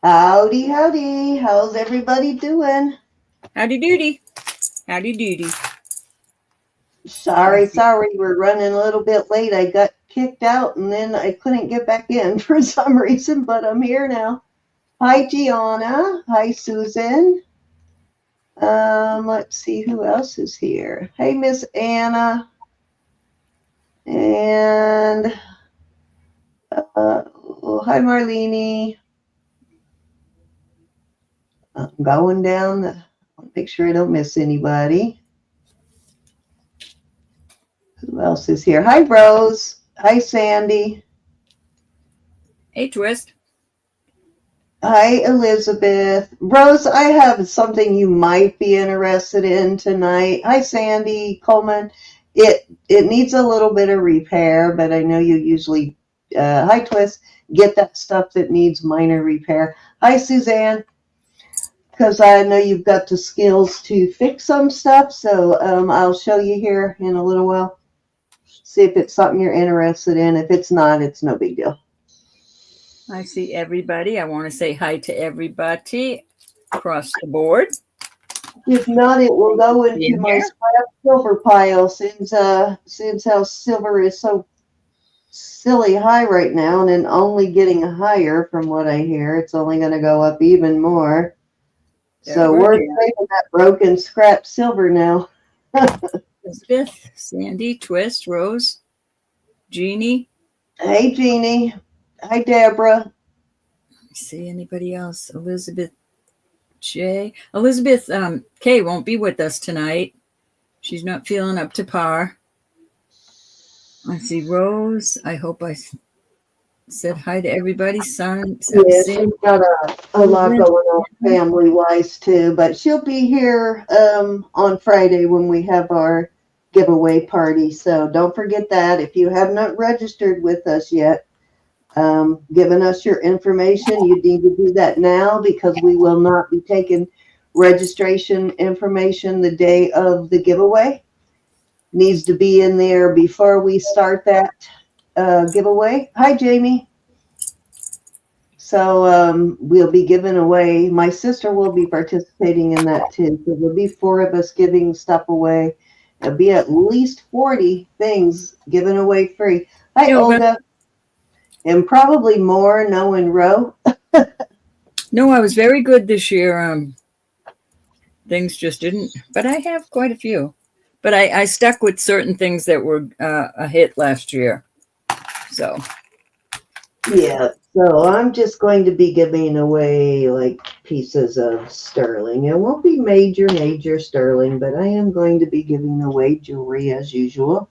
Howdy, howdy. How's everybody doing? Howdy doody. Howdy doody. Sorry, we're running a little bit late. I got kicked out and then I couldn't get back in for some reason, but I'm here now. Hi, Gianna. Hi, Susan. Let's see who else is here. Hey, Miss Anna. And hi, Marlene. I'm going down. I'll make sure I don't miss anybody. Who else is here? Hi, Rose. Hi, Sandy. Hey, Twist. Hi, Elizabeth. Rose, I have something you might be interested in tonight. Hi, Sandy Coleman. It needs a little bit of repair, but I know you usually, hi, Twist, get that stuff that needs minor repair. Hi, Suzanne, because I know you've got the skills to fix some stuff, so I'll show you here in a little while. See if it's something you're interested in. If it's not, it's no big deal. I see everybody. I want to say hi to everybody across the board. If not, it will go into my scrap silver pile since how silver is so silly high right now and then only getting higher from what I hear. It's only going to go up even more. So we're saving that broken scrap silver now. Elizabeth, Sandy, Twist, Rose, Jeannie. Hey, Jeannie. Hi, Deborah. See anybody else? Elizabeth J. Elizabeth K won't be with us tonight. She's not feeling up to par. I see Rose. I hope I said hi to everybody. Son, yeah, she's got a lot going on family-wise too, but she'll be here on Friday when we have our giveaway party. So don't forget that. If you have not registered with us yet, giving us your information, you need to do that now because we will not be taking registration information the day of the giveaway. Needs to be in there before we start that giveaway. Hi, Jamie. So we'll be giving away, my sister will be participating in that too. So there'll be 4 of us giving stuff away. There'll be at least 40 things given away free. Hi, Olga. And probably more, knowing Ro. No, I was very good this year. Things just didn't, but I have quite a few. But I stuck with certain things that were a hit last year. So. Yeah, so I'm just going to be giving away like pieces of sterling. It won't be major sterling, but I am going to be giving away jewelry as usual.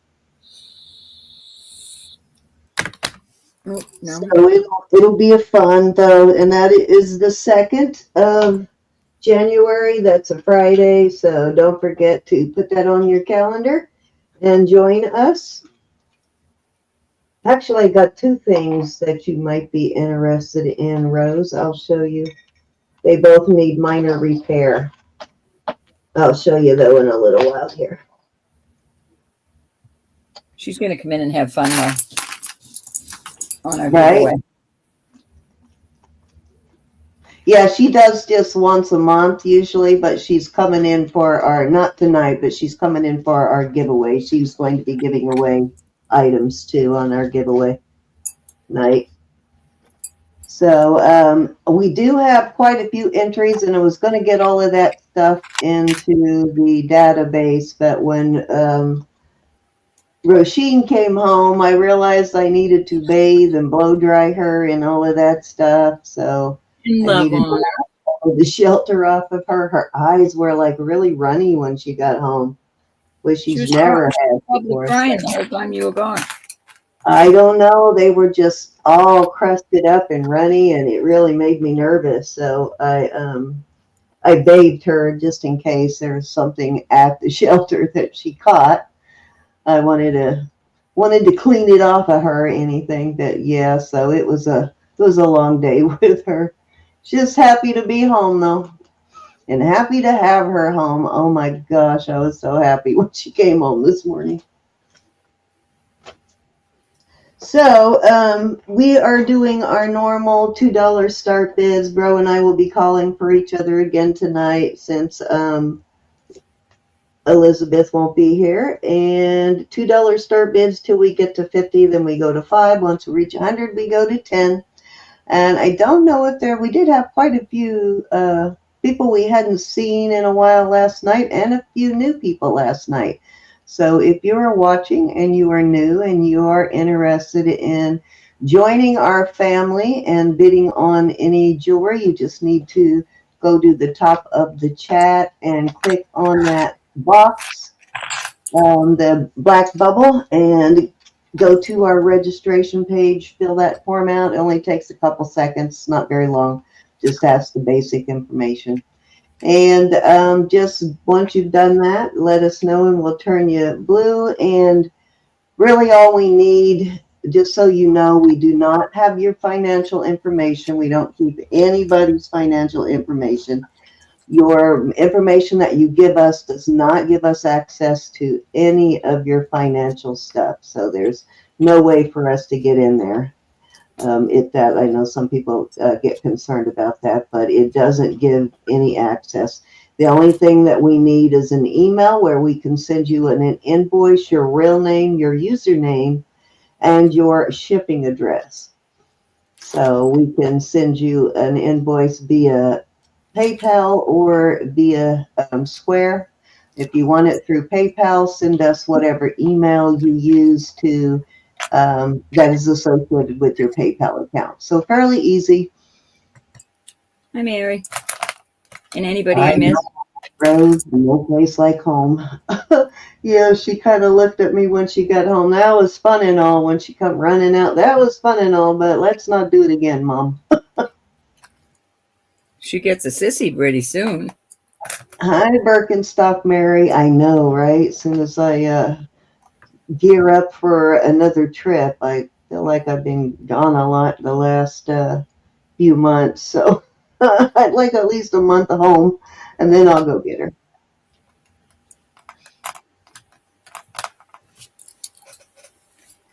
Oh, no. So it'll be a fun though, and that is the 2nd of January. That's a Friday, so don't forget to put that on your calendar and join us. Actually, I got 2 things that you might be interested in, Rose. I'll show you. They both need minor repair. I'll show you though in a little while here. She's going to come in and have fun though. On our giveaway. Yeah, she does just once a month usually, but she's coming in for our, not tonight, but she's coming in for our giveaway. She's going to be giving away items too on our giveaway night. So we do have quite a few entries, and I was going to get all of that stuff into the database, but when Roisin came home, I realized I needed to bathe and blow dry her and all of that stuff. So I needed to pull the shelter off of her. Her eyes were like really runny when she got home, which she's never had before. Crying the whole time you were gone. I don't know. They were just all crusted up and runny, and it really made me nervous. So I bathed her just in case there was something at the shelter that she caught. I wanted to clean it off of her or anything, but yeah, so it was a long day with her. Just happy to be home though, and happy to have her home. Oh my gosh, I was so happy when she came home this morning. So, we are doing our normal $2 start bids. Bro and I will be calling for each other again tonight since Elizabeth won't be here. And $2 start bids till we get to 50, then we go to 5. Once we reach 100, we go to 10. And I don't know if we did have quite a few people we hadn't seen in a while last night and a few new people last night. So if you are watching and you are new and you are interested in joining our family and bidding on any jewelry, you just need to go to the top of the chat and click on that box, the black bubble, and go to our registration page, fill that form out. It only takes a couple seconds, not very long. Just ask the basic information. And just once you've done that, let us know and we'll turn you blue. And really all we need, just so you know, we do not have your financial information. We don't keep anybody's financial information. Your information that you give us does not give us access to any of your financial stuff. So there's no way for us to get in there. That I know some people get concerned about that, but it doesn't give any access. The only thing that we need is an email where we can send you an invoice, your real name, your username, and your shipping address. So we can send you an invoice via PayPal or via Square. If you want it through PayPal, send us whatever email you use to that is associated with your PayPal account. So fairly easy. Hi, Mary. And anybody I missed? Rose, no place like home. Yeah, she kind of looked at me when she got home. That was fun and all when she come running out. That was fun and all, but let's not do it again, Mom. She gets a sissy pretty soon. Hi, Birkenstock Mary. I know, right? As soon as I gear up for another trip, I feel like I've been gone a lot the last few months. So I'd like at least a month home, and then I'll go get her.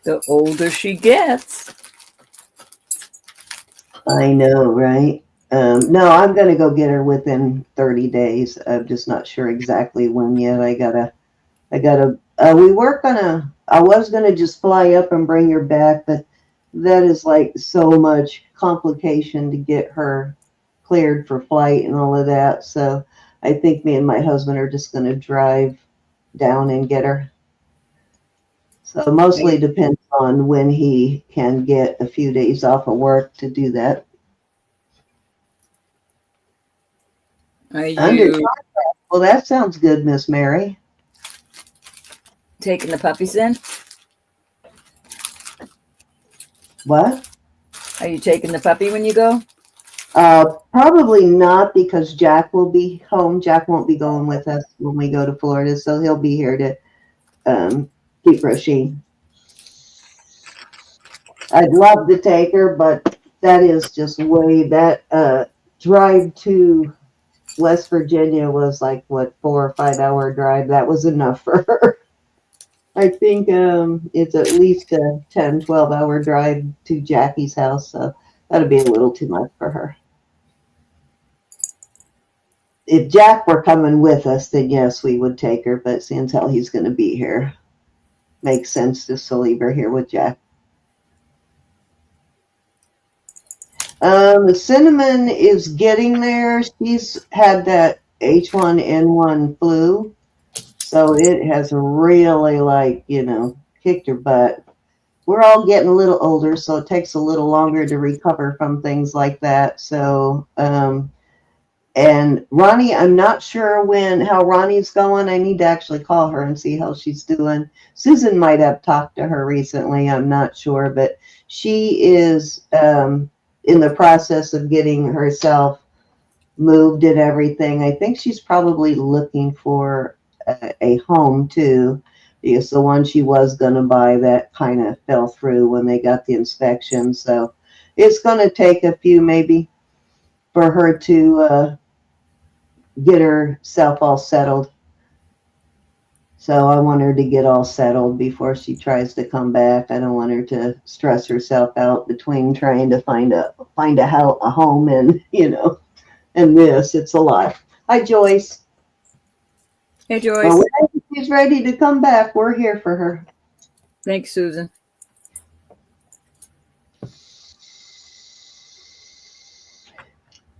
The older she gets. I know, right? No, I'm going to go get her within 30 days. I'm just not sure exactly when yet. We work on I was going to just fly up and bring her back, but that is like so much complication to get her cleared for flight and all of that. So I think me and my husband are just going to drive down and get her. So mostly depends on when he can get a few days off of work to do that. Are you Well, that sounds good, Miss Mary. taking the puppies in? What? Are you taking the puppy when you go? Probably not, because Jack will be home. Jack won't be going with us when we go to Florida, so he'll be here to keep Roisin. I'd love to take her, but that is just way that drive to West Virginia was like, what, 4 or 5 hour drive. That was enough for her. I think it's at least a 10, 12 hour drive to Jackie's house, so that'd be a little too much for her. If Jack were coming with us, then yes, we would take her, but seeing how he's going to be here, makes sense just to leave her here with Jack. The Cinnamon is getting there. She's had that H1N1 flu, so it has really, kicked her butt. We're all getting a little older, so it takes a little longer to recover from things like that. So, and Ronnie, I'm not sure how Ronnie's going. I need to actually call her and see how she's doing. Susan might have talked to her recently. I'm not sure, but she is in the process of getting herself moved and everything. I think she's probably looking for a home too, because the one she was going to buy, that kind of fell through when they got the inspection. So it's going to take a few maybe for her to get herself all settled. So I want her to get all settled before she tries to come back. I don't want her to stress herself out between trying to find a home and and this. It's a lot. Hi, Joyce. Hey, Well, Joyce. when she's ready to come back, we're here for her. Thanks, Susan.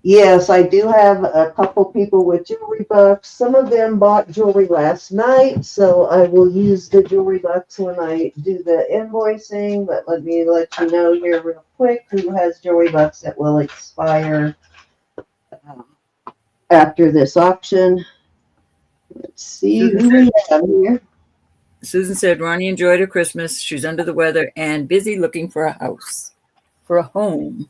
Yes, I do have a couple people with jewelry bucks. Some of them bought jewelry last night, so I will use the jewelry bucks when I do the invoicing. But let me let you know here real quick who has jewelry bucks that will expire after this auction. Let's see Susan who we have here. Susan said Ronnie enjoyed her Christmas. She's under the weather and busy looking for a house, for a home.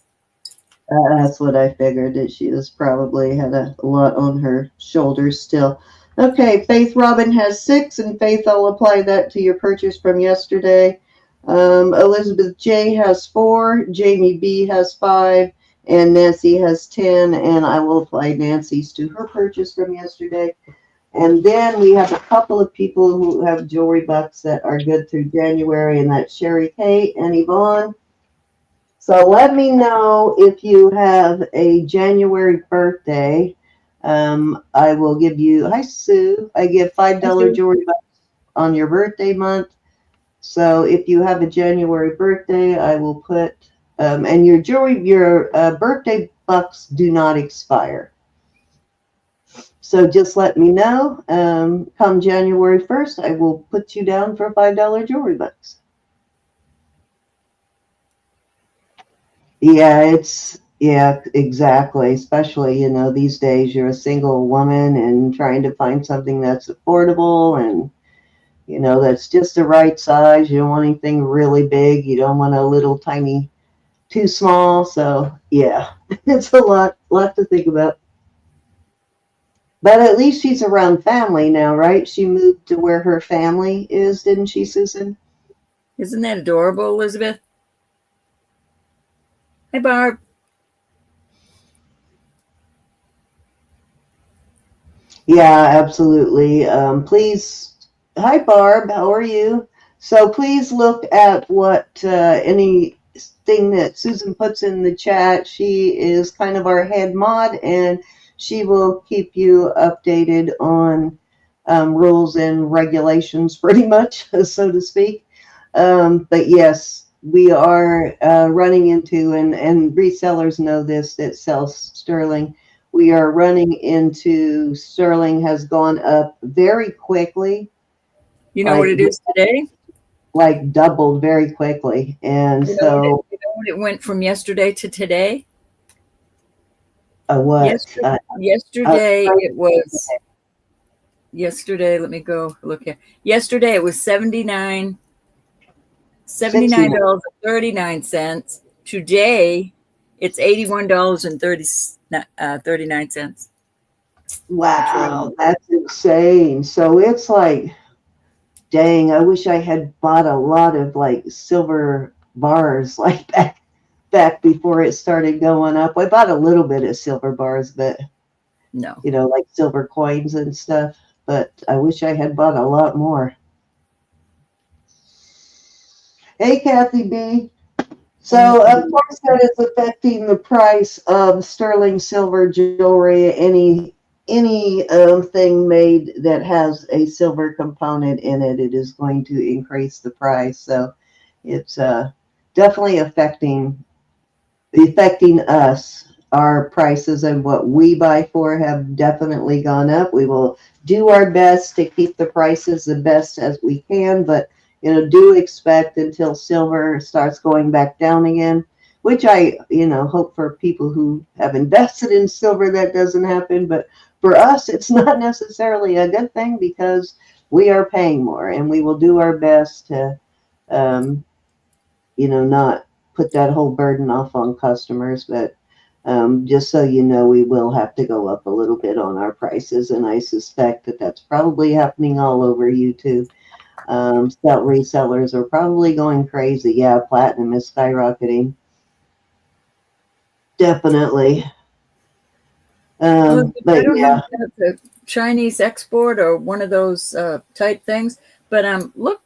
That's what I figured, that she was probably had a lot on her shoulders still. Okay, Faith Robin has 6, and Faith, I'll apply that to your purchase from yesterday. Elizabeth J has 4, Jamie B has 5, and Nancy has 10, and I will apply Nancy's to her purchase from yesterday. And then we have a couple of people who have jewelry bucks that are good through January, and that's Sherry Kate and Yvonne. So let me know if you have a January birthday. I will give you, hi Sue, I give $5 jewelry bucks on your birthday month. So if you have a January birthday, I will put, and your birthday bucks do not expire. So just let me know. Come January 1st, I will put you down for $5 jewelry bucks. Yeah, exactly. Especially, these days you're a single woman and trying to find something that's affordable and, that's just the right size. You don't want anything really big. You don't want a little tiny, too small. So yeah, it's a lot to think about. But at least she's around family now, right? She moved to where her family is, didn't she, Susan? Isn't that adorable, Elizabeth? Hey, Barb. Yeah, absolutely. Please, hi Barb, how are you? So please look at what anything that Susan puts in the chat. She is kind of our head mod, and she will keep you updated on rules and regulations, pretty much, so to speak. But yes, we are running into, and resellers know this that sells sterling. We are running into sterling has gone up very quickly. You know what it is today? Like doubled very quickly. And you know what it went from yesterday to today? What? Yesterday it was, let me go look here. Yesterday it was $79.39. Today it's $81.39. Wow, that's insane. So it's like, dang, I wish I had bought a lot of like silver bars like back before it started going up. I bought a little bit of silver bars, but no, like silver coins and stuff. But I wish I had bought a lot more. Hey, Kathy B. So, of course, that is affecting the price of sterling silver jewelry. Any thing made that has a silver component in it, it is going to increase the price. So, it's definitely affecting us. Our prices and what we buy for have definitely gone up. We will do our best to keep the prices the best as we can, but do expect until silver starts going back down again, which I, hope for people who have invested in silver that doesn't happen. But for us, it's not necessarily a good thing because we are paying more, and we will do our best to, not put that whole burden off on customers. But just so you know, we will have to go up a little bit on our prices, and I suspect that that's probably happening all over YouTube. Resellers are probably going crazy. Yeah, platinum is skyrocketing. Definitely. but I don't have to Chinese export or one of those type things. But look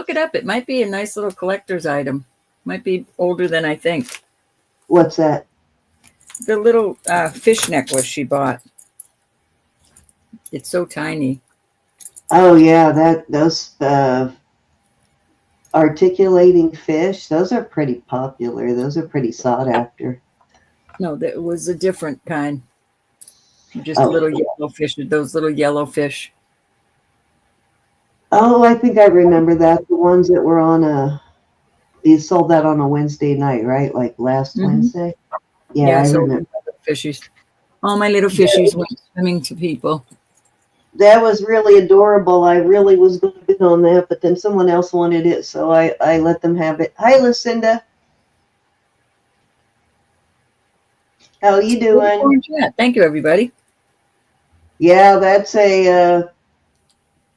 it up. It might be a nice little collector's item. Might be older than I think. What's that? The little fish necklace she bought. It's so tiny. Oh yeah, those articulating fish, those are pretty popular. Those are pretty sought after. No, that was a different kind. Just Oh. little yellow fish. Those little yellow fish. Oh, I think I remember that. The ones that were on you sold that on a Wednesday night, right? Like last Wednesday? Yeah, I so remember. Fishies. All my little fishies went swimming to people. That was really adorable. I really was going to bid on that, but then someone else wanted it, so I let them have it. Hi, Lucinda. How you doing? Thank you, everybody. Yeah, that's a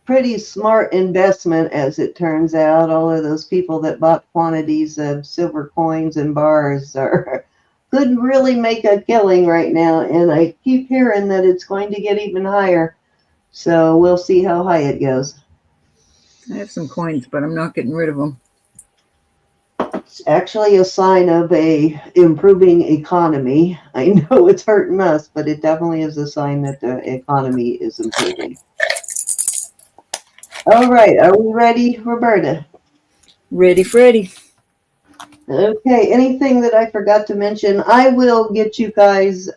pretty smart investment, as it turns out. All of those people that bought quantities of silver coins and bars couldn't really make a killing right now, and I keep hearing that it's going to get even higher. So we'll see how high it goes. I have some coins, but I'm not getting rid of them. It's actually a sign of a improving economy. I know it's hurting us, but it definitely is a sign that the economy is improving. All right, are we ready, Roberta? Ready, Freddy. Okay, anything that I forgot to mention, I will get you guys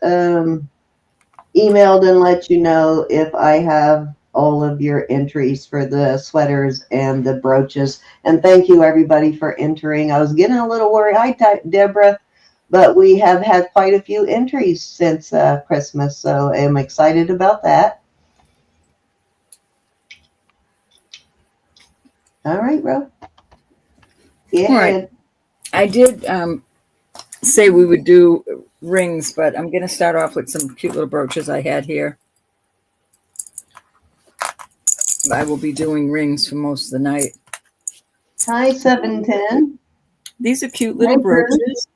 emailed and let you know if I have all of your entries for the sweaters and the brooches. And thank you, everybody, for entering. I was getting a little worried. Hi, Deborah. But we have had quite a few entries since Christmas, so I'm excited about that. All right, Ro. Yeah. All right. I did say we would do rings, but I'm going to start off with some cute little brooches I had here. I will be doing rings for most of the night. Hi, 710. These are cute little brooches.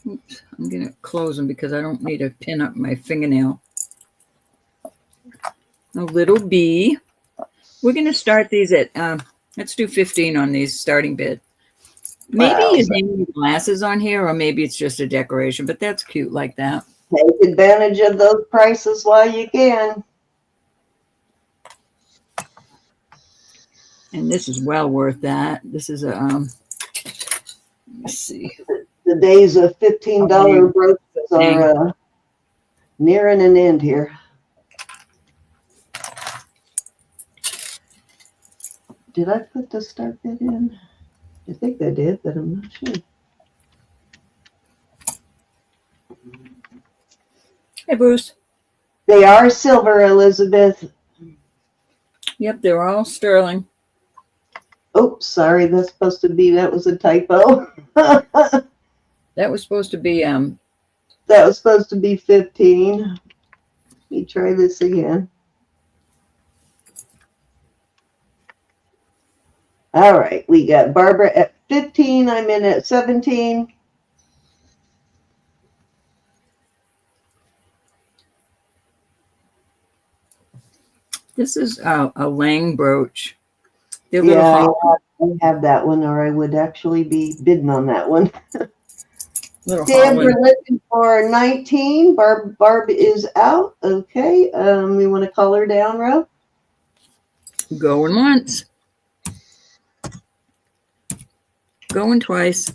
Oops, I'm going to close them because I don't need to pin up my fingernail. A little bee. We're going to start these at, let's do 15 on these starting bid. Maybe you hang glasses on here, or maybe it's just a decoration, but that's cute like that. Take advantage of those prices while you can. And this is well worth that. This is a, let's see. The days of $15 brooches are nearing an end here. Did I put the start bid in? I think I did, but I'm not sure. Hey, Bruce. They are silver, Elizabeth. Yep, they're all sterling. Oh, sorry, that was a typo. That was supposed to be That was supposed to be 15. Let me try this again. All right, we got Barbara at 15. I'm in at 17. This is a Lang brooch. Yeah, I have that one, or I would actually be bidding on that one. Dan, we're looking for 19. Barb is out. Okay. We want to call her down, Ro? Going once. Going twice.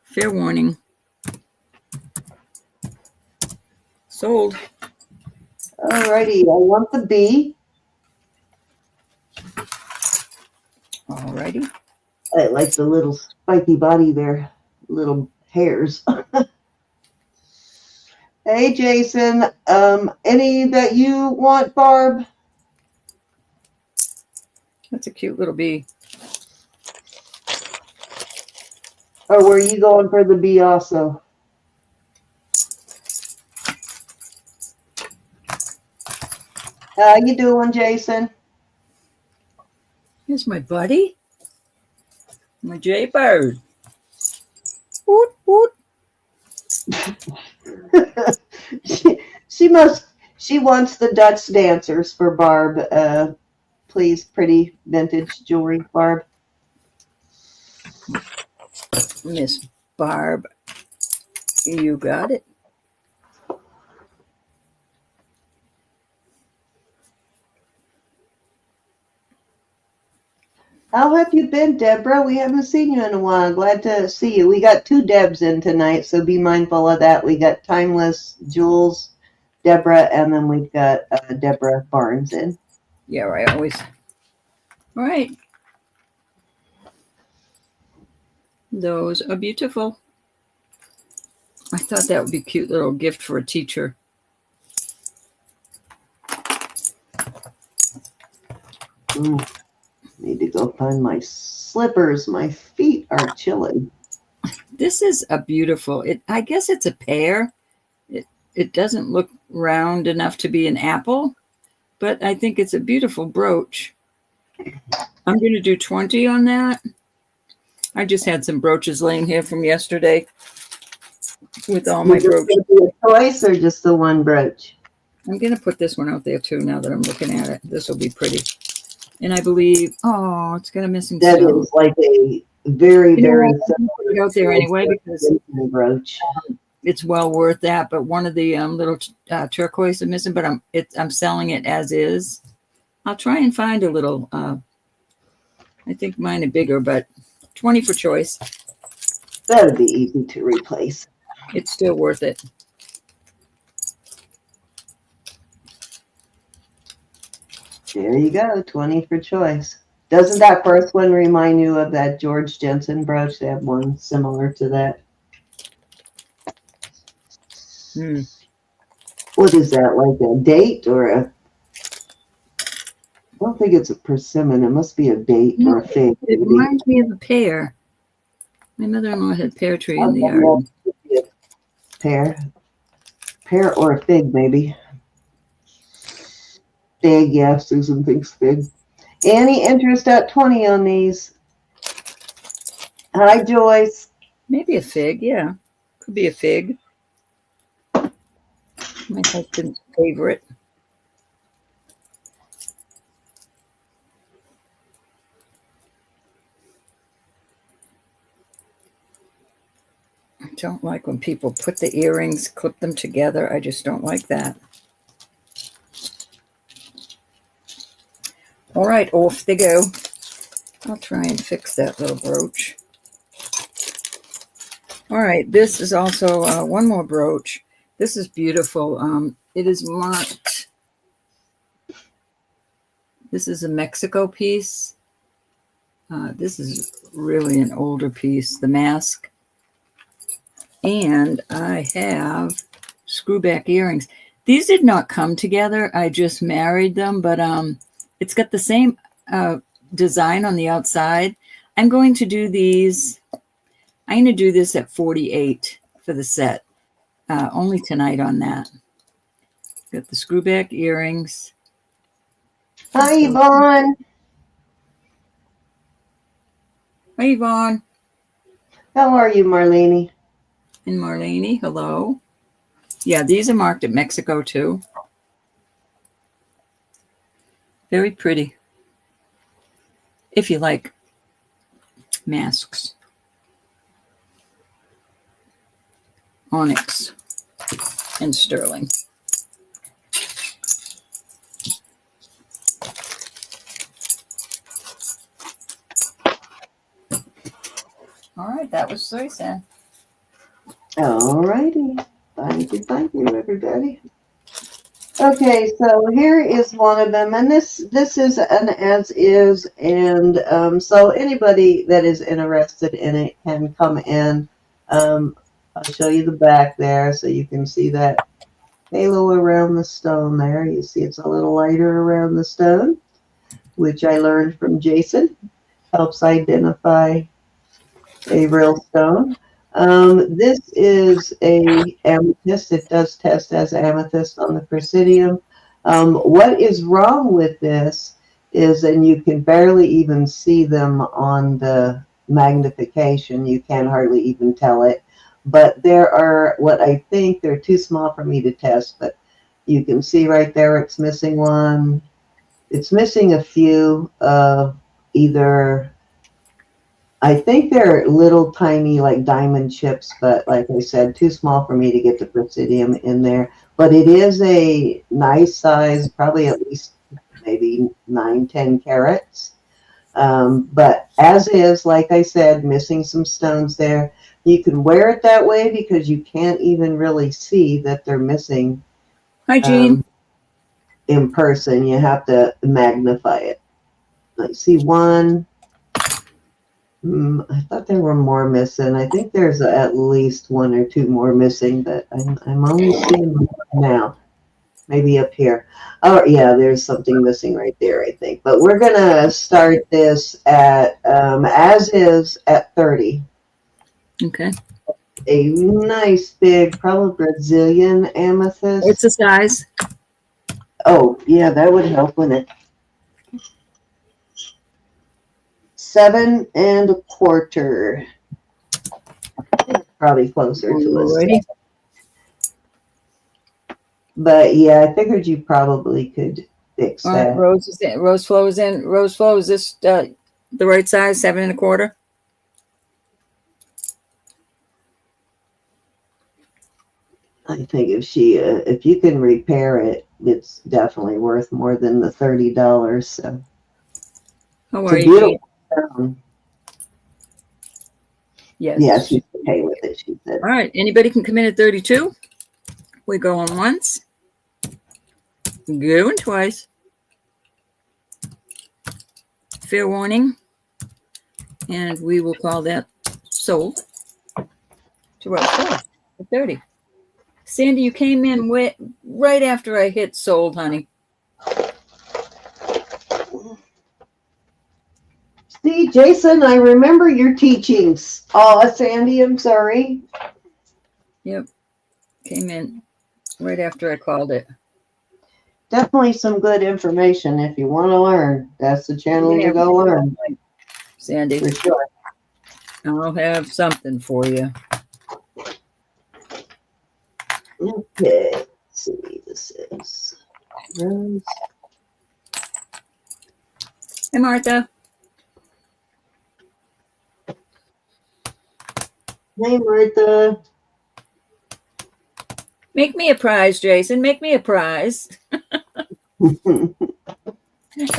Fair warning. Sold. Alrighty, I want the B. Alrighty. I like the little spiky body there, little hairs. Hey, Jason, any that you want, Barb? That's a cute little bee. Or were you going for the B also? How you doing, Jason? Here's my buddy. My Jaybird. Woot, woot. She wants the Dutch dancers for Barb. Please, pretty vintage jewelry, Barb. Miss Barb, you got it. How have you been, Deborah? We haven't seen you in a while. Glad to see you. We got 2 Debs in tonight, so be mindful of that. We got Timeless Jules, Deborah, and then we've got Deborah Barnes in. Yeah, right. Always. All right. Those are beautiful. I thought that would be a cute little gift for a teacher. Need to go find my slippers. My feet are chilly. This is a beautiful, I guess it's a pear. It doesn't look round enough to be an apple, but I think it's a beautiful brooch. I'm going to do 20 on that. I just had some brooches laying here from yesterday with all my brooches. A choice or just the one brooch? I'm going to put this one out there too now that I'm looking at it. This will be pretty. And I believe, it's got a missing That stone. is like a very, very simple. Put it out there anyway because brooch. It's well worth that. But one of the little turquoise are missing, but I'm selling it as is. I'll try and find a little. I think mine are bigger, but 20 for choice. That would be easy to replace. It's still worth it. There you go, 20 for choice. Doesn't that first one remind you of that George Jensen brooch? They have one similar to that. What is that, like a date or a... I don't think it's a persimmon. It must be a date or a fig. It reminds me of a pear. My mother-in-law had a pear tree in the yard. Pear or a fig, maybe. Fig, yeah, Susan thinks fig. Any interest at 20 on these? Hi, Joyce. Maybe a fig, yeah. Could be a fig. My husband's favorite. I don't like when people put the earrings, clip them together. I just don't like that. All right, off they go. I'll try and fix that little brooch. All right, this is also one more brooch. This is beautiful. It is marked. This is a Mexico piece. This is really an older piece, the mask. And I have screwback earrings. These did not come together. I just married them, but it's got the same design on the outside. I'm going to do these. I'm going to do this at 48 for the set. Only tonight on that. Got the screwback earrings. Hi, Yvonne. Hi, Yvonne. How are you, Marlene? And Marlene, hello. Yeah, these are marked at Mexico too. Very pretty. If you like masks. Onyx and sterling. All right, that was Sajen. All righty. Thank you, everybody. Okay, so here is one of them, and this is an as is, and so anybody that is interested in it can come in. I'll show you the back there so you can see that halo around the stone there. You see it's a little lighter around the stone, which I learned from Jason. Helps identify a real stone. This is a amethyst. It does test as amethyst on the Presidium. What is wrong with this is, and you can barely even see them on the magnification. You can hardly even tell it. But there are what I think, they're too small for me to test, but You can see right there it's missing one. It's missing a few of either, I think they're little tiny like diamond chips, but like I said, too small for me to get the presidium in there. But it is a nice size, probably at least maybe 9-10 carats. But as is, like I said, missing some stones there. You can wear it that way because you can't even really see that they're missing Hi, Jean. in person. You have to magnify it. I see one. I thought there were more missing. I think there's at least one or two more missing, but I'm only seeing one now. Maybe up here. Oh, yeah, there's something missing right there, I think. But we're going to start this at, as is, at 30. Okay. A nice big, probably Brazilian amethyst. What's the size? Oh, yeah, that would help, wouldn't it? 7 1/4. Probably closer to a 6. But yeah, I figured you probably could fix that. Rose is in. Rose flow is in. Rose flow, is this the right size? 7 1/4. I think if you can repair it, it's definitely worth more than the $30. So How it's are a you? beautiful stone. Yes. Yeah, she's okay with it, she said. All right. Anybody can come in at 32. We go on once. Going twice. Fair warning. And we will call that sold to Rose Flow at 30. Sandy, you came in right after I hit sold, honey. See, Jason, I remember your teachings. Oh, Sandy, I'm sorry. Yep. Came in right after I called it. Definitely some good information if you want to learn. That's the channel to go learn. Sandy. For sure. I'll have something for you. Okay, let's see. This is Rose. Hey, Martha. Hey, Martha. Make me a prize, Jason. Make me a prize.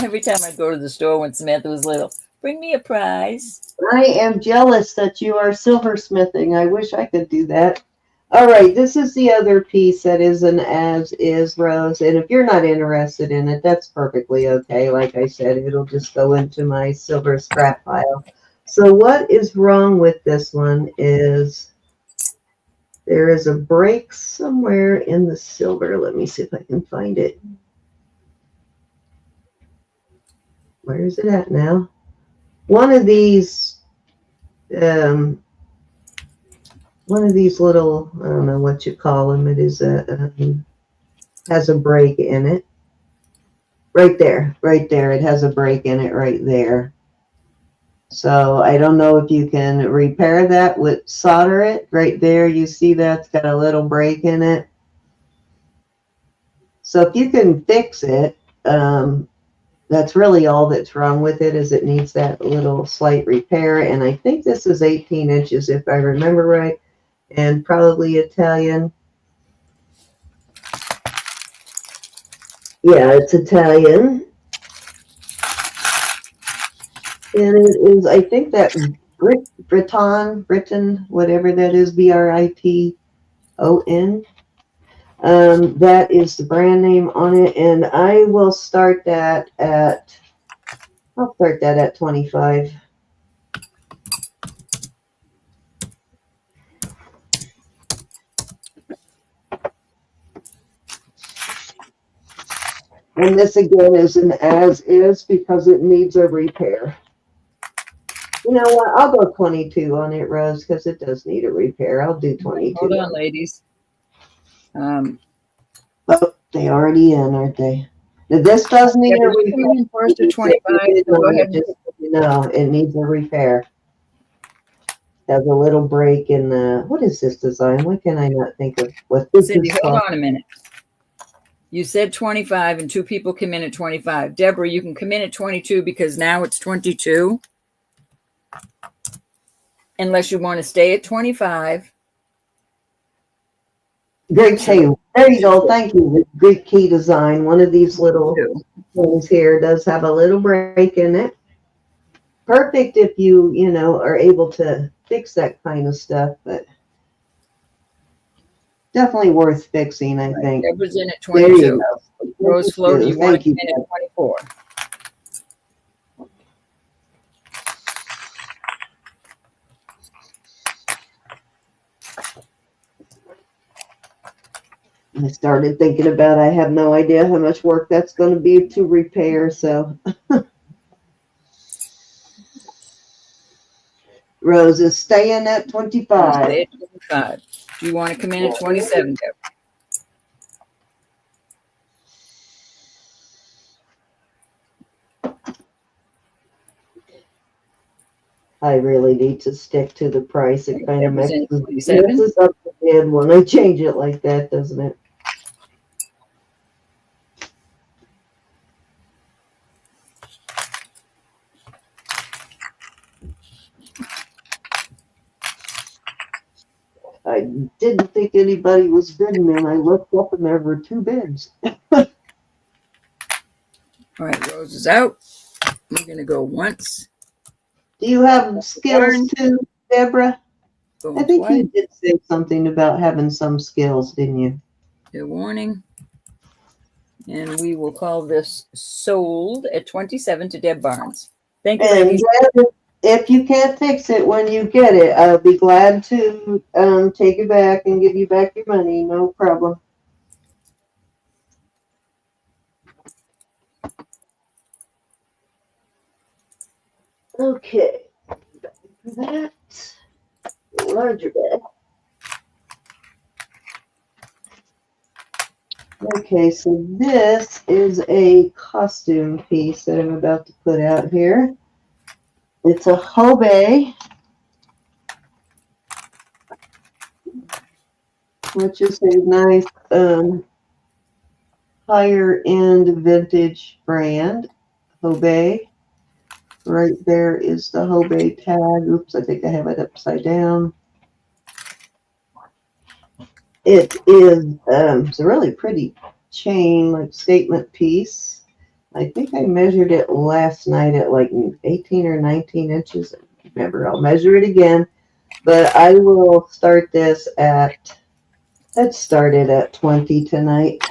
Every time I go to the store when Samantha was little, bring me a prize. I am jealous that you are silversmithing. I wish I could do that. All right, this is the other piece that is an as-is rose. And if you're not interested in it, that's perfectly okay. Like I said, it'll just go into my silver scrap pile. So what is wrong with this one is there is a break somewhere in the silver. Let me see if I can find it. Where is it at now? One of these little, I don't know what you call them. It is has a break in it. Right there. It has a break in it right there. So I don't know if you can repair that with solder it. Right there, you see that's got a little break in it. So if you can fix it, that's really all that's wrong with it, is it needs that little slight repair. And I think this is 18 inches if I remember right, and probably Italian. Yeah, it's Italian. And it is, I think that Briton, whatever that is, Briton. That is the brand name on it, and I will start that at, I'll start that at 25. And this again is an as-is because it needs a repair. You know what? I'll go 22 on it, Rose, because it does need a repair. I'll do 22. Hold on, ladies. Oh, they already in, aren't they? Now, this does need a repair. First to 25. Go ahead. No, it needs a repair. Has a little break in the, what is this design? Why can I not think of what this Cindy, is hold called? on a minute. You said 25 and 2 people come in at 25. Deborah, you can come in at 22 because now it's 22. Unless you want to stay at 25. Great key. There you go. Thank you. Great key design. One of these little things here does have a little break in it. Perfect if you are able to fix that kind of stuff, but definitely worth fixing, I think. Deborah's in at There 22. you go. Rose Flo, do you want to Thank come in at 24? I started thinking about I have no idea how much work that's going to be to repair, so. Rose is staying at 25. Stay at 25. Do you want to come in at 27, Deborah? I really need to stick to the price. It kind of messes $27. up the bid when I change it like that, doesn't it? I didn't think anybody was bidding, and I looked up and there were 2 bids. All right, Rose is out. We're going to go once. Do you have skills too, Deborah? I think twice. you did say something about having some skills, didn't you? A warning. And we will call this sold at 27 to Deb Barnes. Thank you, ladies. If you can't fix it when you get it, I'll be glad to take it back and give you back your money. No problem. Okay. Back for that. Larger bag. Okay, so this is a costume piece that I'm about to put out here. It's a Hobe, which is a nice higher end vintage brand. Hobe. Right there is the Hobe tag. Oops, I think I have it upside down. It is it's a really pretty chain, like statement piece. I think I measured it last night at like 18 or 19 inches. I don't remember, I'll measure it again. But I will start this at, let's start it at 20 tonight.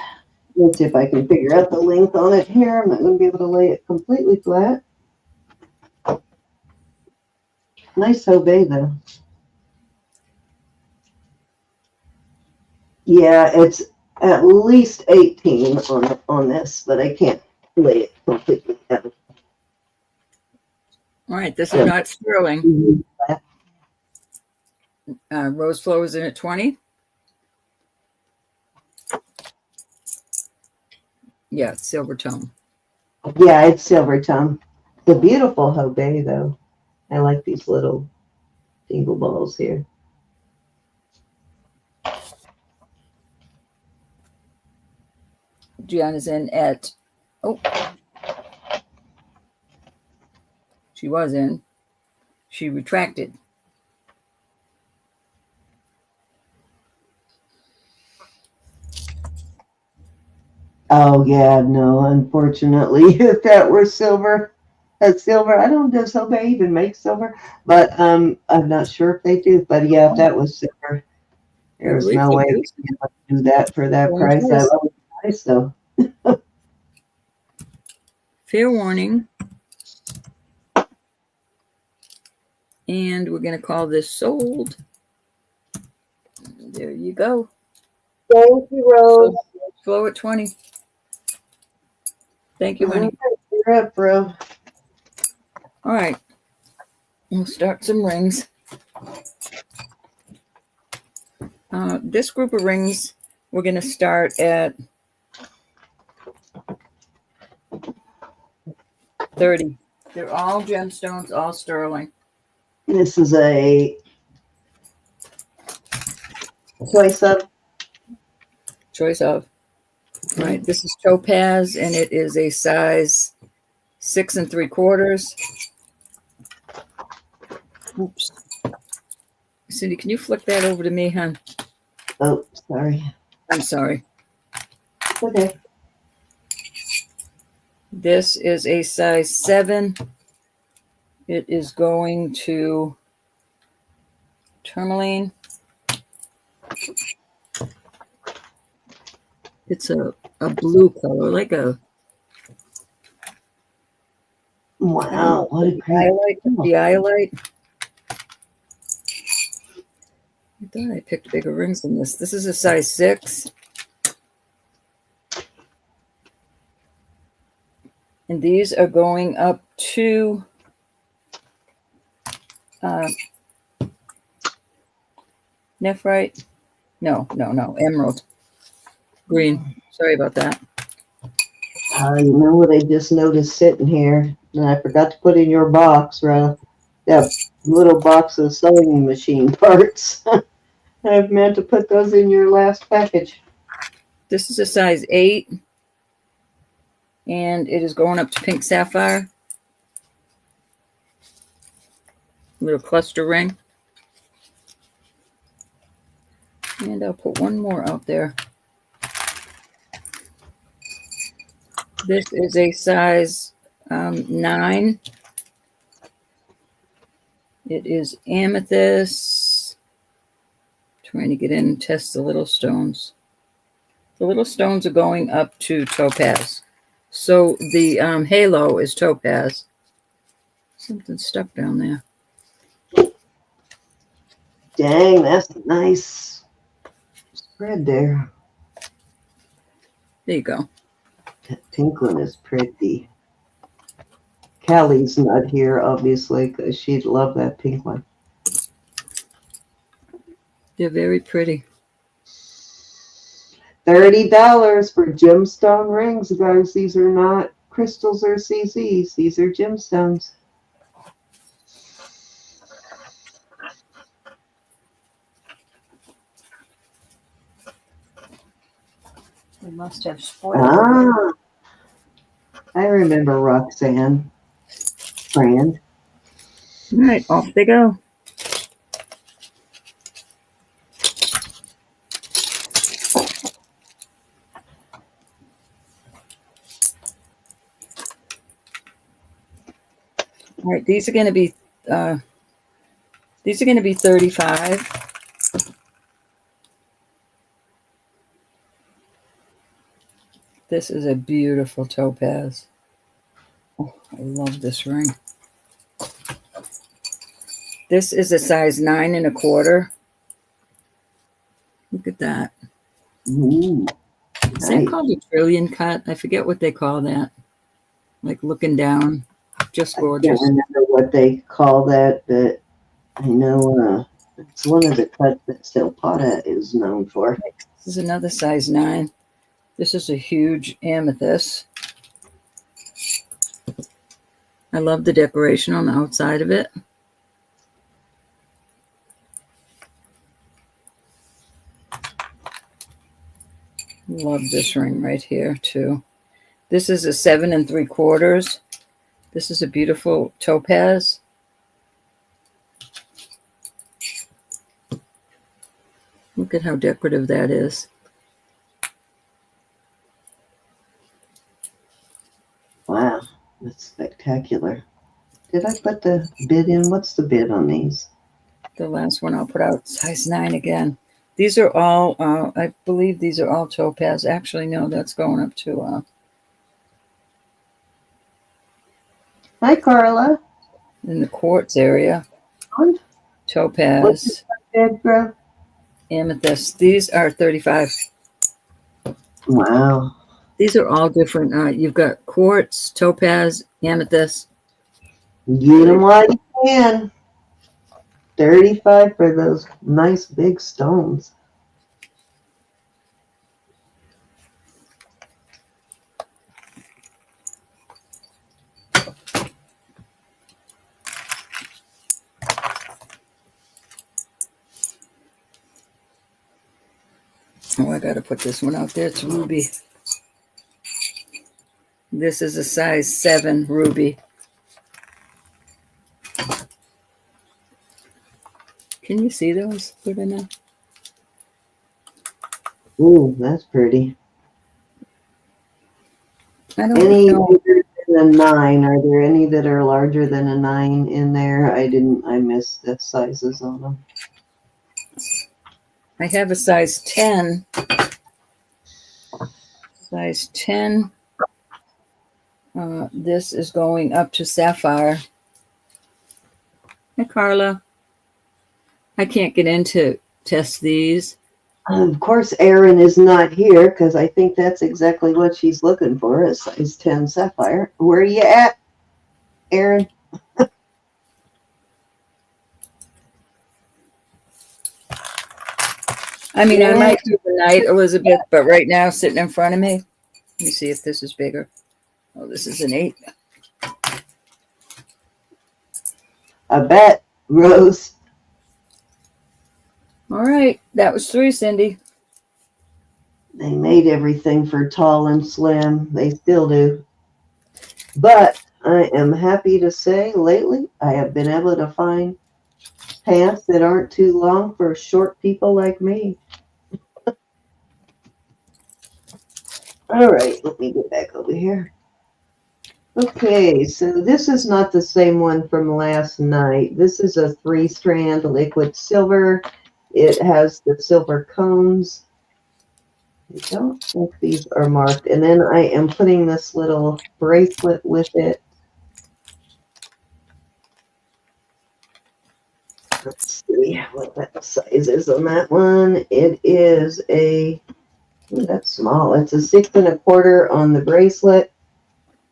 Let's see if I can figure out the length on it here. I'm not going to be able to lay it completely flat. Nice Hobe though. Yeah, it's at least 18 on this, but I can't lay it completely down. All right, this is not sterling. Rose Flo is in at 20. Yeah, it's silver tone. Yeah, it's silver tone. The beautiful Hobe though. I like these little dingle balls here. Gianna's in at, she was in. She retracted. Oh yeah, no, unfortunately, if that were silver, that's silver. I don't know, does Hobe even make silver? But I'm not sure if they do. But yeah, if that was silver, there's no way we can do that for that price. I love the price though. Fair warning. And we're going to call this sold. There you go. Thank you, Rose. Flow at 20. Thank you, honey. You're up, bro. All right. We'll start some rings. This group of rings, we're going to start at 30. They're all gemstones, all sterling. This is a choice of. Choice of. All right, this is topaz, and it is a size 6 3/4. Oops. Cindy, can you flick that over to me, hon? Oh, sorry. I'm sorry. Okay. This is a size 7. It is going to tourmaline. It's a blue color, like a Wow, what a great the iolite. I thought I picked bigger rings than this. This is a size 6. And these are going up to nephrite. No, emerald green. Sorry about that. You know what I just noticed sitting here, and I forgot to put in your box, Ro? That little box of sewing machine parts. I've meant to put those in your last package. This is a size 8. And it is going up to pink sapphire. Little cluster ring. And I'll put one more out there. This is a size 9. It is amethyst. Trying to get in and test the little stones. The little stones are going up to topaz. So the halo is topaz. Something stuck down there. Dang, that's a nice spread there. There you go. That pink one is pretty. Callie's not here, obviously, because she'd love that pink one. They're very pretty. $30 for gemstone rings, guys. These are not crystals or CZs. These are gemstones. They must have spoiled. I remember Roxanne brand. All right, off they go. All right, these are going to be 35. This is a beautiful topaz. Oh, I love this ring. This is a size 9 1/4. Look at that. Ooh, Is that called a trillion cut? I forget what they call that. Like looking down. Just gorgeous. I can't remember what they call that, but I know it's one of the cuts that silpada is known for. This is another size 9. This is a huge amethyst. I love the decoration on the outside of it. Love this ring right here too. This is a 7 3/4. This is a beautiful topaz. Look at how decorative that is. Wow, that's spectacular. Did I put the bid in? What's the bid on these? The last one I'll put out, size 9 again. These are all, I believe these are all topaz. Actually, no, that's going up to... Hi, Carla. In the quartz area. Topaz. What's your bid, bro? Amethyst. These are 35. Wow. These are all different. You've got quartz, topaz, amethyst. Get them while you can. 35 for those nice big stones. Oh, I got to put this one out there. It's ruby. This is a size 7 ruby. Can you see those good enough? Ooh, that's pretty. I don't Any know. bigger than a 9? Are there any that are larger than a 9 in there? I missed the sizes on them. I have a size 10. Size 10. This is going up to sapphire. Hi, Carla. I can't get in to test these. Of course, Erin is not here because I think that's exactly what she's looking for, a size 10 sapphire. Where are you at, Erin? I mean, I might do the night, Elizabeth, but right now, sitting in front of me, let me see if this is bigger. Oh, this is an 8. I bet, Rose. All right, that was 3, Cindy. They made everything for tall and slim. They still do. But I am happy to say lately I have been able to find pants that aren't too long for short people like me. All right, let me get back over here. Okay, so this is not the same one from last night. This is a 3-strand liquid silver. It has the silver cones. I don't think these are marked. And then I am putting this little bracelet with it. Let's see what that size is on that one. It is a, ooh, that's small. It's a 6 1/4 on the bracelet.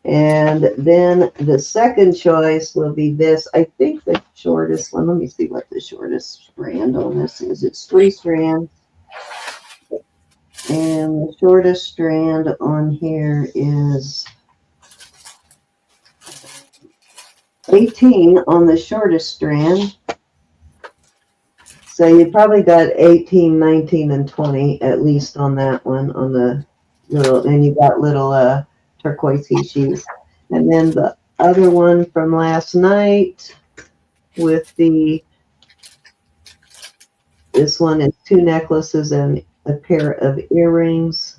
And then the second choice will be this. I think the shortest one, let me see what the shortest strand on this is. It's 3 strands. And the shortest strand on here is 18 on the shortest strand. So you probably got 18, 19, and 20 at least on that one, on the little, and you got little turquoise sheaths. And then the other one from last night with this one is 2 necklaces and a pair of earrings.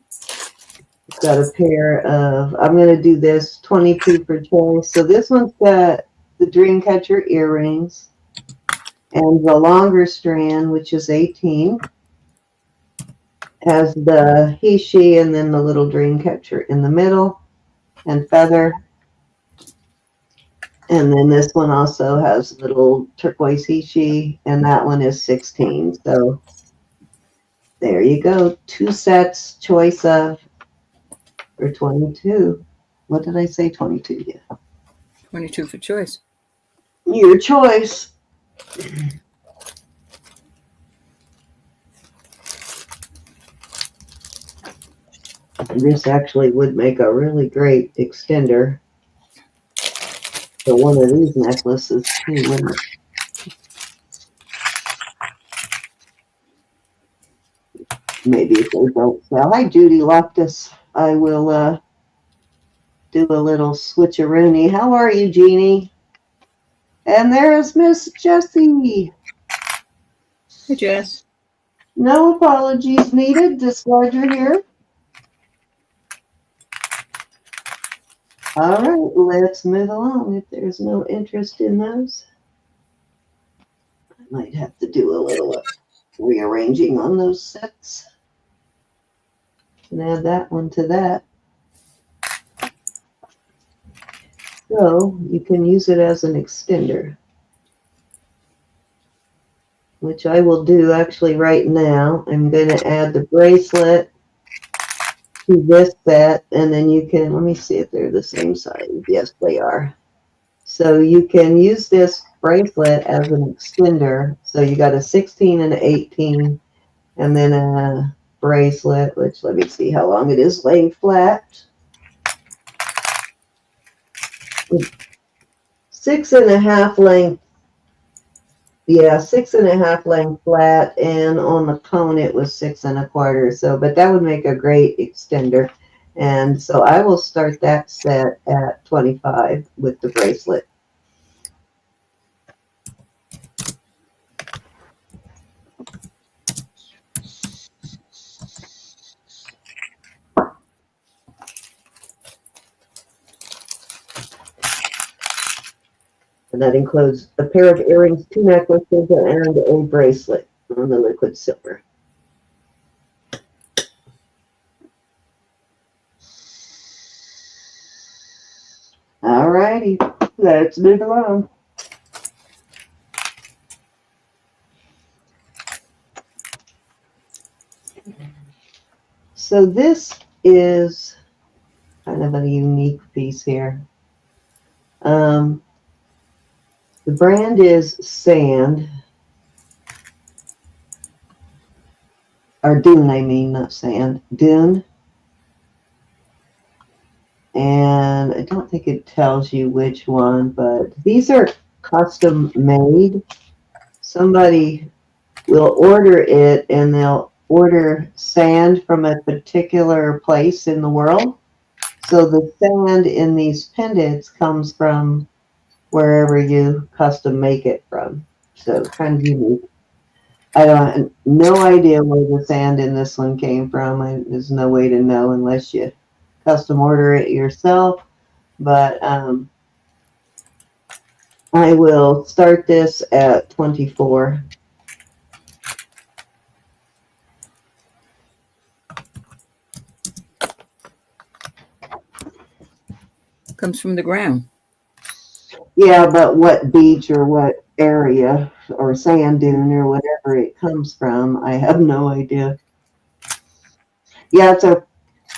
It's got a pair of, I'm going to do this 22 for choice. So this one's got the Dreamcatcher earrings and the longer strand, which is 18, has the he, she, and then the little Dreamcatcher in the middle and feather. And then this one also has little turquoise he, she, and that one is 16. So there you go. 2 sets, choice of, for 22. What did I say? 22, yeah. 22 for choice. Your choice. This actually would make a really great extender for one of these necklaces too, wouldn't it? Maybe if they don't sell. Hi, Judy Loftus. I will do a little switcheroony. How are you, Jeannie? And there's Miss Jessie. Hey, Jess. No apologies needed. Just glad you're here. All right, let's move along. If there's no interest in those, I might have to do a little rearranging on those sets and add that one to that. So you can use it as an extender, which I will do actually right now. I'm going to add the bracelet to this set, and then you can, let me see if they're the same size. Yes, they are. So you can use this bracelet as an extender. So you got a 16 and an 18, and then a bracelet, which let me see how long it is laying flat. 6.5 length. Yeah, 6.5 length flat, and on the cone it was 6 1/4. So, but that would make a great extender. And so I will start that set at 25 with the bracelet. And that includes a pair of earrings, 2 necklaces, and a bracelet on the liquid silver. All righty, let's move along. So this is kind of a unique piece here. The brand is Sand, or Dune, I mean, not Sand, Dune. And I don't think it tells you which one, but these are custom made. Somebody will order it and they'll order sand from a particular place in the world. So the sand in these pendants comes from wherever you custom make it from. So kind of unique. I don't no idea where the sand in this one came from. There's no way to know unless you custom order it yourself. But I will start this at 24. Comes from the ground. Yeah, but what beach or what area or sand dune or whatever it comes from, I have no idea. Yeah, it's a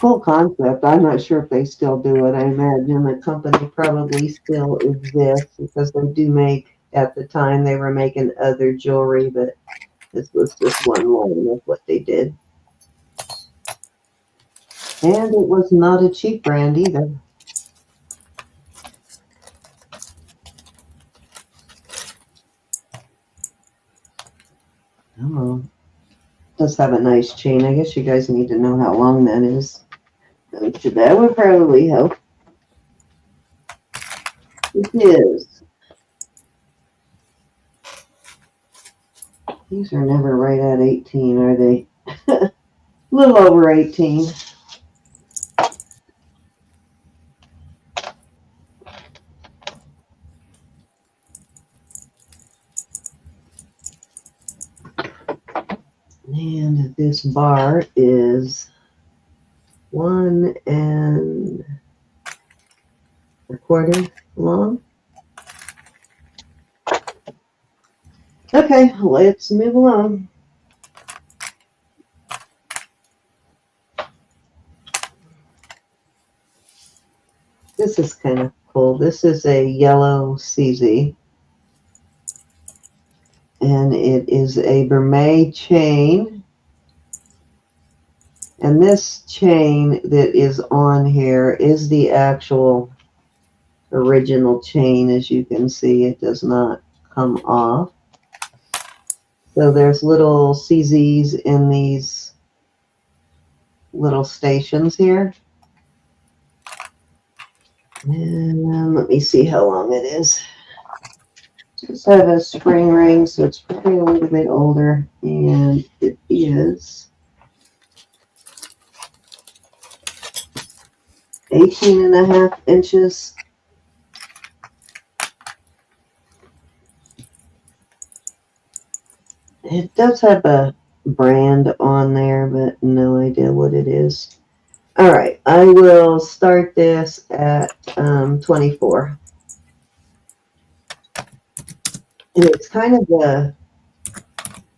cool concept. I'm not sure if they still do it. I imagine the company probably still exists because they do make, at the time, they were making other jewelry, but this was just one line of what they did. And it was not a cheap brand either. Oh, does have a nice chain. I guess you guys need to know how long that is. So that would probably help. It is. These are never right at 18, are they? A little over 18. And this bar is 1.25 long. Okay, let's move along. This is kind of cool. This is a yellow CZ. And it is a Burmese chain. And this chain that is on here is the actual original chain. As you can see, it does not come off. So there's little CZs in these little stations here. And let me see how long it is. Just have a spring ring, so it's probably a little bit older. And it is 18.5 inches. It does have a brand on there, but no idea what it is. All right, I will start this at 24. And it's kind of a,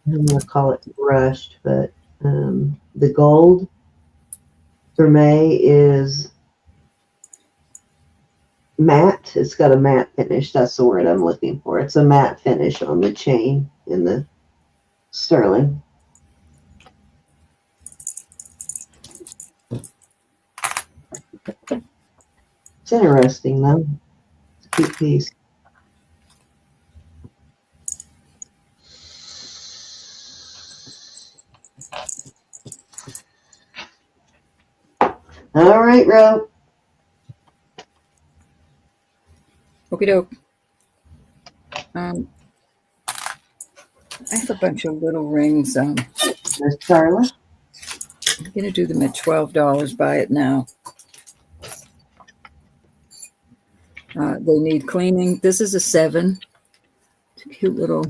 I'm going to call it brushed, but the gold for May is matte. It's got a matte finish. That's the word I'm looking for. It's a matte finish on the chain in the sterling. It's interesting, though. It's a cute piece. All right, Ro. Okie doke. I have a bunch of little rings. There's Carla. I'm going to do them at $12. Buy it now. They need cleaning. This is a 7. It's a cute little.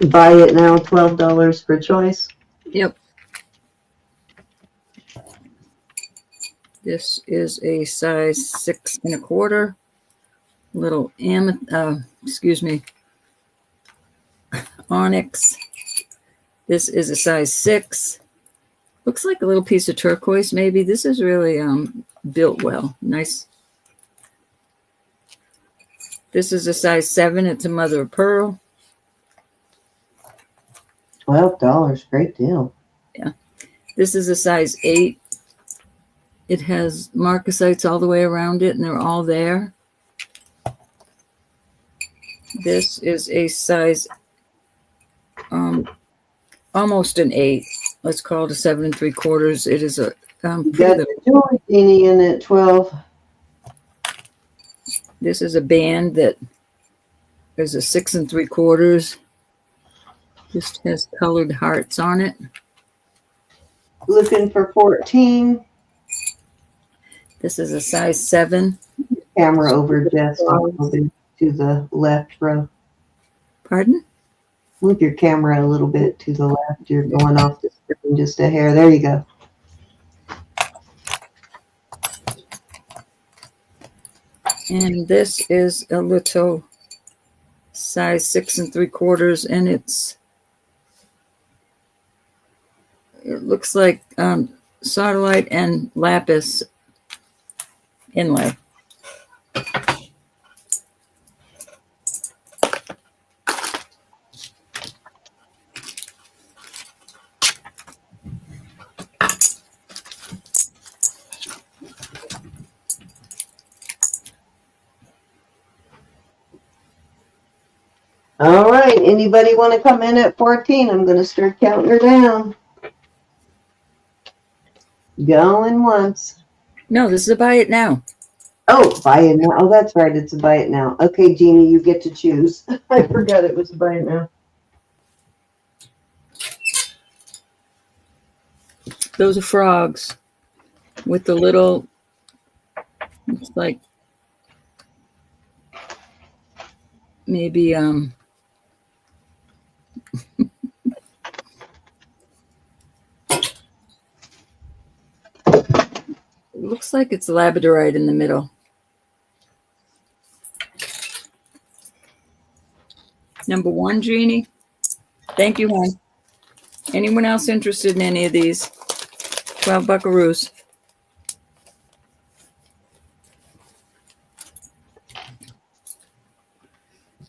Buy it now, $12 per choice. Yep. This is a size 6 1/4. Little onyx. This is a size 6. Looks like a little piece of turquoise, maybe. This is really built well. Nice. This is a size 7. It's a mother of pearl. $12. Great deal. Yeah. This is a size 8. It has marcasites all the way around it, and they're all there. This is a size almost an 8. Let's call it a 7 3/4. It is a You got the jewelry genie in at 12. This is a band that is a 6 3/4. Just has colored hearts on it. Looking for 14. This is a size 7. Camera over just a little bit to the left, Ro. Pardon? Move your camera a little bit to the left. You're going off the screen just a hair. There you go. And this is a little size 6 3/4, and it looks like sodalite and lapis inlay. All right. Anybody want to come in at 14? I'm going to start counting her down. Going once. No, this is a buy it now. Oh, buy it now. Oh, that's right. It's a buy it now. Okay, Jeannie, you get to choose. I forgot it was a buy it now. Those are frogs with the little, it's like maybe it looks like it's labradorite in the middle. Number 1, Jeannie. Thank you, hon. Anyone else interested in any of these? 12 buckaroos.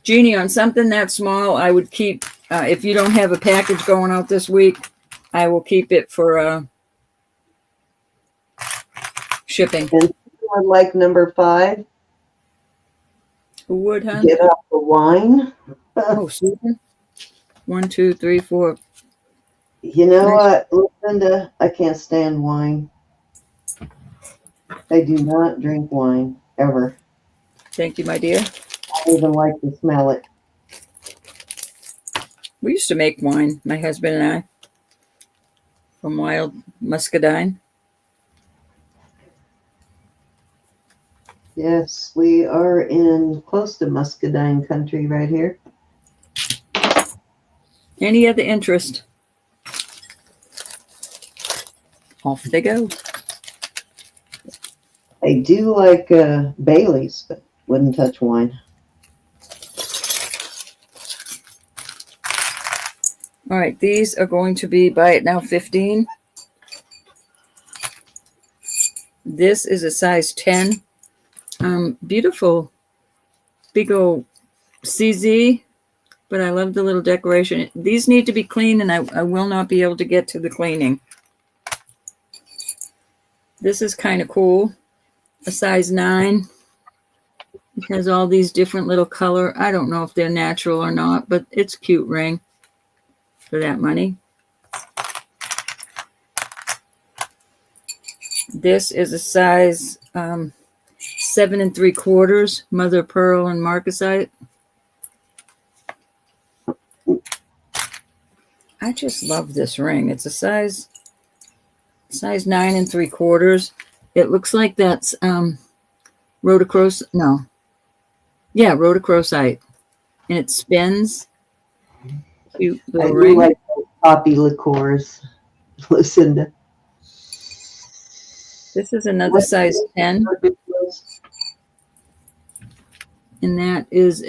Jeannie, on something that small, I would keep, if you don't have a package going out this week, I will keep it for shipping. And someone like number 5, Who would, huh? get off the wine. Oh, Susan. 1, 2, 3, 4. You know what, Linda? I can't stand wine. I do not drink wine, ever. Thank you, my dear. I don't even like to smell it. We used to make wine, my husband and I, from wild muscadine. Yes, we are in close to muscadine country right here. Any other interest? Off they go. I do like Bailey's, but wouldn't touch wine. All right, these are going to be buy it now 15. This is a size 10. Beautiful big old CZ, but I love the little decoration. These need to be cleaned, and I will not be able to get to the cleaning. This is kind of cool. A size 9. It has all these different little color. I don't know if they're natural or not, but it's a cute ring for that money. This is a size 7 3/4, mother of pearl and marcasite. I just love this ring. It's a size 9 3/4. It looks like that's rhodochrosite. No, yeah, rhodochrosite, and it spins. Cute I little do ring. like those poppy liqueurs, Lucinda. This is another size 10, and that is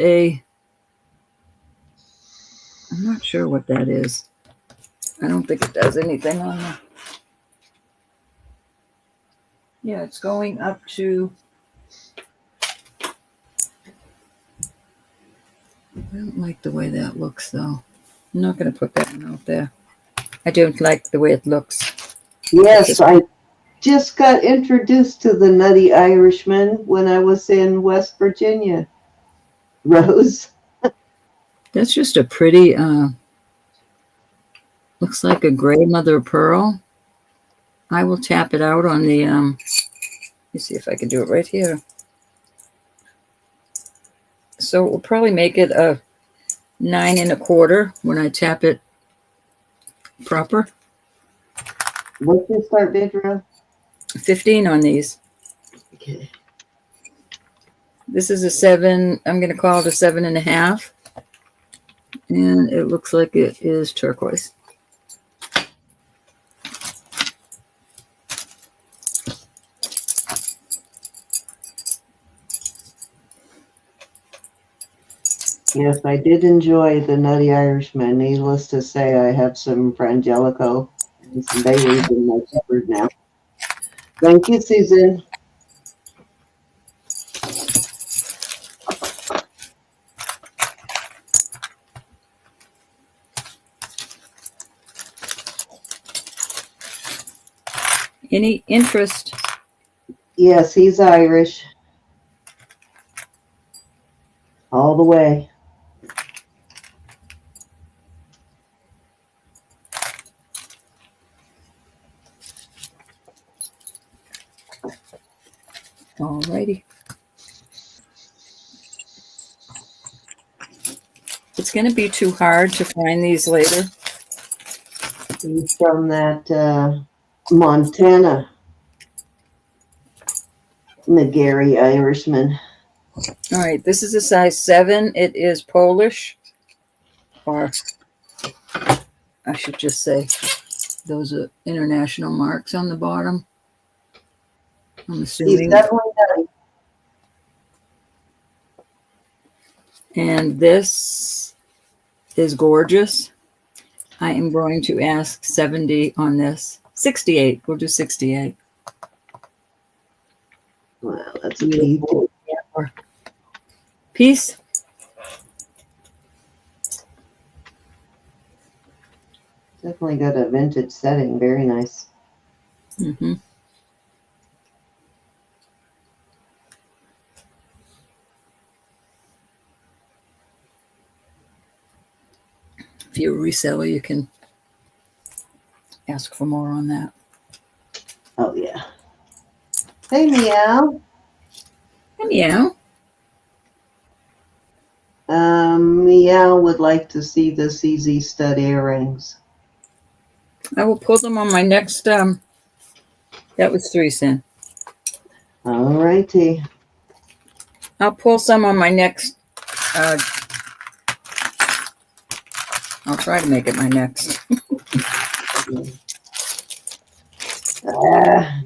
I'm not sure what that is. I don't think it does anything on the. Yeah, it's going up to. I don't like the way that looks, though. I'm not going to put that one out there. I don't like the way it looks. Yes, I just got introduced to the Nutty Irishman when I was in West Virginia. Rose. That's just a pretty, looks like a gray mother of pearl. I will tap it out on the, let me see if I can do it right here. So we'll probably make it a 9 1/4 when I tap it proper. What's your start bid, Rose? 15 on these. Okay. This is a 7. I'm going to call it a 7.5. And it looks like it is turquoise. Yes, I did enjoy the Nutty Irishman. Needless to say, I have some Frangelico and some Baileys in my cupboard now. Thank you, Susan. Any interest? Yes, he's Irish. All the way. Alrighty. It's going to be too hard to find these later. He's from that Montana. McGarry Irishman. All right, this is a size 7. It is Polish, or I should just say those are international marks on the bottom. I'm He's assuming. definitely Nutty. And this is gorgeous. I am going to ask 70 on this. 68. We'll do 68. Wow, that's a beautiful. Piece. Definitely got a vintage setting. Very nice. Mm-hmm. If you're a reseller, you can ask for more on that. Oh, yeah. Hey, Meow. Hey, Meow. Meow would like to see the CZ stud earrings. I will pull them on my next, that was 3 cents. All righty. I'll pull some on my next, I'll try to make it my next.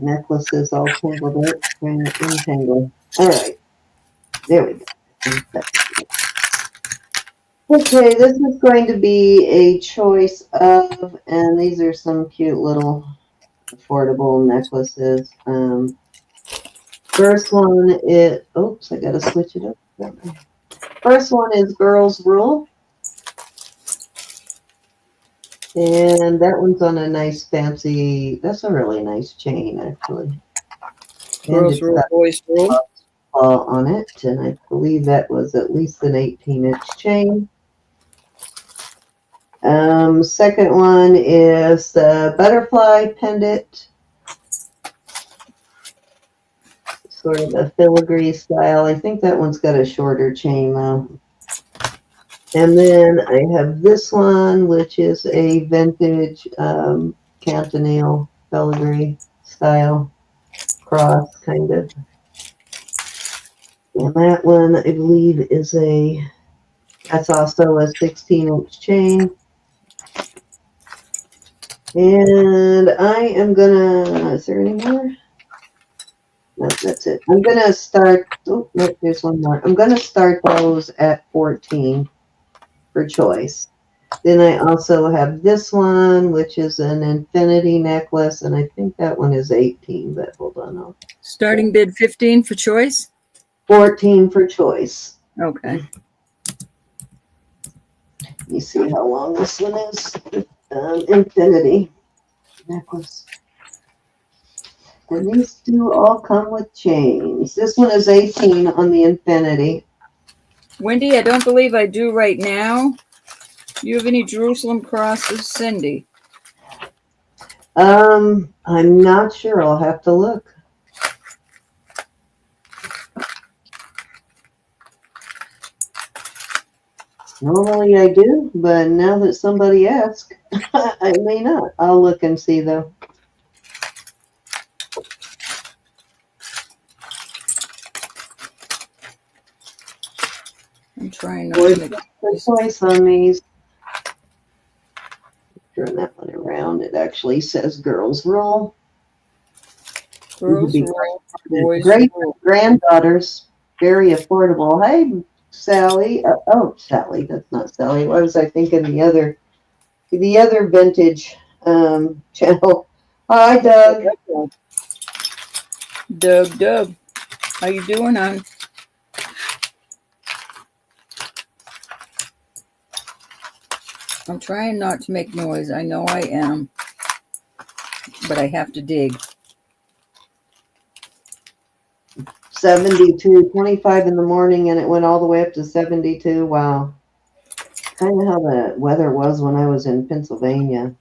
Necklaces all tangled up. Trying to untangle. All right. There we go. Okay, this is going to be a choice of, and these are some cute little affordable necklaces. First one is, oops, I gotta switch it up. First one is Girls Rule. And that one's on a nice fancy, that's a really nice chain actually. Girls Rule, Boys Rule. On it, and I believe that was at least an 18-inch chain. Second one is the butterfly pendant. sort of a filigree style. I think that one's got a shorter chain though. And then I have this one, which is a vintage Cantonale filigree style cross, kind of. And that one, I believe, is that's also a 16-inch chain. And I am gonna, is there any more? No, that's it. I'm gonna start, oh, no, there's one more. I'm gonna start those at 14 for choice. Then I also have this one, which is an infinity necklace, and I think that one is 18, but hold on. Starting bid 15 for choice? 14 for choice. Okay. Let me see how long this one is. Infinity necklace. And these two all come with chains. This one is 18 on the infinity. Wendy, I don't believe I do right now. Do you have any Jerusalem crosses, Cindy? I'm not sure. I'll have to look. Normally I do, but now that somebody asked, I may not. I'll look and see though. I'm trying not to make the choice on these. Turn that one around. It actually says girls roll. girls roll, boys Great roll. granddaughters, very affordable. Hey, Sally. Oh, Sally. That's not Sally. What was I thinking? The other vintage channel. Hi, Doug. Doug. How you doing, hon? I'm trying not to make noise. I know I am, but I have to dig. 72, 25 in the morning, and it went all the way up to 72. Wow. Kind of how the weather was when I was in Pennsylvania.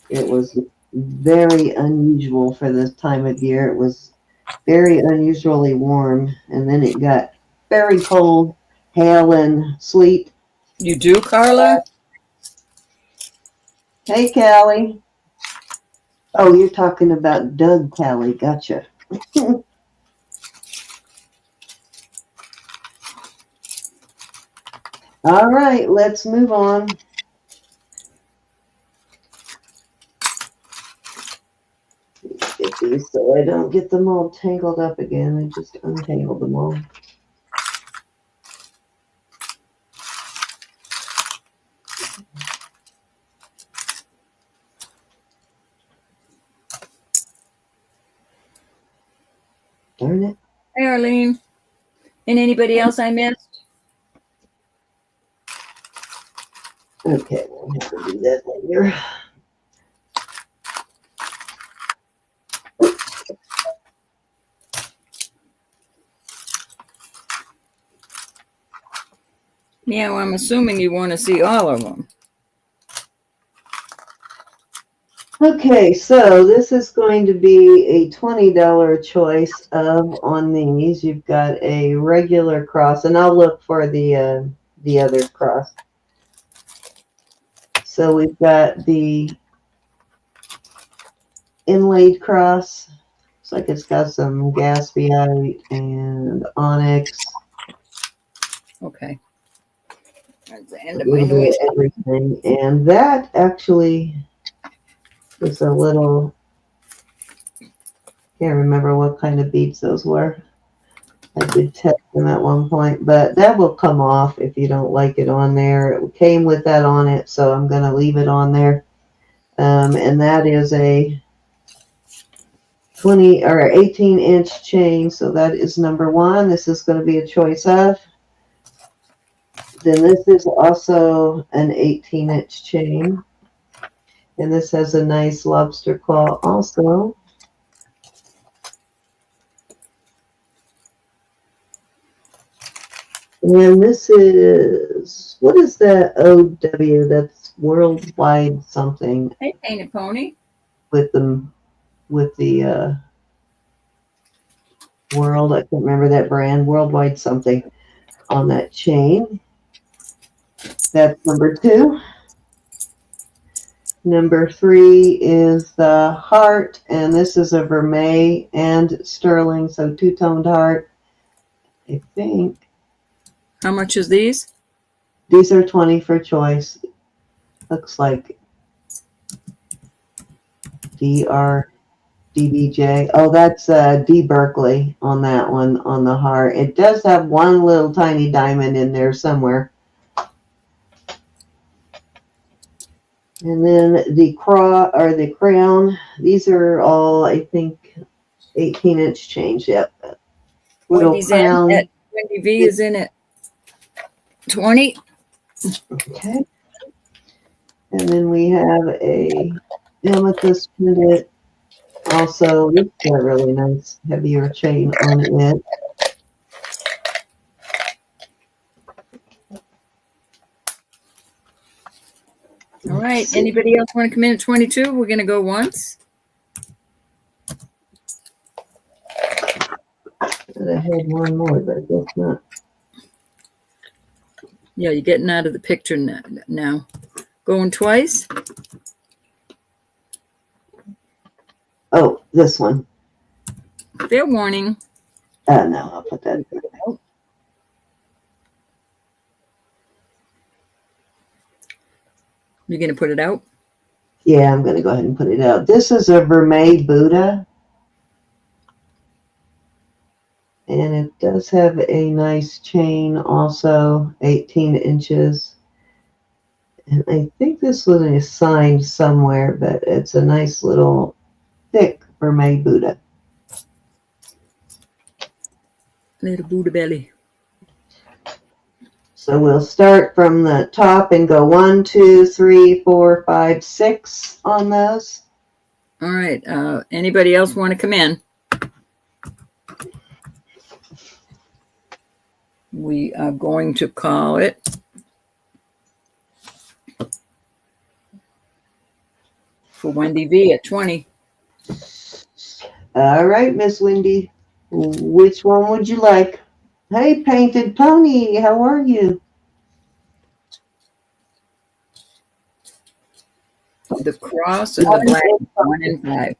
It was very unusual for this time of year. It was very unusually warm, and then it got very cold, hail and sleet. You do, Carla? Hey, Callie. Oh, you're talking about Doug Callie. Gotcha. All right, let's move on. Get these so I don't get them all tangled up again. I just untangled them all. Darn it. Hey, Arlene. And anybody else I missed? Okay, we'll have to do that later. Yeah, well, I'm assuming you want to see all of them. Okay, so this is going to be a $20 choice on these. You've got a regular cross, and I'll look for the other cross. So we've got the inlaid cross. Looks like it's got some gaspiite and onyx. Okay. That's the end of my noise. Everything, and that actually is a little. Can't remember what kind of beads those were. I did test them at one point, but that will come off if you don't like it on there. It came with that on it, so I'm going to leave it on there. And that is a 20 or 18-inch chain, so that is number one. This is going to be a choice of. Then this is also an 18-inch chain, and this has a nice lobster claw also. And this is, what is that OW? That's worldwide something Hey, Painted Pony. with the World, I can't remember that brand, Worldwide something on that chain. That's number 2. Number 3 is the heart, and this is a vermeil and sterling, so two-toned heart. I think How much is these? these are 20 for choice. Looks like DBJ. Oh, that's D Berkeley on that one, on the heart. It does have one little tiny diamond in there somewhere. And then the crown. These are all, I think, 18-inch change. Yep. Little Wendy's crown. in at Wendy V is in at 20. Okay. And then we have a amethyst pendant. Also, it's got a really nice heavier chain on it. All right. Anybody else want to come in at 22? We're going to go once. I had one more, but I guess not. Yeah, you're getting out of the picture now. Going twice. Oh, this one. Fair warning. No, I'll put that there. You're going to put it out? Yeah, I'm going to go ahead and put it out. This is a vermeil Buddha. And it does have a nice chain also, 18 inches. And I think this was assigned somewhere, but it's a nice little thick vermeil Buddha. Little Buddha belly. So we'll start from the top and go 1, 2, 3, 4, 5, 6 on those. All right. Anybody else want to come in? We are going to call it for Wendy V at 20. All right, Miss Wendy. Which one would you like? Hey, Painted Pony, how are you? The cross and the black, 1 and 5.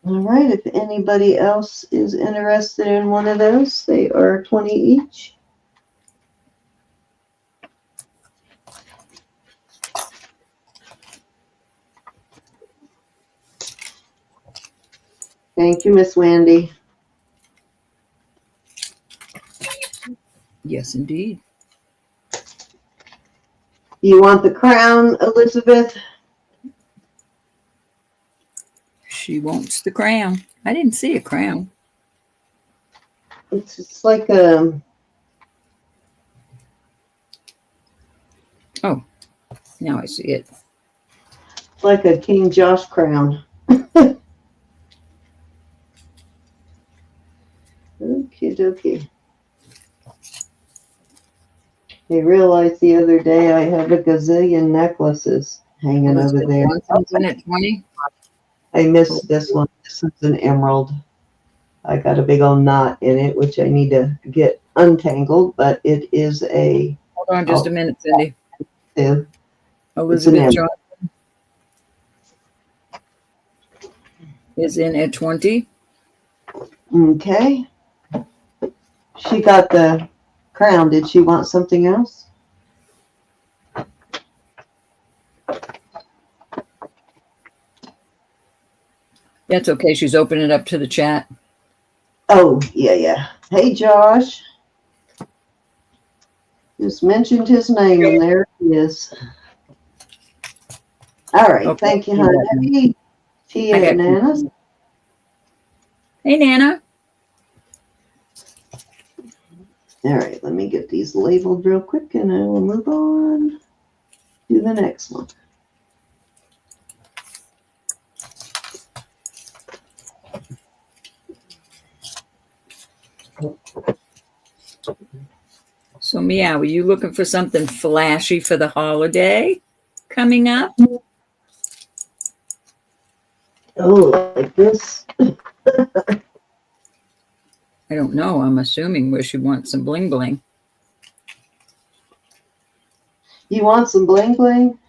All right, if anybody else is interested in one of those, they are 20 each. Thank you, Miss Wendy. Yes, indeed. You want the crown, Elizabeth? She wants the crown. I didn't see a crown. It's like a... Oh, now I see it. It's like a King Josh crown. Okie dokie. I realized the other day I have a gazillion necklaces hanging over there. Johnson's in at 20. I missed this one. This is an emerald. I got a big old knot in it, which I need to get untangled, but it is a... Hold on just a minute, Cindy. Two. Elizabeth Johnson is in at 20. Okay. She got the crown. Did she want something else? That's okay. She's opening it up to the chat. Oh, yeah. Hey, Josh. Just mentioned his name, and there he is. All right. Okay. Thank you, honey. Tia and Nana. Hey, Nana. All right. Let me get these labeled real quick, and I will move on to the next one. So, Meow, are you looking for something flashy for the holiday? coming up? Oh, like this? I don't know. I'm assuming where she wants some bling bling. You want some bling bling?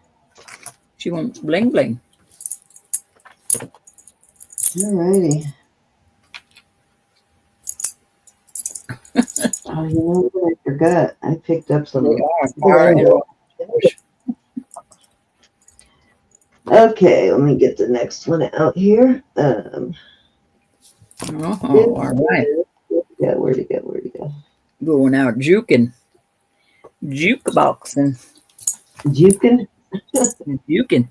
She wants bling bling. Alrighty. Oh, you know what? I forgot. I picked up some. They are far and large. Okay, let me get the next one out here. Oh, all right. Yeah, where'd it go? Where'd it go? Going out juking. Jukeboxing. Jukin? Juking.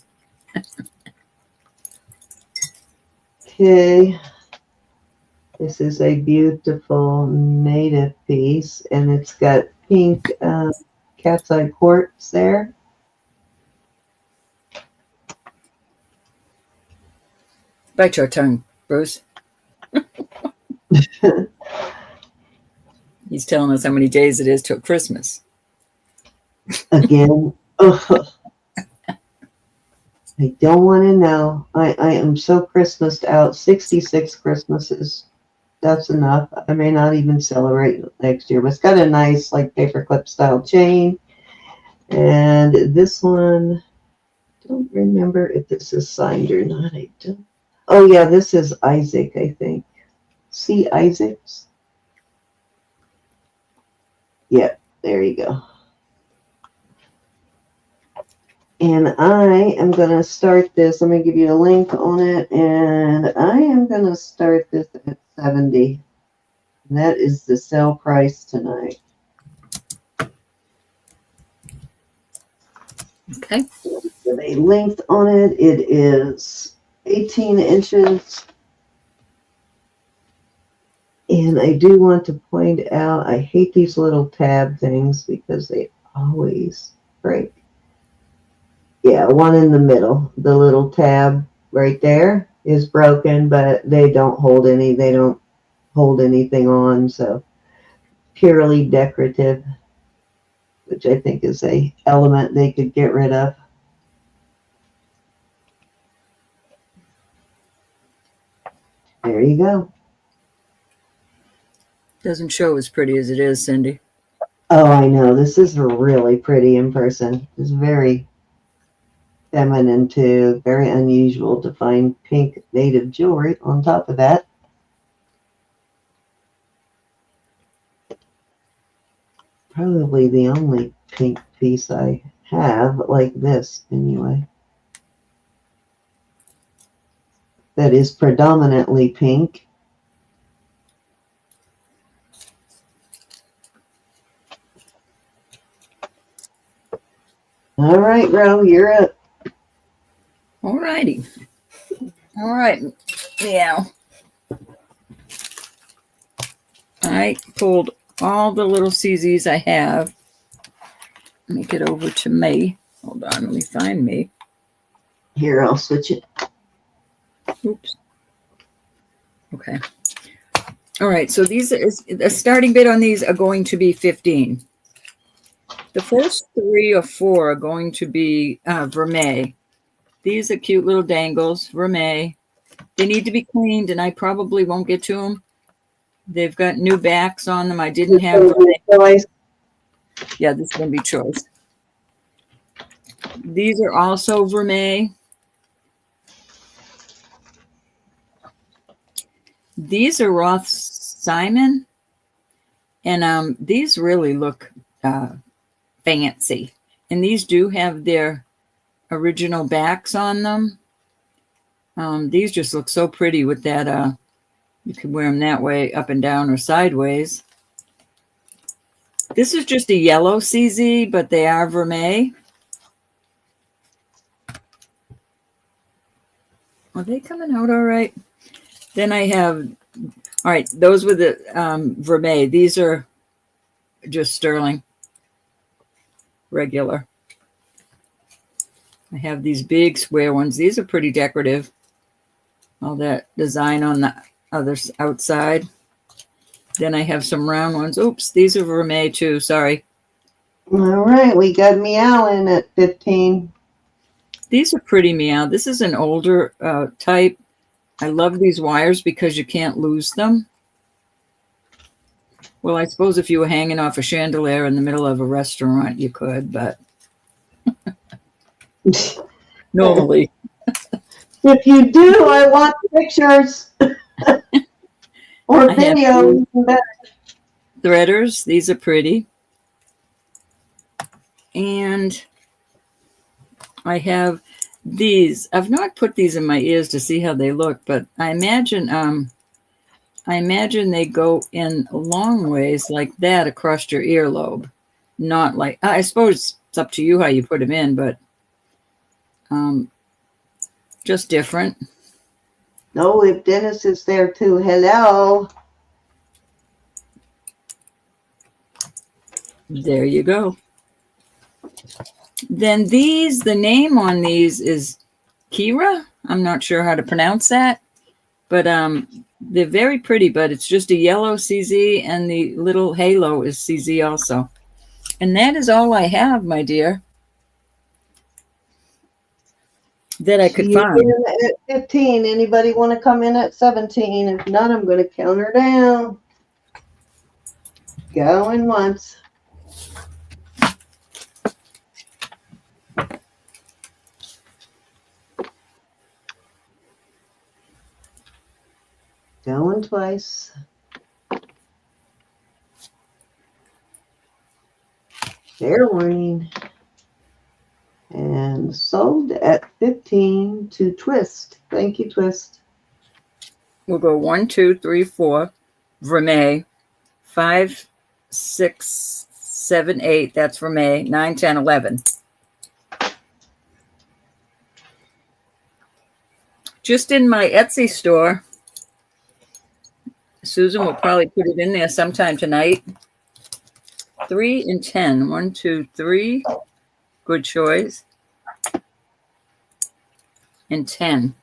Okay. This is a beautiful native piece, and it's got pink cat's eye quartz there. Bite your tongue, Bruce. He's telling us how many days it is till Christmas. Again. Ugh. I don't want to know. I am so Christmased out. 66 Christmases. That's enough. I may not even celebrate next year, but it's got a nice like paperclip style chain. And this one, don't remember if this is signed or not. I don't. Oh yeah, this is Isaac, I think. See Isaacs? Yeah, there you go. And I am going to start this. I'm going to give you a link on it. And I am going to start this at 70. And that is the sale price tonight. Okay. With a length on it, it is 18 inches. And I do want to point out, I hate these little tab things because they always break. Yeah, one in the middle, the little tab right there is broken, but they don't hold anything on, so purely decorative, which I think is a element they could get rid of. There you go. Doesn't show as pretty as it is, Cindy. Oh, I know. This is really pretty in person. It's very feminine too. Very unusual to find pink native jewelry on top of that. Probably the only pink piece I have like this anyway. That is predominantly pink. All right, Ro, you're up. All righty. All right. Yeah. I pulled all the little CZs I have. Make it over to me. Hold on, let me find me. Here, I'll switch it. Oops. Okay. All right, so these is the starting bid on these are going to be 15. The first 3 or 4 are going to be vermeil. These are cute little dangles, vermeil. They need to be cleaned, and I probably won't get to them. They've got new backs on them. I didn't have vermeil. Yeah, this is going to be choice. These are also vermeil. These are Roth Simon, and these really look fancy. And these do have their original backs on them. These just look so pretty with that. You can wear them that way, up and down or sideways. This is just a yellow CZ, but they are vermeil. Are they coming out all right? Then I have, all right, those were the vermeil. These are just sterling, regular. I have these big square ones. These are pretty decorative. All that design on the other outside. Then I have some round ones. Oops, these are vermeil too. Sorry. All right, we got meowing at 15. These are pretty, Meow. This is an older type. I love these wires because you can't lose them. Well, I suppose if you were hanging off a chandelier in the middle of a restaurant, you could, but normally. If you do, I want pictures or I have video. threaders. These are pretty. And I have these. I've not put these in my ears to see how they look, but I imagine they go in long ways like that across your earlobe. Not like, I suppose it's up to you how you put them in, but just different. No, if Dennis is there too, hello. There you go. Then these, the name on these is Kira. I'm not sure how to pronounce that, but they're very pretty, but it's just a yellow CZ and the little halo is CZ also. And that is all I have, my dear, that I could find. At 15. Anybody want to come in at 17? If not, I'm going to count her down. Going once. Going twice. Fair warning. And sold at 15 to Twist. Thank you, Twist. We'll go 1, 2, 3, 4, Vermeil, 5, 6, 7, 8. That's Vermeil. 9, 10, 11. Just in my Etsy store, Susan will probably put it in there sometime tonight. 3 and 10. 1, 2, 3. Good choice. And 10.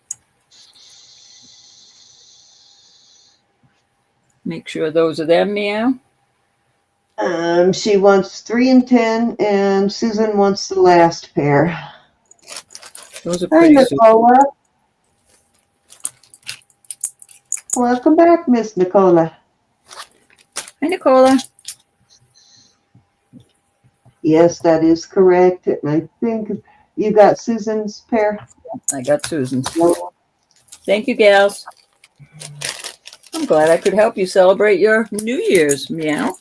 Make sure those are them, Meow. She wants 3 and 10, and Susan wants the last pair. Those are Hi, pretty. Nicola. Welcome back, Miss Nicola. Hi, Nicola. Yes, that is correct. And I think you got Susan's pair. I got Susan's. Thank you, gals. I'm glad I could help you celebrate your New Year's, Meow.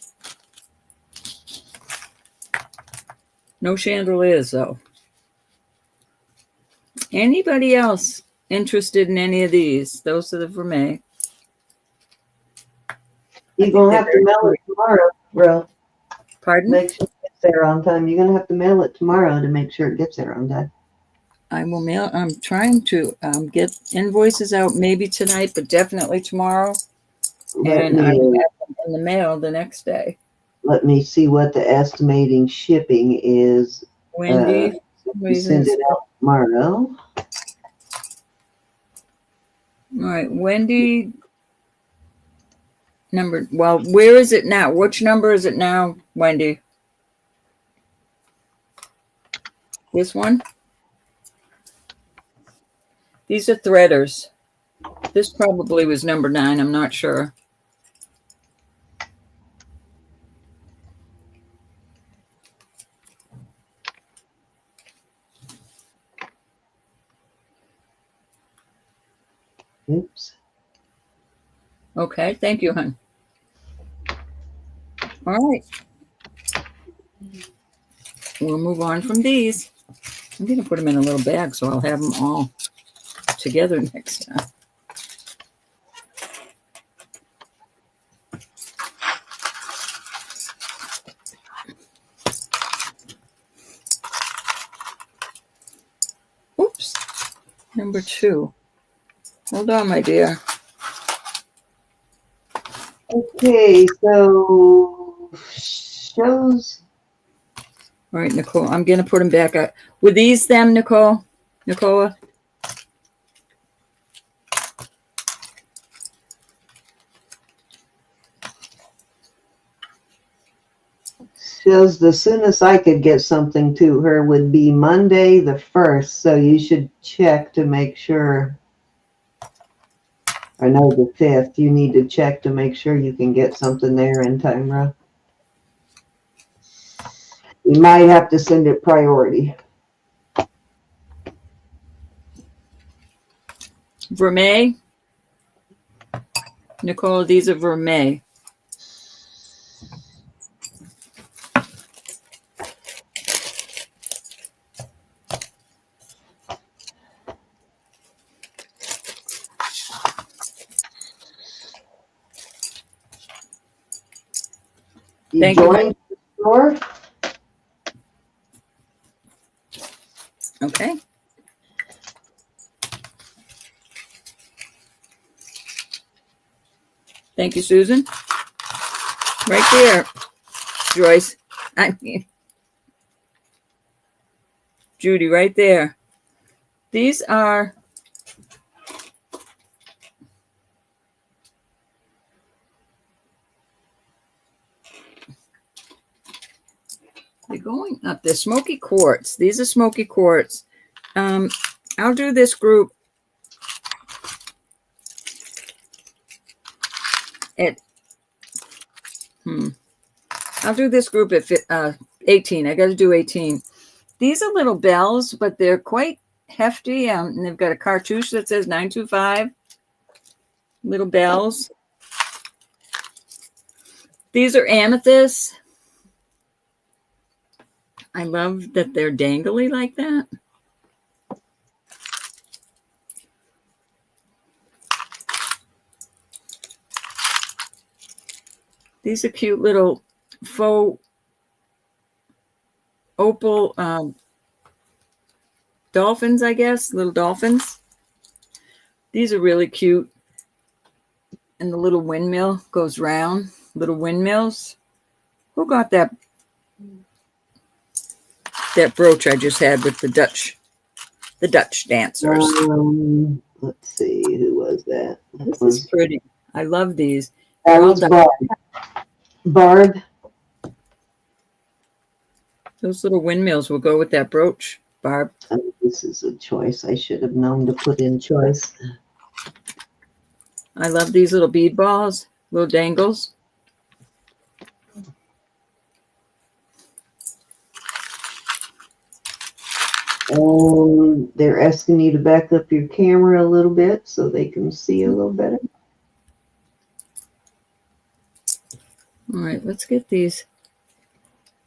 No chandeliers, though. Anybody else interested in any of these? Those are the Vermeil. You're going to have to mail it tomorrow, bro. Pardon? Make sure it gets there on time. You're going to have to mail it tomorrow to make sure it gets there on time. I will mail. I'm trying to get invoices out maybe tonight, but definitely tomorrow. And I will have them in the mail the next day. Let me see what the estimating shipping is. Wendy, we send it out tomorrow. All right, Wendy. Where is it now? Which number is it now, Wendy? This one? These are threaders. This probably was number 9. I'm not sure. Oops. Okay, thank you, hon. All right. We'll move on from these. I'm going to put them in a little bag so I'll have them all together next time. Oops. Number 2. Hold on, my dear. Okay, so shows. All right, Nicole, I'm going to put them back up. Were these them, Nicole? Nicola? Says the soonest I could get something to her would be Monday the 1st, so you should check to make sure. Or no, the 5th. You need to check to make sure you can get something there in time, Ro. You might have to send it priority. Vermeil. Nicole, these are vermeil. You joined the store? Okay. Thank you, Susan. Right there, Joyce. I mean, Judy, right there. These are they're going up. They're smoky quartz. These are smoky quartz. I'll do this group at I'll do this group at 18. I got to do 18. These are little bells, but they're quite hefty. And they've got a cartouche that says 925. Little bells. These are amethysts. I love that they're dangly like that. These are cute little faux opal dolphins, I guess. Little dolphins. These are really cute. And the little windmill goes round. Little windmills. Who got that brooch I just had with the Dutch dancers? Let's see, who was that? This is pretty. I love these. That was Barb. Barb. Those little windmills will go with that brooch, Barb. Oh, this is a choice. I should have known to put in choice. I love these little bead balls, little dangles. They're asking you to back up your camera a little bit so they can see a little better. All right, let's get these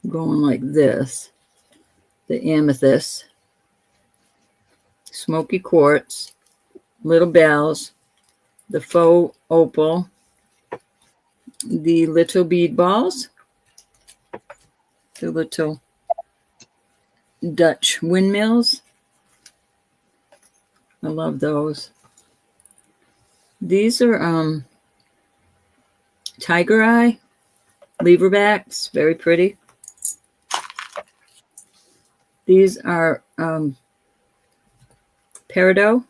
going like this. The amethyst, smoky quartz, little bells, the faux opal, the little bead balls, the little Dutch windmills. I love those. These are tiger eye leverbacks, very pretty. These are peridot.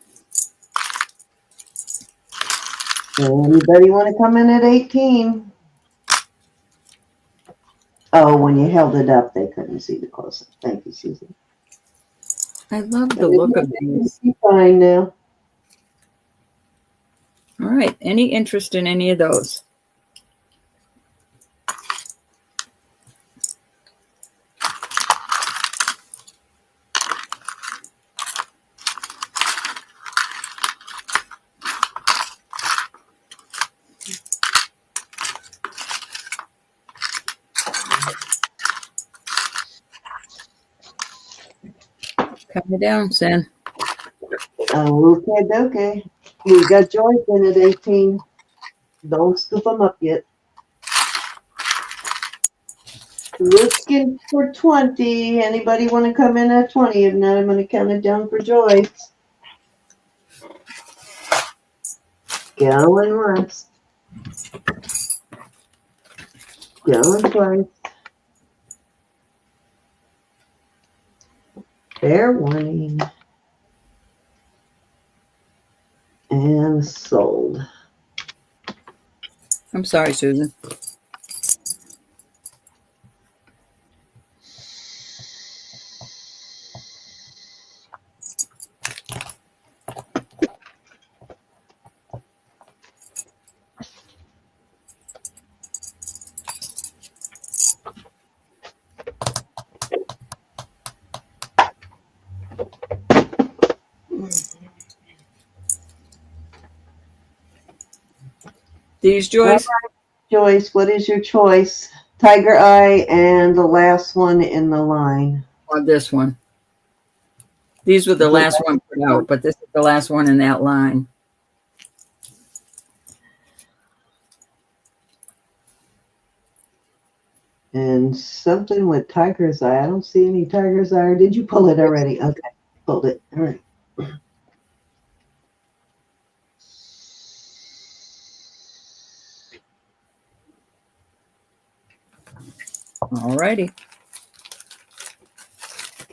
Anybody want to come in at 18? Oh, when you held it up, they couldn't see the close-up. Thank you, Susan. I love the look of these. Fine now. All right. Any interest in any of those? Cut me down, Sen. Okay. We got Joyce in at 18. Don't scoop them up yet. Looking for 20. Anybody want to come in at 20? If not, I'm going to count it down for Joyce. Going once. Going twice. Fair warning. And sold. I'm sorry, Susan. These, Joyce? Joyce, what is your choice? Tiger eye and the last one in the line. Or this one? These were the last one put out, but this is the last one in that line. And something with tiger's eye. I don't see any tiger's eye. Or did you pull it already? Okay, pulled it. All right. All righty.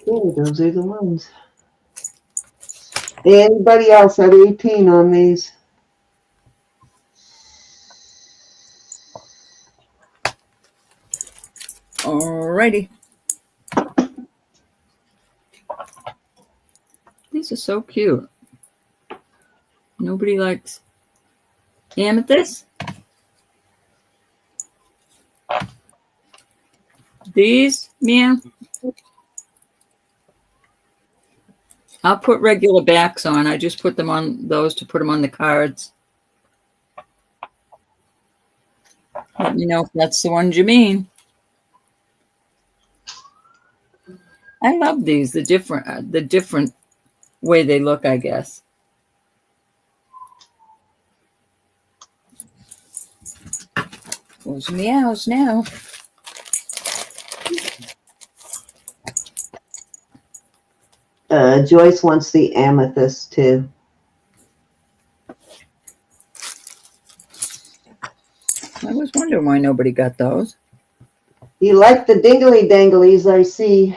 Okay, those are the ones. Anybody else at 18 on these? All righty. These are so cute. Nobody likes amethyst. These, Mia, I'll put regular backs on. I just put them on those to put them on the cards. Let me know if that's the ones you mean. I love these, the different way they look, I guess. Those meows now. Joyce wants the amethyst too. I was wondering why nobody got those. You like the dingly danglies, I see,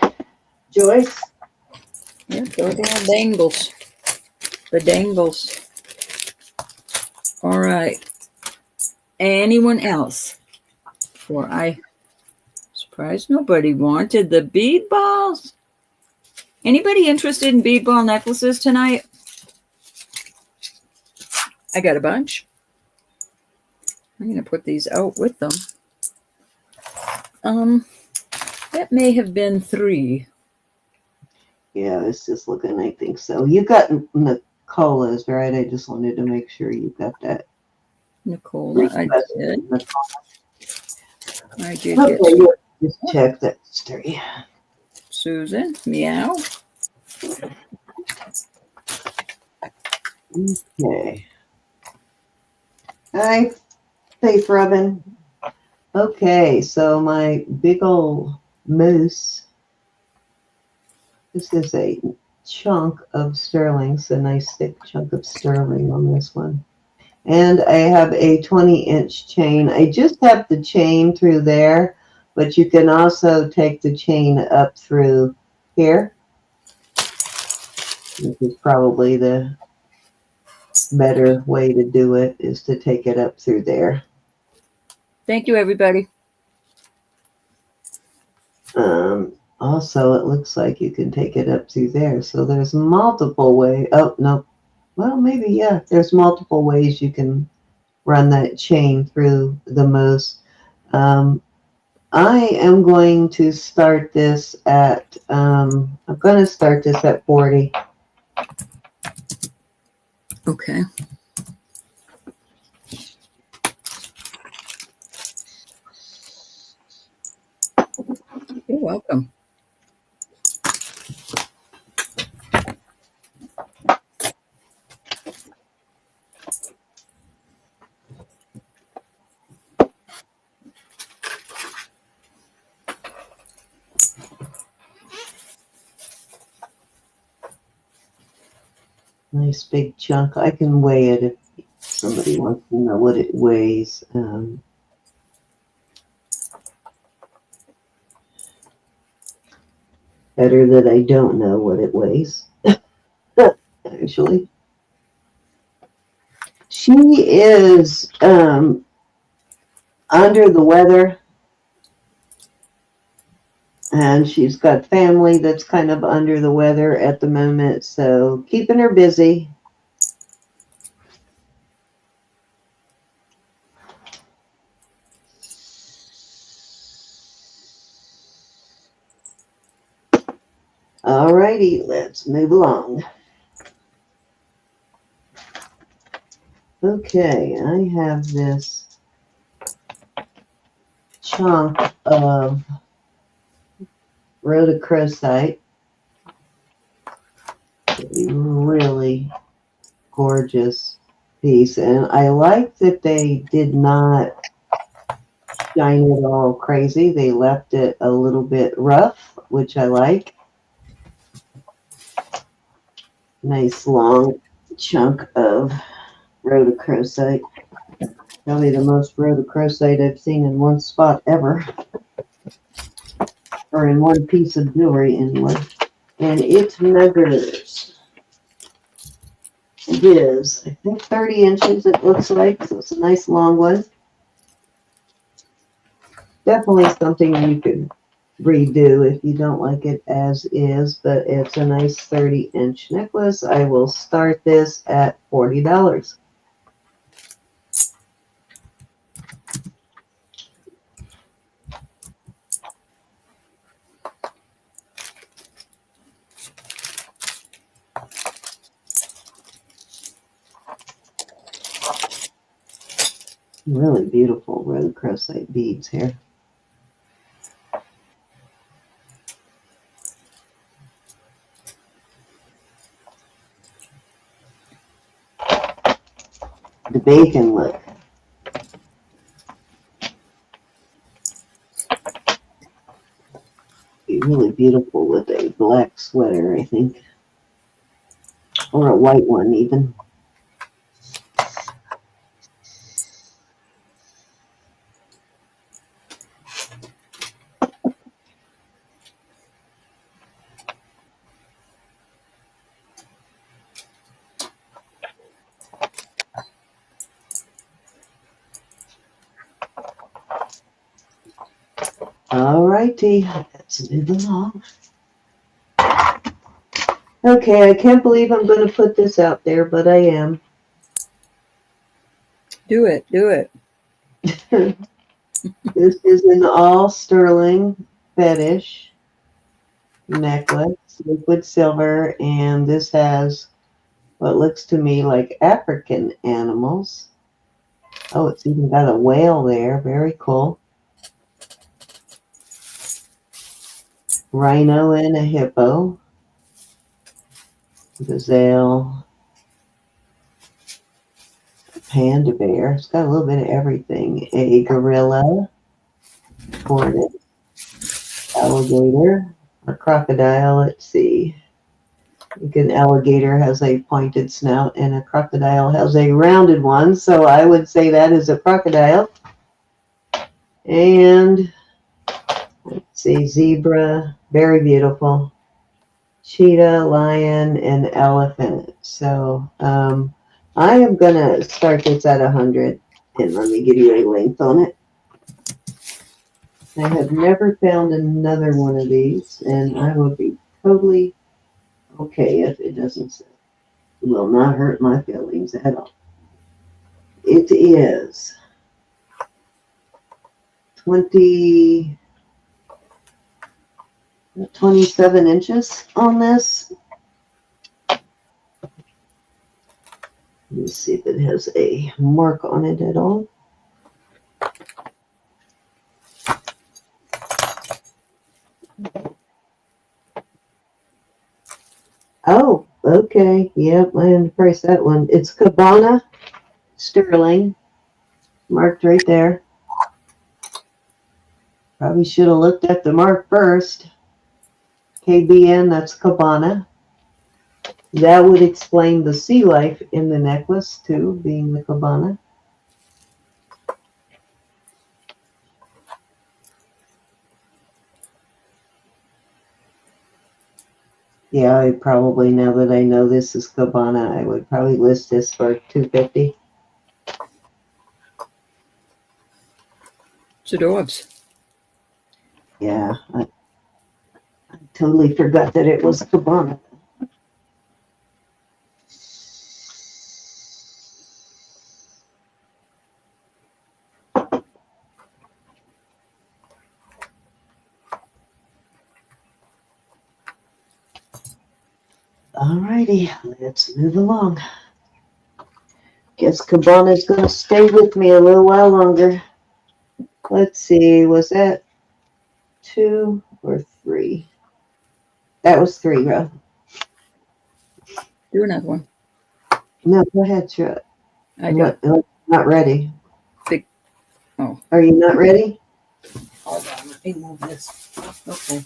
Joyce. Yeah, those are the dangles. The dangles. All right. Anyone else? For I surprised nobody wanted the bead balls. Anybody interested in bead ball necklaces tonight? I got a bunch. I'm going to put these out with them. That may have been 3. Yeah, it's just looking, I think so. You got Nicola's, right? I just wanted to make sure you got that. Nicola, I did. I did Okay, get just check that straight. Susan, meow. Okay. Hi, Faith Robin. Okay, so my big old moose. This is a chunk of sterling. It's a nice thick chunk of sterling on this one. And I have a 20-inch chain. I just have the chain through there, but you can also take the chain up through here. This is probably the better way to do it, is to take it up through there. Thank you, everybody. Also, it looks like you can take it up through there. So there's multiple ways. Oh, no. Well, maybe, yeah. There's multiple ways you can run that chain through the moose. I am going to start this at, I'm going to start this at 40. Okay. You're welcome. Nice big chunk. I can weigh it if somebody wants to know what it weighs. Better that I don't know what it weighs. Actually, she is under the weather, and she's got family that's kind of under the weather at the moment, so keeping her busy. All righty, let's move along. Okay, I have this chunk of rhodochrosite. Really gorgeous piece. And I like that they did not shine it all crazy. They left it a little bit rough, which I like. Nice long chunk of rhodochrosite. Probably the most rhodochrosite I've seen in one spot ever. Or in one piece of jewelry anyway. And it measures. It is, I think, 30 inches it looks like. So it's a nice long one. Definitely something you could redo if you don't like it as is, but it's a nice 30-inch necklace. I will start this at $40. Really beautiful rhodochrosite beads here. The bacon look. Be really beautiful with a black sweater, I think. Or a white one even. Alrighty, let's move along. Okay, I can't believe I'm going to put this out there, but I am. Do it. Do it. This is an all sterling fetish necklace, liquid silver, and this has what looks to me like African animals. Oh, it's even got a whale there. Very cool. Rhino and a hippo. Gazelle. Panda bear. It's got a little bit of everything. A gorilla. Tortoise. Alligator. Or crocodile. Let's see. I think an alligator has a pointed snout and a crocodile has a rounded one. So I would say that is a crocodile. And let's see, zebra, very beautiful. Cheetah, lion, and elephant. So I am going to start this at 100. And let me give you a length on it. I have never found another one of these. And I will be totally okay if it doesn't say. It will not hurt my feelings at all. It is 27 inches on this. Let's see if it has a mark on it at all. Oh, okay. Yep, I underpriced that one. It's Cabana sterling, marked right there. Probably should have looked at the mark first. KBN, that's Cabana. That would explain the sea life in the necklace, too, being the Cabana. Yeah, I probably, now that I know this is Cabana, I would probably list this for $250. It's adorbs. Yeah, I totally forgot that it was Cabana. Alrighty, let's move along. Guess Cabana's going to stay with me a little while longer. Let's see, was that 2 or 3? That was 3, Ro. Do another one. No, go ahead, Stuart. I don't. Not ready. Big. Oh, Are you not ready? hold on. Let me move this. Okay.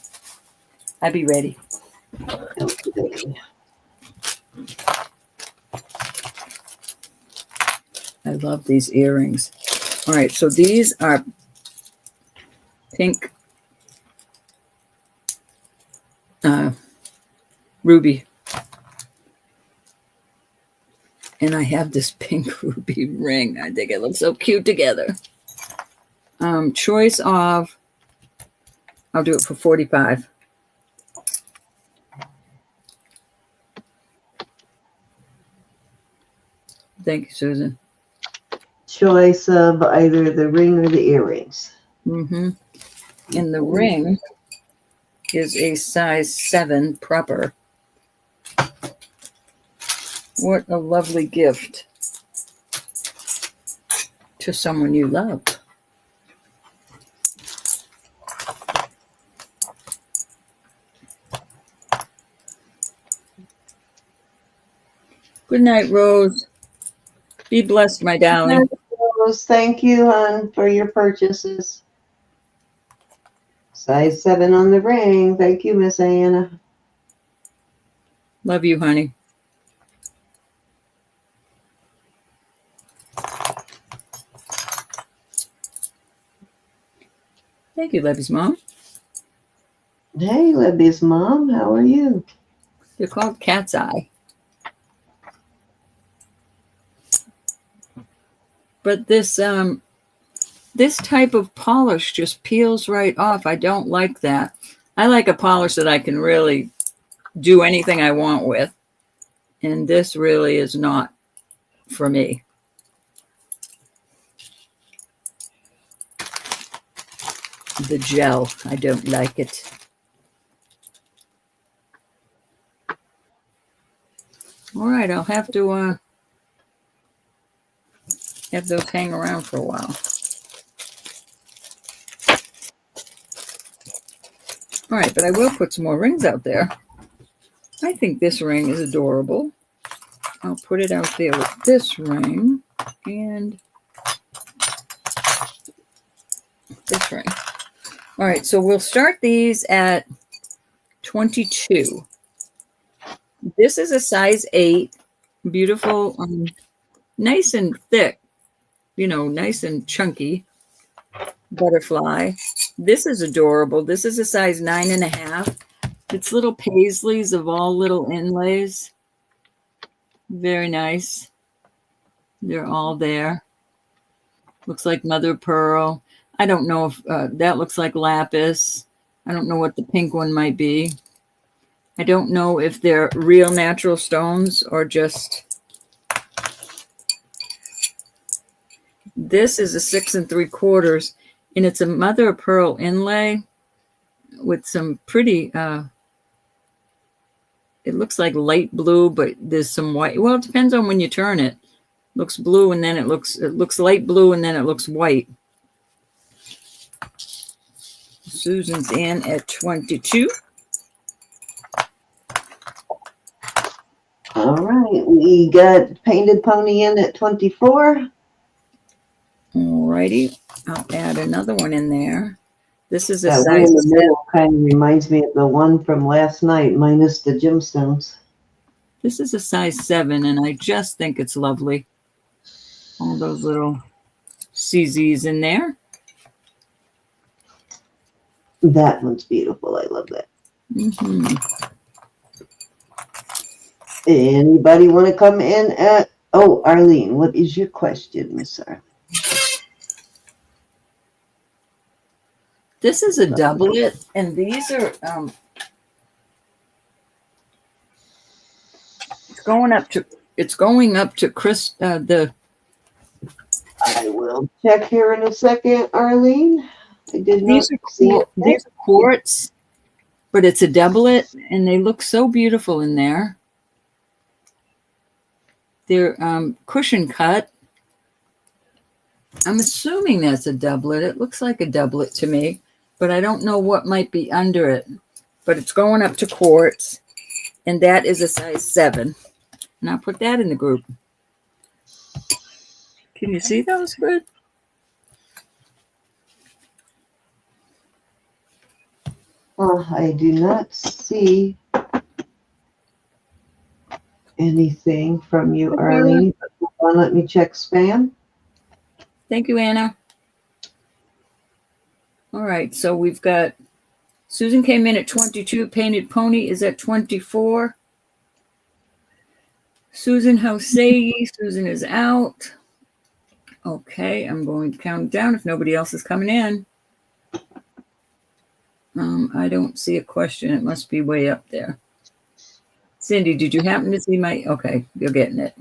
I'll be ready. Okay. I love these earrings. All right, so these are pink ruby. And I have this pink ruby ring. I think it looks so cute together. Choice of, I'll do it for $45. Thank you, Susan. Choice of either the ring or the earrings. Mm-hmm. And the ring is a size 7 proper. What a lovely gift to someone you love. Good night, Rose. Be blessed, my darling. Thank you, hon, for your purchases. Size 7 on the ring. Thank you, Miss Anna. Love you, honey. Thank you, Libby's mom. Hey, Libby's mom. How are you? They're called Cat's Eye. But this type of polish just peels right off. I don't like that. I like a polish that I can really do anything I want with. And this really is not for me. The gel, I don't like it. All right, I'll have to have those hang around for a while. All right, but I will put some more rings out there. I think this ring is adorable. I'll put it out there with this ring and this ring. All right, so we'll start these at 22. This is a size 8, beautiful, nice and thick, nice and chunky butterfly. This is adorable. This is a size 9.5. It's little paisleys of all little inlays. Very nice. They're all there. Looks like mother of pearl. I don't know if that looks like lapis. I don't know what the pink one might be. I don't know if they're real natural stones or just. This is a 6 3/4, and it's a mother of pearl inlay with some pretty. It looks like light blue, but there's some white. Well, it depends on when you turn it. Looks blue, and then it looks light blue, and then it looks white. Susan's in at 22. All right, we got Painted Pony in at 24. All righty, I'll add another one in there. This is a That one size in the middle kind of reminds me of the one from last night, minus the gemstones. This is a size 7, and I just think it's lovely. All those little CZs in there. That one's beautiful. I love that. Mm-hmm. Anybody want to come in at? Oh, Arlene, what is your question, Miss Arlene? This is a doublet, and these are it's going up to Chris the. I will check here in a second, Arlene. I did not see it. These are quartz, but it's a doublet, and they look so beautiful in there. They're cushion cut. I'm assuming that's a doublet. It looks like a doublet to me, but I don't know what might be under it. But it's going up to quartz, and that is a size 7. And I'll put that in the group. Can you see those, Fred? I do not see anything from you, Arlene. Let me check spam. Thank you, Anna. All right, so we've got Susan came in at 22. Painted Pony is at 24. Susan, how say ye? Susan is out. Okay, I'm going to count down if nobody else is coming in. I don't see a question. It must be way up there. Cindy, did you happen to see my? Okay, you're getting it.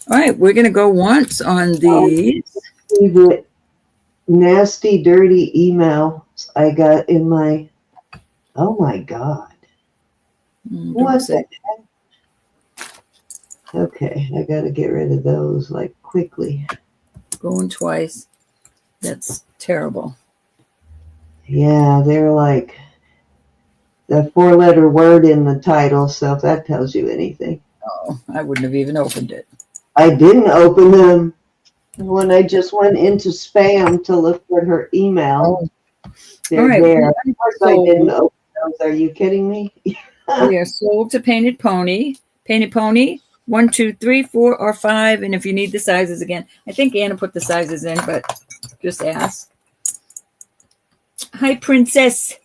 All right, we're going to go once on these. See the nasty, dirty emails I got in my. Oh my God! What the heck? Okay, I got to get rid of those like quickly. Going twice. That's terrible. Yeah, they're like the 4-letter word in the title, so if that tells you anything. Oh, I wouldn't have even opened it. I didn't open them when I just went into spam to look for her email. Oh. They're right. there. Of course, I didn't open those. Are you kidding me? We are sold to Painted Pony. Painted Pony, 1, 2, 3, 4, or 5. And if you need the sizes again, I think Anna put the sizes in, but just ask. Hi, Princess.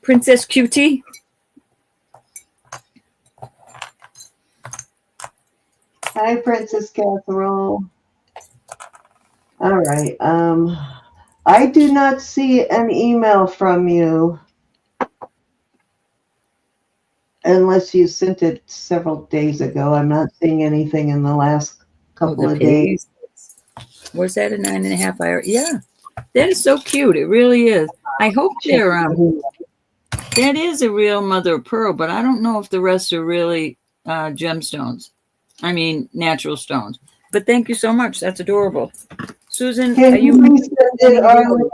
Princess Cutie. Hi, Princess Casserole. All right. I do not see an email from you unless you sent it several days ago. I'm not seeing anything in the last couple of days. Was that a 9.5 hour? Yeah, that is so cute. It really is. I hope they're that is a real mother of pearl, but I don't know if the rest are really gemstones. I mean, natural stones. But thank you so much. That's adorable. Susan, Can you resend it?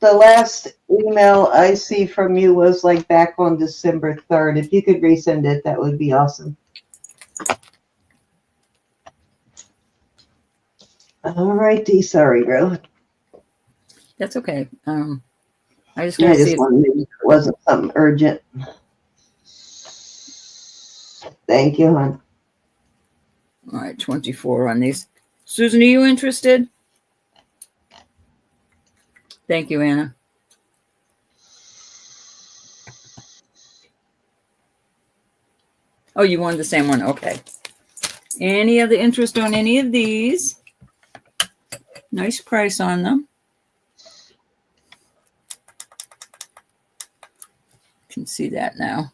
The last email I see from you was like back on December 3rd. If you could resend it, that would be awesome. All righty. Sorry, girl. That's okay. I just wanted to make sure it wasn't something urgent. Thank you, hon. All right, 24 on these. Susan, are you interested? Thank you, Anna. Oh, you wanted the same one. Okay. Any other interest on any of these? Nice price on them. Can see that now.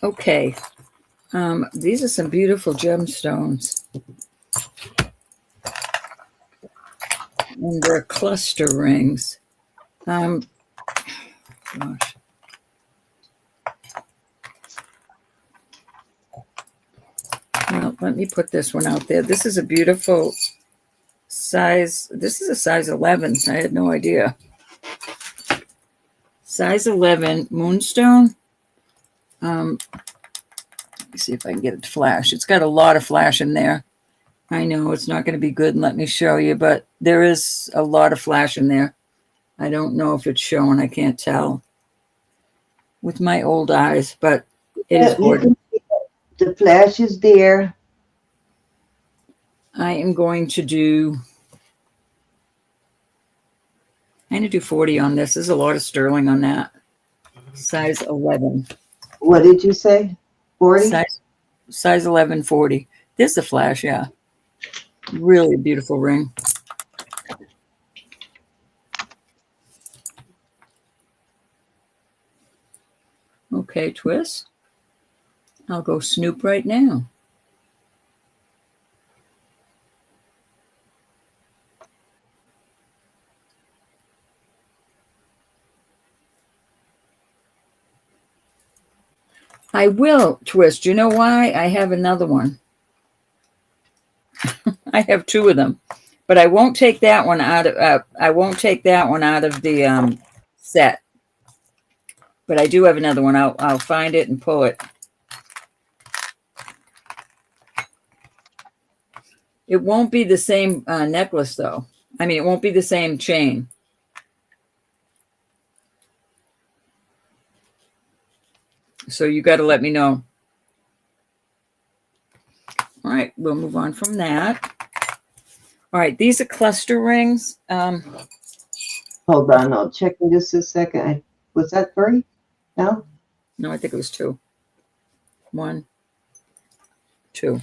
Okay. These are some beautiful gemstones. And they're cluster rings. Gosh. Well, let me put this one out there. This is a beautiful size. This is a size 11. I had no idea. Size 11 moonstone. Let me see if I can get it to flash. It's got a lot of flash in there. I know it's not going to be good, and let me show you, but there is a lot of flash in there. I don't know if it's showing. I can't tell with my old eyes, but it is gorgeous. The flash is there. I am going to do 40 on this. There's a lot of sterling on that. Size 11. What did you say? 40? Size 11, 40. There's the flash, yeah. Really beautiful ring. Okay, twist. I'll go snoop right now. I will twist. You know why? I have another one. I have two of them, but I won't take that one out of. I won't take that one out of the set. But I do have another one. I'll find it and pull it. It won't be the same necklace, though. I mean, it won't be the same chain. So you got to let me know. All right, we'll move on from that. All right, these are cluster rings. Hold on, I'll check in just a second. Was that 3? No? No, I think it was 2. 1, 2.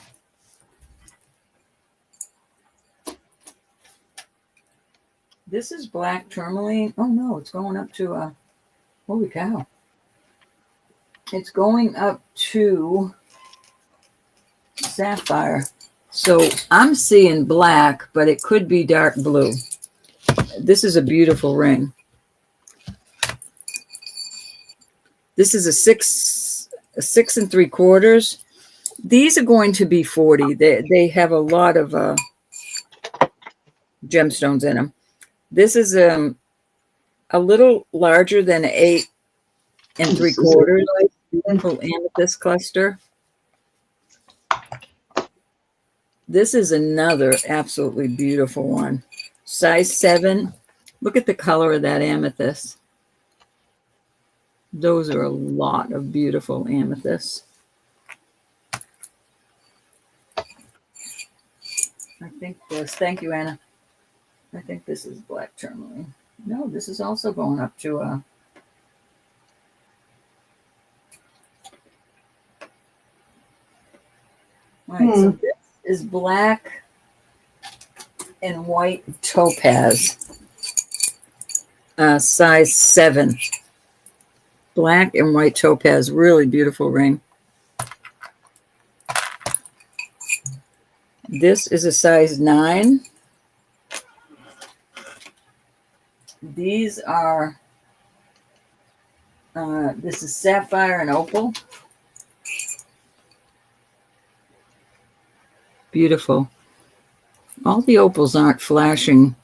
This is black tourmaline. Oh no, it's going up to holy cow. It's going up to sapphire. So I'm seeing black, but it could be dark blue. This is a beautiful ring. This is a 6 3/4. These are going to be 40. They have a lot of gemstones in them. This is a little larger than 8 3/4. Beautiful amethyst cluster. This is another absolutely beautiful one. Size 7. Look at the color of that amethyst. Those are a lot of beautiful amethysts. I think this, thank you, Anna. I think this is black tourmaline. No, this is also going up to all right, so this is black and white topaz. Size 7. Black and white topaz, really beautiful ring. This is a size 9. These are, this is sapphire and opal. Beautiful. All the opals aren't flashing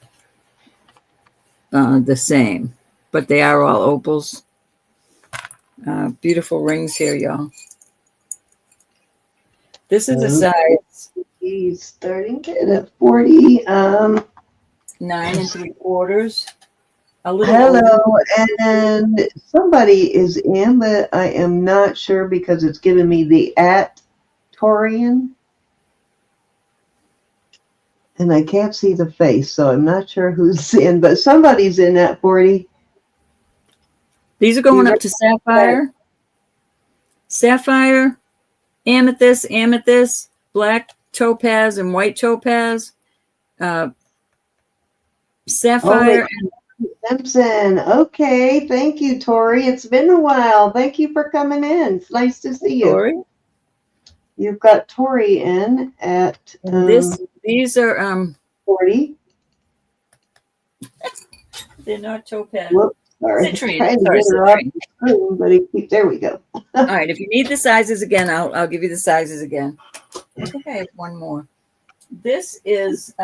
the same, but they are all opals. Beautiful rings here, y'all. This is a size. He's starting at 40. 9 3/4. A little hello, and somebody is in, but I am not sure because it's giving me the @Torian. And I can't see the face, so I'm not sure who's in, but somebody's in at 40. These are going up to sapphire. Sapphire, amethyst, amethyst, black topaz, and white topaz. Sapphire. Simpson. Okay, thank you, Tori. It's been a while. Thank you for coming in. It's nice to see you. Tori. You've got Tori in at these are 40. They're not topaz. Whoops, sorry. Trying to get her off the screen, but there we go. All right, if you need the sizes again, I'll give you the sizes again. I think I have one more. This is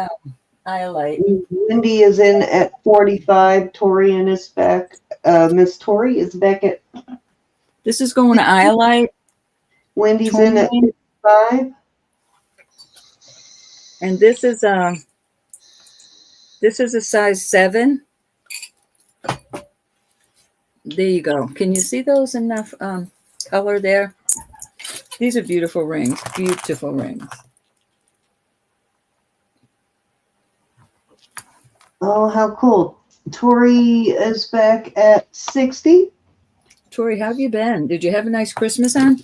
Iolite. Wendy is in at 45. Tori is back. Miss Tori is back at. This is going to Iolite. Wendy's 20. In at 55. And this is a size 7. There you go. Can you see those enough color there? These are beautiful rings. Beautiful rings. Oh, how cool. Tori is back at 60. Tori, how have you been? Did you have a nice Christmas, hon?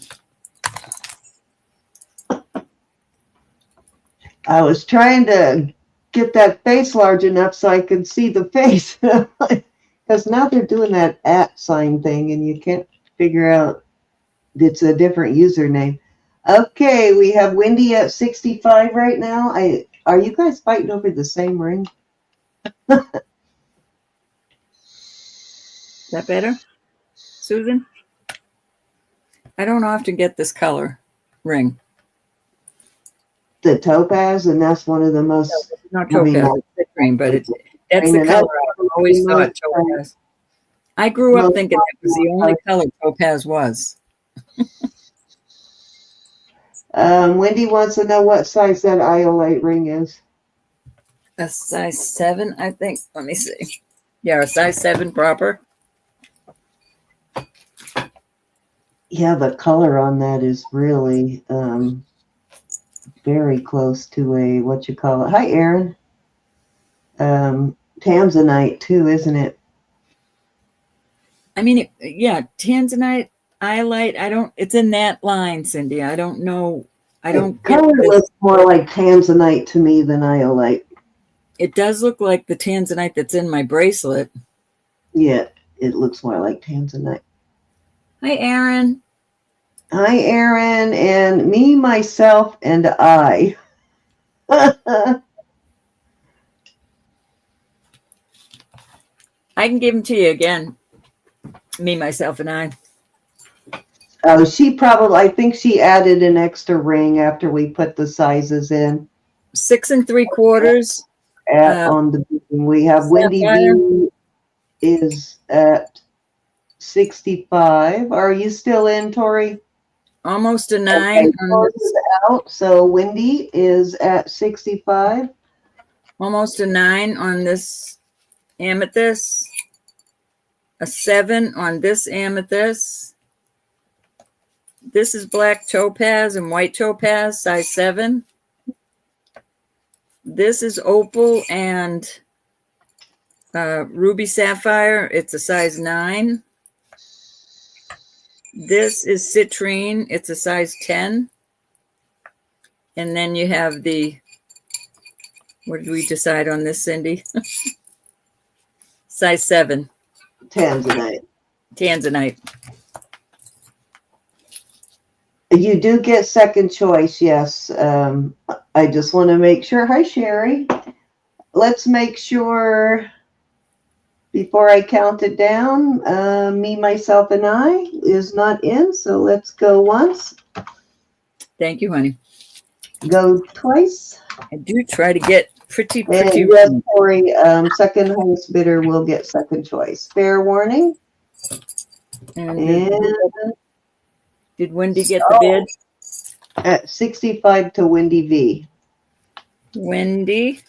I was trying to get that face large enough so I could see the face. Because now they're doing that @ thing and you can't figure out it's a different username. Okay, we have Wendy at 65 right now. Are you guys fighting over the same ring? Is that better, Susan? I don't often get this color ring. The topaz, and that's one of the most. Not topaz, it's citrine, but that's the color I always thought topaz. I grew up thinking that was the only color topaz was. Wendy wants to know what size that iolite ring is. A size 7, I think. Let me see. Yeah, a size 7 proper. Yeah, the color on that is really very close to a, what you call it. Hi, Aaron. Tanzanite too, isn't it? I mean, yeah, Tanzanite, iolite. It's in that line, Cindy. I don't know. I don't get color this. Looks more like Tanzanite to me than iolite. It does look like the Tanzanite that's in my bracelet. Yeah, it looks more like Tanzanite. Hi, Aaron. Hi, Aaron, and me, myself, and I. I can give them to you again. Me, myself, and I. Oh, I think she added an extra ring after we put the sizes in. 6 3/4. On the beam. We have Wendy B is at 65. Are you still in, Tori? Almost a 9. Okay, Tori's out, so Wendy is at 65. Almost a 9 on this amethyst. A 7 on this amethyst. This is black topaz and white topaz, size 7. This is opal and ruby sapphire. It's a size 9. This is citrine. It's a size 10. And then you have what did we decide on this, Cindy? Size 7. Tanzanite. Tanzanite. You do get second choice, yes. I just want to make sure. Hi, Sherry. Let's make sure before I count it down. Me, myself, and I is not in, so let's go once. Thank you, honey. Go twice. I do try to get pretty. And yes, Tori, second highest bidder will get second choice. Fair warning. And did Wendy get the bid? At 65 to Wendy V. Wendy.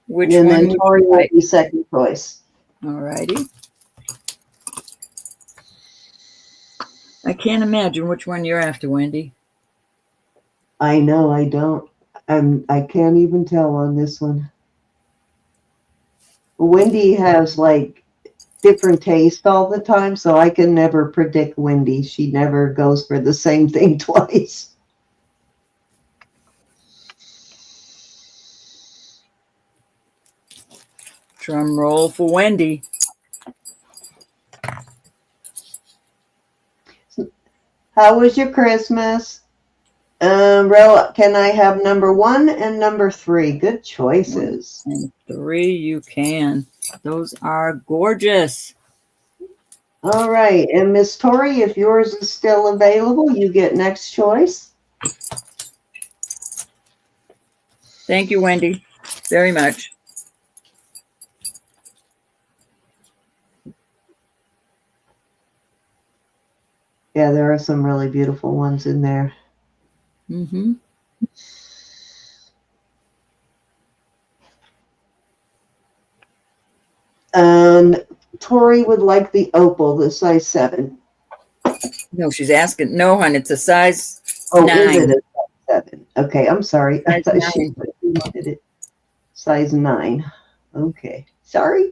Which and one? Then Tori will be second choice. All righty. I can't imagine which one you're after, Wendy. I know, I don't. I can't even tell on this one. Wendy has like different taste all the time, so I can never predict Wendy. She never goes for the same thing twice. Drum roll for Wendy. How was your Christmas? Ro, can I have number 1 and number 3? Good choices. 1 and 3, you can. Those are gorgeous. All right. And Miss Tori, if yours is still available, you get next choice. Thank you, Wendy, very much. Yeah, there are some really beautiful ones in there. Mm-hmm. Tori would like the opal, the size 7. No, she's asking. No, hon, it's a size 9. Is it a size 7? Okay, I'm sorry. I thought she wanted it. Size 9. Okay. Sorry.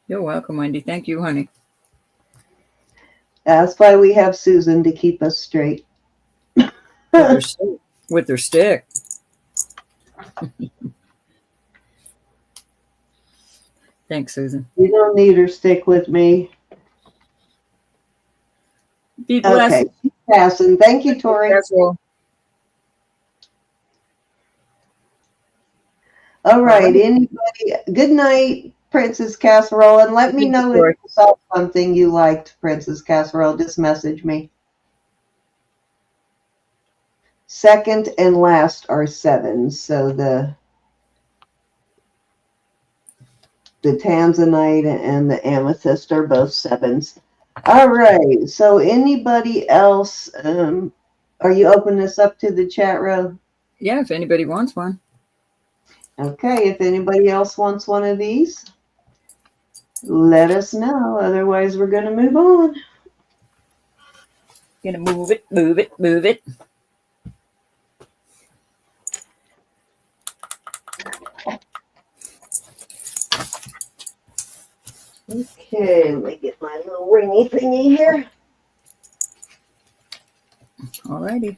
You're welcome, Wendy. Thank you, honey. That's why we have Susan to keep us straight. With her stick. Thanks, Susan. You don't need her stick with me. Be blessed. Okay, she's passing. Thank you, Tori. All right, anybody? Good night, Princess Casserole, and let me know if Sorry. you saw something you liked, Princess Casserole. Just message me. Second and last are sevens, so the tanzanite and the amethyst are both sevens. All right. So anybody else? Are you opening this up to the chat room? Yeah, if anybody wants one. Okay. If anybody else wants one of these, let us know. Otherwise, we're going to move on. Gonna move it, move it, move it. Okay, let me get my little ringy thingy here. Alrighty.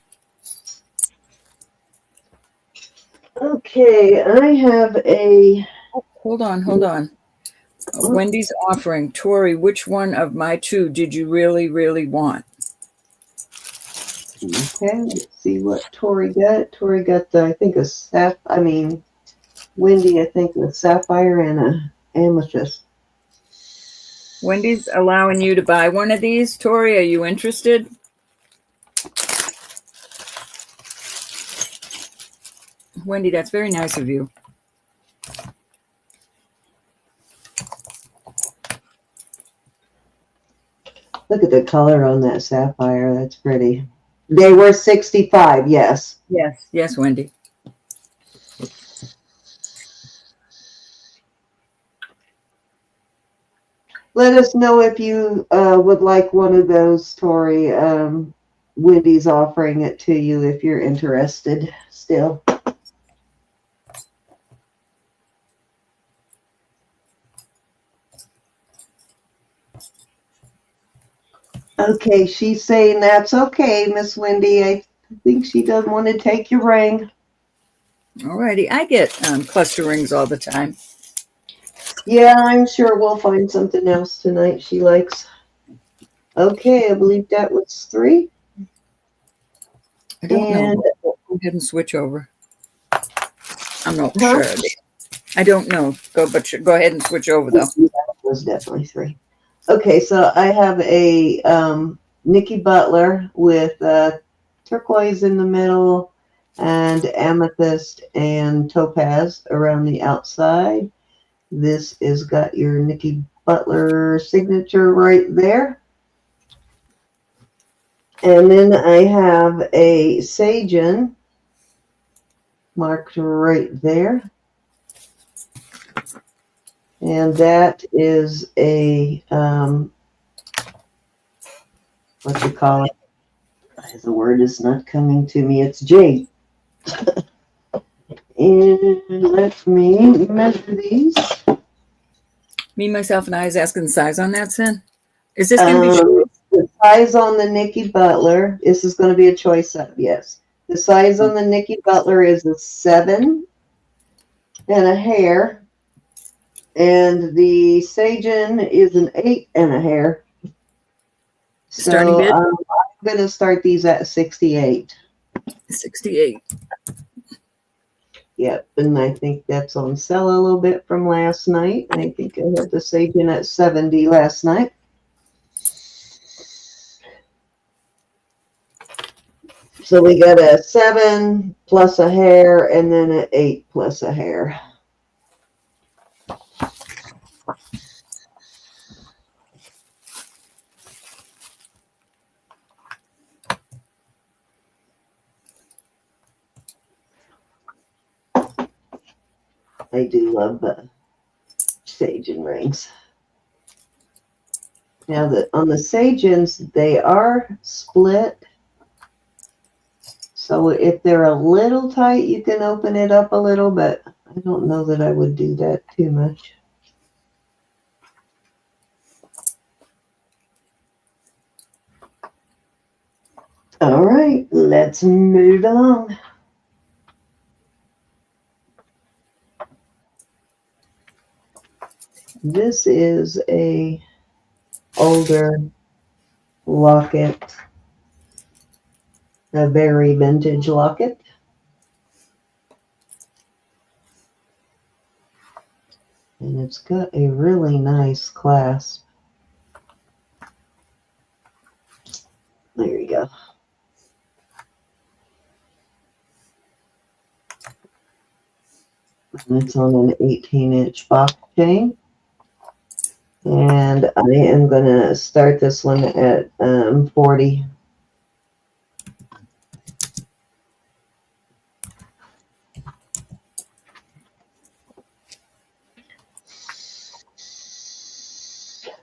Okay, I have a. Hold on. Wendy's offering. Tori, which one of my two did you really, really want? Okay, let's see what Tori got. Tori got the, I think, Wendy, I think, a sapphire and a amethyst. Wendy's allowing you to buy one of these. Tori, are you interested? Wendy, that's very nice of you. Look at the color on that sapphire. That's pretty. They were 65, yes. Yes, Wendy. Let us know if you would like one of those, Tori. Wendy's offering it to you if you're interested still. Okay, she's saying that's okay, Miss Wendy. I think she doesn't want to take your ring. Alrighty. I get cluster rings all the time. Yeah, I'm sure we'll find something else tonight she likes. Okay, I believe that was 3. I don't know. Go ahead and switch over. I'm not sure. I don't know. Go ahead and switch over though. That was definitely 3. Okay, so I have a Nicki Butler with turquoise in the middle and amethyst and topaz around the outside. This is got your Nicki Butler signature right there. And then I have a Sajen marked right there. And that is a, what you call it? The word is not coming to me. It's jade. And let me measure these. Me, myself, and I is asking the size on that, Sin. Is this going to be short? The size on the Nicki Butler, this is going to be a choice up, yes. The size on the Nicki Butler is a 7 and a hair. And the Sajen is an 8 and a hair. Starting bid? I'm going to start these at 68. 68. Yep, and I think that's on sale a little bit from last night. I think I had the Sajen at 70 last night. So we got a 7 plus a hair and then an 8 plus a hair. I do love the Sajen rings. Now on the Sajens, they are split. So if they're a little tight, you can open it up a little, but I don't know that I would do that too much. All right, let's move along. This is a older locket, a very vintage locket. And it's got a really nice clasp. There you go. And it's on an 18-inch box chain. And I am going to start this one at 40.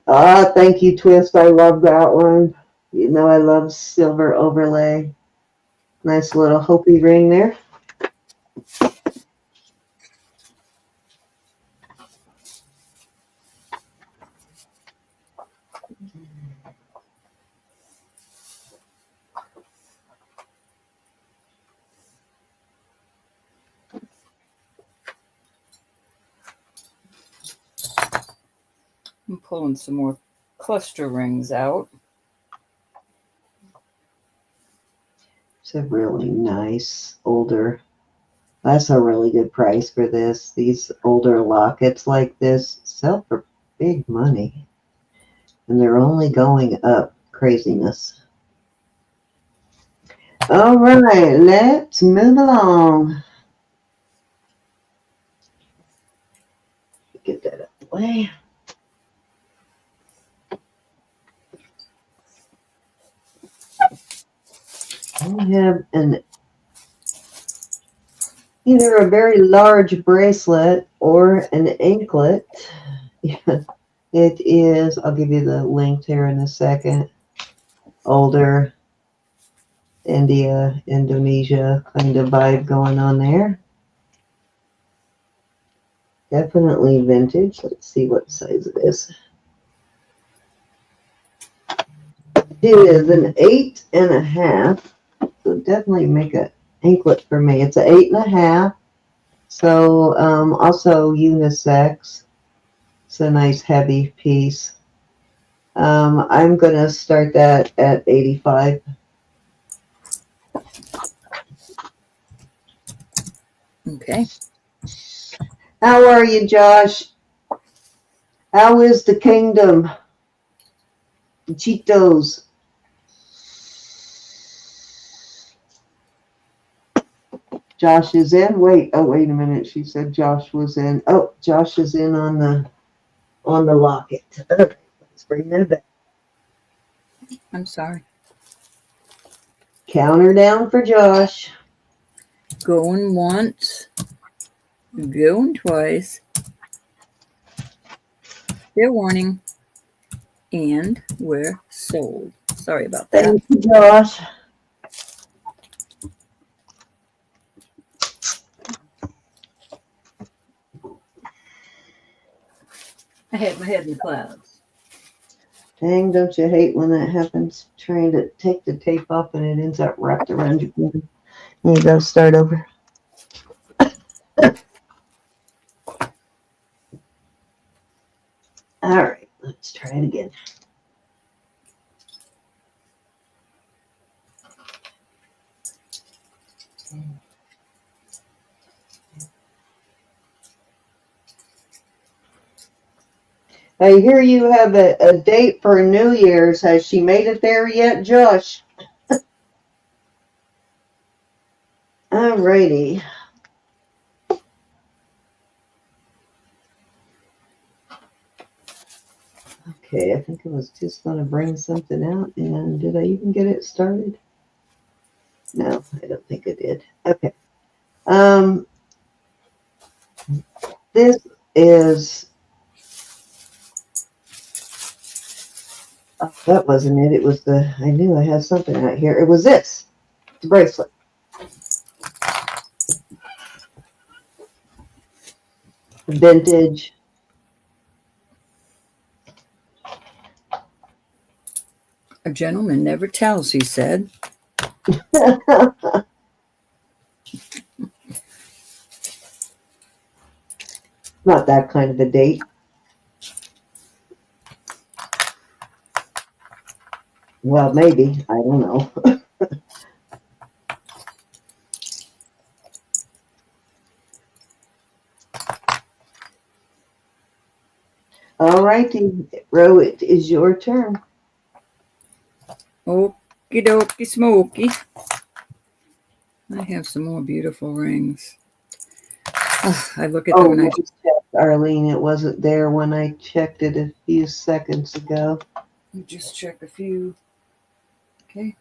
Ah, thank you, Twist. I love that one. You know I love silver overlay. Nice little Hopi ring there. I'm pulling some more cluster rings out. It's a really nice older. That's a really good price for this. These older lockets like this sell for big money. And they're only going up. Craziness. All right, let's move along. Get that out of the way. I have either a very large bracelet or an anklet. Yeah, it is, I'll give you the link here in a second. Older India, Indonesia kind of vibe going on there. Definitely vintage. Let's see what size it is. It is an 8.5. So definitely make an anklet for me. It's an 8.5. So also unisex. It's a nice heavy piece. I'm going to start that at 85. Okay. How are you, Josh? How is the kingdom? The Cheetos. Josh is in. Wait a minute. She said Josh was in. Oh, Josh is in on the locket. Okay, let's bring that back. I'm sorry. Counter down for Josh. Going once. Going twice. Fair warning. And we're sold. Sorry about that. Thank you, Josh. I had my head in the clouds. Dang, don't you hate when that happens? Trying to take the tape off and it ends up wrapped around your finger. You gotta start over. All right, let's try it again. I hear you have a date for New Year's. Has she made it there yet, Josh? All righty. Okay, I think I was just going to bring something out. And did I even get it started? No, I don't think I did. Okay. This is... Oh, that wasn't it. It was the... I knew I had something out here. It was this. The bracelet. Vintage. A gentleman never tells, he said. Not that kind of a date. Well, maybe. I don't know. All righty, Ro, it is your turn. Okie dokie smoky. I have some more beautiful rings. I look at them and I just checked, Arlene. It wasn't there when I checked it a few seconds ago. just check a few. Okay.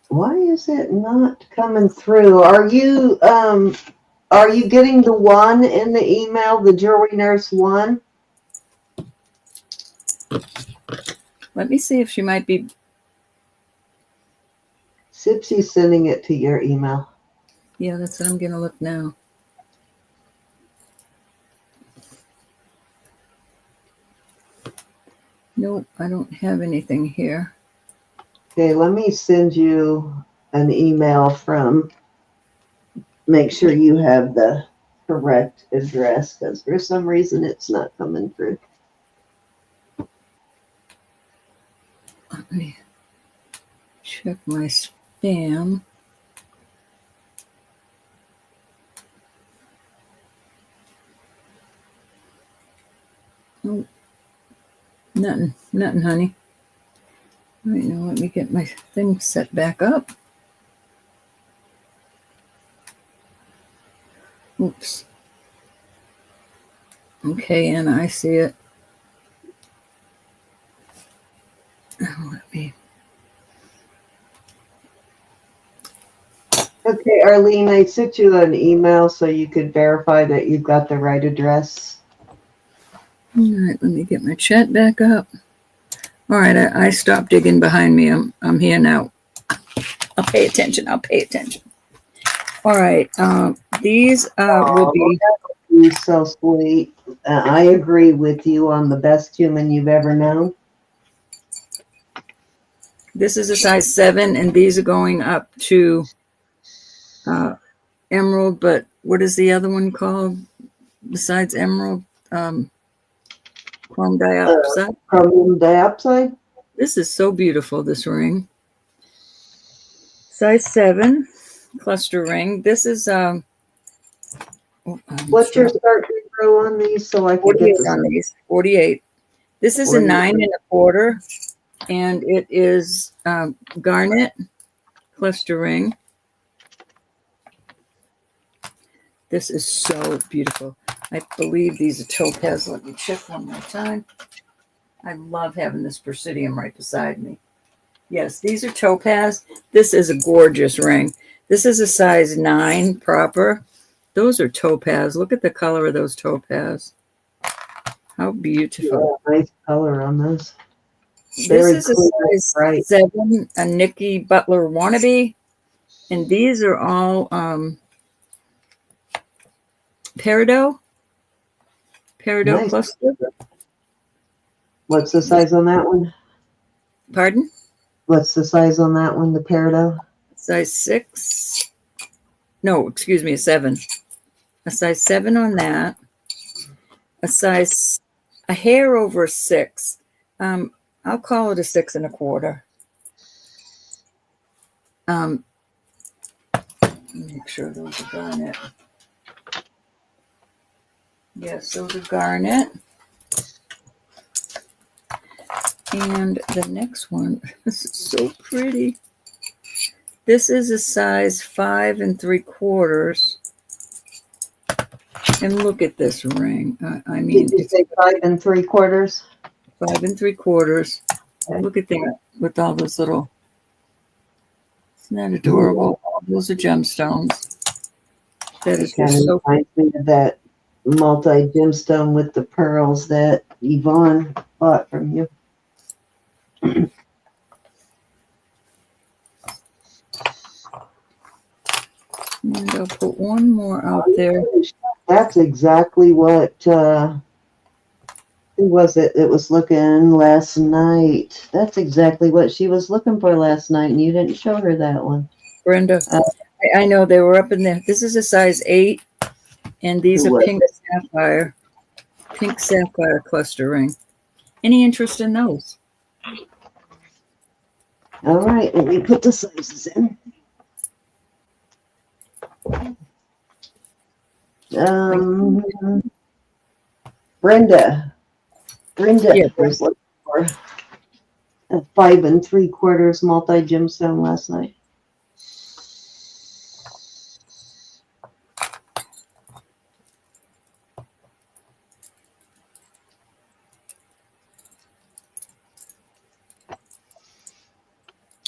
Why is it not coming through? Are you getting the one in the email, the Jewelry Nurse one? Let me see if she might be. Sipsy's sending it to your email. Yeah, that's what I'm going to look now. Nope, I don't have anything here. Okay, let me send you an email from, make sure you have the correct address, because for some reason it's not coming through. Let me check my spam. Oh, nothing, honey. Right now, let me get my thing set back up. Oops. Okay, and I see it. Let me. Okay, Arlene, I sent you an email so you could verify that you've got the right address. All right, let me get my chat back up. All right, I stopped digging behind me. I'm here now. I'll pay attention. All right, these will be. You're so sweet. I agree with you on the best human you've ever known. This is a size 7, and these are going up to emerald. But what is the other one called besides emerald? Chrome diopside. Chromium diopside. This is so beautiful, this ring. Size 7 cluster ring. This is what's your start row on these so I can 48 get this on these. 48. This is 48. A 9 1/4, and it is garnet cluster ring. This is so beautiful. I believe these are topaz. Let me check one more time. I love having this Presidium right beside me. Yes, these are topaz. This is a gorgeous ring. This is a size 9 proper. Those are topaz. Look at the color of those topaz. How beautiful. Yeah, nice color on this. This is a size 7, a Nicki Butler wannabe. And these are all peridot nice. Cluster. What's the size on that one? Pardon? What's the size on that one, the peridot? Size 6. No, excuse me, a 7. A size 7 on that. A hair over a 6. I'll call it a 6 1/4. Make sure those are garnet. Yes, those are garnet. And the next one, this is so pretty. This is a size 5 3/4. And look at this ring. I mean, did you say 5 3/4? 5 3/4. Okay. Look at that with all those little. Isn't that adorable? Those are gemstones. That is just so. Reminds me of that multi-gemstone with the pearls that Yvonne bought from you. And I'll put one more out there. That's exactly what, who was it that was looking last night? That's exactly what she was looking for last night, and you didn't show her that one. Brenda, I know they were up in there. This is a size 8, and these are pink sapphire cluster ring. Any interest in those? All right, let me put the sizes in. Brenda Yeah. was looking for a 5 3/4 multi gemstone last night.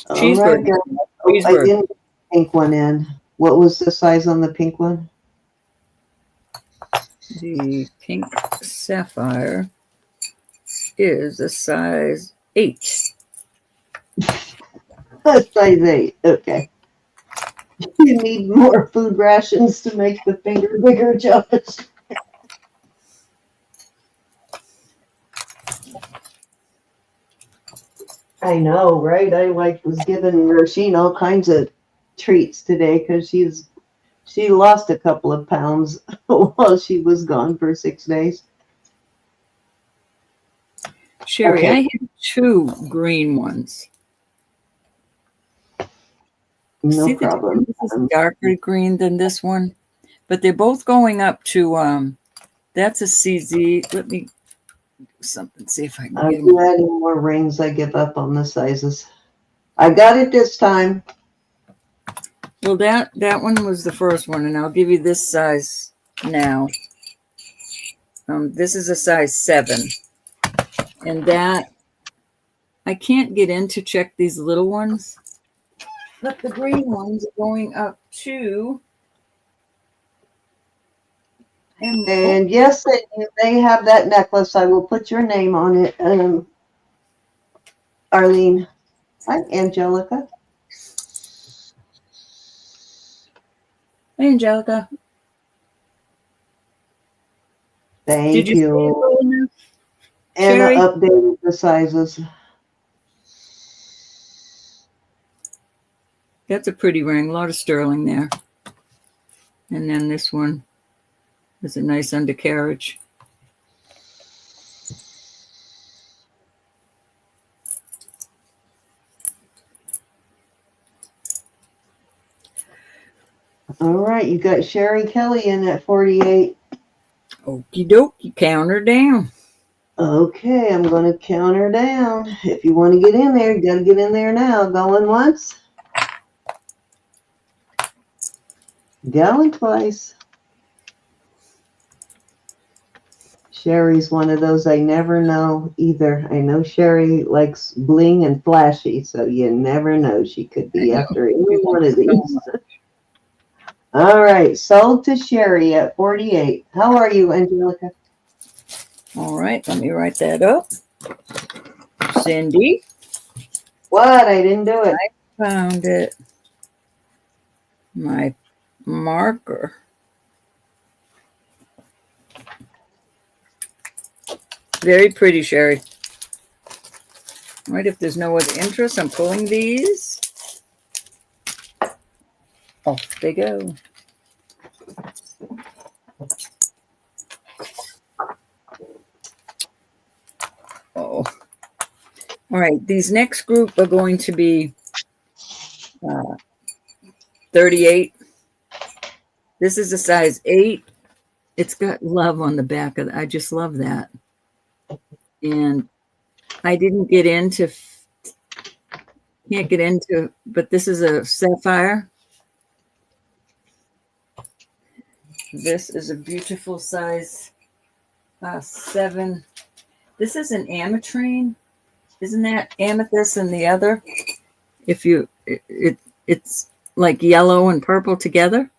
All right, Cheeseburger. girl. Oh, I didn't get the pink one in. What was the size on the pink one? The pink sapphire is a size 8. Size 8. Okay. You need more food rations to make the finger bigger, Josh. I know, right? I was giving Rasheen all kinds of treats today because she lost a couple of pounds while she was gone for 6 days. Sherry, Okay. I have 2 green ones. No See the problem. difference? This is darker green than this one, but they're both going up to that's a CZ. Let me something see if I can I'll get be them. adding more rings. I give up on the sizes. I got it this time. Well, that one was the first one, and I'll give you this size now. This is a size 7, and that I can't get in to check these little ones, but the green ones are going up to. And yes, they have that necklace. I will put your name on it, Arlene. Hi, Angelica. Hey, Angelica. Did Thank you see it you. well enough, And Sherry? updated the sizes. That's a pretty ring. A lot of sterling there. And then this one is a nice undercarriage. All right, you got Sherry Kelly in at 48. Okie dokie, count her down. Okay, I'm going to count her down. If you want to get in there, you got to get in there now. Going once. Going twice. Sherry's one of those I never know either. I know Sherry likes bling and flashy, so you never know. She could be after any one of these. All right, sold to Sherry at 48. How are you, Angelica? All right, let me write that up. Cindy. What? I didn't do it. I found it. My marker. Very pretty, Sherry. All right, if there's no other interest, I'm pulling these. Off they go. Oh. All right, these next group are going to be 38. This is a size 8. It's got love on the back of it. I just love that. And I didn't get into, can't get into, but this is a sapphire. This is a beautiful size 7. This is an ametrine. Isn't that amethyst and the other? If you, it's like yellow and purple together.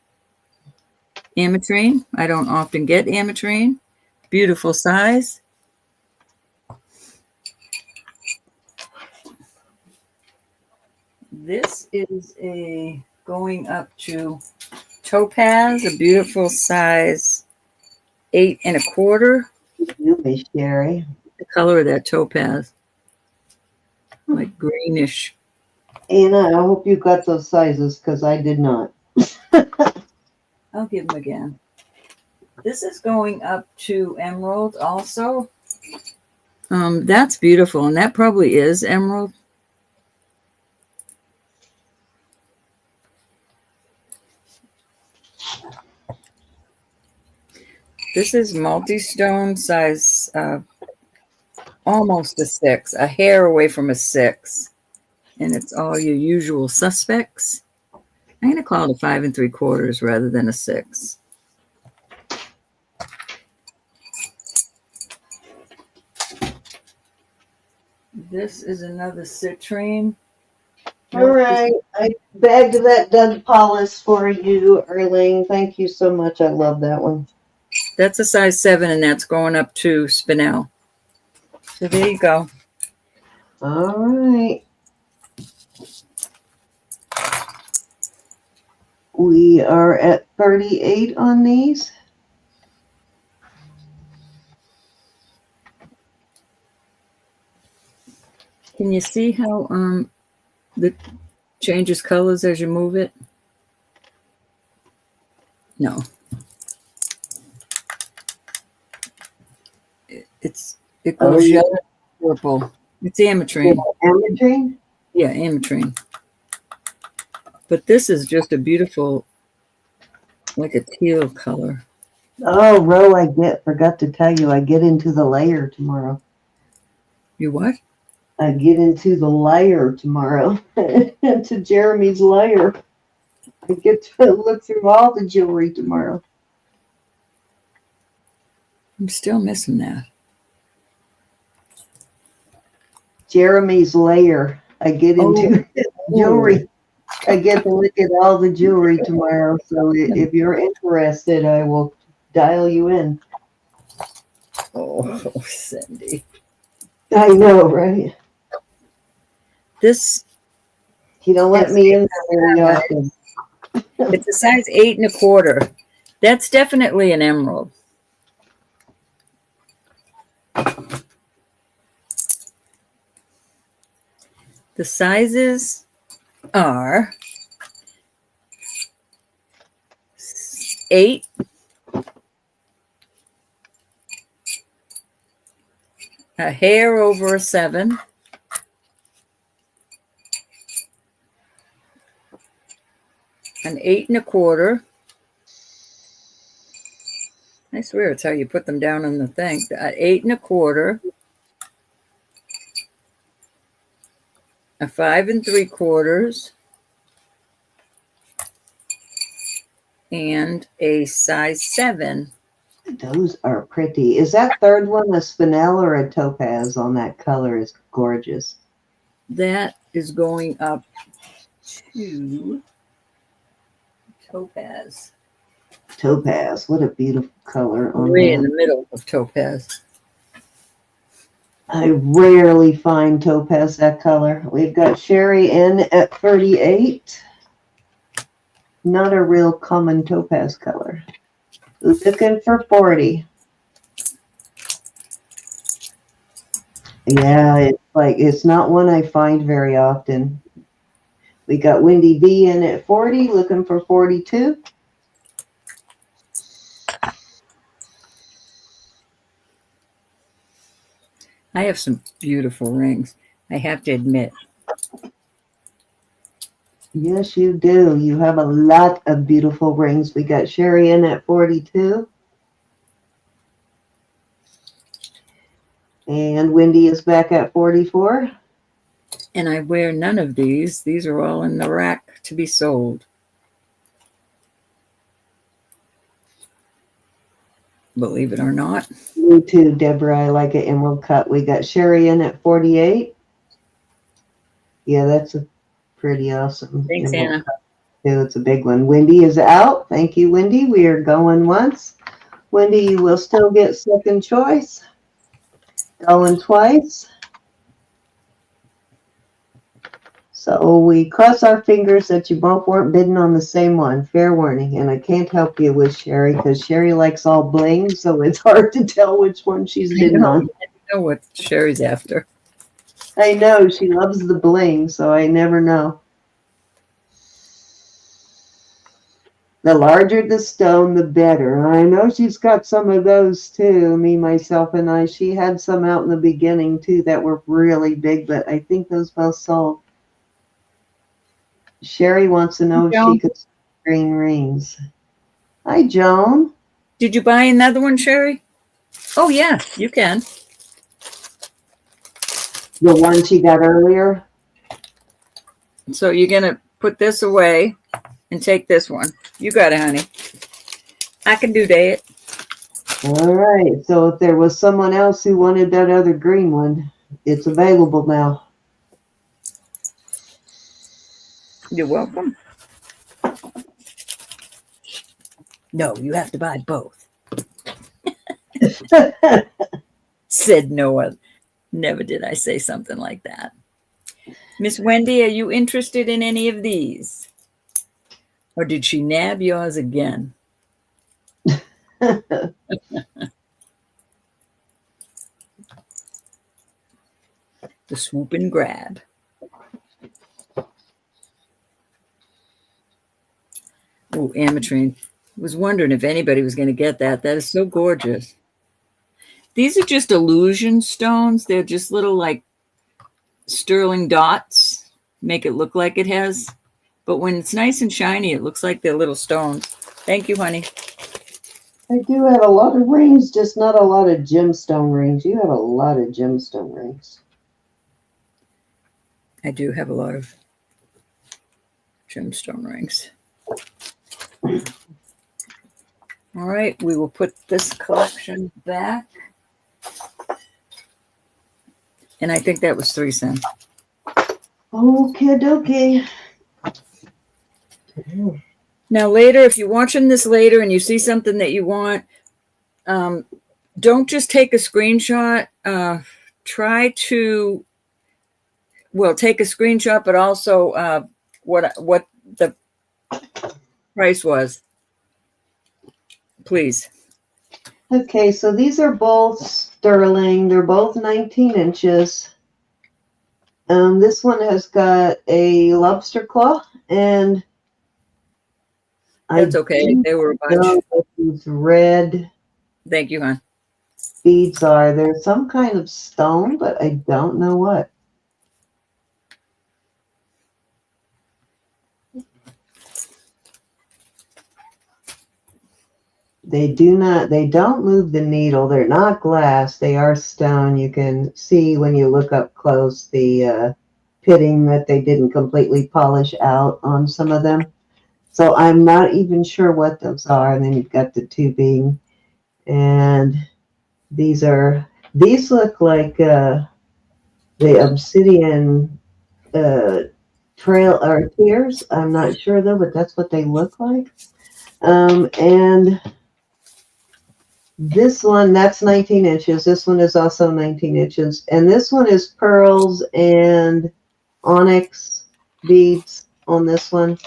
Ametrine. I don't often get ametrine. Beautiful size. This is a going up to topaz, a beautiful size 8 1/4. You, Miss Sherry. The color of that topaz, like greenish. Anna, I hope you got those sizes because I did not. I'll give them again. This is going up to emerald also. That's beautiful, and that probably is emerald. This is multi-stone size, almost a 6, a hair away from a 6. And it's all your usual suspects. I'm going to call it a 5 3/4 rather than a 6. This is another citrine. All right. I bagged that Doug Paulus for you, Erling. Thank you so much. I love that one. That's a size 7, and that's going up to spinel. So there you go. All right. We are at 38 on these. Can you see how the changes colors as you move it? No. It goes yellow, purple. It's ametrine. Ametrine? Yeah, ametrine. But this is just a beautiful, like a teal color. Oh, Ro, forgot to tell you, I get into the layer tomorrow. You what? I get into the layer tomorrow. Into Jeremy's layer. I get to look through all the jewelry tomorrow. I'm still missing that. Jeremy's layer. I get into jewelry. I get to look at all the jewelry tomorrow. So if you're interested, I will dial you in. Oh, Cindy. I know, right? This. You don't let me in there very often. It's a size 8 1/4. That's definitely an emerald. The sizes are 8, a hair over a 7, an 8 1/4. I swear it's how you put them down on the thing. 8 1/4, a 5 3/4, and a size 7. Those are pretty. Is that third one a spinel or a topaz on that color? Is gorgeous. That is going up to topaz. Topaz. What a beautiful color on Way in that. the middle of topaz. I rarely find topaz that color. We've got Sherry in at 38. Not a real common topaz color. Looking for 40. Yeah, it's not one I find very often. We got Wendy B in at 40, looking for 42. I have some beautiful rings, I have to admit. Yes, you do. You have a lot of beautiful rings. We got Sherry in at 42. And Wendy is back at 44. And I wear none of these. These are all in the rack to be sold. Believe it or not. Me too, Deborah. I like an emerald cut. We got Sherry in at 48. Yeah, that's a pretty awesome. Thanks, Anna. Too. It's a big one. Wendy is out. Thank you, Wendy. We are going once. Wendy, you will still get second choice. Going twice. So we cross our fingers that you both weren't bidding on the same one. Fair warning. And I can't help you with Sherry because Sherry likes all bling, so it's hard to tell which one she's bidding on. I know what Sherry's after. I know. She loves the bling, so I never know. The larger the stone, the better. I know she's got some of those too, me, myself, and I. She had some out in the beginning too that were really big, but I think those both sold. Sherry wants to know if she could green rings. Hi, Joan. Did you buy another one, Sherry? Oh, yeah, you can. The one she got earlier? So you're going to put this away and take this one. You got it, honey. I can do that. All right. So if there was someone else who wanted that other green one, it's available now. You're welcome. No, you have to buy both. Said Noah. Never did I say something like that. Miss Wendy, are you interested in any of these? Or did she nab yours again? The swoop and grab. Oh, Ametrine. Was wondering if anybody was going to get that. That is so gorgeous. These are just illusion stones. They're just little like sterling dots. Make it look like it has. But when it's nice and shiny, it looks like they're little stones. Thank you, honey. I do have a lot of rings, just not a lot of gemstone rings. You have a lot of gemstone rings. I do have a lot of gemstone rings. All right, we will put this collection back. And I think that was 3 cents. Okay, dokie. Now later, if you're watching this later and you see something that you want, don't just take a screenshot. Try to, well, take a screenshot, but also what the price was. Please. Okay, so these are both sterling. They're both 19 inches. This one has got a lobster claw, and That's okay. They were a bunch. know what these red Thank you, hon. beads are. They're some kind of stone, but I don't know what. They don't move the needle. They're not glass. They are stone. You can see when you look up close the pitting that they didn't completely polish out on some of them. So I'm not even sure what those are. And then you've got the tubing. And these look like the obsidian trail or tears. I'm not sure though, but that's what they look like. And this one, that's 19 inches. This one is also 19 inches. And this one is pearls and onyx beads on this one.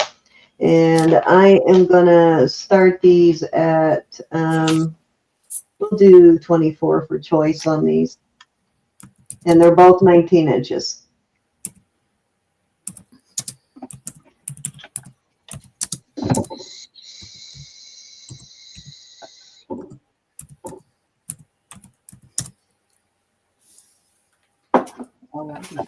And I am going to start these at, we'll do 24 for choice on these. And they're both 19 inches. All right.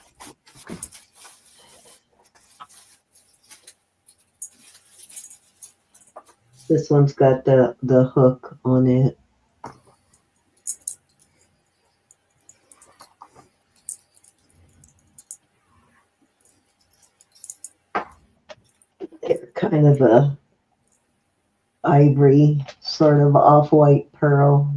This one's got the hook on it. They're kind of a ivory, sort of off-white pearl.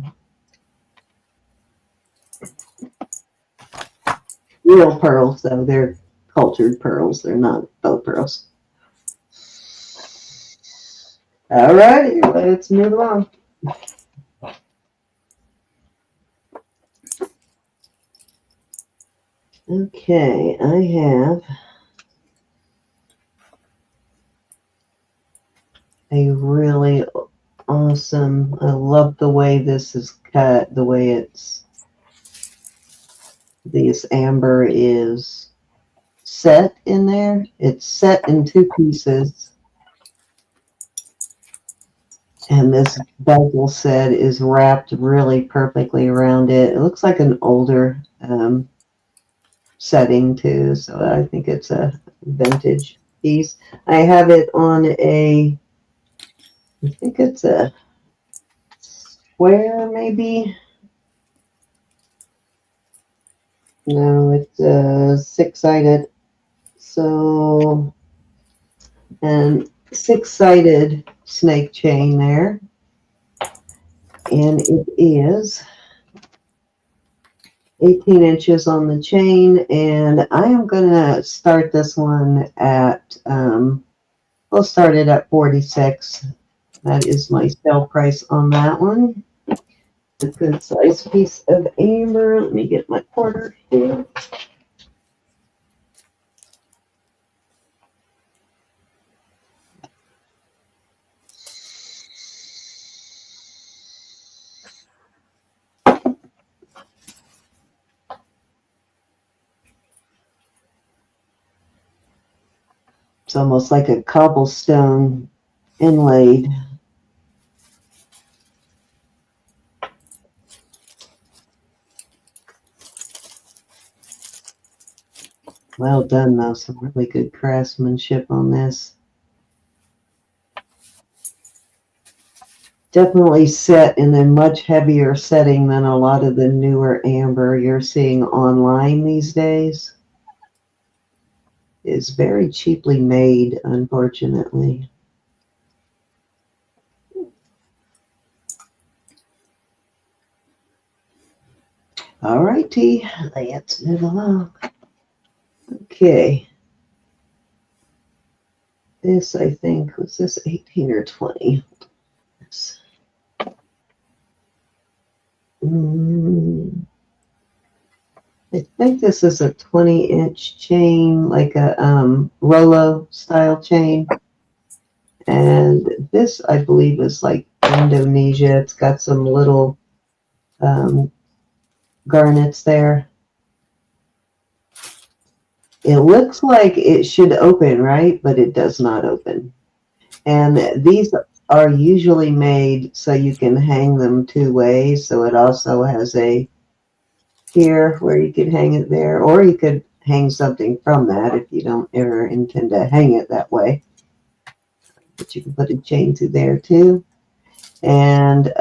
Real pearls, though. They're cultured pearls. They're not faux pearls. All righty, let's move along. Okay, I have a really awesome, I love the way this is cut, the way this amber is set in there. It's set in 2 pieces. And this bezel set is wrapped really perfectly around it. It looks like an older setting too, so I think it's a vintage piece. I have it on I think it's a square, maybe. No, it's six-sided. So, and six-sided snake chain there. And it is 18 inches on the chain. And I am going to start this one at, we'll start it at 46. That is my sale price on that one. A good size piece of amber. Let me get my quarter here. It's almost like a cobblestone inlaid. Well done, though. Some really good craftsmanship on this. Definitely set in a much heavier setting than a lot of the newer amber you're seeing online these days. It's very cheaply made, unfortunately. All right, T. Let's move along. Okay. This, I think, was this 18 or 20? I think this is a 20-inch chain, like a Rolo style chain. And this, I believe, is like Indonesia. It's got some little garnets there. It looks like it should open, right? But it does not open. And these are usually made so you can hang them two ways. So it also has a here where you could hang it there, or you could hang something from that if you don't ever intend to hang it that way. But you can put a chain through there too. And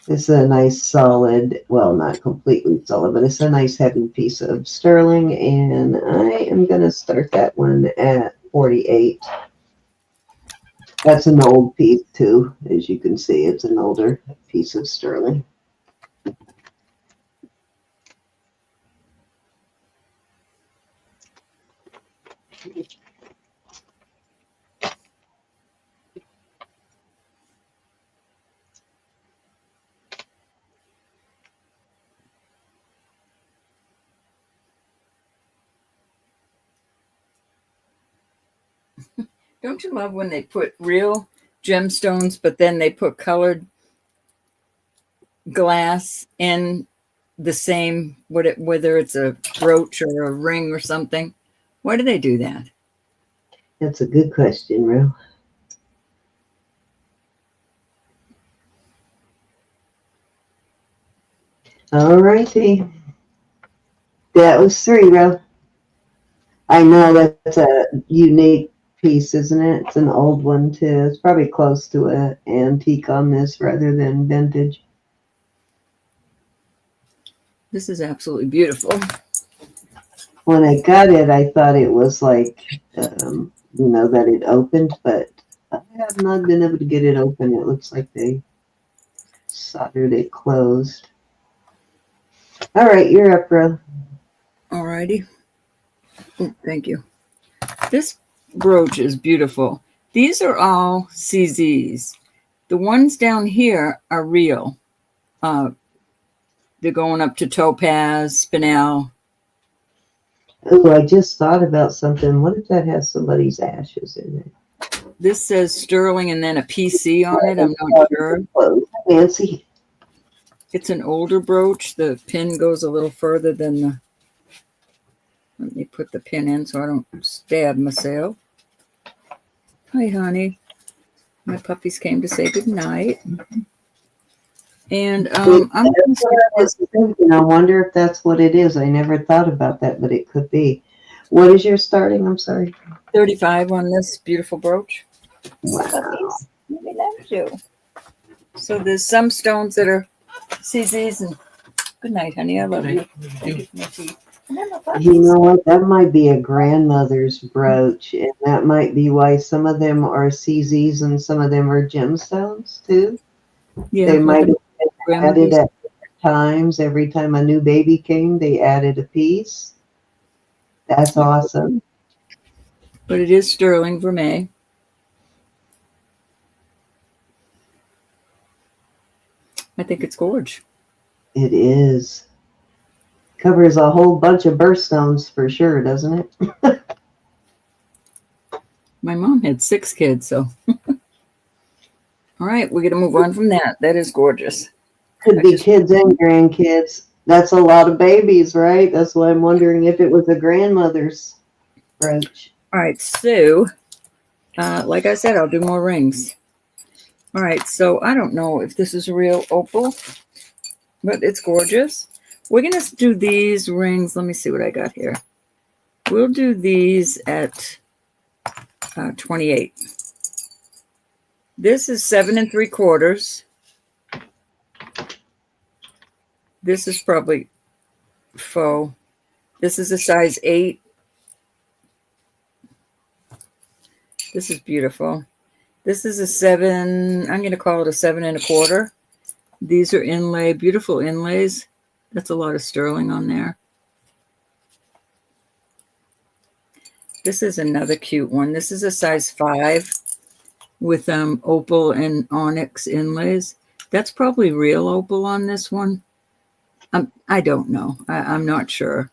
this is a nice solid, well, not completely solid, but it's a nice heavy piece of sterling. And I am going to start that one at 48. That's an old piece too. As you can see, it's an older piece of sterling. Don't you love when they put real gemstones, but then they put colored glass in the same, whether it's a brooch or a ring or something? Why do they do that? That's a good question, Ro. All righty. That was 3, Ro. I know that's a unique piece, isn't it? It's an old one too. It's probably close to an antique on this rather than vintage. This is absolutely beautiful. When I got it, I thought it was like, that it opened, but I have not been able to get it open. It looks like they soldered it closed. All right, you're up, Ro. All righty. Oh, thank you. This brooch is beautiful. These are all CZs. The ones down here are real. They're going up to topaz, spinel. Oh, I just thought about something. What if that has somebody's ashes in it? This says sterling and then a PC on it. I'm not sure. Fancy. It's an older brooch. The pin goes a little further than the... Let me put the pin in so I don't stab myself. Hi, honey. My puppies came to say goodnight. And I'm going to... I wonder if that's what it is. I never thought about that, but it could be. What is your starting? I'm sorry. 35 on this beautiful brooch. Wow. Puppies, let me love you. So there's some stones that are CZs and good night, honey. I love you. You know what? That might be a grandmother's brooch, and that might be why some of them are CZs and some of them are gemstones too. Yeah, They might have been added grandmother's. at different times. Every time a new baby came, they added a piece. That's awesome. But it is sterling vermeil. I think it's gorge. It is. Covers a whole bunch of birthstones for sure, doesn't it? My mom had 6 kids, so. All right, we're going to move on from that. That is gorgeous. Could be kids and grandkids. That's a lot of babies, right? That's why I'm wondering if it was a grandmother's brooch. All right, so like I said, I'll do more rings. All right, so I don't know if this is a real opal, but it's gorgeous. We're going to do these rings. Let me see what I got here. We'll do these at 28. This is 7 3/4. This is probably faux. This is a size 8. This is beautiful. This is a 7. I'm going to call it a 7 1/4. These are inlay, beautiful inlays. That's a lot of sterling on there. This is another cute one. This is a size 5 with opal and onyx inlays. That's probably real opal on this one. I don't know. I'm not sure.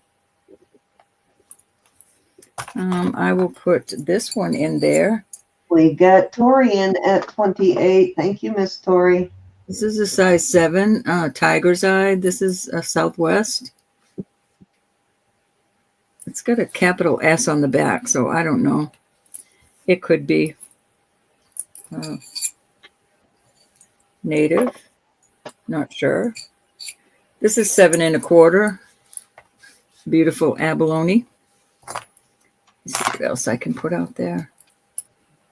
I will put this one in there. We got Tori in at 28. Thank you, Miss Tori. This is a size 7, tiger's eye. This is a Southwest. It's got a capital S on the back, so I don't know. It could be native. Not sure. This is 7 1/4. Beautiful abalone. Let's see what else I can put out there.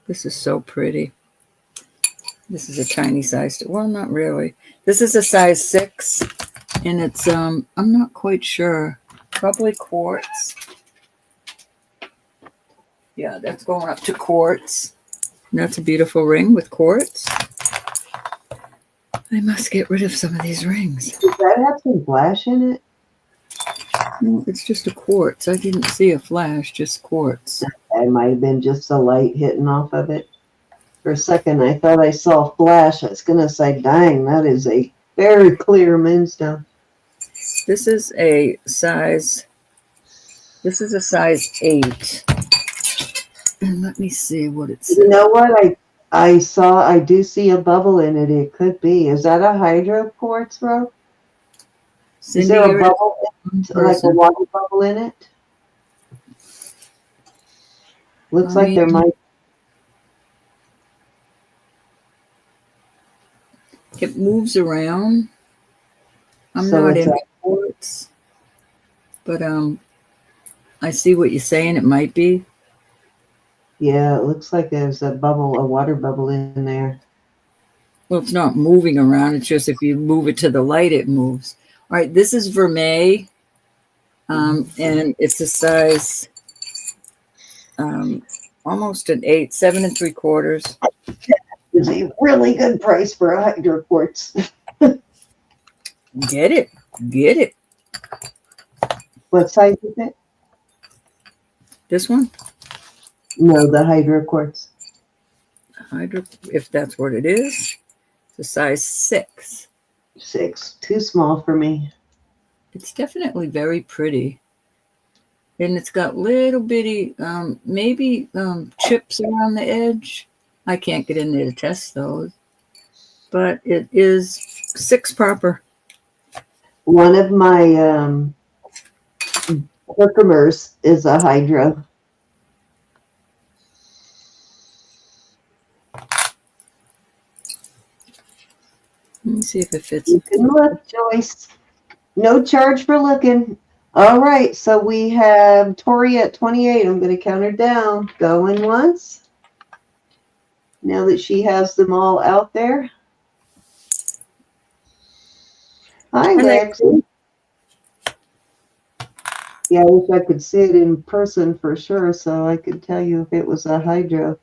This is so pretty. This is a tiny size. Well, not really. This is a size 6, and it's I'm not quite sure. Probably quartz. Yeah, that's going up to quartz. And that's a beautiful ring with quartz. I must get rid of some of these rings. Does that have some flash in it? No, it's just a quartz. I didn't see a flash, just quartz. It might have been just the light hitting off of it. For a second, I thought I saw a flash. I was going to say, dang, that is a very clear moonstone. This is a size 8. And let me see what it says. You know what? I do see a bubble in it. It could be. Is that a hydro quartz, Ro? Is there a bubble, like a water bubble in it? Looks like there might. It moves around. I'm not in quartz, but I see what you're saying. It might be. Yeah, it looks like there's a bubble, a water bubble in there. Well, it's not moving around. It's just if you move it to the light, it moves. All right, this is vermeil, and it's a size almost an 8, 7 3/4. It's a really good price for a hydro quartz. Get it. What size is it? This one? No, the hydro quartz. If that's what it is, it's a size 6. 6, too small for me. It's definitely very pretty. And it's got little bitty, maybe chips around the edge. I can't get in there to test those. But it is 6 proper. One of my customers is a hydro. Let me see if it fits. You can look, Joyce. No charge for looking. All right, so we have Tori at 28. I'm going to count her down. Going once. Now that she has them all out there. Hi, Lex. Yeah, I wish I could see it in person for sure, so I could tell you if it was a hydro.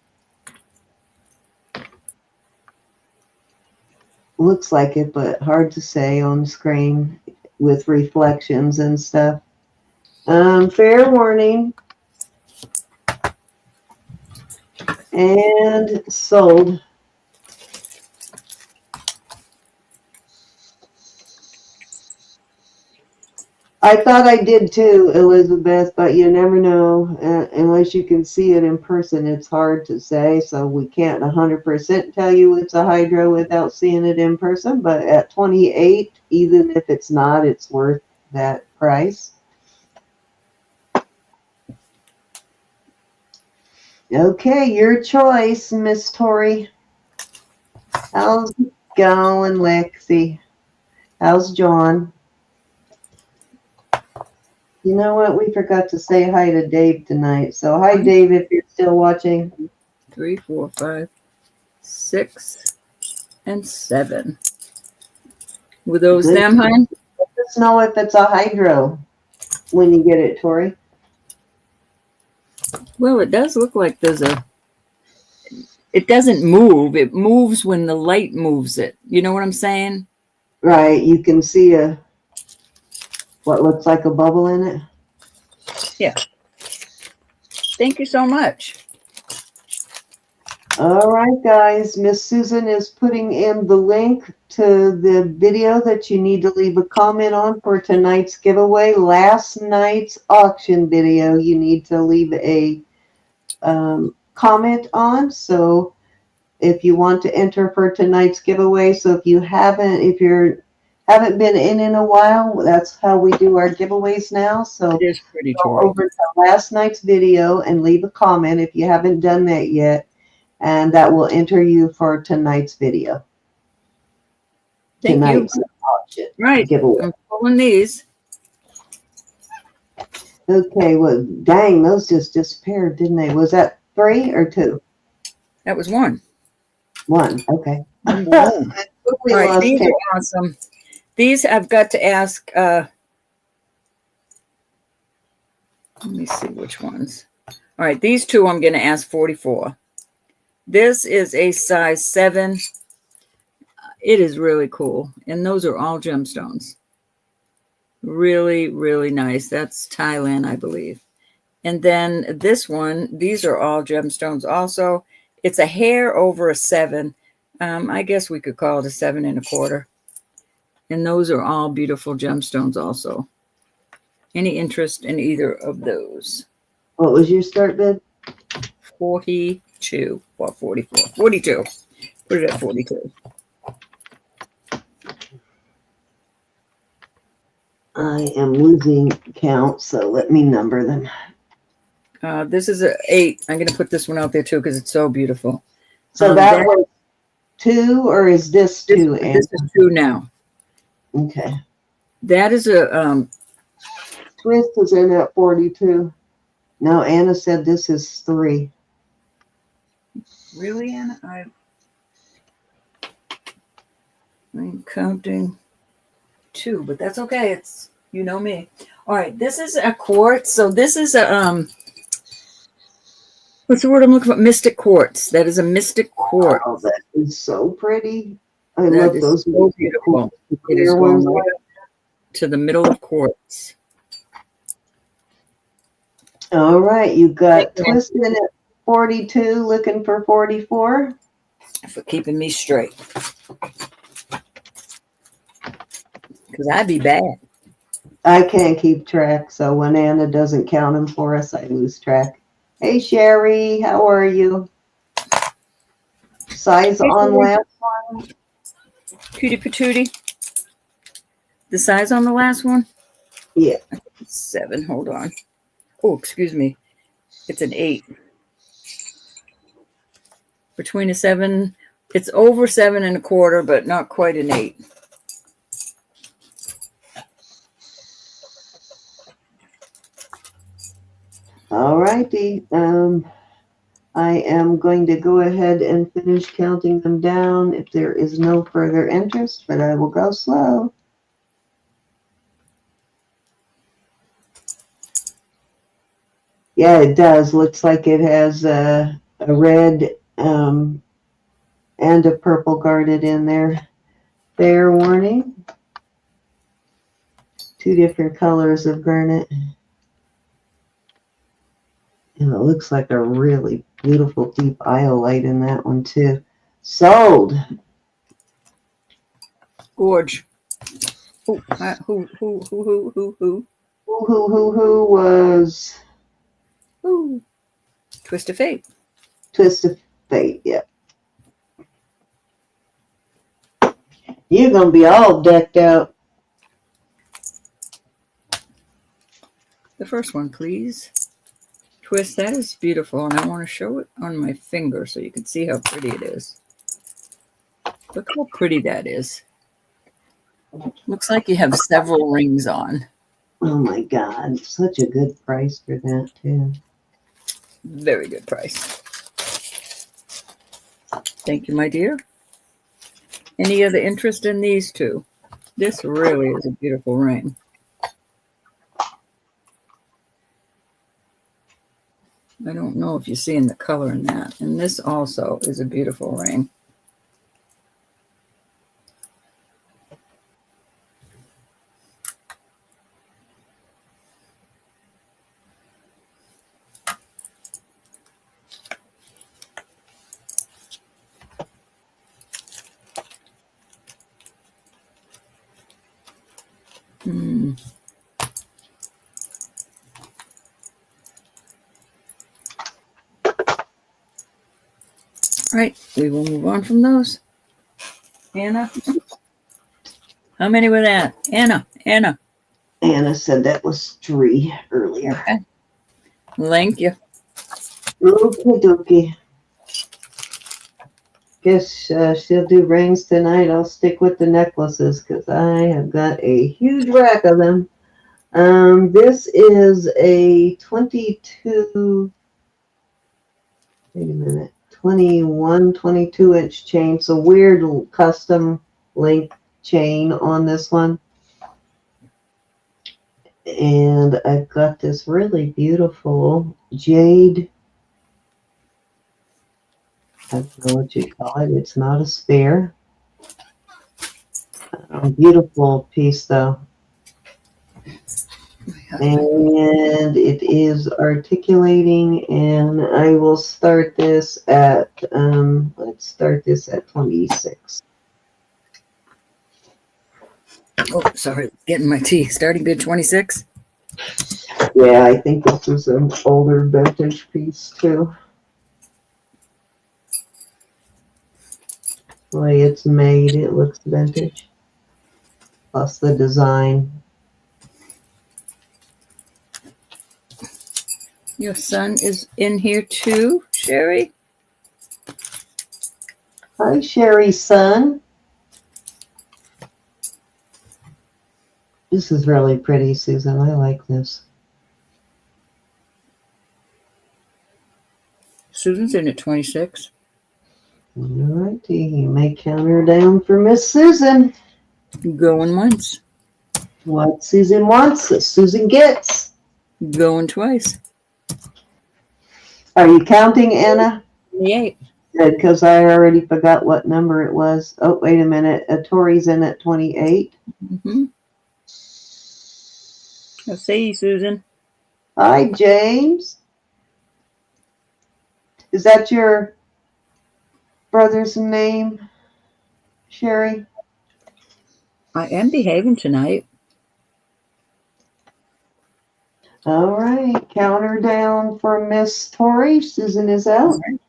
Looks like it, but hard to say on screen with reflections and stuff. Fair warning. And sold. I thought I did too, Elizabeth, but you never know. Unless you can see it in person, it's hard to say. So we can't 100% tell you it's a hydro without seeing it in person. But at 28, even if it's not, it's worth that price. Okay, your choice, Miss Tori. How's it going, Lexi? How's John? You know what? We forgot to say hi to Dave tonight. So hi, Dave, if you're still watching. 3, 4, 5, 6, and 7. Were those Good. them, hon? Let us know if it's a hydro when you get it, Tori. Well, it does look like there's a... It doesn't move. It moves when the light moves it. You know what I'm saying? Right. You can see what looks like a bubble in it. Yeah. Thank you so much. All right, guys. Miss Susan is putting in the link to the video that you need to leave a comment on for tonight's giveaway. Last night's auction video, you need to leave a comment on. So if you want to enter for tonight's giveaway, so if you haven't been in a while, that's how we do our giveaways now. So It is pretty, go Tori. over to last night's video and leave a comment if you haven't done that yet, and that will enter you for tonight's video. Thank Tonight's you. auction Right. giveaway. I'm pulling these. Okay, well, dang, those just disappeared, didn't they? Was that 3 or 2? That was 1. 1, okay. Number 1. We All right, lost these count. are awesome. These I've got to ask. Let me see which ones. All right, these two I'm going to ask 44. This is a size 7. It is really cool, and those are all gemstones. Really, really nice. That's Thailand, I believe. And then this one, these are all gemstones also. It's a hair over a 7. I guess we could call it a 7 1/4. And those are all beautiful gemstones also. Any interest in either of those? What was your start bid? 42 or 44. 42. Put it at 42. I am losing count, so let me number them. This is a 8. I'm going to put this one out there too because it's so beautiful. So that was 2, or is this 2? This is 2 now. Okay. That is a Twist is in at 42. No, Anna said this is 3. really, Anna? I'm counting 2, but that's okay. It's, you know me. All right, this is a quartz. So this is a what's the word I'm looking for? Mystic quartz. That is a mystic quartz. Oh, that is so pretty. I That love is those. so beautiful. It is Clear going ones. right up to the middle of quartz. All right, you got Thank you. Twist in at 42, looking for 44. For keeping me straight. Because I'd be bad. I can't keep track, so when Anna doesn't count them for us, I lose track. Hey, Sherry, how are you? Size Hey, on Sherry. last one? Cutie patootie. The size on the last one? Yeah. 7. Hold on. Oh, excuse me. It's an 8. Between a 7. It's over 7 1/4, but not quite an 8. All righty. I am going to go ahead and finish counting them down if there is no further interest, but I will go slow. Yeah, it does. Looks like it has a red and a purple guarded in there. Fair warning. 2 different colors of garnet. And it looks like a really beautiful deep iolite in that one too. Sold. Gorge. Who Who was Ooh. Twist of Fate. Twist of Fate, yeah. You're going to be all decked out. The first one, please. Twist, that is beautiful, and I want to show it on my finger so you can see how pretty it is. Look how pretty that is. Looks like you have several rings on. Oh my God, such a good price for that too. Very good price. Thank you, my dear. Any other interest in these two? This really is a beautiful ring. I don't know if you're seeing the color in that. And this also is a beautiful ring. All right, we will move on from those. Anna? How many were that? Anna. Anna said that was 3 earlier. Okay. Thank you. Okie dokie. Guess she'll do rings tonight. I'll stick with the necklaces because I have got a huge rack of them. This is a 22, wait a minute, 21, 22-inch chain. It's a weird custom link chain on this one. And I've got this really beautiful jade, I don't know what you call it. It's not a spare. Beautiful piece though. And it is articulating, and I will start this at, let's start this at 26. Oh, sorry, getting my tea. Starting bid 26. Yeah, I think this is an older vintage piece too. The way it's made, it looks vintage. Plus the design. Your son is in here too, Sherry. Hi, Sherry's son. This is really pretty, Susan. I like this. Susan's in at 26. All righty, you may count her down for Miss Susan. Going once. What Susan wants, Susan gets. Going twice. Are you counting, Anna? 28. Good, because I already forgot what number it was. Oh, wait a minute. Tori's in at 28. Mm-hmm. I'll see you, Susan. Hi, James. Is that your brother's name, Sherry? I am behaving tonight. All right, count her down for Miss Tori. Susan is out. Right.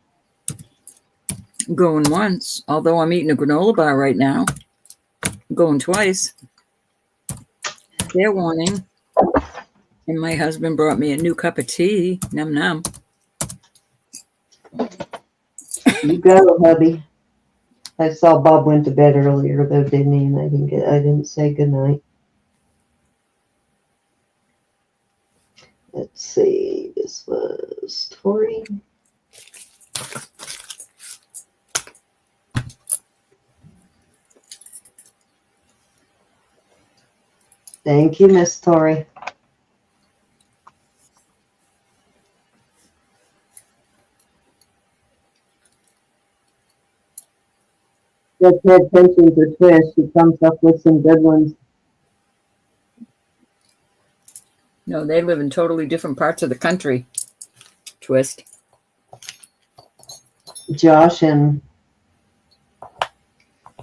Going once, although I'm eating a granola bar right now. Going twice. Fair warning. And my husband brought me a new cup of tea. Num num. You go, hubby. I saw Bob went to bed earlier though, didn't he? And I didn't say goodnight. Let's see. This was Tori. Thank you, Miss Tori. Let's pay attention to Trish. She comes up with some good ones. No, they live in totally different parts of the country. Twist. Josh and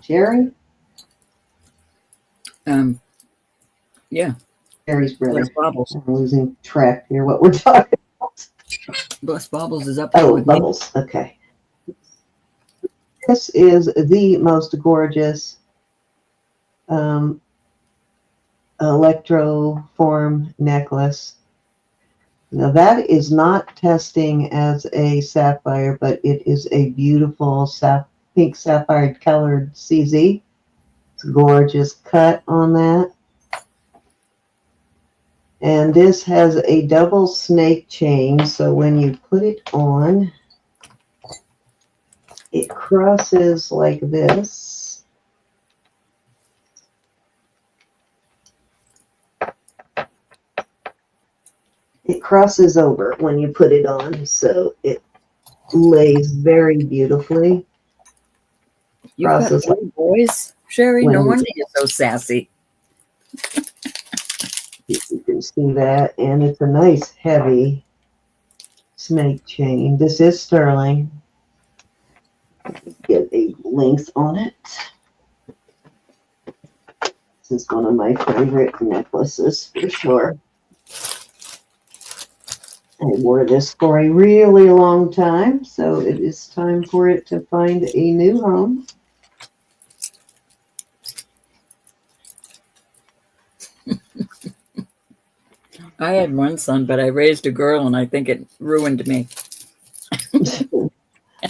Jerry? Yeah. Jerry's brother. Bless Bobbles. I'm losing track here what we're talking about. Bless Bobbles is up here Oh, with Bubbles. Me. Okay. This is the most gorgeous electroform necklace. Now that is not testing as a sapphire, but it is a beautiful pink sapphire colored CZ. It's a gorgeous cut on that. And this has a double snake chain, so when you put it on, it crosses like this. It crosses over when you put it on, so it lays very beautifully. You've got three boys, Sherry. No wonder you're so sassy. You can see that, and it's a nice heavy snake chain. This is sterling. Get a length on it. This is one of my favorite necklaces for sure. I wore this for a really long time, so it is time for it to find a new home. I had one son, but I raised a girl, and I think it ruined me.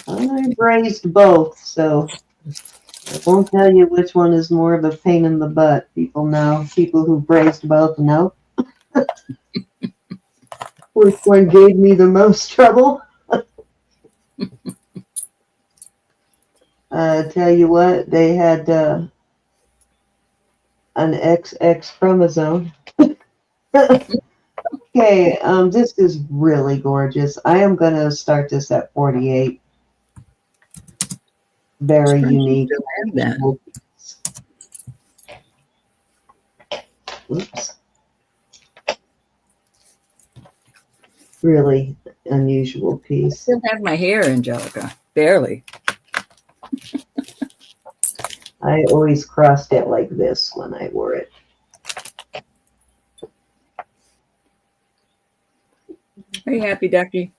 I raised both, so I won't tell you which one is more of a pain in the butt. People know. People who've raised both know. Which one gave me the most trouble? Tell you what, they had an XX chromosome. Okay, this is really gorgeous. I am going to start this at 48. Very unique. Oops. Really unusual piece. I still have my hair, Angelica. Barely. I always crossed it like this when I wore it. Are you happy, Ducky?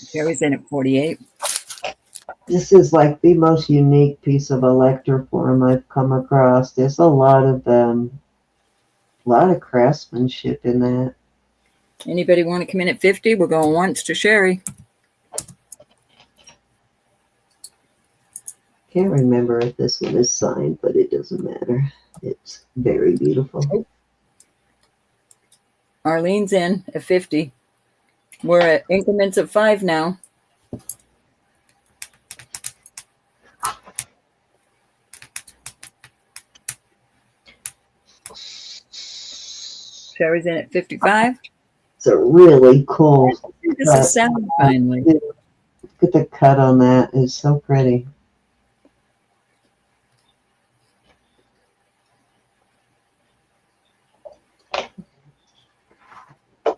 Sherry's in at 48. This is like the most unique piece of electroform I've come across. There's a lot of craftsmanship in that. Anybody want to come in at 50? We're going once to Sherry. Can't remember if this one is signed, but it doesn't matter. It's very beautiful. Arlene's in at 50. We're at increments of 5 now. Sherry's in at 55. It's a really cool. This is sound finally. Look at the cut on that. It's so pretty.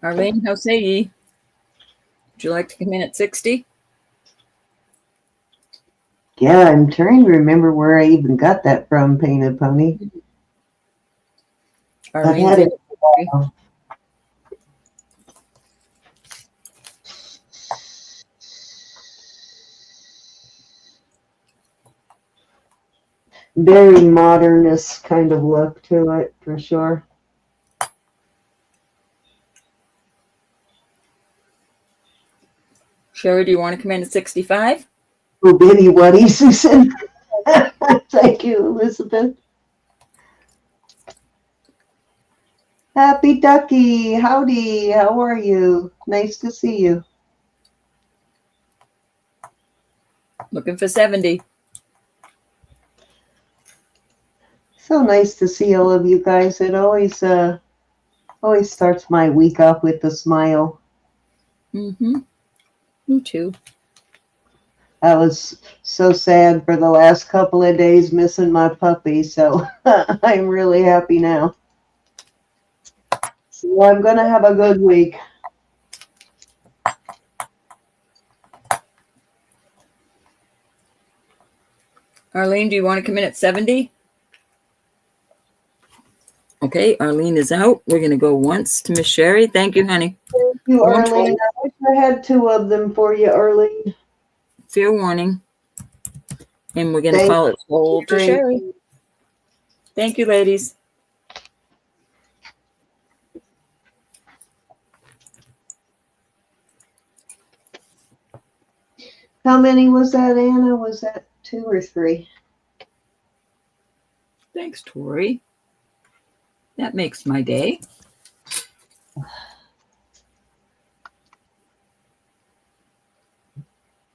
Arlene, how say ye? Would you like to come in at 60? Yeah, I'm trying to remember where I even got that from, Painted Pony. I've had it for a while. Very modernist kind of look to it, for sure. Sherry, do you want to come in at 65? Oh, Benny, what is Susan? Thank you, Elizabeth. Happy Ducky. Howdy. How are you? Nice to see you. Looking for 70. So nice to see all of you guys. It always starts my week off with a smile. Mm-hmm. Me too. I was so sad for the last couple of days missing my puppy, so I'm really happy now. So I'm going to have a good week. Arlene, do you want to come in at 70? Okay, Arlene is out. We're going to go once to Miss Sherry. Thank you, honey. Thank you, Arlene. I wish I had two of them for you, Arlene. Fair warning. And we're going to call it hold to Sherry. Thank you, ladies. How many was that, Anna? Was that 2 or 3? Thanks, Tori. That makes my day.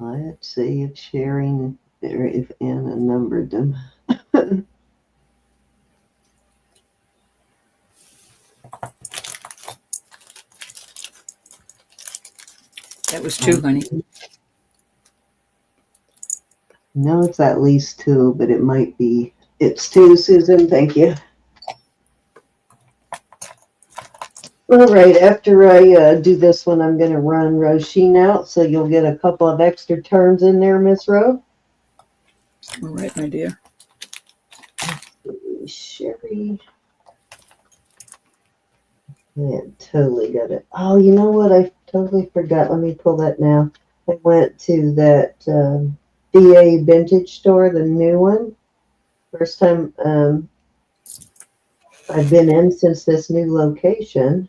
Let's see if Sherry or if Anna numbered them. That was 2, honey. No, it's at least 2, but it might be. It's 2, Susan. Thank you. All right, after I do this one, I'm going to run Roisin out, so you'll get a couple of extra turns in there, Miss Ro. All right, my dear. Sherry. Yeah, totally got it. Oh, you know what? I totally forgot. Let me pull that now. I went to that VA vintage store, the new one. First time I've been in since this new location.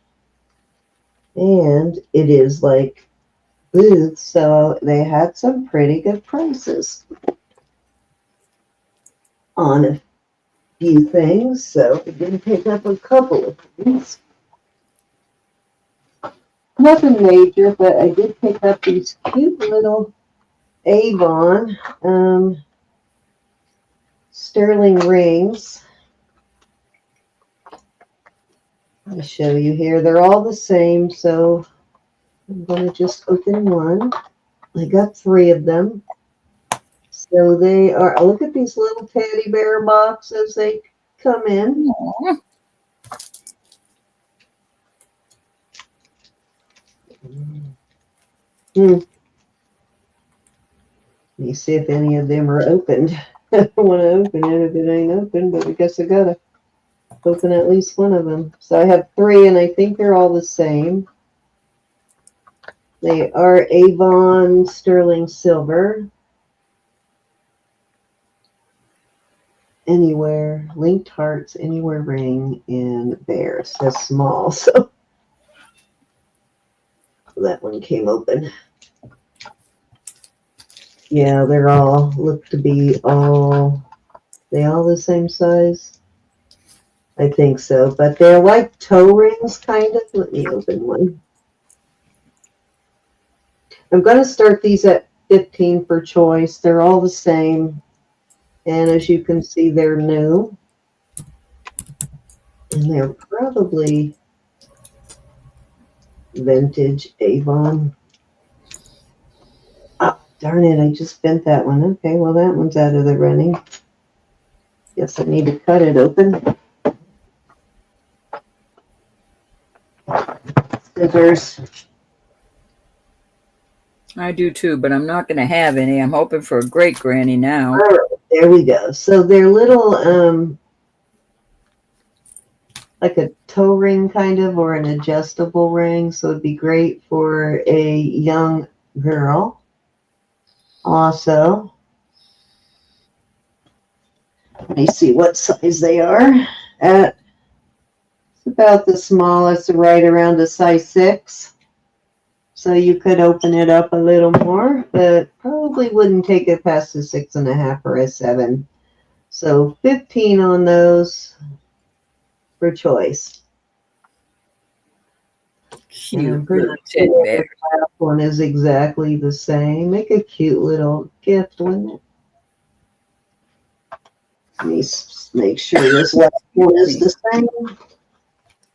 And it is like booths, so they had some pretty good prices on a few things. So I did pick up a couple of things. Nothing major, but I did pick up these cute little Avon sterling rings. I'll show you here. They're all the same, so I'm going to just open one. I got 3 of them. So they are, look at these little teddy bear boxes they come in. Let me see if any of them are opened. I don't want to open it if it ain't open, but I guess I gotta open at least one of them. So I have 3, and I think they're all the same. They are Avon sterling silver. Anywhere, linked hearts, anywhere ring in bears. That's small, so that one came open. Yeah, they're all, look to be all the same size? I think so, but they're like toe rings, kind of. Let me open one. I'm going to start these at 15 for choice. They're all the same. And as you can see, they're new. And they're probably vintage Avon. Oh, darn it, I just bent that one. Okay, well, that one's out of the running. Guess I need to cut it open. Scissors. I do too, but I'm not going to have any. I'm hoping for a great granny now. All right, there we go. So they're little, like a toe ring kind of, or an adjustable ring. So it'd be great for a young girl. Also, let me see what size they are. It's about the smallest, right around a size 6. So you could open it up a little more, but probably wouldn't take it past a 6.5 or a 7. So 15 on those for choice. Cute little teddy bear. The last one is exactly the same. Make a cute little gift, wouldn't it? Let me make sure this last one is the same.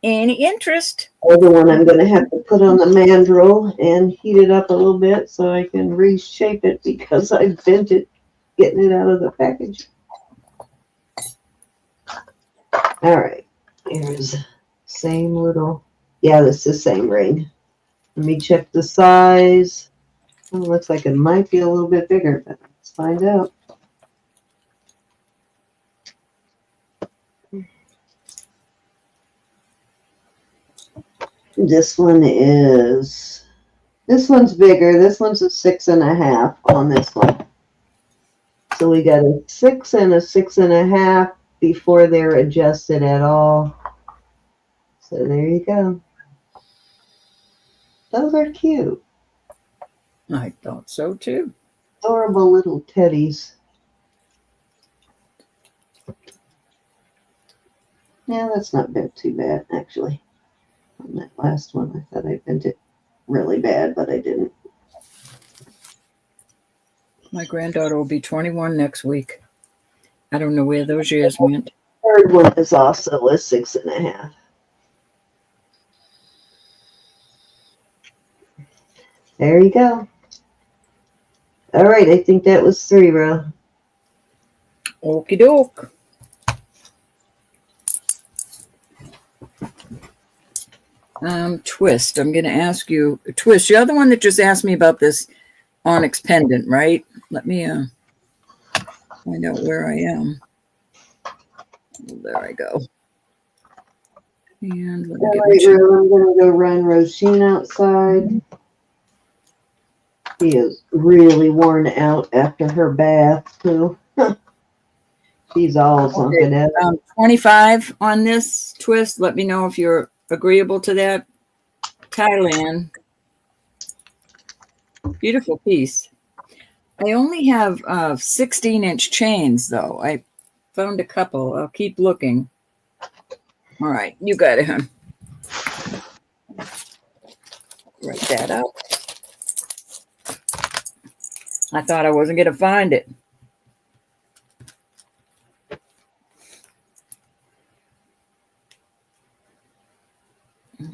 Any interest? Other one I'm going to have to put on the mandrel and heat it up a little bit so I can reshape it because I bent it getting it out of the package. All right, here's same little, yeah, this is the same ring. Let me check the size. Oh, it looks like it might be a little bit bigger, but let's find out. This one's bigger. This one's a 6.5 on this one. So we got a 6 and a 6.5 before they're adjusted at all. So there you go. Those are cute. I thought so too. Adorable little teddies. Yeah, that's not bent too bad, actually. On that last one, I thought I bent it really bad, but I didn't. My granddaughter will be 21 next week. I don't know where those years went. Third one is also a 6.5. There you go. All right, I think that was 3, Ro. Okie doke. Twist, I'm going to ask you. Twist, you're the one that just asked me about this onyx pendant, right? Let me find out where I am. Oh, there I go. And let me All get right, Ro, I'm going to go run Roisin outside. She is really worn out after her bath, too. She's all sunken out. 25 on this, Twist. Let me know if you're agreeable to that. Thailand. Beautiful piece. I only have 16-inch chains, though. I found a couple. I'll keep looking. All right, you got it, huh? Write that up. I thought I wasn't going to find it.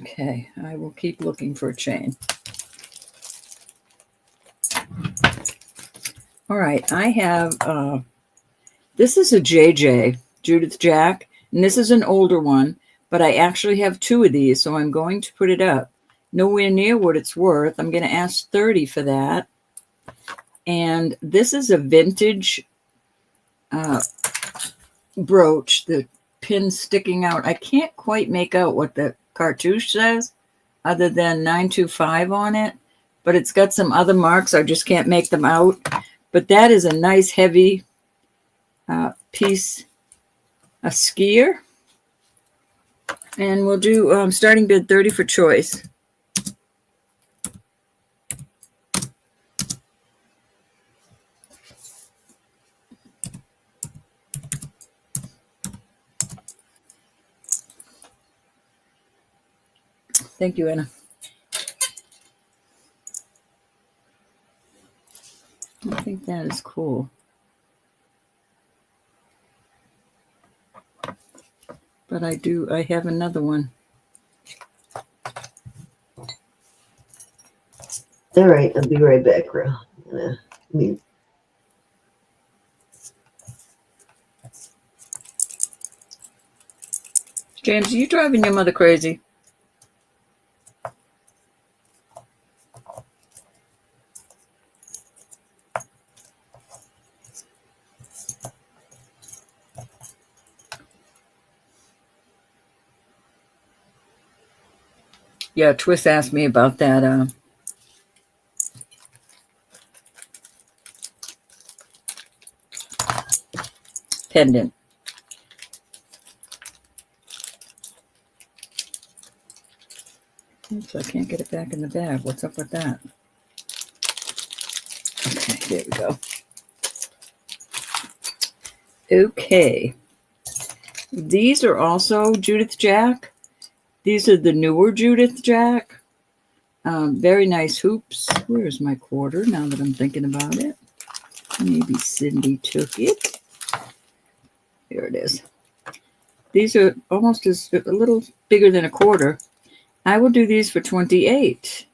Okay, I will keep looking for a chain. All right, I have, this is a JJ, Judith Jack, and this is an older one, but I actually have 2 of these, so I'm going to put it up. Nowhere near what it's worth. I'm going to ask 30 for that. And this is a vintage brooch, the pin sticking out. I can't quite make out what the cartouche says other than 925 on it, but it's got some other marks. I just can't make them out. But that is a nice heavy piece, a skier. And we'll do starting bid 30 for choice. Thank you, Anna. I think that is cool. But I have another one. All right, I'll be right back, Ro. James, are you driving your mother crazy? Yeah, Twist asked me about that pendant. Oops, I can't get it back in the bag. What's up with that? Okay, there we go. Okay. These are also Judith Jack. These are the newer Judith Jack. Very nice hoops. Where's my quarter now that I'm thinking about it? Maybe Cindy took it. Here it is. These are almost a little bigger than a quarter. I will do these for 28.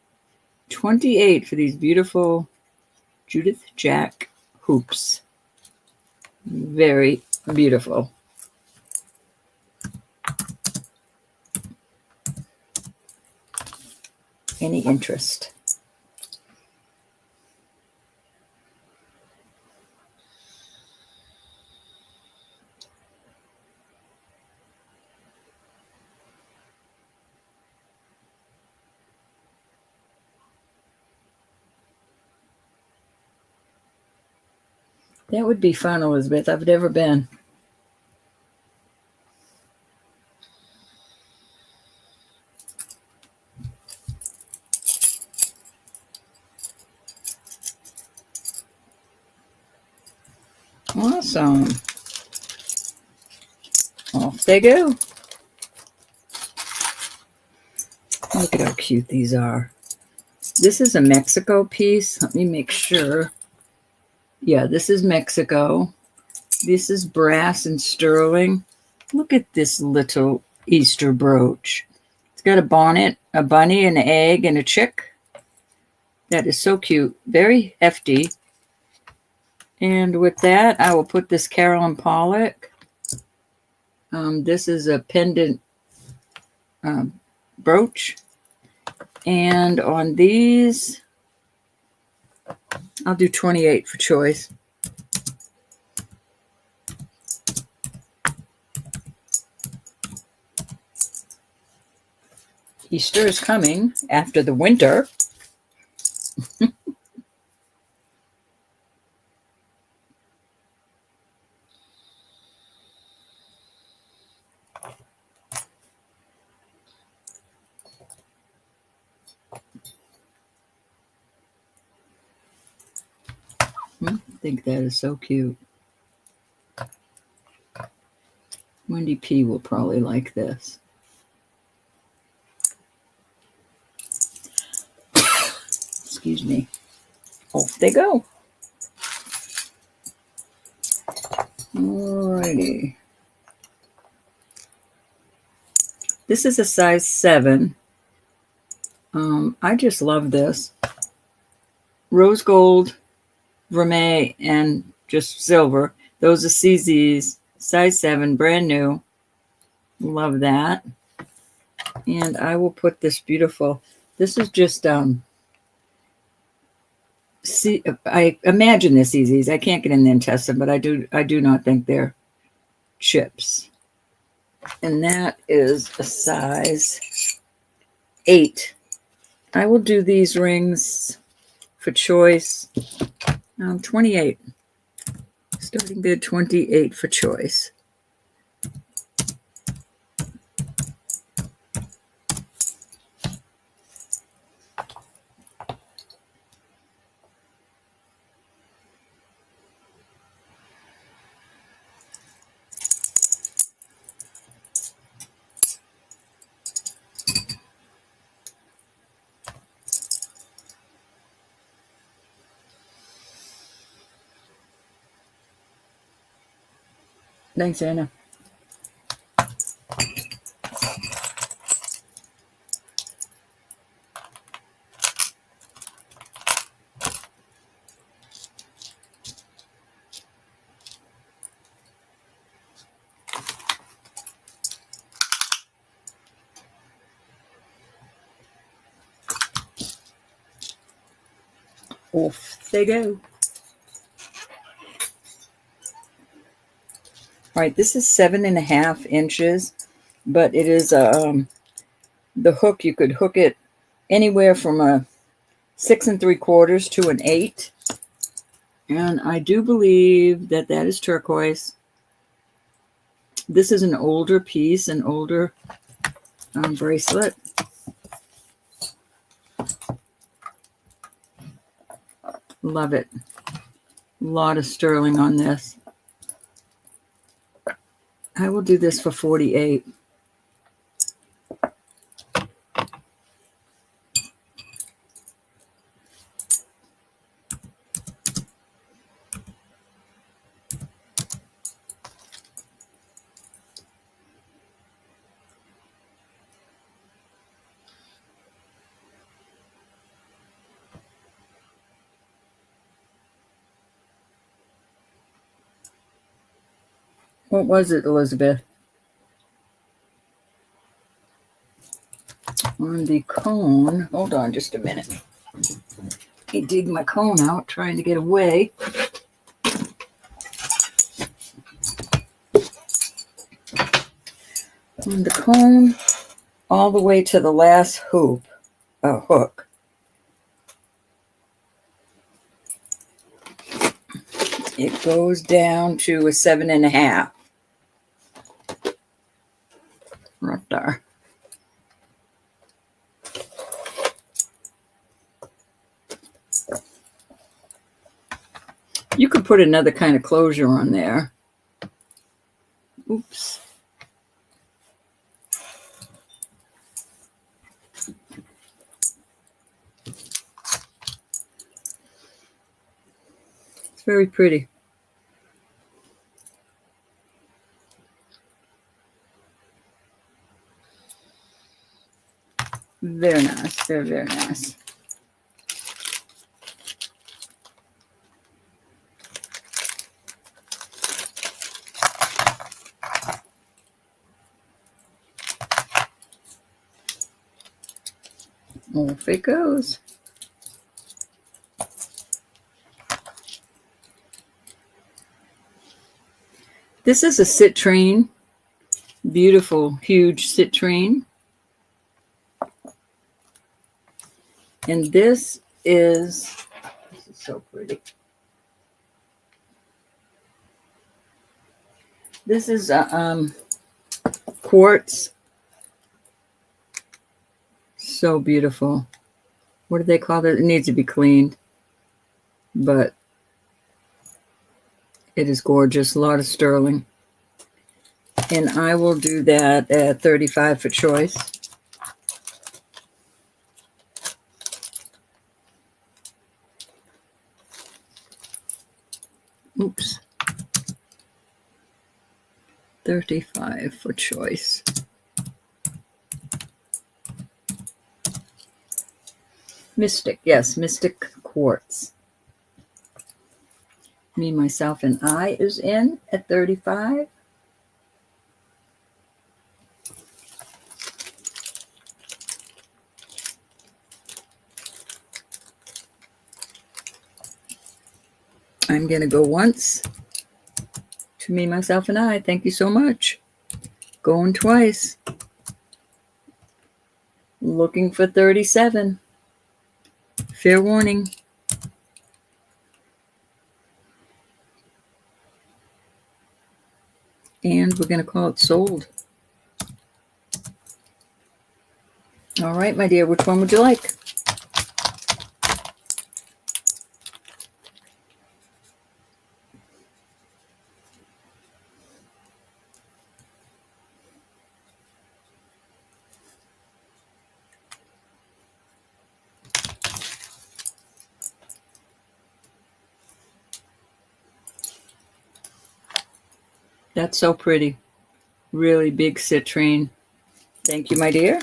28 for these beautiful Judith Jack hoops. Very beautiful. Any interest? That would be fun, Elizabeth. I've never been. Awesome. Off they go. Look at how cute these are. This is a Mexico piece. Let me make sure. Yeah, this is Mexico. This is brass and sterling. Look at this little Easter brooch. It's got a bonnet, a bunny, an egg, and a chick. That is so cute. Very hefty. And with that, I will put this Carolyn Pollock. This is a pendant brooch. And on these, I'll do 28 for choice. Easter is coming after the winter. I think that is so cute. Wendy P will probably like this. Excuse me. Off they go. Alrighty. This is a size 7. I just love this. Rose gold, vermeil, and just silver. Those are CZs. Size 7, brand new. Love that. And I will put this beautiful. This is just see, I imagine they're CZs. I can't get in there and test them, but I do not think they're chips. And that is a size 8. I will do these rings for choice. 28. Starting bid 28 for choice. Thanks, Anna. Off they go. All right, this is 7.5 inches, but it is the hook. You could hook it anywhere from a 6 3/4 to an 8, and I do believe that is turquoise. This is an older piece, an older bracelet. Love it. A lot of sterling on this. I will do this for 48. What was it, Elizabeth? On the cone. Hold on just a minute. I dig my cone out, trying to get away. On the cone, all the way to the last hook. It goes down to a 7.5. Right there. You could put another kind of closure on there. Oops. It's very pretty. Very nice. Very, very nice. Off it goes. This is a citrine. Beautiful, huge citrine. And this is so pretty. This is quartz. So beautiful. What do they call it? It needs to be cleaned, but it is gorgeous. A lot of sterling. And I will do that at 35 for choice. Oops. 35 for choice. Mystic, yes, Mystic Quartz. Me, Myself, and I is in at 35. I'm going to go once to Me, Myself, and I. Thank you so much. Going twice. Looking for 37. Fair warning. And we're going to call it sold. All right, my dear, which one would you like? That's so pretty. Really big citrine. Thank you, my dear.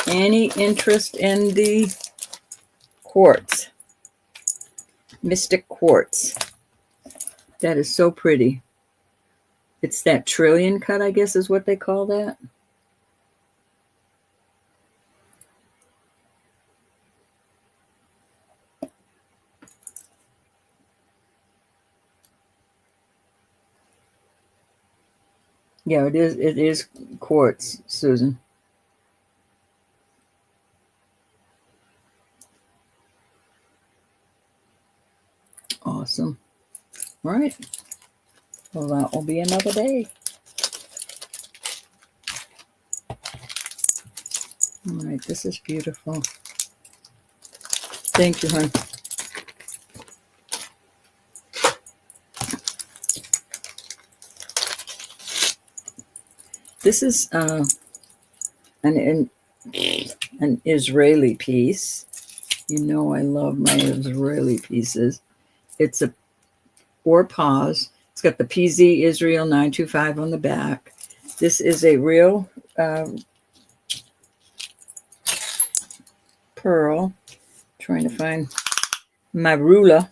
Any interest in the quartz? Mystic Quartz. That is so pretty. It's that trillion cut, I guess is what they call that. Yeah, it is. It is quartz, Susan. Awesome. All right. Well, that will be another day. All right. This is beautiful. Thank you, hon. This is an Israeli piece. You know I love my Israeli pieces. It's a pause. It's got the PZ Israel 925 on the back. This is a real pearl. Trying to find my ruler.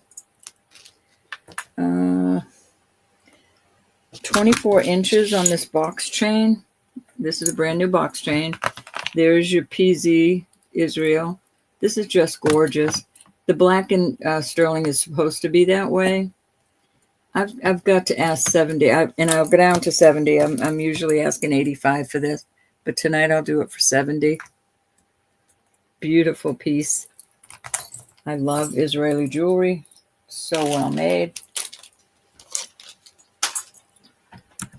24 inches on this box chain. This is a brand new box chain. There's your PZ Israel. This is just gorgeous. The black and sterling is supposed to be that way. I've got to ask 70, and I'll go down to 70. I'm usually asking 85 for this, but tonight I'll do it for 70. Beautiful piece. I love Israeli jewelry. So well made.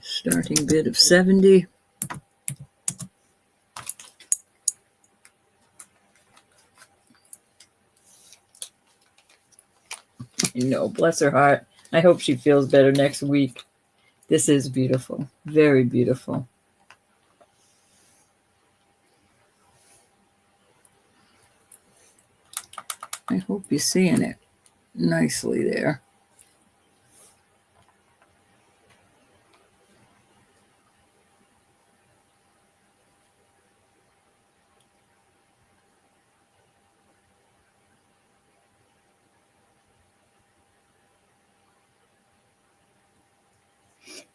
Starting bid of 70. No, bless her heart. I hope she feels better next week. This is beautiful. Very beautiful. I hope you're seeing it nicely there.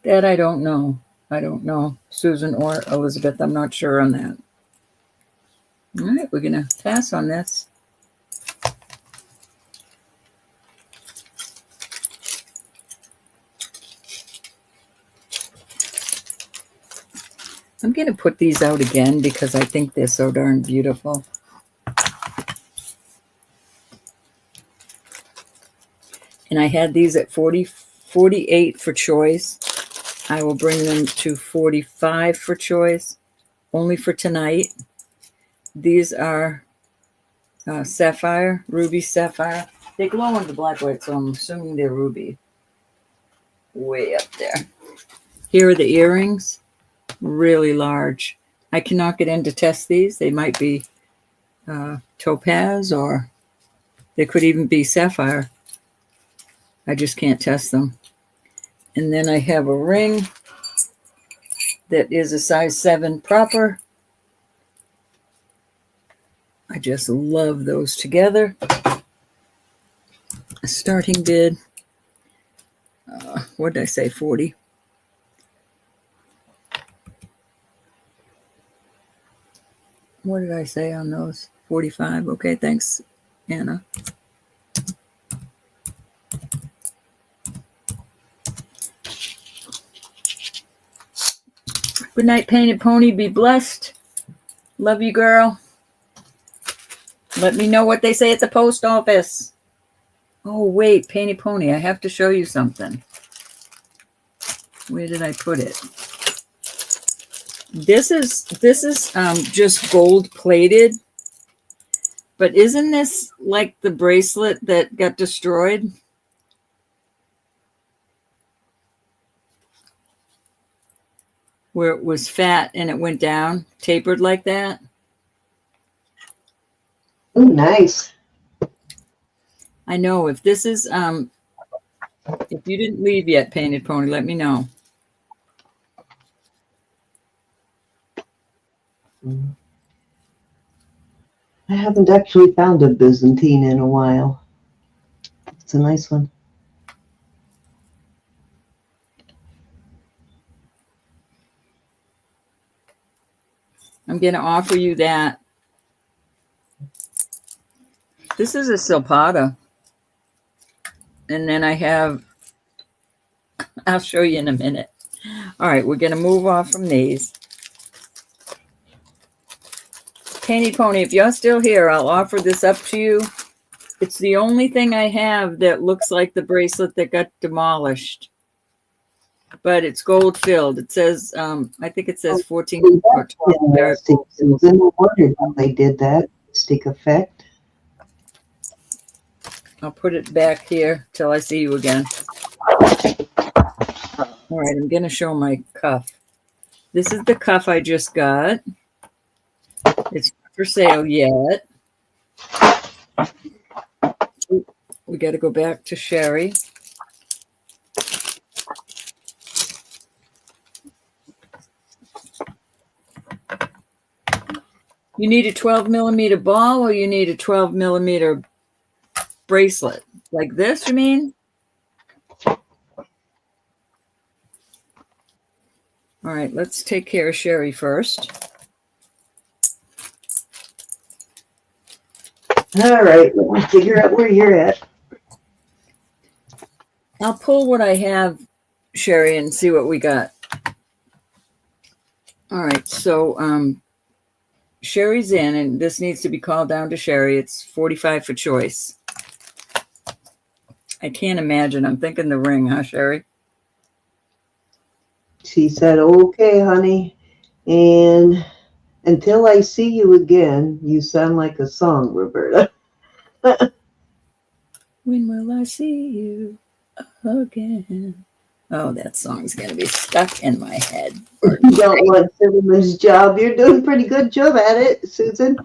That I don't know. I don't know. Susan or Elizabeth, I'm not sure on that. All right, we're going to pass on this. I'm going to put these out again because I think they're so darn beautiful. And I had these at 48 for choice. I will bring them to 45 for choice, only for tonight. These are sapphire, ruby sapphire. They glow in the black light, so I'm assuming they're ruby. Way up there. Here are the earrings, really large. I cannot get in to test these. They might be topaz, or they could even be sapphire. I just can't test them. And then I have a ring that is a size 7 proper. I just love those together. A starting bid. What did I say? 40. What did I say on those? 45. Okay, thanks, Anna. Good night, Painted Pony. Be blessed. Love you, girl. Let me know what they say at the post office. Oh, wait, Painted Pony. I have to show you something. Where did I put it? This is just gold plated. But isn't this like the bracelet that got destroyed? Where it was fat and it went down, tapered like that. Oh, nice. I know. If this is, if you didn't leave yet, Painted Pony, let me know. I haven't actually found a Byzantine in a while. It's a nice one. I'm going to offer you that. This is a silpada. And then I have, I'll show you in a minute. All right, we're going to move off from these. Painted Pony, if you're still here, I'll offer this up to you. It's the only thing I have that looks like the bracelet that got demolished. But it's gold filled. It says, I think it says 14 or 12 carats. Susan, I wondered how they did that. Stick effect. I'll put it back here till I see you again. All right, I'm going to show my cuff. This is the cuff I just got. It's not for sale yet. We got to go back to Sherry. You need a 12 millimeter ball, or you need a 12 millimeter bracelet? Like this, you mean? All right, let's take care of Sherry first. All right, let me figure out where you're at. I'll pull what I have, Sherry, and see what we got. All right, so Sherry's in, and this needs to be called down to Sherry. It's 45 for choice. I can't imagine. I'm thinking the ring, huh, Sherry? She said, okay, honey. And until I see you again, you sound like a song, Roberta. When will I see you again? Oh, that song's going to be stuck in my head. You don't want Cinnamon's job. You're doing a pretty good job at it, Susan.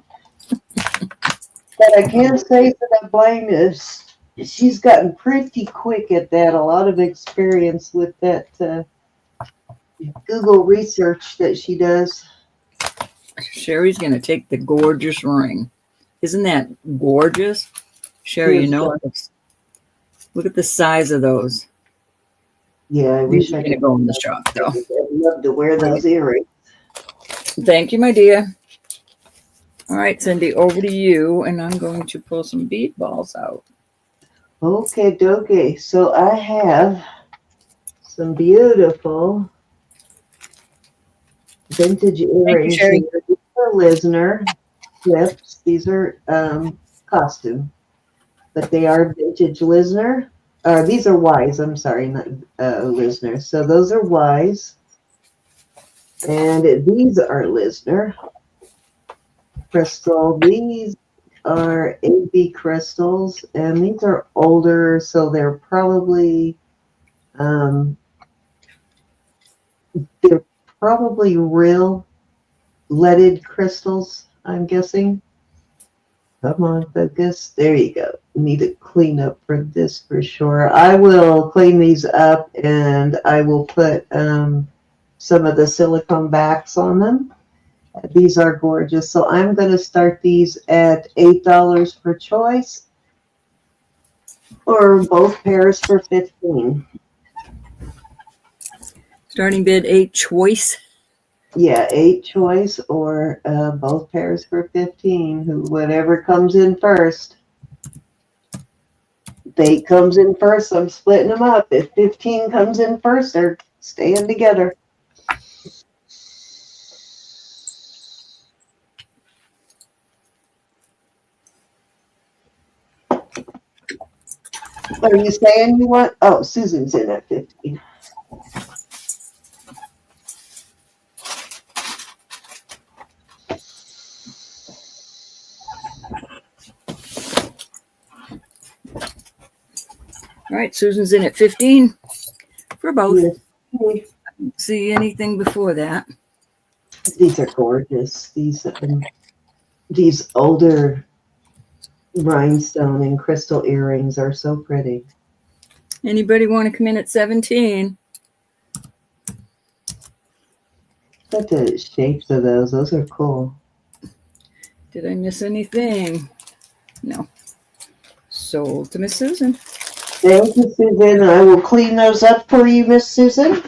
But I can say that I blame is she's gotten pretty quick at that. A lot of experience with that Google research that she does. Sherry's going to take the gorgeous ring. Isn't that gorgeous? Sherry, you know, look at the size of those. Yeah, I wish I could could go in the shop, though. I'd love to wear those earrings. Thank you, my dear. All right, Cindy, over to you, and I'm going to pull some bead balls out. Okay, dokie. So I have some beautiful vintage earrings. Sherry. These are Lisner gifts. These are costume, but they are vintage Lisner. These are Wise. I'm sorry, not Lisner. So those are Wise, and these are Lisner crystal. These are AB crystals, and these are older, so they're probably real leaded crystals, I'm guessing. Come on, focus. There you go. Need to clean up for this for sure. I will clean these up, and I will put some of the silicone backs on them. These are gorgeous. So I'm going to start these at $8 per choice, or both pairs for $15. Starting bid 8 choice. Yeah, 8 choice, or both pairs for $15. Whatever comes in first. If 8 comes in first, I'm splitting them up. If 15 comes in first, they're staying together. Are you saying you want? Oh, Susan's in at 15. All right, Susan's in at 15 for both. Yes. I don't see anything before that. These are gorgeous. These older rhinestone and crystal earrings are so pretty. Anybody want to come in at 17? Look at the shapes of those. Those are cool. Did I miss anything? No. Sold to Miss Susan. Thank you, Susan. I will clean those up for you, Miss Susan.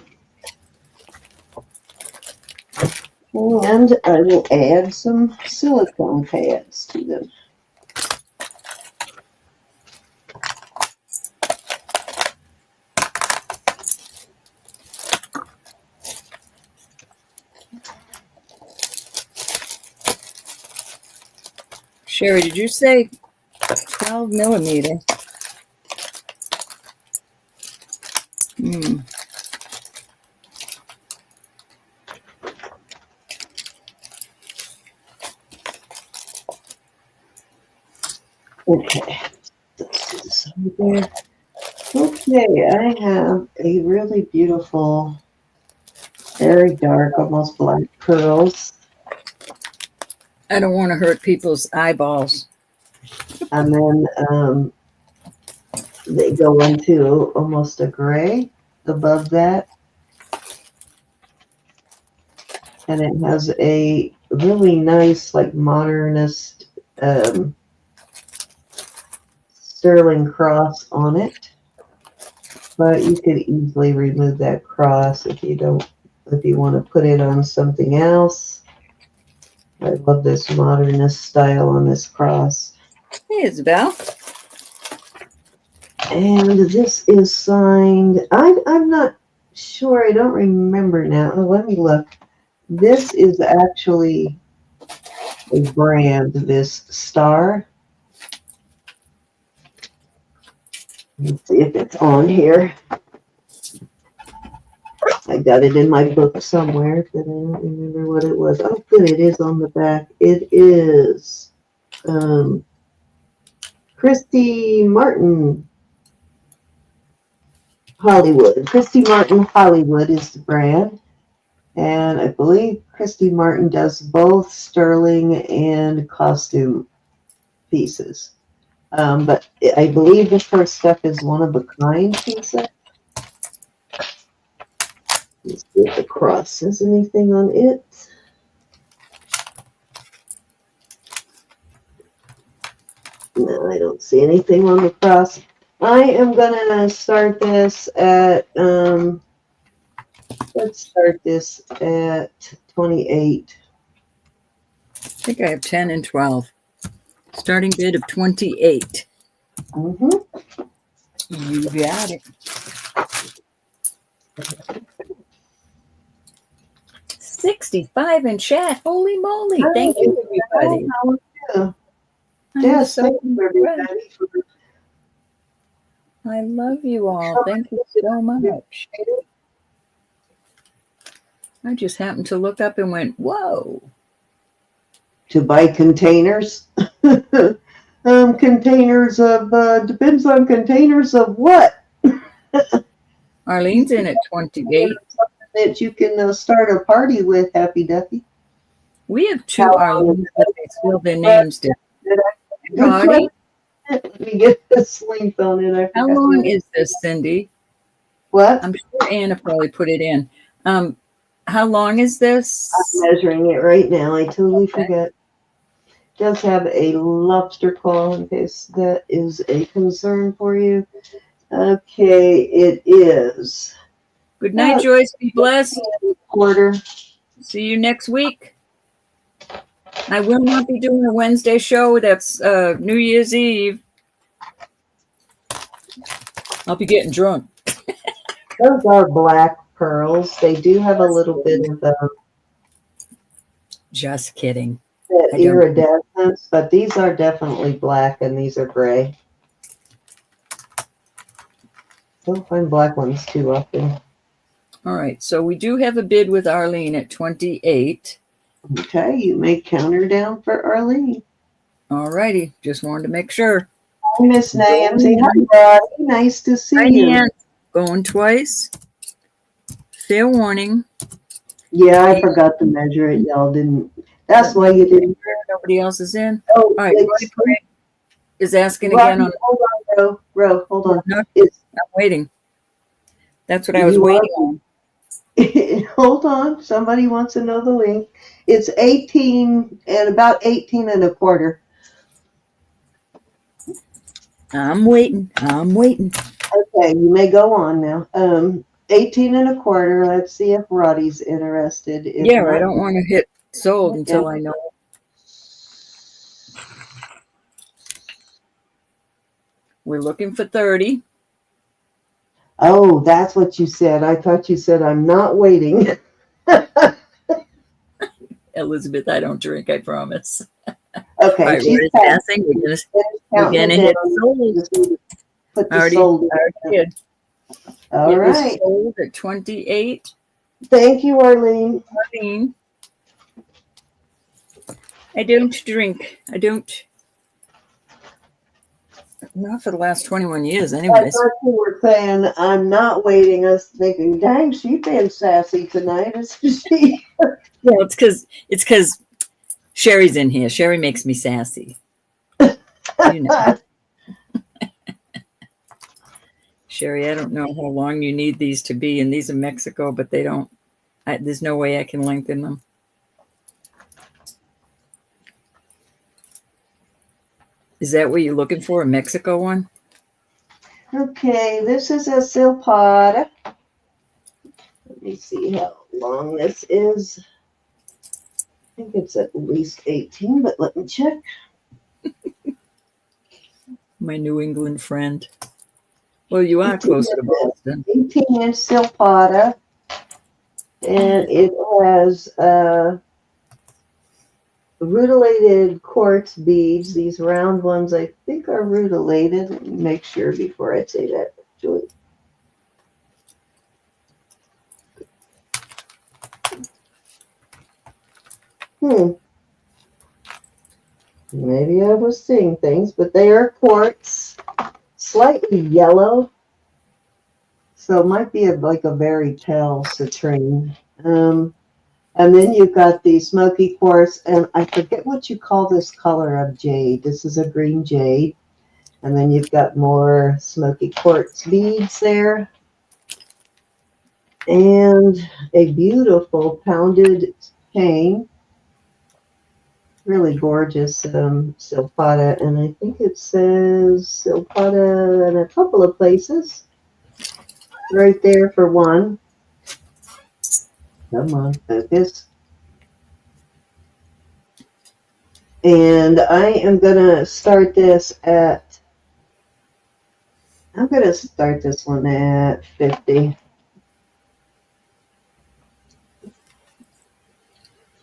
And I will add some silicone pads to them. Sherry, did you say 12 millimeter? Okay. Okay, I have a really beautiful, very dark, almost black pearls. I don't want to hurt people's eyeballs. And then they go into almost a gray above that. And it has a really nice, like modernist sterling cross on it. But you could easily remove that cross if you don't if you want to put it on something else. I love this modernist style on this cross. Hey, Isabel. And this is signed. I'm not sure. I don't remember now. Oh, let me look. This is actually a brand, this star. Let's see if it's on here. I got it in my book somewhere, but I don't remember what it was. Oh, good, it is on the back. It is Christy Martin Hollywood. Christy Martin Hollywood is the brand. And I believe Christy Martin does both sterling and costume pieces. But I believe the first stuff is one of a kind pieces. Let's see if the cross says anything on it. No, I don't see anything on the cross. I am gonna start this at let's start this at 28. I think I have 10 and 12. Starting bid of 28. Mm-hmm. You got it. 65 in chat. Holy moly. Thank you, everybody. Yes, So thank you, everybody. I love you all. Thank you so much. I just happened to look up and went, whoa. To buy containers. Containers of, depends on containers of what? Arlene's in at 28. That you can start a party with, Happy Duffy. We have two Arlene's, but they spell their names different. Roddy? Let me get this link on it. How long is this, Cindy? What? I'm sure Anna probably put it in. How long is this? I'm measuring it right now. I totally forget. It does have a lobster claw in case that is a concern for you. Okay, it is. Good night, Joyce. Be blessed. Quarter. See you next week. I will not be doing a Wednesday show. That's New Year's Eve. I'll be getting drunk. Those are black pearls. They do have a little bit of Just kidding. iridescence, but these are definitely black and these are gray. Don't find black ones too often. All right, so we do have a bid with Arlene at 28. Okay, you may counter down for Arlene. All righty, just wanted to make sure. Hi, Miss Nancy. Hi, Roddy. Nice to see you. Nan. Going twice. Fair warning. Yeah, I forgot to measure it. Y'all didn't. That's why you didn't. Nobody else is in. Oh, All right, Roddy is asking Roddy, again on. hold on, Ro, hold on. No, It's, I'm waiting. That's what I was waiting on. hold on. Somebody wants to know the link. It's 18 and about 18 and a quarter. I'm waiting. Okay, you may go on now. 18 and a quarter. Let's see if Roddy's interested. If Yeah, not, I don't want to hit sold until I know. We're looking for 30. Oh, that's what you said. I thought you said I'm not waiting. Elizabeth, I don't drink, I promise. Okay, All right, she's we're passing. We're gonna hit sold. Put the Already sold. did. All It was right. sold at 28. Thank you, Arlene. Arlene. I don't drink. I don't. Not for the last 21 years, I anyways. thought you were saying I'm not waiting. I was thinking, dang, she's been sassy tonight, isn't she? Well, it's because Sherry's in here. Sherry makes me sassy. You know. Sherry, I don't know how long you need these to be, and these are Mexico, but they don't. There's no way I can lengthen them. Is that what you're looking for, a Mexico one? Okay, this is a silpada. Let me see how long this is. I think it's at least 18, but let me check. My New England friend. Well, you are close to Boston. 18-inch silpada. And it has rutilated quartz beads. These round ones, I think, are rutilated. Let me make sure before I say that, Julie. Maybe I was seeing things, but they are quartz, slightly yellow. So it might be like a very pale citrine. And then you've got the smoky quartz, and I forget what you call this color of jade. This is a green jade. And then you've got more smoky quartz beads there. And a beautiful pounded chain. Really gorgeous silpada. And I think it says silpada in a couple of places. Right there for one. Come on, focus. And I am going to start this at, I'm going to start this one at 50.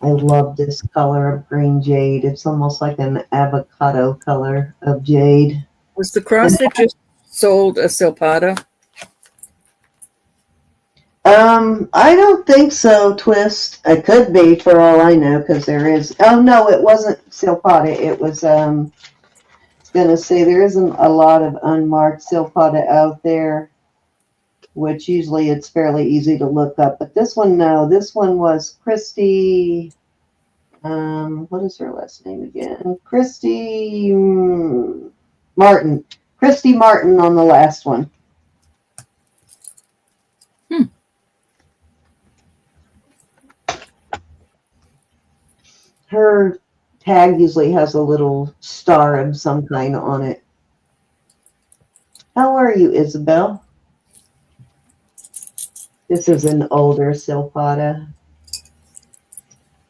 I love this color of green jade. It's almost like an avocado color of jade. Was the cross that just sold a silpada? I don't think so, Twist. It could be for all I know, because there is. Oh no, it wasn't silpada. It was. I was gonna say there isn't a lot of unmarked silpada out there, which usually it's fairly easy to look up. But this one, no. This one was Christy. What is her last name again? Christy Martin. Christy Martin on the last one. Her tag usually has a little star of some kind on it. How are you, Isabel? This is an older silpada.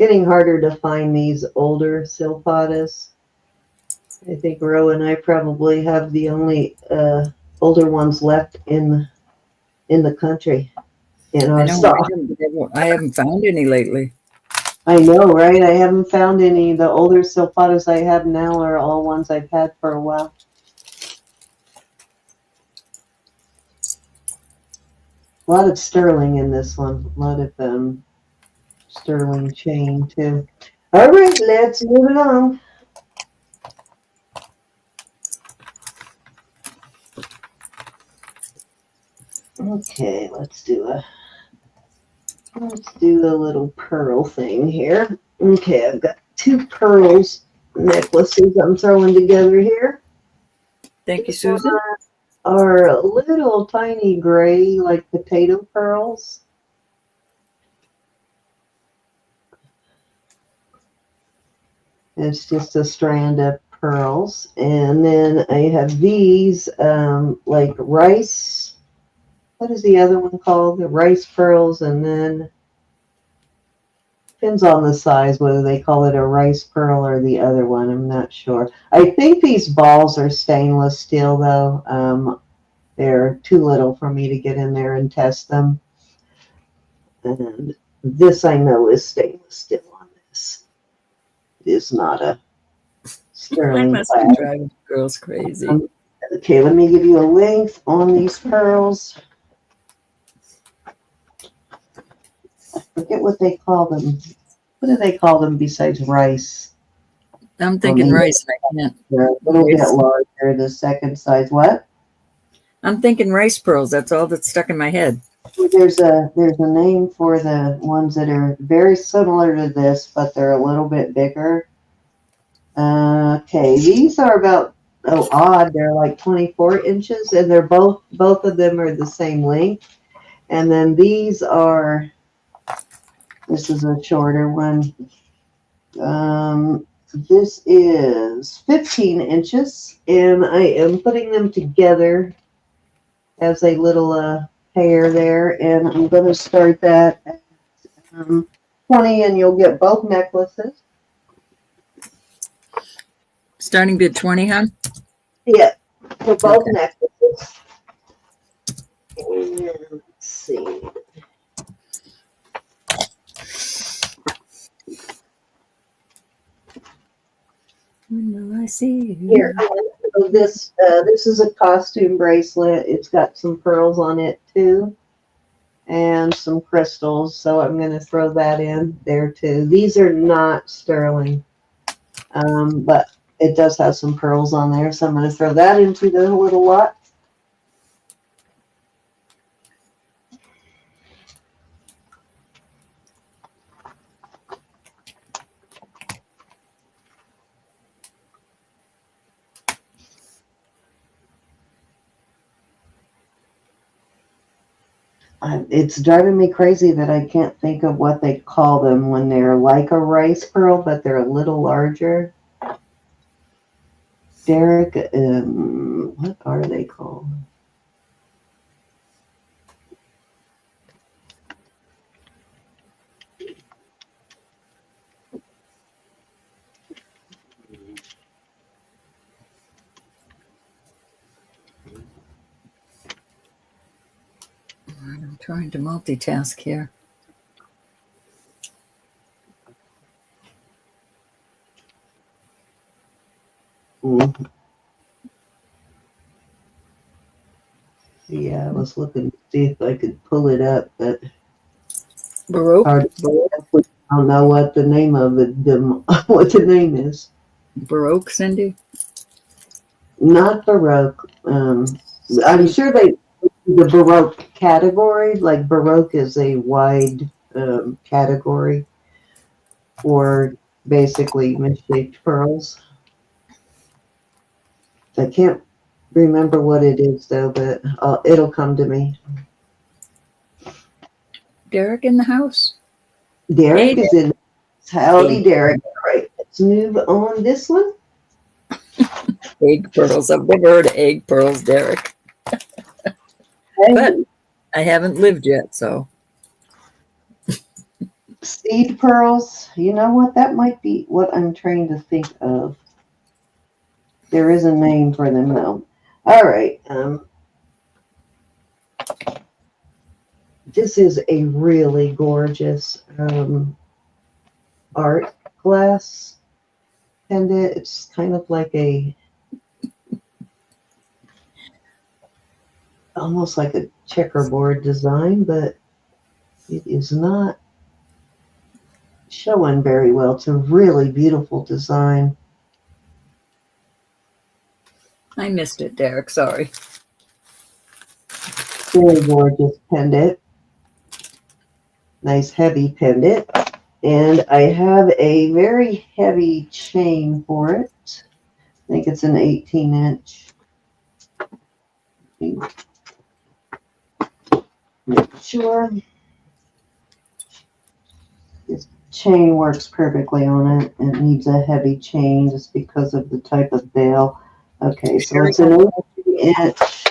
Getting harder to find these older silpadas. I think Ro and I probably have the only older ones left in the country in our stock. I haven't found any lately. I know, right? I haven't found any. The older silpadas I have now are all ones I've had for a while. A lot of sterling in this one. A lot of sterling chain, too. All right, let's move along. Okay, let's do a little pearl thing here. Okay, I've got two pearls necklaces I'm throwing together here. Thank you, Susan. Are a little tiny gray, like potato pearls. It's just a strand of pearls. And then I have these like rice. What is the other one called? The rice pearls, and then depends on the size whether they call it a rice pearl or the other one. I'm not sure. I think these balls are stainless steel, though. They're too little for me to get in there and test them. And this I know is stainless steel on this. It is not a sterling. I must be driving girls crazy. Okay, let me give you a length on these pearls. I forget what they call them. What do they call them besides rice? I'm thinking rice. I can't. They're a little bit larger. The second size. What? I'm thinking rice pearls. That's all that's stuck in my head. There's a name for the ones that are very similar to this, but they're a little bit bigger. Okay, these are about odd. They're like 24 inches, and they're both of them are the same length. And then these are. This is a shorter one. This is 15 inches, and I am putting them together as a little pair there, and I'm going to start that at 20, and you'll get both necklaces. Starting bid 20, huh? Yeah, for both Okay. necklaces. And let's see. When will I see you? Here, this is a costume bracelet. It's got some pearls on it too, and some crystals. So I'm going to throw that in there too. These are not sterling, but it does have some pearls on there. So I'm going to throw that into the little lot. It's driving me crazy that I can't think of what they call them when they're like a rice pearl, but they're a little larger. Derek, what are they called? I'm trying to multitask here. Yeah, I was looking to see if I could pull it up, but Baroque? hard to say. I don't know what the name of it, what the name is. Baroque, Cindy? Not Baroque. I'm sure the Baroque category, like Baroque is a wide category for basically misshaped pearls. I can't remember what it is though, but it'll come to me. Derek in the house? Derek Hey, is in. Howdy, Egg, Derek. All right, let's move on this one. egg pearls. I've never heard of egg pearls, Derek. But I haven't lived yet, so. Seed pearls. You know what? That might be what I'm trying to think of. There is a name for them though. All right. This is a really gorgeous art glass pendant. It's kind of like almost like a checkerboard design, but it is not showing very well. It's a really beautiful design. I missed it, Derek. Sorry. Very gorgeous pendant. Nice heavy pendant. And I have a very heavy chain for it. I think it's an 18-inch. Make sure. This chain works perfectly on it. It needs a heavy chain just because of the type of bail. Okay, so it's an 18-inch.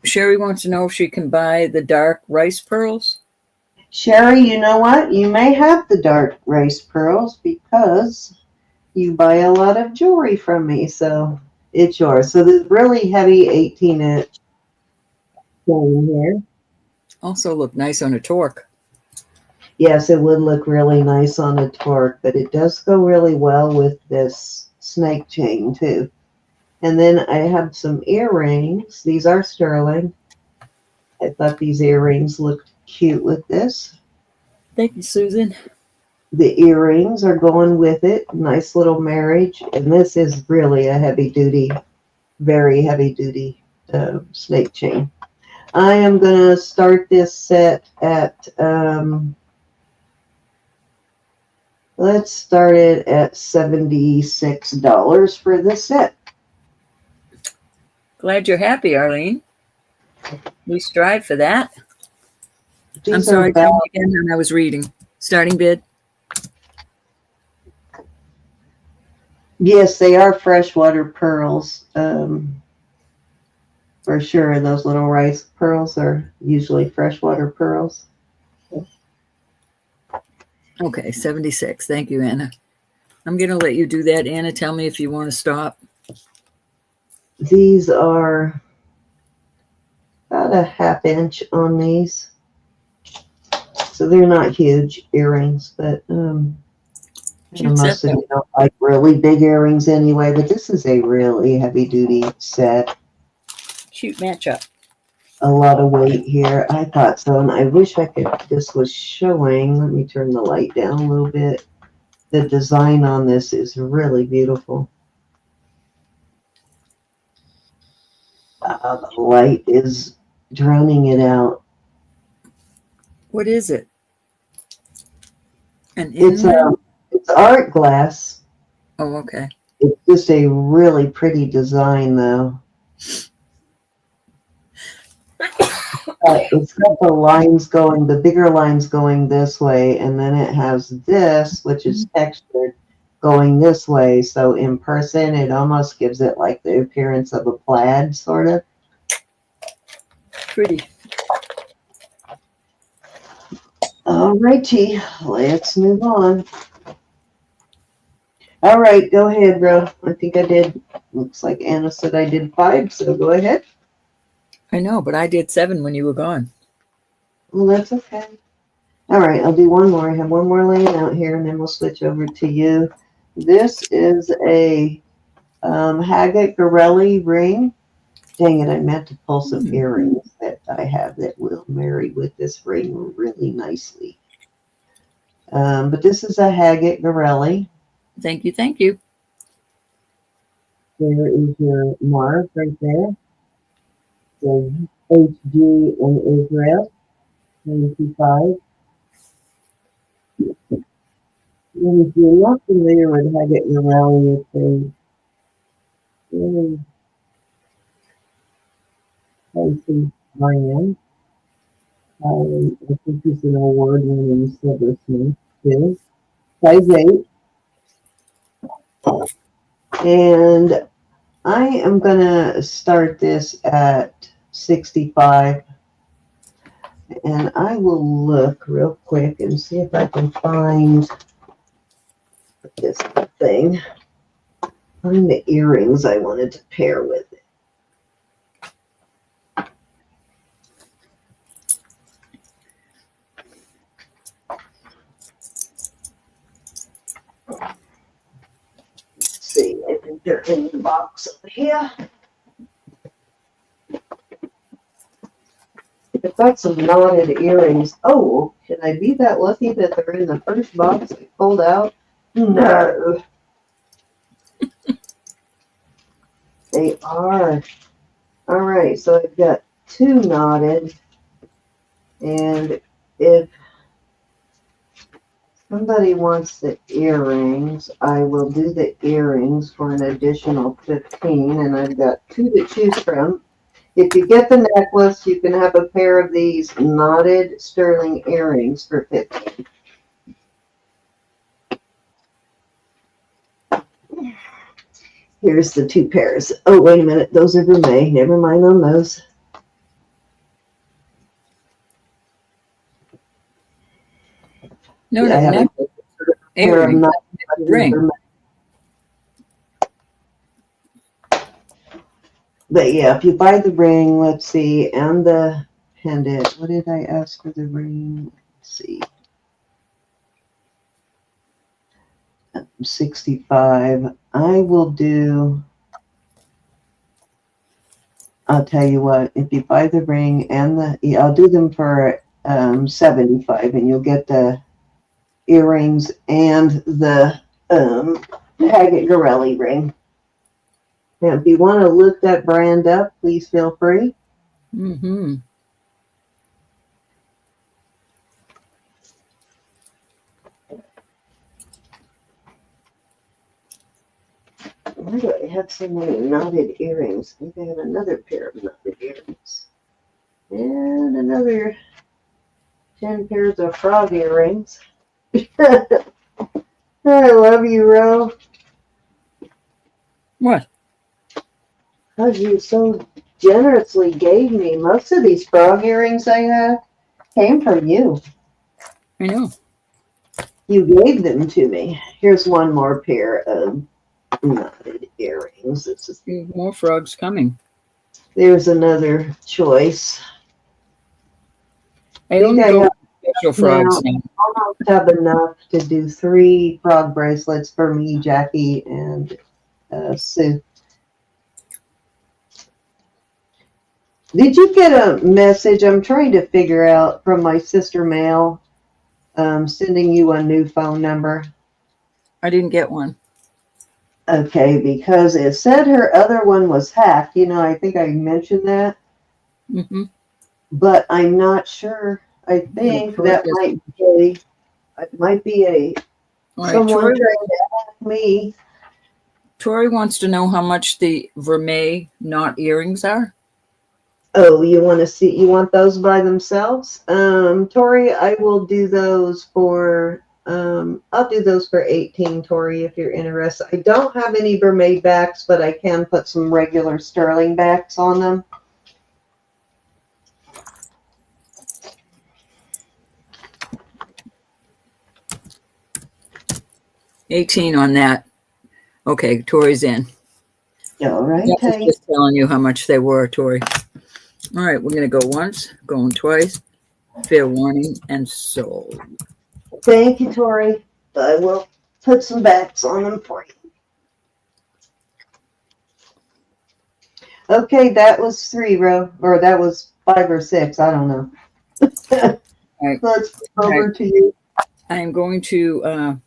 Sherry wants to know if she can buy the dark rice pearls. Sherry, you know what? You may have the dark rice pearls because you buy a lot of jewelry from me, so it's yours. So this really heavy 18-inch chain here. Also look nice on a torque. Yes, it would look really nice on a torque, but it does go really well with this snake chain too. And then I have some earrings. These are sterling. I thought these earrings looked cute with this. Thank you, Susan. The earrings are going with it. Nice little marriage. And this is really a heavy duty, very heavy duty snake chain. I am going to start this set at, let's start it at $76 for this set. Glad you're happy, Arlene. We strive for that. These I'm sorry, tell about, me again when I was reading. Starting bid. yes, they are freshwater pearls. For sure, those little rice pearls are usually freshwater pearls. Okay, 76. Thank you, Anna. I'm going to let you do that. Anna, tell me if you want to stop. These are about a ½ inch on these. So they're not huge earrings, but most of you don't like really big earrings anyway, but this is a really heavy duty set. Cute matchup. A lot of weight here. I thought so, and I wish I could. This was showing. Let me turn the light down a little bit. The design on this is really beautiful. The light is drowning it out. What is it? It's art glass. Oh, okay. It's just a really pretty design, though. It's got the lines going, the bigger lines going this way, and then it has this, which is textured, going this way. So in person, it almost gives it like the appearance of a plaid, sort of. Pretty. All righty, let's move on. All right, go ahead, Ro. I think I did. Looks like Anna said I did 5, so go ahead. I know, but I did 7 when you were gone. Well, that's okay. All right, I'll do one more. I have one more laying out here, and then we'll switch over to you. This is a Haggett Gorelli ring. Dang it, I meant to pull some earrings that I have that will marry with this ring really nicely. But this is a Haggett Gorelli. Thank you, thank you. There is your mark right there. So HG in Israel, 25. And if you're not familiar with Haggett Gorelli, it's a really fancy brand. I think he's an award-winning silversmith too. Size 8. And I am going to start this at 65. And I will look real quick and see if I can find this thing. Find the earrings I wanted to pair with it. Let's see, I think they're in the box over here. I've got some knotted earrings. Oh, can I be that lucky that they're in the first box I pulled out? No. They are. All right, so I've got 2 knotted. And if somebody wants the earrings, I will do the earrings for an additional 15. And I've got 2 to choose from. If you get the necklace, you can have a pair of these knotted sterling earrings for 15. Here's the 2 pairs. Oh, wait a minute. Those are Vermeil. Never mind on those. No, I have a pair of ring. But yeah, if you buy the ring, let's see, and the pendant. What did I ask for the ring? Let's see. 65. I will do, I'll tell you what, if you buy the ring and I'll do them for 75, and you'll get the earrings and the Haggett Gorelli ring. Now, if you want to look that brand up, please feel free. Mm-hmm. Why do I have so many knotted earrings? I think I have another pair of knotted earrings. And another 10 pairs of frog earrings. I love you, Ro. What? How's you so generously gave me. Most of these frog earrings I have came from you. I know. You gave them to me. Here's one more pair of knotted earrings. More frogs coming. There's another choice. I think only I go have with special frogs now. almost have enough to do 3 frog bracelets for me, Jackie, and Sue. Did you get a message? I'm trying to figure out from my sister mail, sending you a new phone number. I didn't get one. Okay, because it said her other one was hacked. You know, I think I mentioned that, Mm-hmm. but I'm not sure. I think that might be a All right, someone Tori, trying to hack me. Tori wants to know how much the vermeil knot earrings are. Oh, you want those by themselves? Tori, I will do those for I'll do those for 18, Tori, if you're interested. I don't have any vermeil backs, but I can put some regular sterling backs on them. $18 on that. Okay, Tori's in. All right. Jeff was just telling you how much they were, Tori. All right, we're going to go once, going twice. Fair warning and sold. Thank you, Tori. I will put some backs on them for you. Okay, that was 3, or that was 5 or 6. I don't know. All right. Let's go over to you. I am going to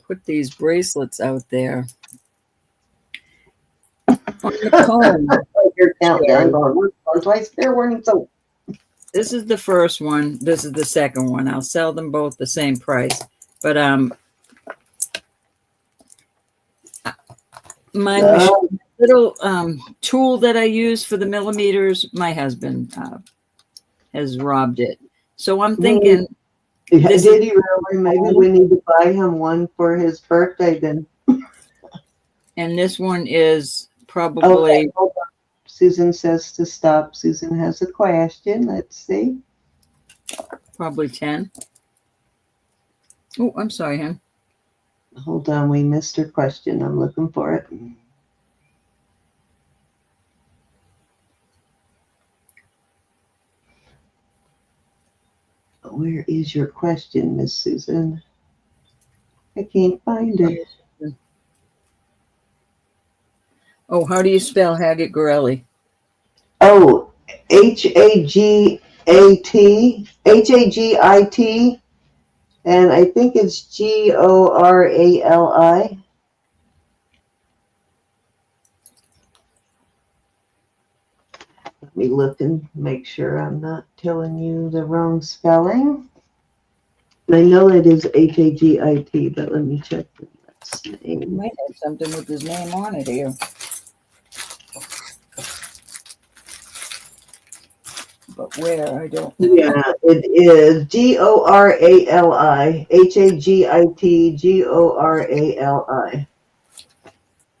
put these bracelets out there. On the cone. Your countdown going twice. Fair warning, so. This is the first one. This is the second one. I'll sell them both the same price. But my little tool that I use for the millimeters, my husband has robbed it. So I'm thinking. Did he really? Maybe we need to buy him one for his birthday then. And this one is probably. Okay, hold on. Susan says to stop. Susan has a question. Let's see. Probably 10. Oh, I'm sorry, hon. Hold on. We missed her question. I'm looking for it. Where is your question, Miss Susan? I can't find it. Oh, how do you spell Haggett Gorelli? Oh, Hagit, Hagit, and I think it's Gorali. Let me look and make sure I'm not telling you the wrong spelling. I know it is Hagit, but let me check the last name. It might have something with his name on it here. But where, I don't know. Yeah, it is Gorali, Hagit, Gorali.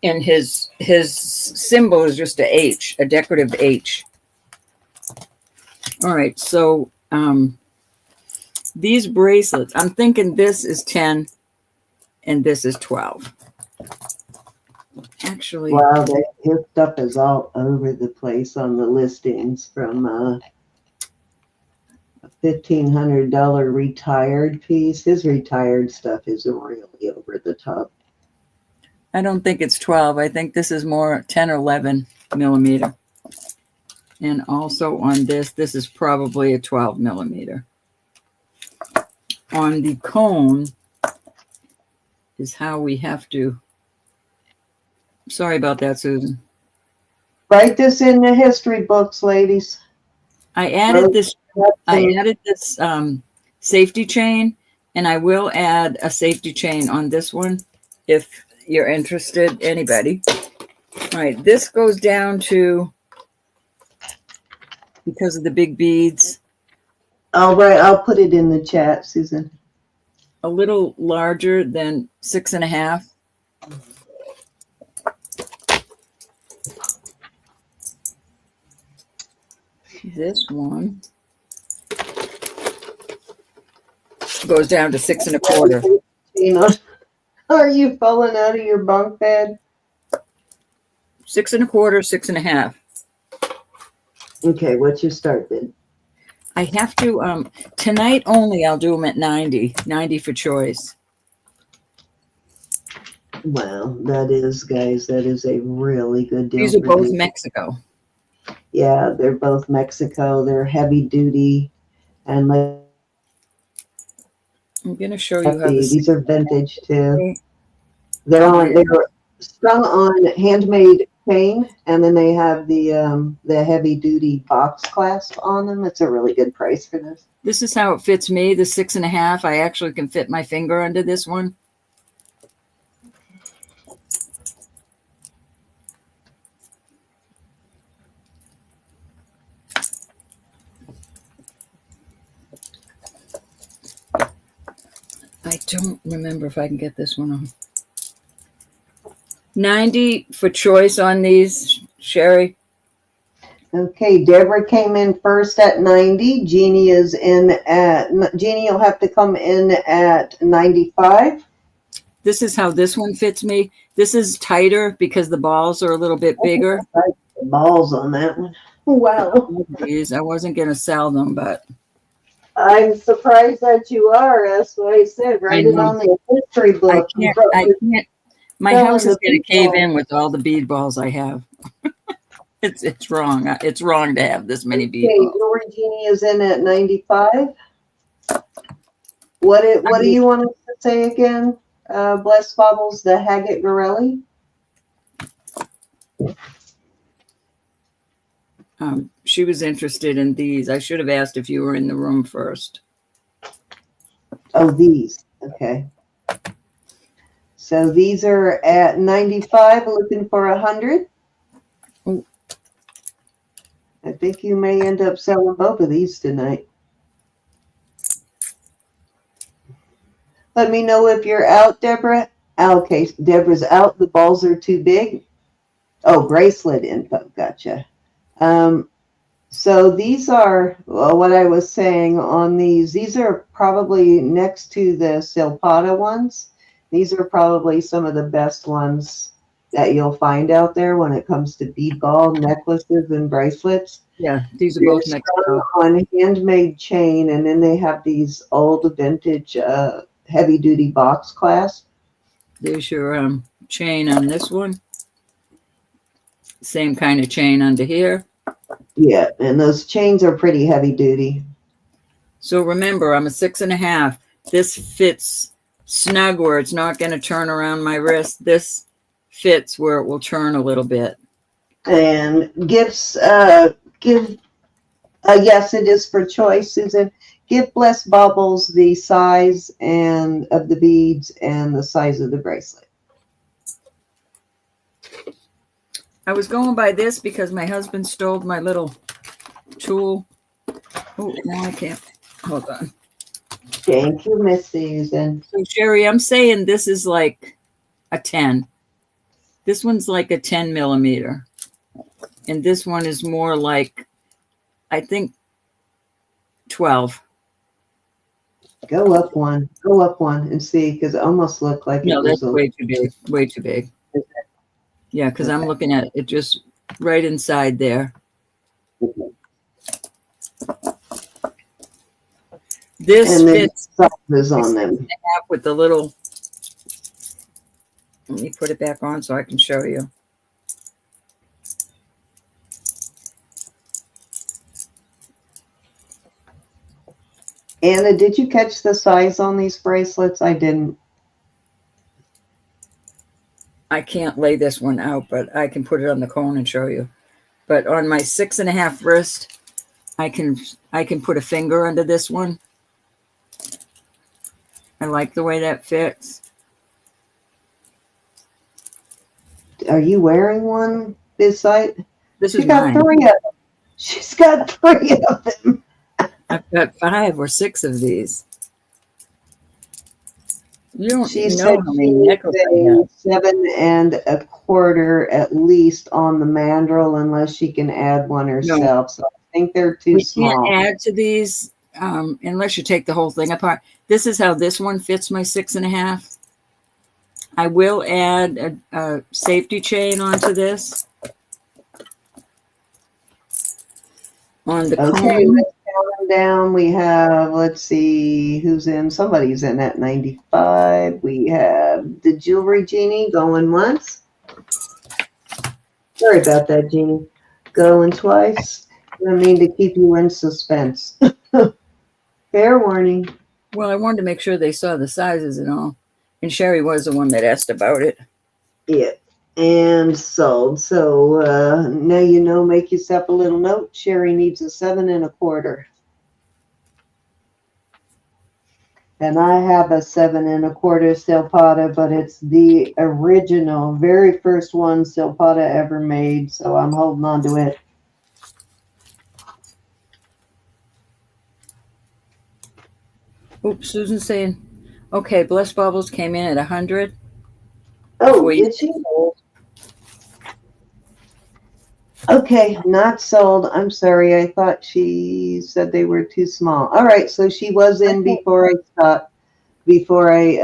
And his symbol is just a H, a decorative H. All right, so these bracelets, I'm thinking this is 10 and this is 12. Actually, wow, his stuff is all over the place on the listings, from a $1,500 retired piece. His retired stuff is really over the top. I don't think it's 12. I think this is more 10 or 11 millimeter. And also on this is probably a 12 millimeter. On the cone is how we have to. Sorry about that, Susan. Write this in the history books, ladies. I added this safety chain, and I will add a safety chain on this one if you're interested, anybody. All right, this goes down to, because of the big beads. All right, I'll put it in the chat, Susan. A little larger than 6.5. This one goes down to 6 1/4. Are you falling out of your bunk bed? 6 1/4, 6 1/2. Okay, what's your start bid? I have to, tonight only, I'll do them at 90 for choice. Wow, that is, guys, that is a really good deal. These are for both these. Mexico. Yeah, they're both Mexico. They're heavy duty, and like I'm going to show you how these are vintage too. They're They're strung on handmade chain, and then they have the heavy duty box clasp on them. It's a really good price for this. This is how it fits me, the 6 1/2. I actually can fit my finger under this one. I don't remember if I can get this one on. 90 for choice on these, Sherry. Okay, Deborah came in first at 90. Jeannie will have to come in at 95. This is how this one fits me. This is tighter because the balls are a little bit bigger. The balls on that one. Wow. These, I wasn't going to sell them, but I'm surprised that you are. That's what I said. Write it on the history book. I can't. My house is going to cave in with all the bead balls I have. It's wrong. It's wrong to have this many bead balls. Okay, Jeannie is in at 95. What do you want us to say again? Blessed Baubles, the Haggett Gorelli? She was interested in these. I should have asked if you were in the room first. Oh, these. Okay. So these are at 95, looking for 100. Oh. I think you may end up selling both of these tonight. Let me know if you're out, Deborah. Okay, Deborah's out. The balls are too big. Oh, bracelet info. Gotcha. So these are, well, what I was saying on these. These are probably next to the silpada ones. These are probably some of the best ones that you'll find out there when it comes to bead ball necklaces and bracelets. Yeah, these are both Mexico. On handmade chain, and then they have these old vintage heavy duty box clasp. There's your chain on this one. Same kind of chain under here. Yeah, and those chains are pretty heavy duty. So remember, I'm a 6 1/2. This fits snug where it's not going to turn around my wrist. This fits where it will turn a little bit. And gifts, yes, it is for choice, Susan. Give Blessed Baubles the size and of the beads and the size of the bracelet. I was going by this because my husband stole my little tool. Oh, now I can't. Hold on. Thank you, Miss Susan. So, Sherry, I'm saying this is like a 10. This one's like a 10 millimeter. And this one is more like, I think, 12. Go up one and see, because it almost looked like No, it was that's way too big. Way too big. Yeah, because I'm looking at it just right inside there. This fits on them with the little. Let me put it back on so I can show you. Anna, did you catch the size on these bracelets? I didn't. I can't lay this one out, but I can put it on the cone and show you. But on my 6 1/2 wrist, I can put a finger under this one. I like the way that fits. Are you wearing one beside? This is got mine. 3 of them. She's got 3 of them. I've got 5 or 6 of these. You don't She know said how many necklaces I have. 7 1/4 at least on the mandrel, unless she can add one herself. So think they're too We small. can't add to these unless you take the whole thing apart. This is how this one fits my 6.5. I will add a safety chain onto this. On the Okay, comb. let's count them down. We have, let's see, who's in? Somebody's in at 95. We have the Jewelry Genie going once. Sorry about that, Genie. Going twice. I mean to keep you in suspense. Fair warning. Well, I wanted to make sure they saw the sizes and all. And Sherry was the one that asked about it. Yeah. And sold. So now you know, make yourself a little note. Sherry needs a 7.25. And I have a 7.25 silpada, but it's the original, very first one silpada ever made. So I'm holding on to it. Oops, Susan's saying, okay, Blessed Bubbles came in at 100. Oh, did she? Okay, not sold. I'm sorry. I thought she said they were too small. All right, so she was in before I stopped, before I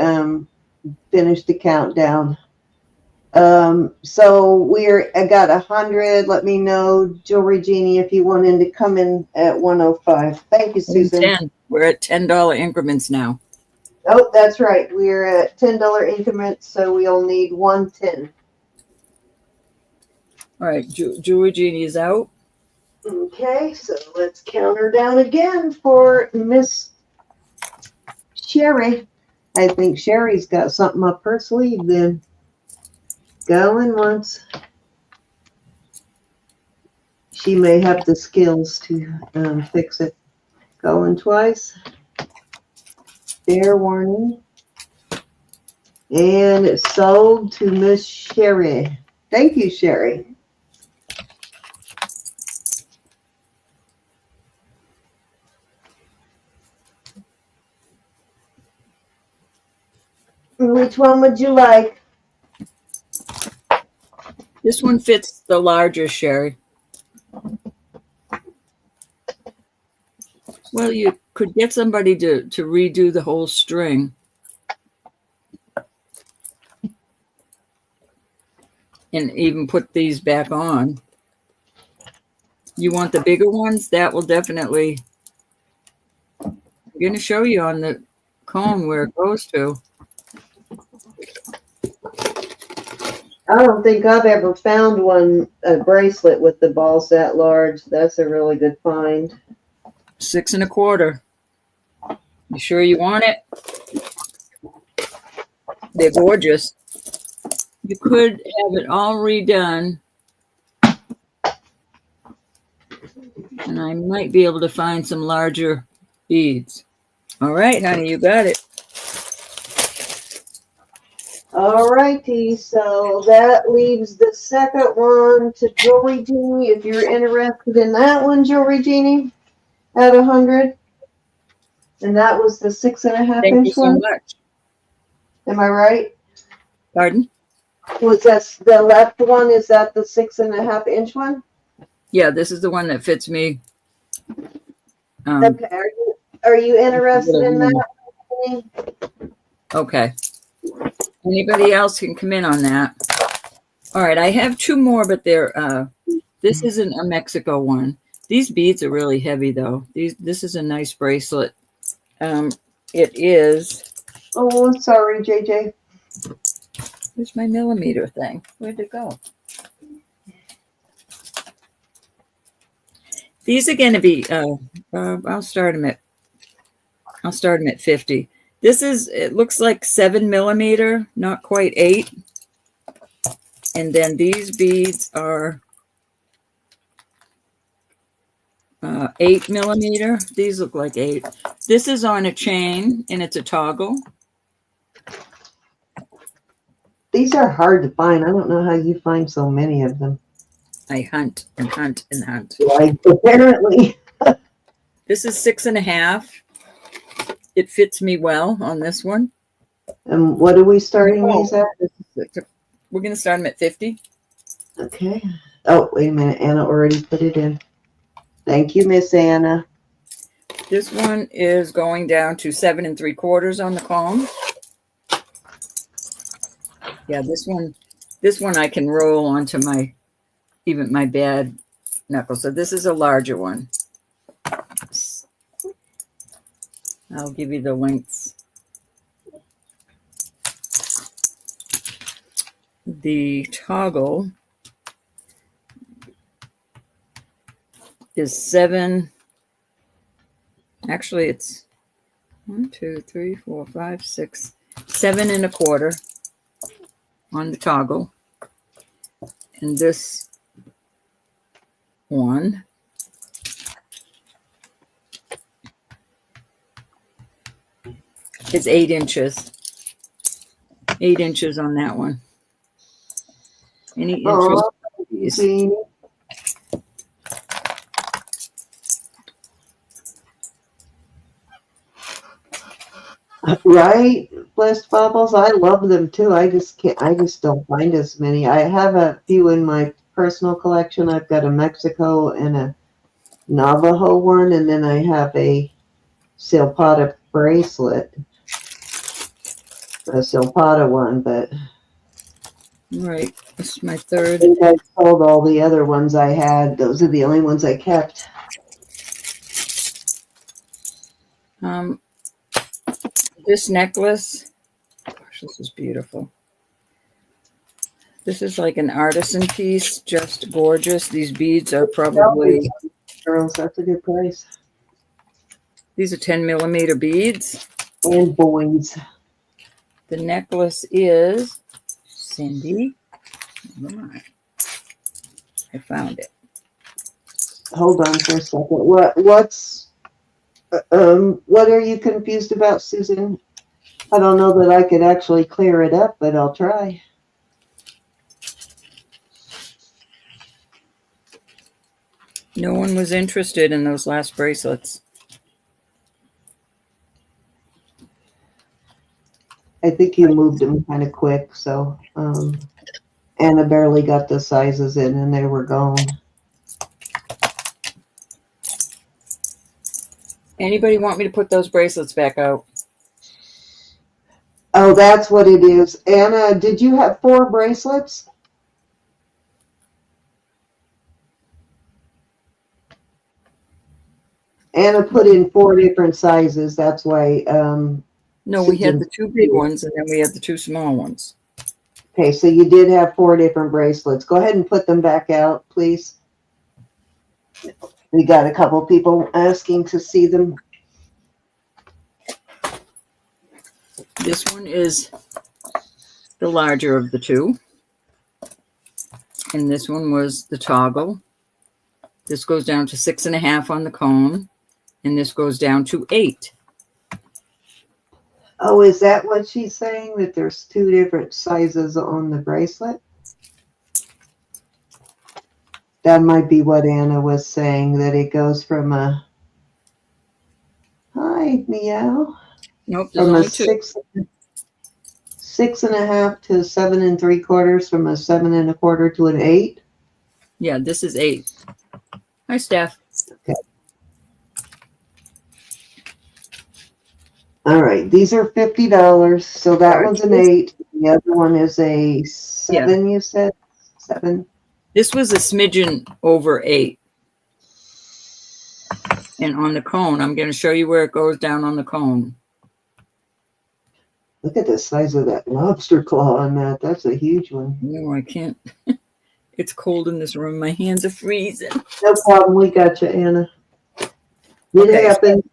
finished the countdown. So I got 100. Let me know, Jewelry Genie, if you wanted to come in at 105. Thank you, Susan. 10. We're at $10 increments now. Oh, that's right. We're at $10 increments, so we'll need 110. All right, Jewelry Genie is out. Okay, so let's count her down again for Miss Sherry. I think Sherry's got something up her sleeve then. Going once. She may have the skills to fix it. Going twice. Fair warning. And it's sold to Miss Sherry. Thank you, Sherry. Which one would you like? This one fits the larger Sherry. Well, you could get somebody to redo the whole string. And even put these back on. You want the bigger ones? That will definitely. I'm going to show you on the comb where it goes to. I don't think I've ever found a bracelet with the balls that large. That's a really good find. 6.25. You sure you want it? They're gorgeous. You could have it all redone. And I might be able to find some larger beads. All right, honey, you got it. All righty, so that leaves the second one to Jewelry Genie. If you're interested in that one, Jewelry Genie, at 100. And that was the 6.5 Thank you inch so one. much. Am I right? Pardon? Was that the left one? Is that the 6.5 inch one? Yeah, this is the one that fits me. Okay. Are you interested in that one? Okay. Anybody else can come in on that. All right, I have two more, but they're this isn't a Mexico one. These beads are really heavy though. This is a nice bracelet. It is. Oh, sorry, JJ. Where's my millimeter thing? Where'd it go? These are going to be. I'll start them at 50. This is. It looks like 7 millimeter, not quite 8. And then these beads are 8 millimeter. These look like 8. This is on a chain and it's a toggle. These are hard to find. I don't know how you find so many of them. I hunt and hunt and hunt. Like, apparently. This is 6.5. It fits me well on this one. And what are we starting these at? We're going to start them at 50. Okay. Oh, wait a minute. Anna already put it in. Thank you, Miss Anna. This one is going down to 7 3/4 on the cone. Yeah, this one I can roll onto even my bad knuckle. So this is a larger one. I'll give you the lengths. The toggle is 7. Actually, it's 1, 2, 3, 4, 5, 6, 7 1/4 on the toggle. And this one is 8 inches. 8 inches on that one. Any interest? Jeannie. Right, Blessed Bubbles. I love them too. I just can't. I just don't find as many. I have a few in my personal collection. I've got a Mexico and a Navajo one, and then I have a silpada bracelet, a silpada one. But Right, this is my I third. think I sold all the other ones I had. Those are the only ones I kept. This necklace, gosh, this is beautiful. This is like an artisan piece, just gorgeous. These beads are probably, Girls, that's a good price. these are 10 millimeter beads. And boys. The necklace is, Cindy, never mind. I found it. Hold on for a second. What are you confused about, Susan? I don't know that I could actually clear it up, but I'll try. No one was interested in those last bracelets. I think you moved them kind of quick, so Anna barely got the sizes in and they were gone. Anybody want me to put those bracelets back out? Oh, that's what it is. Anna, did you have 4 bracelets? Anna put in 4 different sizes. That's why. No, we had the 2 big ones and then we had the 2 small ones. Okay, so you did have 4 different bracelets. Go ahead and put them back out, please. We got a couple people asking to see them. This one is the larger of the 2. And this one was the toggle. This goes down to 6 1/2 on the cone. And this goes down to 8. Oh, is that what she's saying? That there's 2 different sizes on the bracelet? That might be what Anna was saying, that it goes from a... Hi, meow. Nope, there's from only a 2. 6 1/2 to 7 3/4, from a 7 1/4 to an 8. Yeah, this is 8. Hi, Steph. Okay. All right, these are $50. So that one's an 8. The other one is a 7. You said 7. This was a smidgen over 8. And on the cone, I'm going to show you where it goes down on the cone. Look at the size of that lobster claw on that. That's a huge one. No, I can't. It's cold in this room. My hands are freezing. No problem. We got you, Anna. It happened.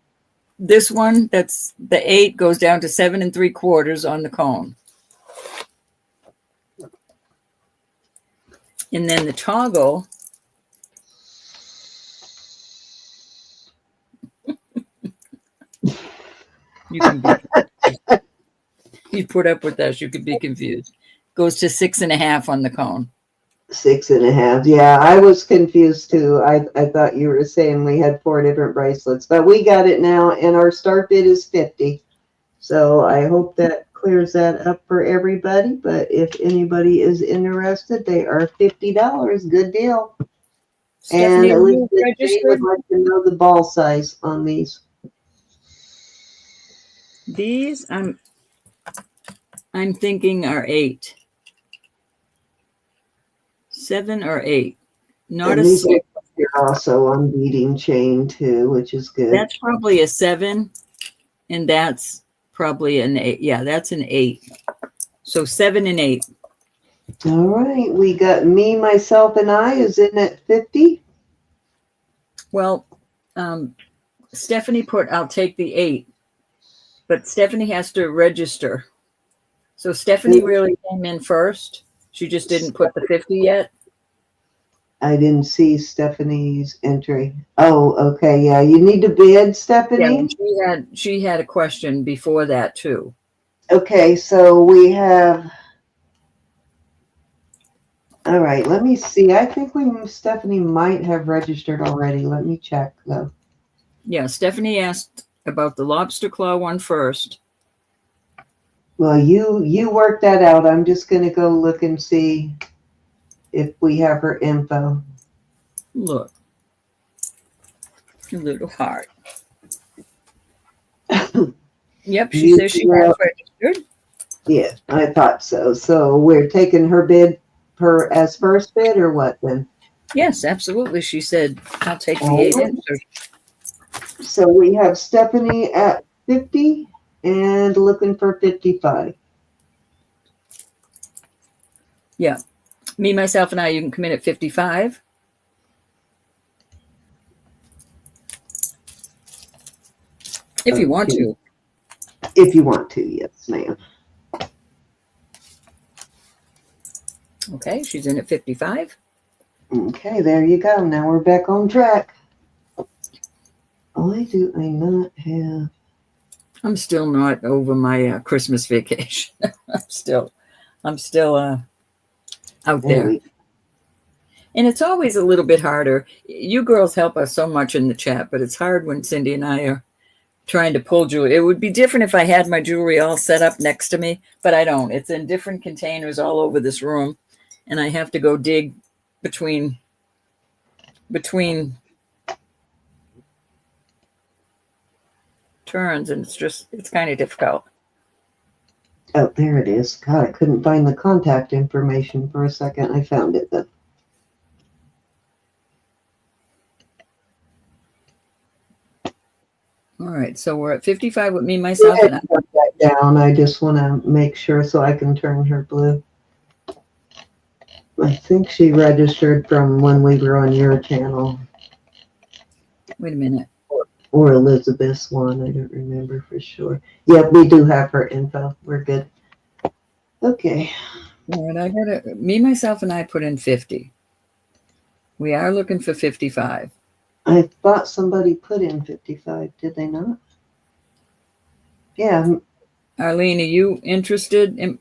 This one, that's the 8, goes down to 7 3/4 on the cone. And then the toggle, you can be, you put up with us, you could be confused. Goes to 6 1/2 on the cone. 6 1/2. Yeah, I was confused too. I thought you were saying we had 4 different bracelets, but we got it now, and our start bid is 50. So I hope that clears that up for everybody. But if anybody is interested, they are $50. Good deal. And Stephanie, are you Elizabeth J would registered? like to know the ball size on these. These I'm thinking are 8. 7 or 8. Not And a these 6. are also on beading chain too, which is good. That's probably a 7, and that's probably an 8. Yeah, that's an 8. So 7 and 8. All right, we got me, myself, and I is in at 50. Well, Stephanie put, I'll take the 8, but Stephanie has to register. So Stephanie really came in first. She just didn't put the 50 yet. I didn't see Stephanie's entry. Oh, okay, yeah. You need to bid, Yeah, Stephanie? and she had a question before that too. Okay, so we have. All right, let me see. I think Stephanie might have registered already. Let me check though. Yeah, Stephanie asked about the lobster claw one first. Well, you work that out. I'm just gonna go look and see if we have her info. Look, a little heart. Yep, she says she has registered. Yeah, I thought so. So we're taking her bid as first bid or what then? Yes, absolutely. She said, I'll take the 8 answer. So we have Stephanie at 50 and looking for 55. Yeah. Me, myself, and I, you can come in at 55. If you want to. If you want to, yes, ma'am. Okay, she's in at 55. Okay, there you go. Now we're back on track. Why do I not have... I'm still not over my Christmas vacation. I'm still out there. And it's always a little bit harder. You girls help us so much in the chat, but it's hard when Cindy and I are trying to pull jewelry. It would be different if I had my jewelry all set up next to me, but I don't. It's in different containers all over this room, and I have to go dig between turns, and it's kind of difficult. Oh, there it is. God, I couldn't find the contact information for a second. I found it though. All right, so we're at 55 with me, myself, and I. Put that down. I just want to make sure so I can turn her blue. I think she registered from when we were on your channel. Wait a minute. Or Elizabeth's one. I don't remember for sure. Yeah, we do have her info. We're good. Okay. All right, me, myself, and I put in 50. We are looking for 55. I thought somebody put in 55. Did they not? Yeah. Arlene, are you interested in?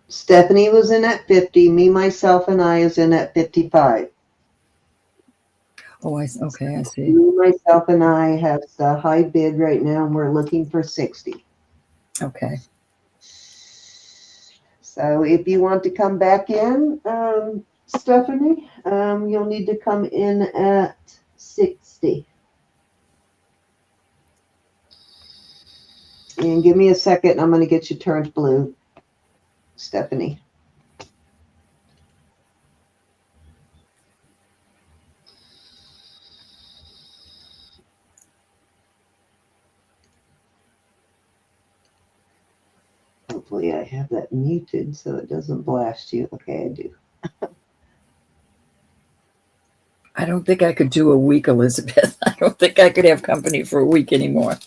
Stephanie was in at 50. Me, myself, and I is in at 55. Oh, okay, I see. Me, myself, and I have the high bid right now, and we're looking for 60. Okay. So if you want to come back in, Stephanie, you'll need to come in at 60. And give me a second. I'm going to get you turned blue, Stephanie. Hopefully I have that muted so it doesn't blast you. Okay, I do. I don't think I could do a week, Elizabeth. I don't think I could have company for a week anymore.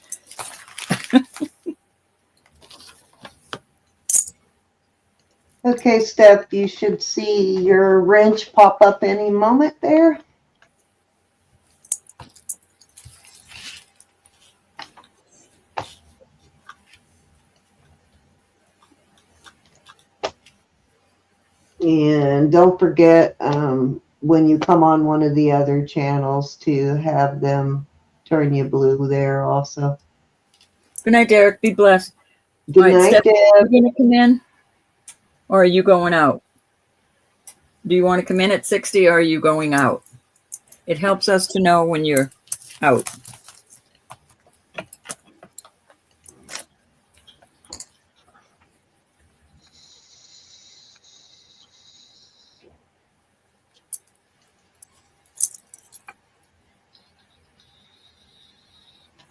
Okay, Steph, you should see your wrench pop up any moment there. And don't forget, when you come on one of the other channels, to have them turn you blue there also. Good night, Derek. Be blessed. Good night, Steph, Deb. are you going to come in? Or are you going out? Do you want to come in at 60 or are you going out? It helps us to know when you're out.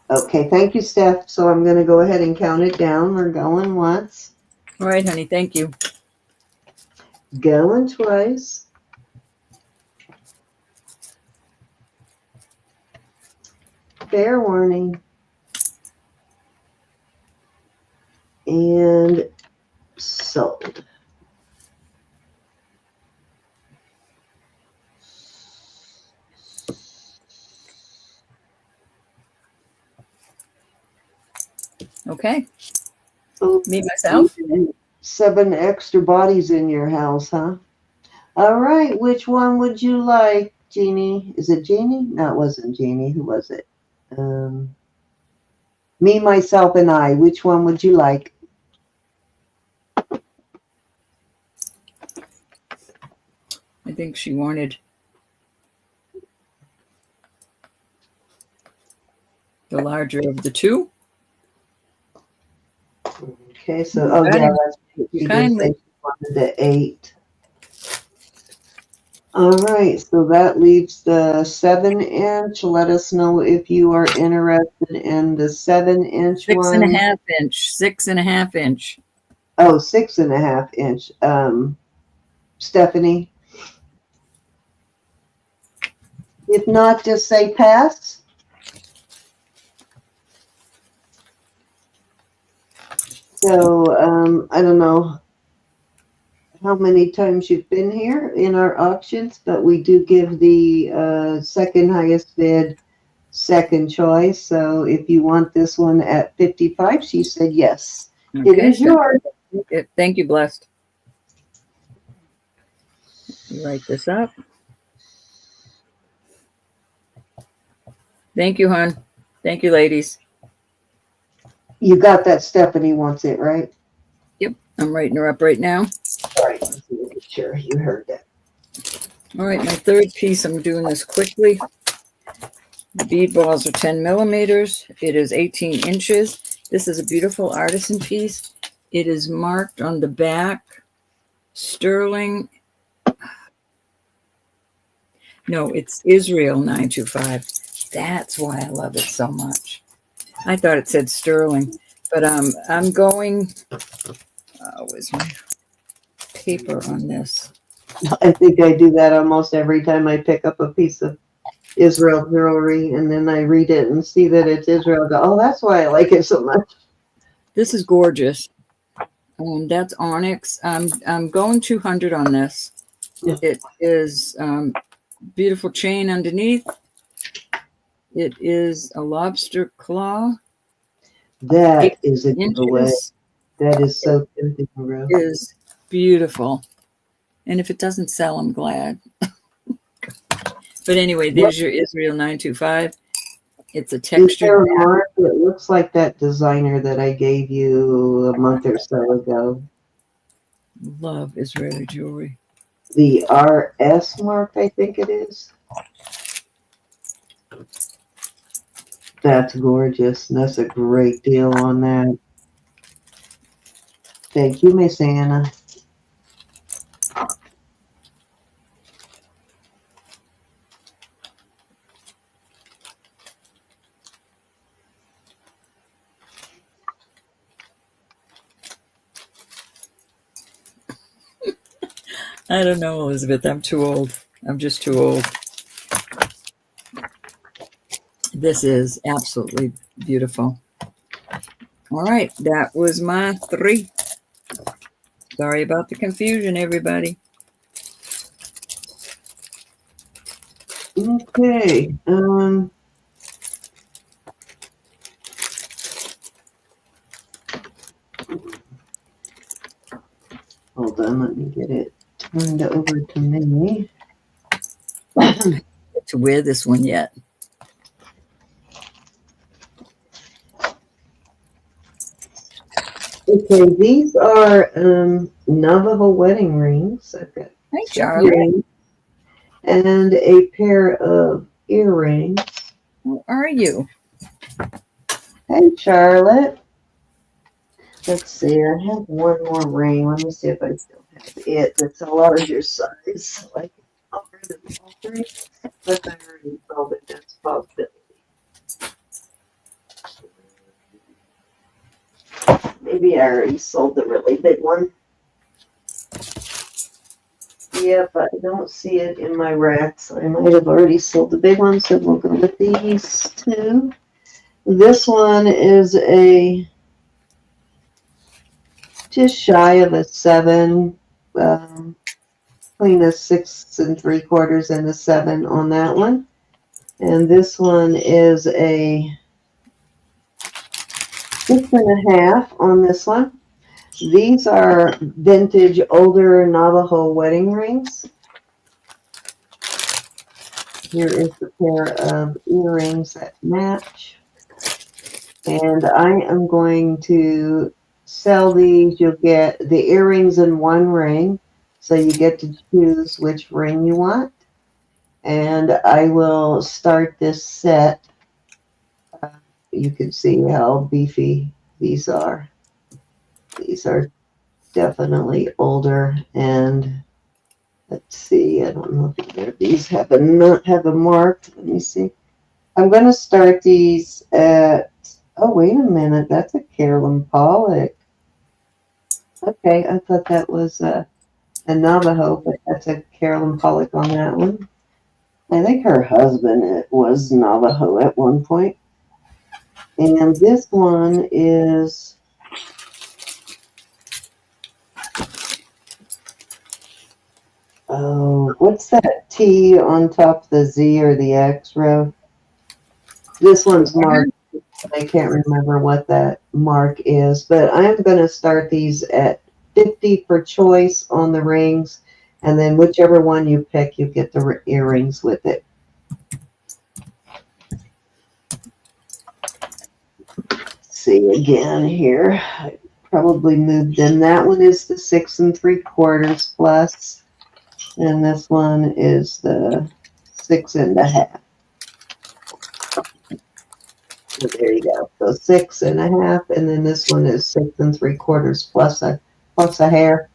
Okay, thank you, Steph. So I'm going to go ahead and count it down. We're going once, All right, honey. Thank you. going twice, fair warning, and sold. Okay. Oh, Me, myself. 7 extra bodies in your house, huh? All right, which one would you like, Jeannie? Is it Jeannie? No, it wasn't Jeannie. Who was it? Me, myself, and I. Which one would you like? I think she wanted the larger of the two. Okay, so, oh yeah, that's You she did kindly. say she wanted the 8. All right, so that leaves the 7-inch. Let us know if you are interested in the 7-inch Six and a one. half inch. 6.5 inch. Oh, 6.5 inch. Stephanie. If not, just say pass. So I don't know how many times you've been here in our auctions, but we do give the second highest bid second choice. So if you want this one at 55, she said yes. Okay, It is yours. Thank you, Blessed. Write this up. Thank you, hon. Thank you, ladies. You got that. Stephanie wants it, right? Yep, I'm writing her up right now. All right, let's make sure you heard that. All right, my third piece, I'm doing this quickly. The bead balls are 10 millimeters. It is 18 inches. This is a beautiful artisan piece. It is marked on the back, sterling. No, it's Israel 925. That's why I love it so much. I thought it said sterling, but I'm going. Where's my paper on this? I think I do that almost every time I pick up a piece of Israel jewelry, and then I read it and see that it's Israel. I go, oh, that's why I like it so much. This is gorgeous. That's onyx. I'm going 200 on this. Yeah. It is beautiful chain underneath. It is a lobster claw. That is a giveaway. Inches. That is so tempting, bro. Is beautiful. And if it doesn't sell, I'm glad. But anyway, there's your Israel 925. It's a Is textured. there a mark that looks like that designer that I gave you a month or so ago? Love Israeli jewelry. The RS mark, I think it is. That's gorgeous. That's a great deal on that. Thank you, Miss Anna. I don't know, Elizabeth. I'm too old. I'm just too old. This is absolutely beautiful. All right, that was my 3. Sorry about the confusion, everybody. Okay. Hold on, let me get it turned over to me. To wear this one yet. Okay, these are Navajo wedding rings. I've got Hi, some Charlotte. rings, and a pair of earrings. How are you? Hey, Charlotte. Let's see, I have one more ring. Let me see if I still have it. That's a larger size. So I can offer them all three. But I already sold it. That's a possibility. Maybe I already sold the really big one. Yep, I don't see it in my rack, so I might have already sold the big one. So we'll go with these two. This one is a just shy of a 7, between a 6 3/4 and a 7 on that one. And this one is a 6.5 on this one. These are vintage older Navajo wedding rings. Here is the pair of earrings that match. And I am going to sell these. You'll get the earrings in one ring. So you get to choose which ring you want. And I will start this set. You can see how beefy these are. These are definitely older, and let's see, I don't know if either of these not have a mark. Let me see. I'm going to start these at, oh, wait a minute, that's a Carolyn Pollock. Okay, I thought that was a Navajo, but that's a Carolyn Pollock on that one. I think her husband was Navajo at one point. And this one is, oh, what's that T on top of the Z or the X row? This one's marked. I can't remember what that mark is, but I'm going to start these at 50 per choice on the rings, and then whichever one you pick, you get the earrings with it. Let's see again here. I probably moved in. That one is the 6 3/4 plus, and this one is the 6.5. So there you go. So 6.5, and then this one is 6 3/4 plus a hair.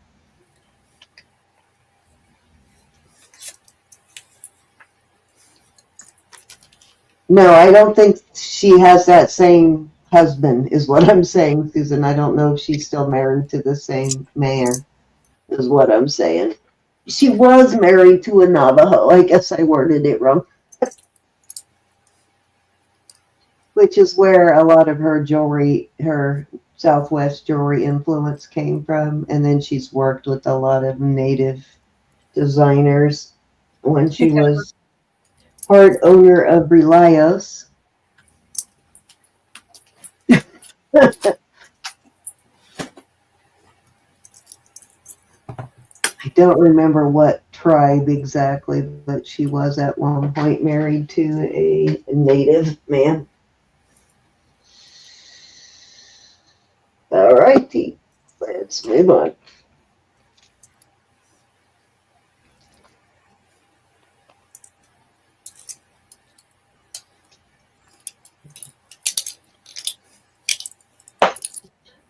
No, I don't think she has that same husband, is what I'm saying, Susan. I don't know if she's still married to the same man, is what I'm saying. She was married to a Navajo. I guess I worded it wrong. Which is where a lot of her jewelry, her Southwest jewelry influence came from. And then she's worked with a lot of native designers when she was part owner of Relios. I don't remember what tribe exactly, but she was at one point married to a native man. All righty, let's move on.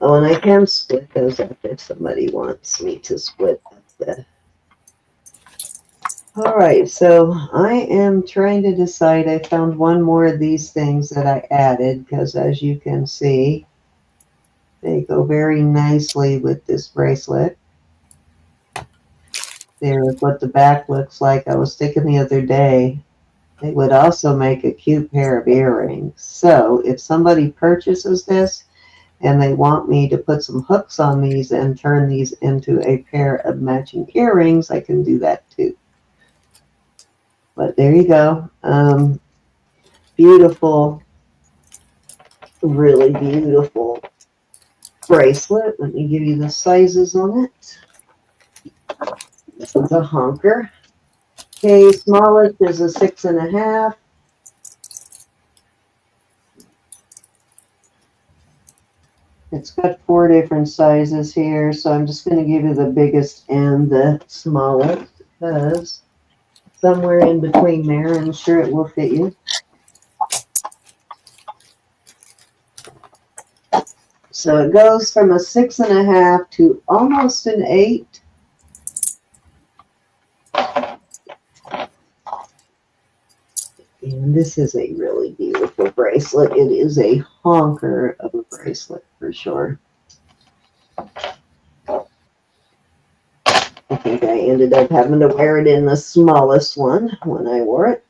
Oh, and I can split those up if somebody wants me to split up the. All right, so I am trying to decide. I found one more of these things that I added because, as you can see, they go very nicely with this bracelet. There's what the back looks like. I was thinking the other day, they would also make a cute pair of earrings. So if somebody purchases this and they want me to put some hooks on these and turn these into a pair of matching earrings, I can do that too. But there you go. Beautiful, really beautiful bracelet. Let me give you the sizes on it. This is a honker. Okay, smallest is a 6.5. It's got 4 different sizes here, so I'm just going to give you the biggest and the smallest. because somewhere in between there, I'm sure it will fit you. So it goes from a 6.5 to almost an 8. And this is a really beautiful bracelet. It is a honker of a bracelet for sure. I think I ended up having to wear it in the smallest one when I wore it.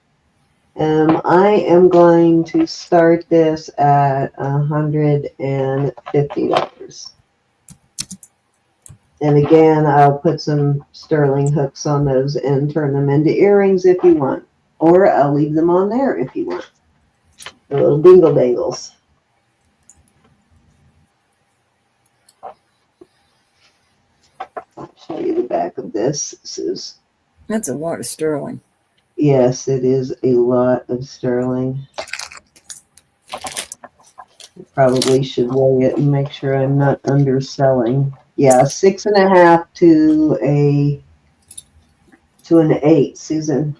I am going to start this at $150. And again, I'll put some sterling hooks on those and turn them into earrings if you want. Or I'll leave them on there if you want. The little dingle dangles. I'll show you the back of this. That's a lot of sterling. Yes, it is a lot of sterling. I probably should weigh it and make sure I'm not underselling. Yeah, 6.5 to an 8, Susan.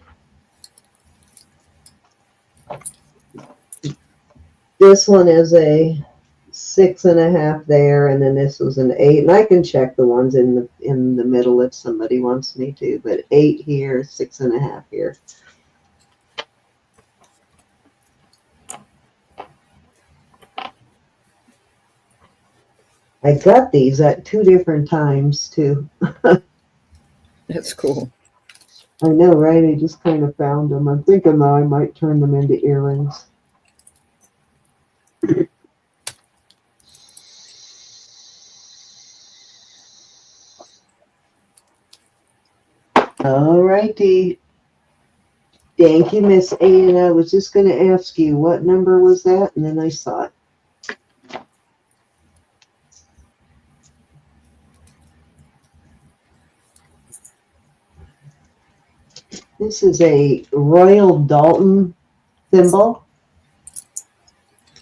This one is a 6.5 there, and then this was an 8. And I can check the ones in the middle if somebody wants me to. But 8 here, 6.5 here. I got these at 2 different times too. That's cool. I know, right? I just kind of found them. I'm thinking though I might turn them into earrings. All righty. Thank you, Miss A. And I was just going to ask you, what number was that? And then I saw it. This is a Royal Dalton thimble.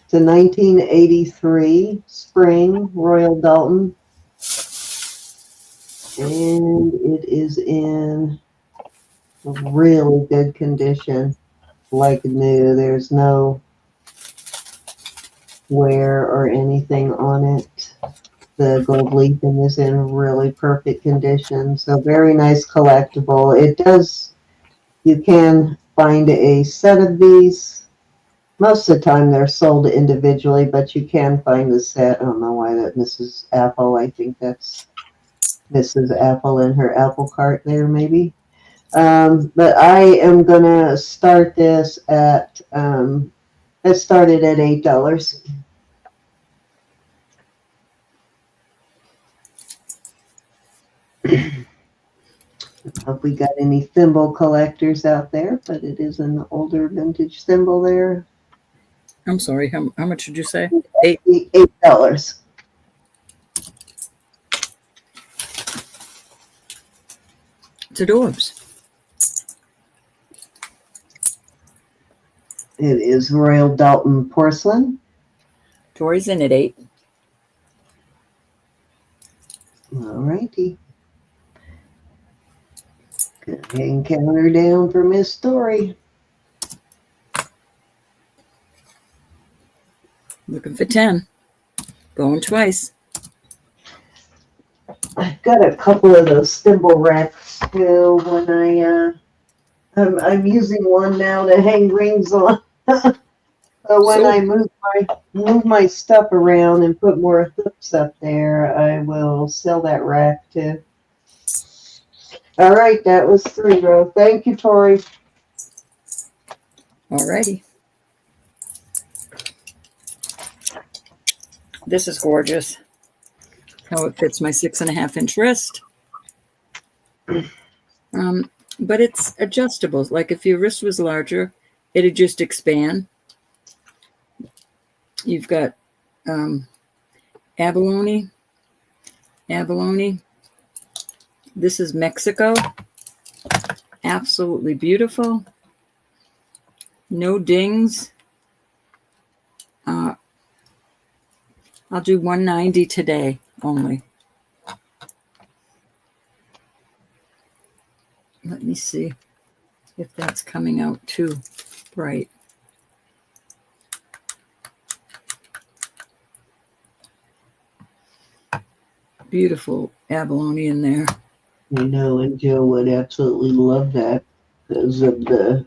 It's a 1983 spring Royal Dalton. And it is in really good condition, like new. There's no wear or anything on it. The gold leafing is in really perfect condition. So very nice collectible. You can find a set of these. Most of the time they're sold individually, but you can find the set. I don't know why that Mrs. Apple, I think that's Mrs. Apple in her apple cart there maybe. But I am going to start this at, it started at $8. I hope we got any thimble collectors out there, but it is an older vintage thimble there. I'm sorry, how much did you say? $8? $8. It's adorbs. It is Royal Dalton porcelain. Tori's in at 8. All righty. And counter down for Miss Story. Looking for 10. Going twice. I've got a couple of those thimble racks too. When I'm using one now to hang rings on. So when I move my stuff around and put more hooks up there, I will sell that rack too. All right, that was 3 row. Thank you, Tori. Alrighty. This is gorgeous. How it fits my 6.5-inch wrist. But it's adjustable. Like if your wrist was larger, it'd just expand. You've got abalone. This is Mexico. Absolutely beautiful. No dings. I'll do $190 today only. Let me see if that's coming out too bright. Beautiful abalone in there. I know, and Jill would absolutely love that because of the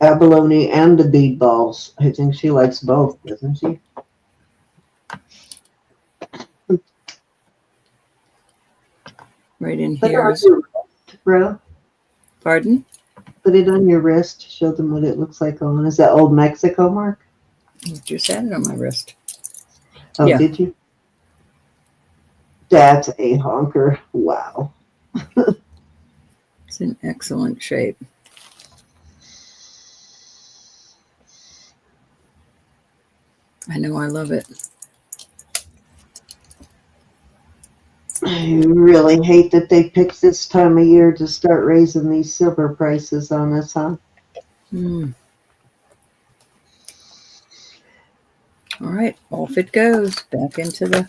abalone and the bead balls. I think she likes both, doesn't she? Right in Put it here on is, your wrist, bro. pardon? Put it on your wrist. Show them what it looks like on. Is that Old Mexico mark? I just had it on my wrist. Oh, Yeah. did you? That's a honker. Wow. It's in excellent shape. I know, I love it. I really hate that they picked this time of year to start raising these silver prices on us, huh? Mm. All right, off it goes. Back into the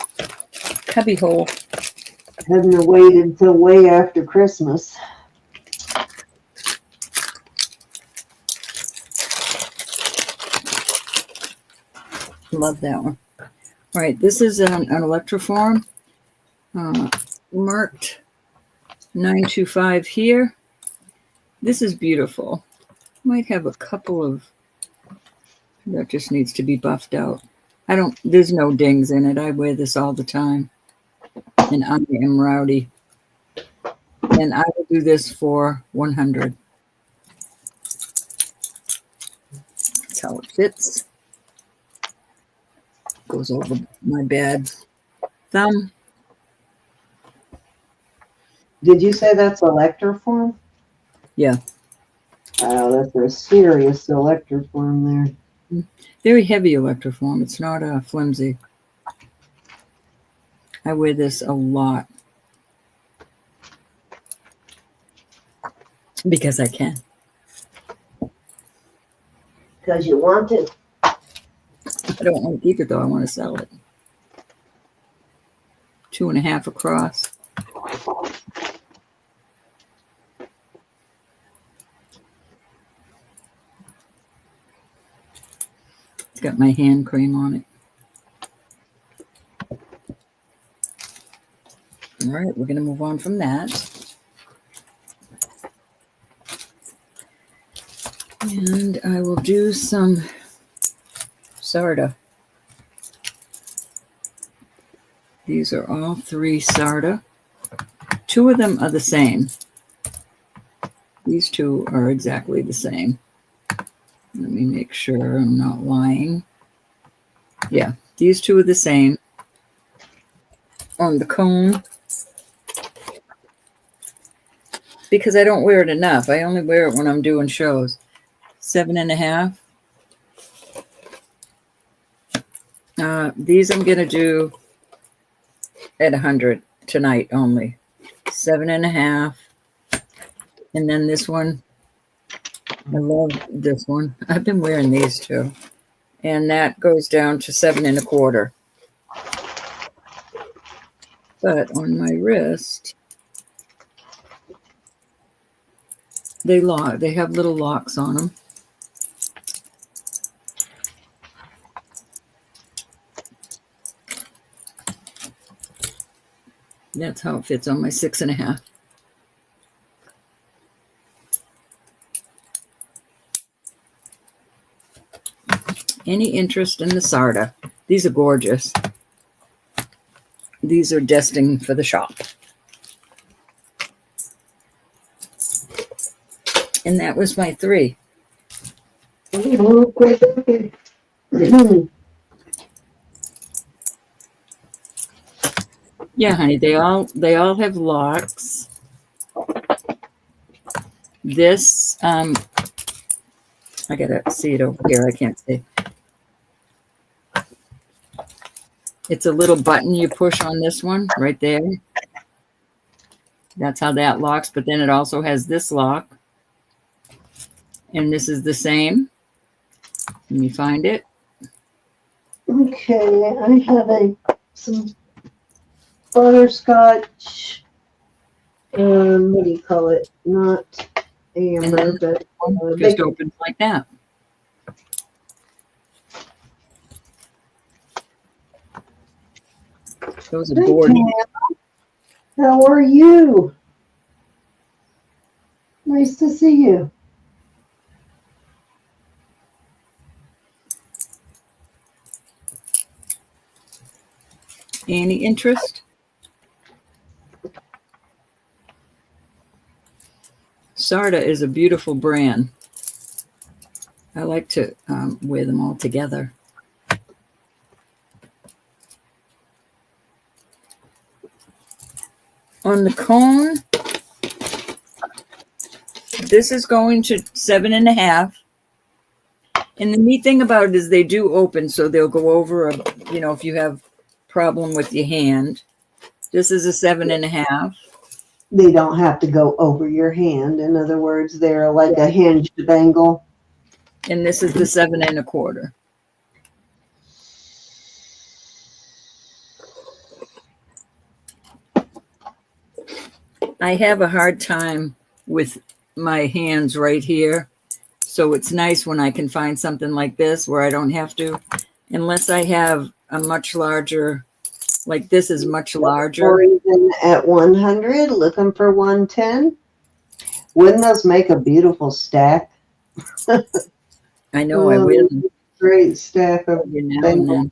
cubby hole. Having to wait until way after Christmas. Love that one. All right, this is an electroform marked 925 here. This is beautiful. Might have a couple of, that just needs to be buffed out. There's no dings in it. I wear this all the time. And I am rowdy. And I will do this for 100. That's how it fits. Goes over my bad thumb. Did you say that's electroform? Yeah. Wow, that's a serious electroform there. Very heavy electroform. It's not flimsy. I wear this a lot. Because I can. Because you want it. I don't want to keep it though. I want to sell it. 2.5 across. It's got my hand cream on it. All right, we're going to move on from that. And I will do some sarda. These are all 3 sarda. 2 of them are the same. These 2 are exactly the same. Let me make sure I'm not lying. Yeah, these 2 are the same. On the cone. Because I don't wear it enough. I only wear it when I'm doing shows. 7.5. These I'm going to do at 100 tonight only. 7.5. And then this one, I love this one. I've been wearing these 2. And that goes down to 7.25. But on my wrist, they have little locks on them. That's how it fits on my 6.5. Any interest in the sarda? These are gorgeous. These are destined for the shop. And that was my 3. Yeah, honey, they all have locks. This, I gotta see it over here. I can't see. It's a little button you push on this one right there. That's how that locks. But then it also has this lock. And this is the same. Let me find it. Okay, I have some butterscotch what do you call it? Not And amber, then but one just bacon. opens like that. Those are Hi, board. Pam. How are you? Nice to see you. Any interest? Sarda is a beautiful brand. I like to wear them all together. On the cone, this is going to 7.5. And the neat thing about it is they do open, so they'll go over, if you have problem with your hand. This is a 7.5. They don't have to go over your hand. In other words, they're like a hinged bangle. And this is the 7.25. I have a hard time with my hands right here. So it's nice when I can find something like this where I don't have to, unless I have a much larger, like this is much larger. Or even at 100, looking for 110. Wouldn't those make a beautiful stack? I know I wear them Great stack of every now and bangles. then.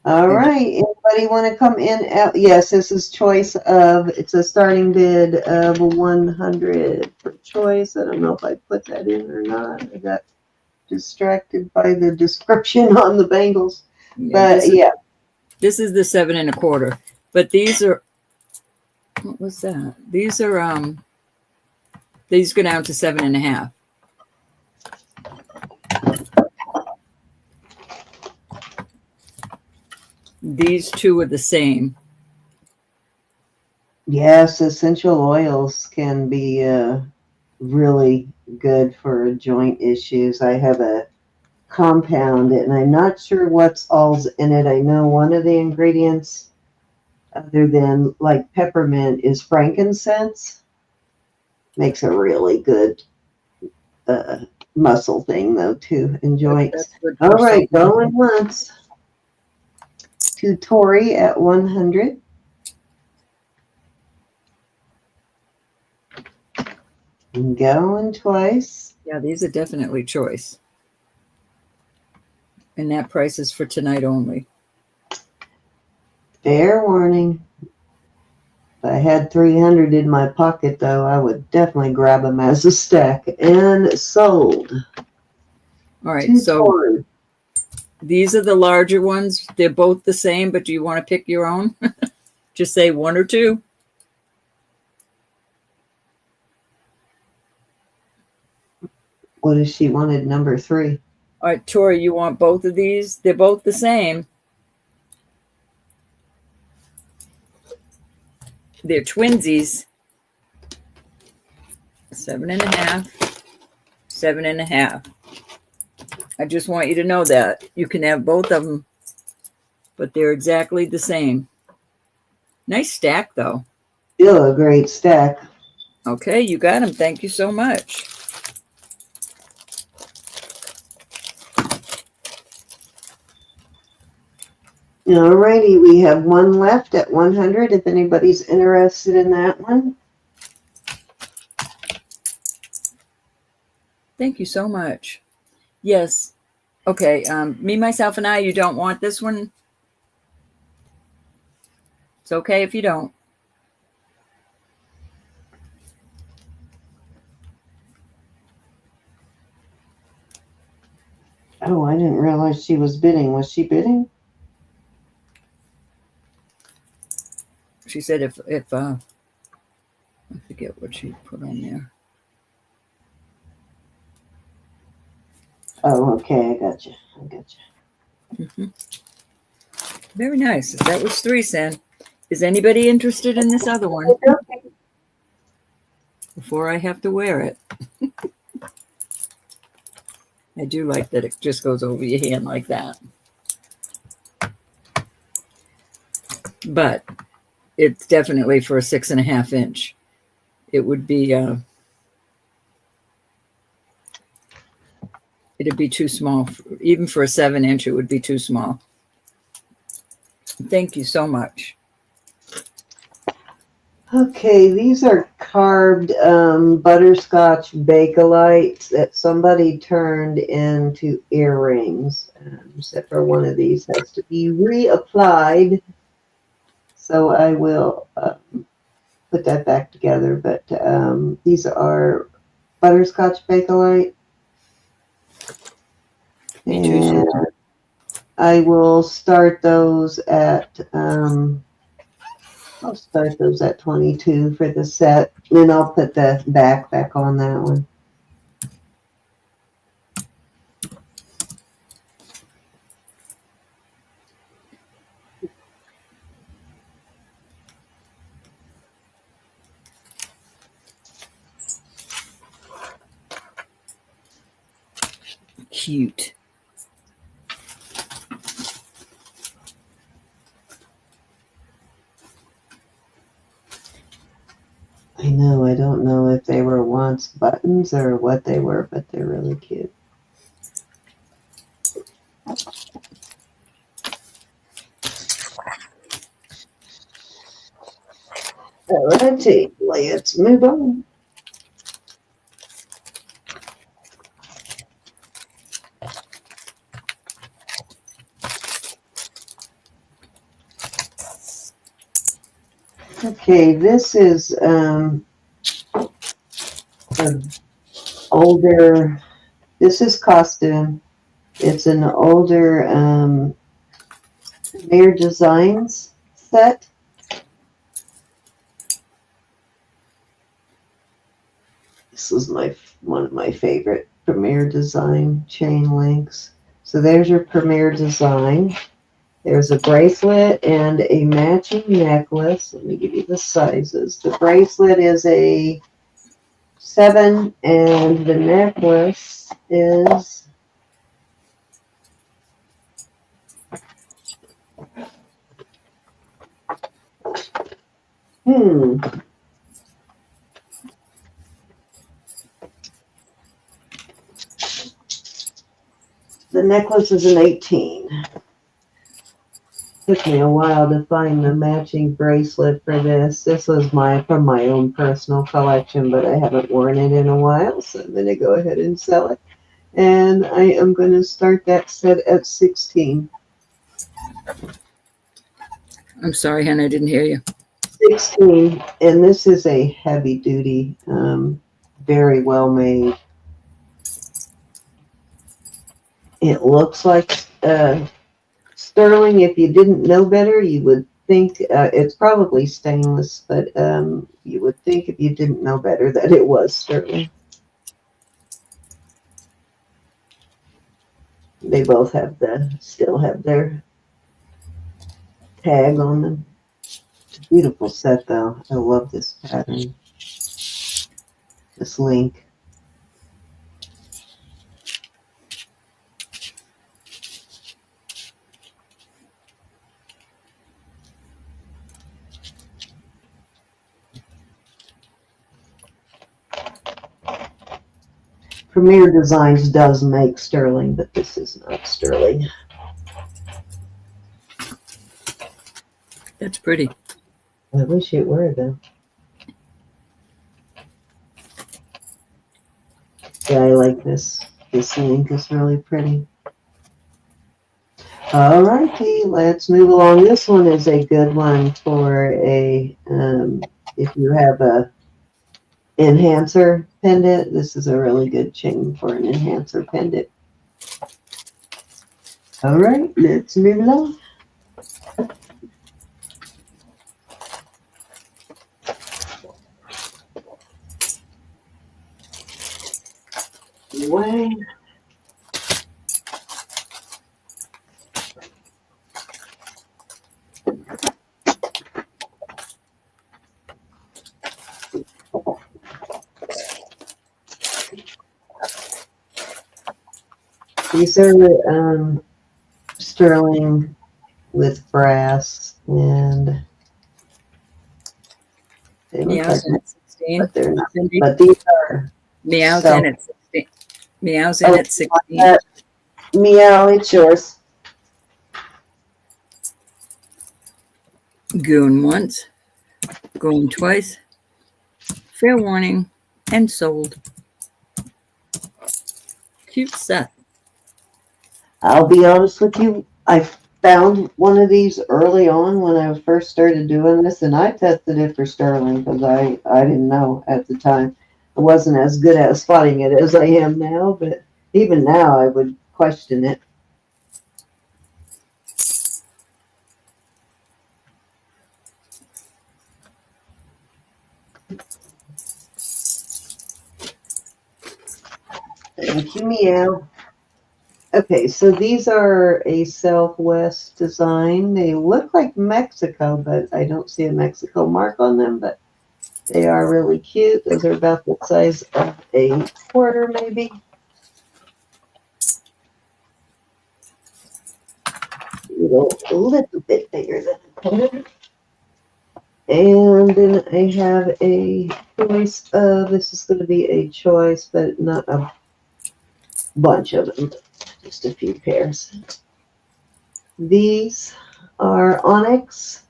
All right. Anybody want to come in? Yes, this is choice of, it's a starting bid of 100 for choice. I don't know if I put that in or not. I got distracted by the description on the bangles. But this is the 7.25. But these are, what was that? These are, these go down to 7.5. These two are the same. Yes, essential oils can be really good for joint issues. I have a compound and I'm not sure what's all's in it. I know one of the ingredients other than like peppermint is frankincense. Makes a really good muscle thing though too in joints. All right, going once to Tori at 100. And going twice. Yeah, these are definitely choice. And that price is for tonight only. Fair warning. If I had 300 in my pocket, though, I would definitely grab them as a stack. And sold. All right, so these are the larger ones. They're both the same, but do you want to pick your own? Just say one or two. What if she wanted number 3? All right, Tori, you want both of these? They're both the same. They're twinsies. 7.5, 7.5. I just want you to know that. You can have both of them, but they're exactly the same. Nice stack, though. Still a great stack. Okay, you got them. Thank you so much. Alrighty, we have one left at 100 if anybody's interested in that one. Thank you so much. Yes. Okay, me, myself, and I, you don't want this one? It's okay if you don't. Oh, I didn't realize she was bidding. Was she bidding? She said if I forget what she put on there. Oh, okay, I got you. Mm-hmm. Very nice. That was 3 cents. Is anybody interested in this other one? Before I have to wear it. I do like that it just goes over your hand like that. But it's definitely for a 6.5 inch. It would be it'd be too small. Even for a 7 inch, it would be too small. Thank you so much. Okay, these are carved butterscotch Bakelites that somebody turned into earrings. Except for one of these has to be reapplied. So I will put that back together. But these are butterscotch Bakelite. And I will start those at I'll start those at 22 for the set. Then I'll put the back on that one. Cute. I know, I don't know if they were once buttons or what they were, but they're really cute. Alrighty, let's move on. Okay, this is an older, this is costume. It's an older Premier Designs set. This is one of my favorite Premier Design chain links. So there's your Premier Design. There's a bracelet and a matching necklace. Let me give you the sizes. The bracelet is a 7 and the necklace is the necklace is an 18. Took me a while to find the matching bracelet for this. This was from my own personal collection, but I haven't worn it in a while, so I'm going to go ahead and sell it. And I am going to start that set at 16. I'm sorry, Hannah, I didn't hear you. 16, and this is a heavy duty, very well made. It looks like sterling. If you didn't know better, you would think it's probably stainless, but you would think if you didn't know better that it was sterling. They both still have their tag on them. It's a beautiful set though. I love this pattern. This link. Premier Designs does make sterling, but this is not sterling. That's pretty. I wish it were though. Yeah, I like this. This link is really pretty. Alrighty, let's move along. This one is a good one for if you have a enhancer pendant. This is a really good chain for an enhancer pendant. All right, let's move along. Wang. These are sterling with brass, and They look like Meow's in at 16. but they're not. Cindy? But these are Meow's so. in at 16. Meow's in at 16. Meow, it's yours. Goon once, goon twice, fair warning, and sold. Cute set. I'll be honest with you. I found one of these early on when I first started doing this, and I tested it for sterling because I didn't know at the time. I wasn't as good at spotting it as I am now, but even now I would question it. Thank you, Meow. Okay, so these are a Southwest design. They look like Mexico, but I don't see a Mexico mark on them, but they are really cute. Those are about the size of a quarter, maybe. A little bit bigger than a quarter. And then I have a choice of, this is going to be a choice, but not a bunch of them, just a few pairs. These are onyx,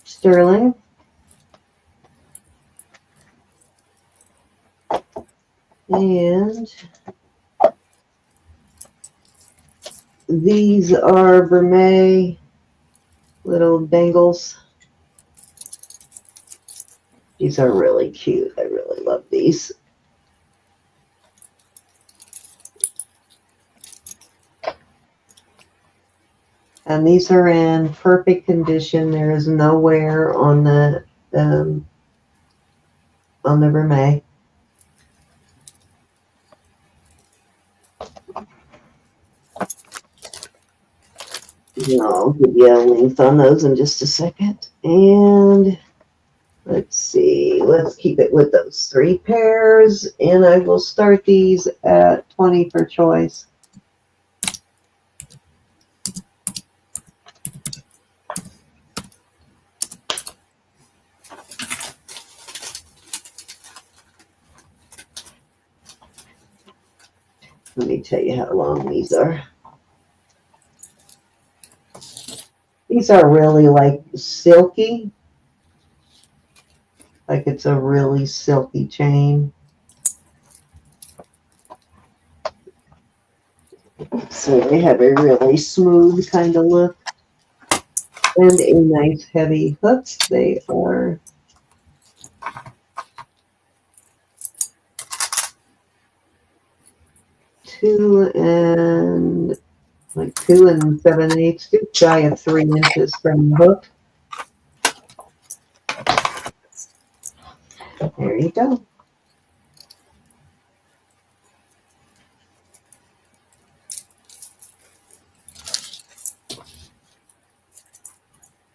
sterling, and these are vermeil little dangles. These are really cute. I really love these. And these are in perfect condition. There is no wear on the vermeil. I'll give you a length on those in just a second. And let's see. Let's keep it with those 3 pairs. And I will start these at 20 per choice. Let me tell you how long these are. These are really like silky. Like it's a really silky chain. So they have a really smooth kind of look. And a nice heavy hook. They are two and 7/8, just shy of 3 inches from the hook. There you go.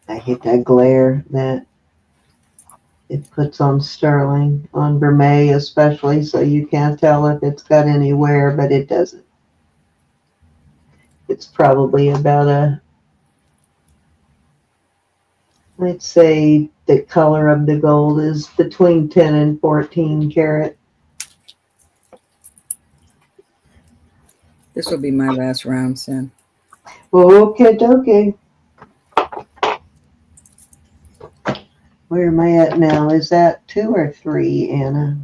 I hate that glare that it puts on sterling, on vermeil especially, so you can't tell if it's got any wear, but it doesn't. It's probably about I'd say the color of the gold is between 10 and 14 karat. This will be my last round, Sin. Okay. Where am I at now? Is that 2 or 3, Anna?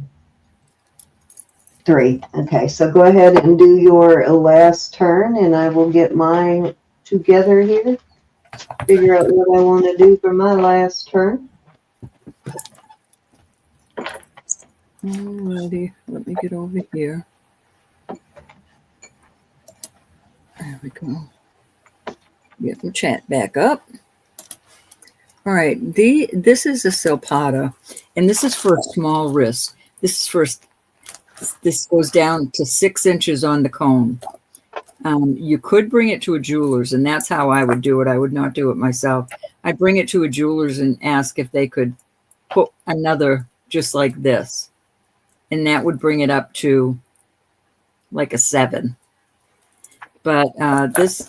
3. Okay, so go ahead and do your last turn, and I will get mine together here. Figure out what I want to do for my last turn. Alrighty, let me get over here. There we go. Get the chat back up. All right, this is a silpada, and this is for a small wrist. This goes down to 6 inches on the cone. You could bring it to a jeweler's, and that's how I would do it. I would not do it myself. I'd bring it to a jeweler's and ask if they could put another just like this, and that would bring it up to like a 7. But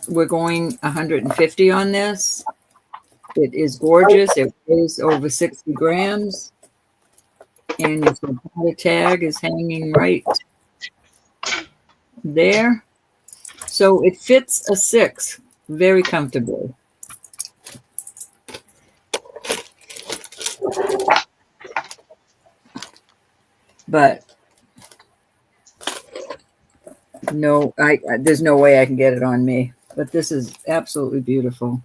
we're going 150 on this. It is gorgeous. It weighs over 60 grams. And your silpada tag is hanging right there. So it fits a 6 very comfortably. But no, there's no way I can get it on me. But this is absolutely beautiful.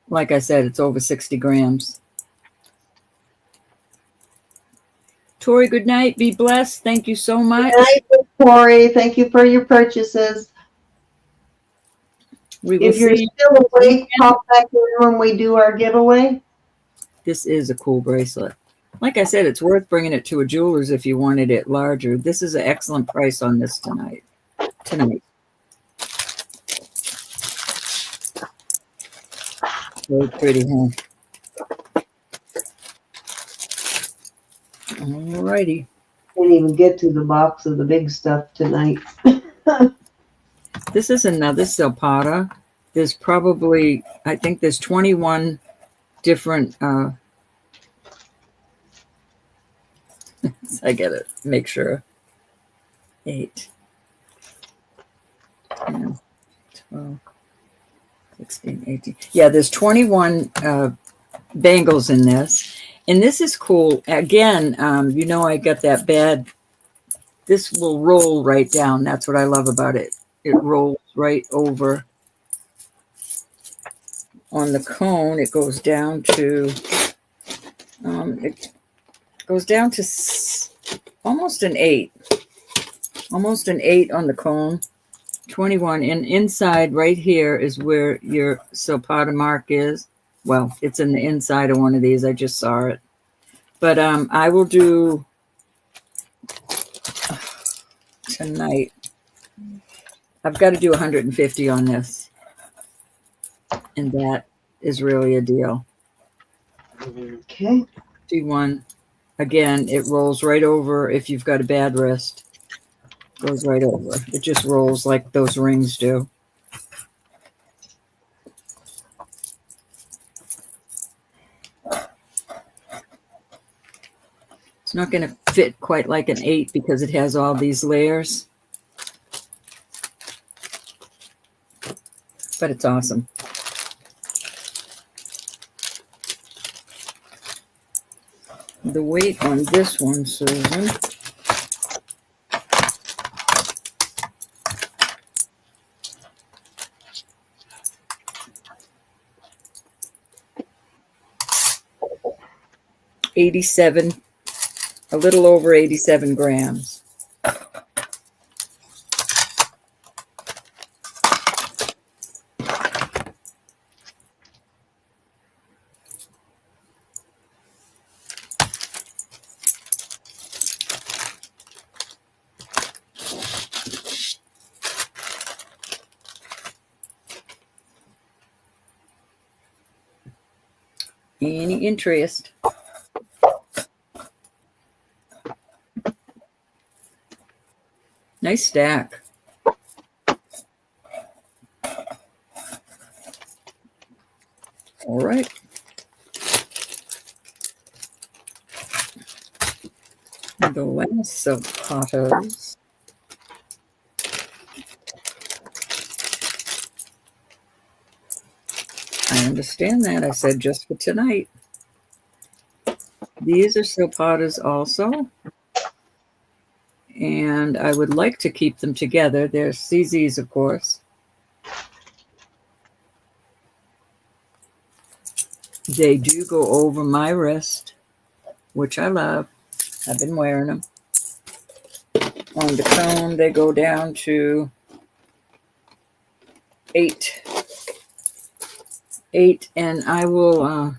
Like I said, it's over 60 grams. Tori, good night. Be blessed. Thank you so much. Good night, Tori. Thank you for your purchases. If you're still awake, pop back in when we do our giveaway. This is a cool bracelet. Like I said, it's worth bringing it to a jeweler's if you wanted it larger. This is an excellent price on this tonight. Very pretty, huh? Alrighty. Can't even get to the box of the big stuff tonight. This is another silpada. There's probably, I think there's 21 different, I gotta make sure. 8, 10, 12, 16, 18. Yeah, there's 21 bangles in this. And this is cool. Again, you know, I got that bad. This will roll right down. That's what I love about it. It rolls right over on the cone. It goes down to, almost an 8. Almost an 8 on the cone. 21. And inside right here is where your silpada mark is. Well, it's in the inside of one of these. I just saw it. But I will do tonight. I've got to do 150 on this. And that is really a deal. Okay. D1. Again, it rolls right over if you've got a bad wrist. Goes right over. It just rolls like those rings do. It's not going to fit quite like an 8 because it has all these layers. But it's awesome. The weight on this one, Susan. $87, a little over 87 grams. Any interest? Nice stack. All right. The last silpadas. I understand that. I said just for tonight. These are silpadas also. And I would like to keep them together. They're CZs, of course. They do go over my wrist, which I love. I've been wearing them. On the cone, they go down to 8. 8, and I will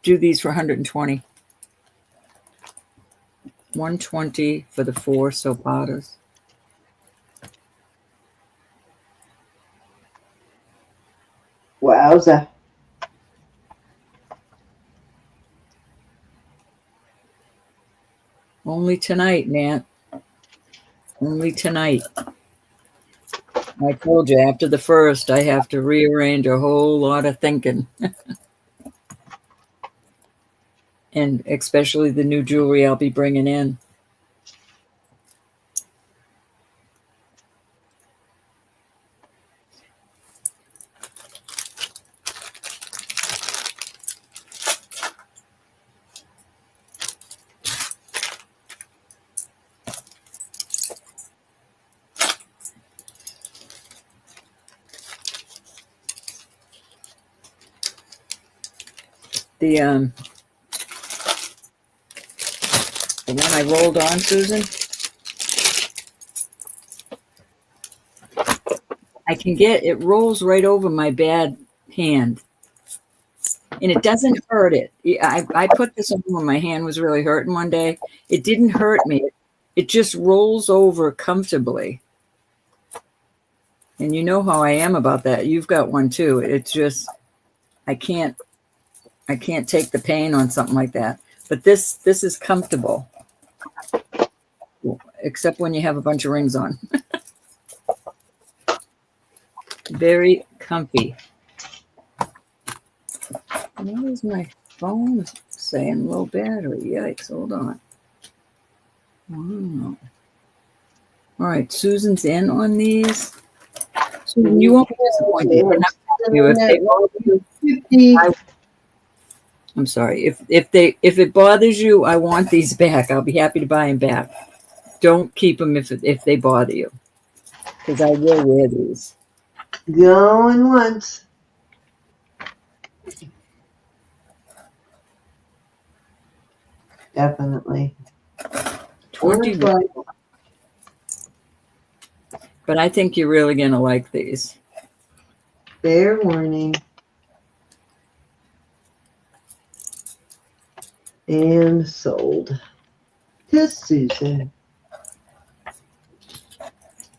do these for 120. 120 for the 4 silpadas. Wowza. Only tonight, Nat. Only tonight. I told you, after the first, I have to rearrange a whole lot of thinking. And especially the new jewelry I'll be bringing in. The one I rolled on, Susan, I can get it rolls right over my bad hand, and it doesn't hurt it. I put this on when my hand was really hurting one day. It didn't hurt me. It just rolls over comfortably. And you know how I am about that. You've got one too. It's just I can't take the pain on something like that. But this is comfortable, except when you have a bunch of rings on. Very comfy. What is my phone saying? Low battery. Yikes! Hold on. Wow. All right, Susan's in on these. Susan, you won't be disappointed. And I'm sorry. If it bothers you, I want these back. I'll be happy to buy them back. Don't keep them if they bother you, because I will wear these. Going once. Definitely. 20. But I think you're really going to like these. Fair warning. And sold to Susan.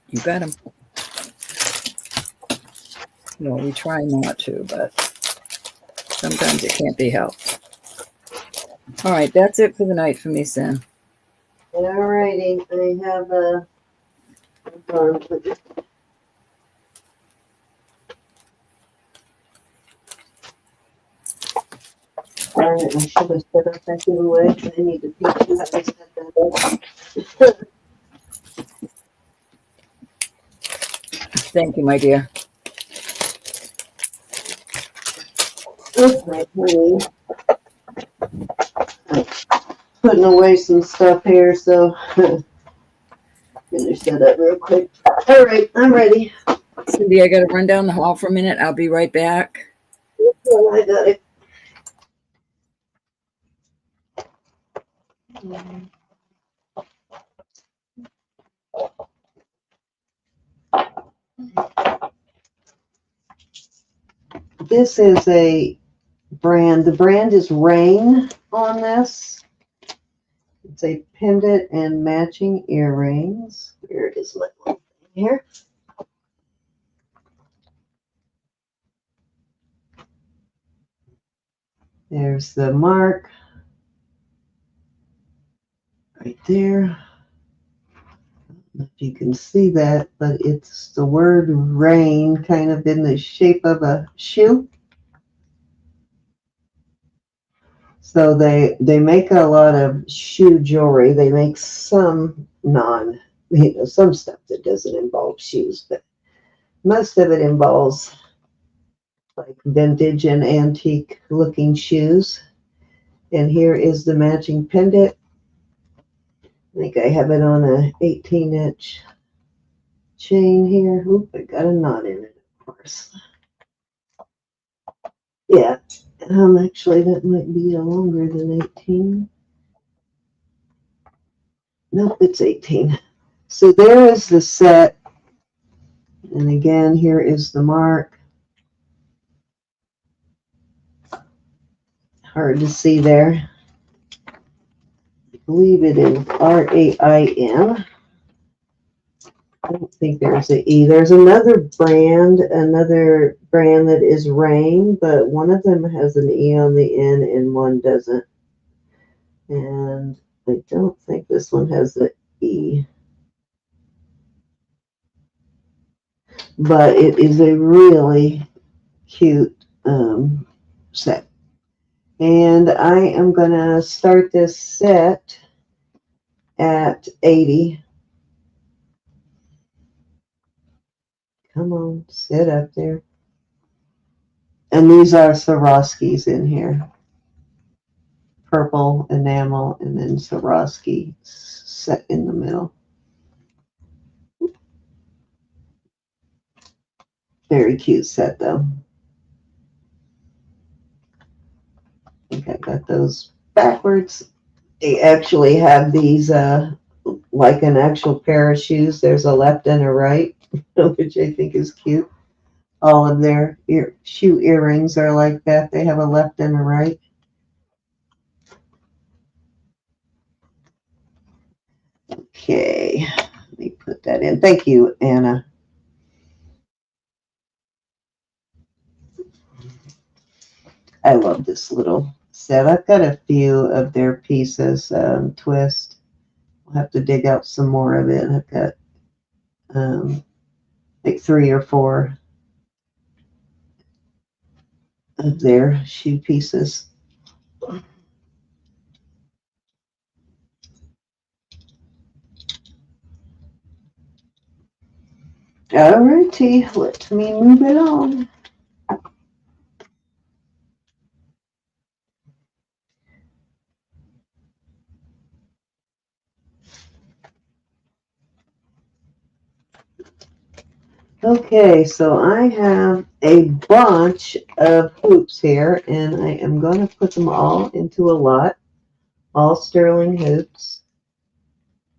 You got them. No, we try not to, but sometimes it can't be helped. All right, that's it for the night for me, Sam. All righty. I have a... Darn it, I should have set up that giveaway. I need to teach you how to set that up. Thank you, my dear. Okay, honey. I'm putting away some stuff here, so finish that up real quick. All right, I'm ready. Cindy, I got to run down the hall for a minute. I'll be right back. I got it. This is a brand. The brand is Rain on this. It's a pendant and matching earrings. Where is my little thing here? There's the mark right there. I don't know if you can see that, but it's the word rain kind of in the shape of a shoe. So they make a lot of shoe jewelry. They make some some stuff that doesn't involve shoes, but most of it involves like vintage and antique looking shoes. And here is the matching pendant. I think I have it on a 18-inch chain here. Oop, I got a knot in it, of course. Yeah, actually that might be longer than 18. Nope, it's 18. So there is the set. And again, here is the mark. Hard to see there. I believe it is RAIN. I don't think there's an E. There's another brand that is Rain, but one of them has an E on the end and one doesn't. And I don't think this one has the E. but it is a really cute set. And I am going to start this set at 80. Come on, sit up there. And these are Swarovskis in here. Purple enamel and then Swarovski set in the middle. Very cute set though. I think I got those backwards. They actually have these like an actual pair of shoes. There's a left and a right, which I think is cute. All of their shoe earrings are like that. They have a left and a right. Okay, let me put that in. Thank you, Anna. I love this little set. I've got a few of their pieces, twist. I'll have to dig out some more of it. I've got like 3 or 4 of their shoe pieces. Alrighty, let me move it on. Okay, so I have a bunch of hoops here, and I am going to put them all into a lot. All sterling hoops,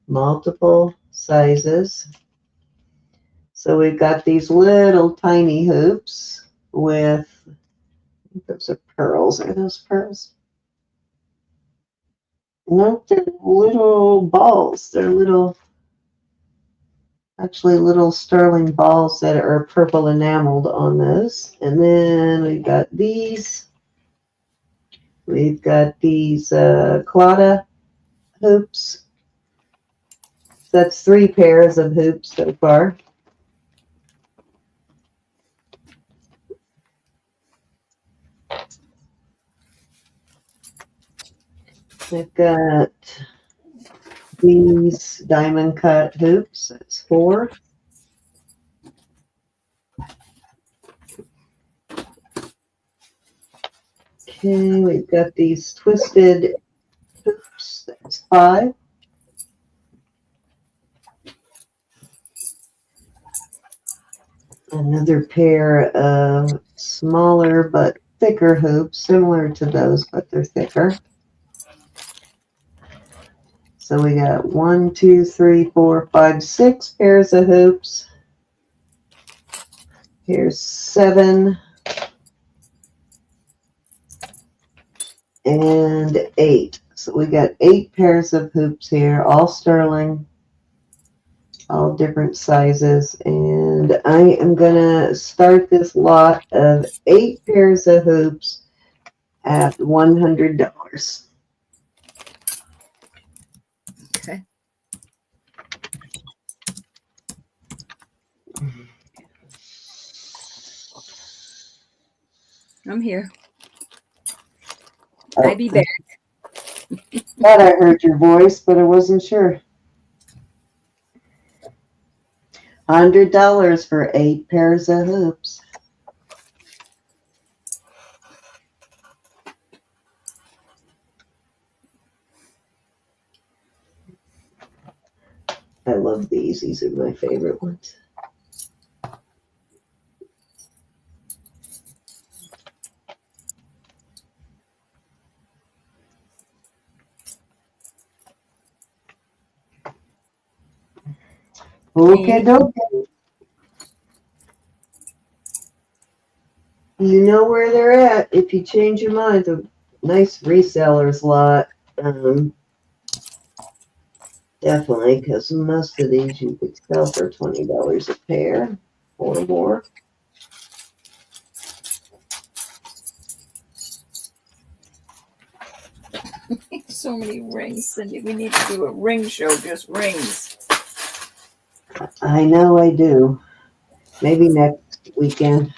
multiple sizes. So we've got these little tiny hoops with, I think those are pearls. Are those pearls? No, they're little balls. They're little, actually little sterling balls that are purple enameled on those. And then we've got these. We've got these Claddagh hoops. That's 3 pairs of hoops so far. I've got these diamond cut hoops. That's 4. Okay, we've got these twisted hoops. That's 5. Another pair of smaller but thicker hoops, similar to those, but they're thicker. So we got 1, 2, 3, 4, 5, 6 pairs of hoops. Here's 7 and 8. So we got 8 pairs of hoops here, all sterling, all different sizes. And I am going to start this lot of 8 pairs of hoops at $100. Okay. I'm here. Oh, I'll be back. Thought I heard your voice, but I wasn't sure. $100 for 8 pairs of hoops. I love these. These are my favorite ones. Okay, dokie. You know where they're at if you change your mind. A nice resellers lot. Definitely, because most of these you could sell for $20 a pair or more. So many rings, Cindy. We need to do a ring show, just rings. I know I do. Maybe next weekend.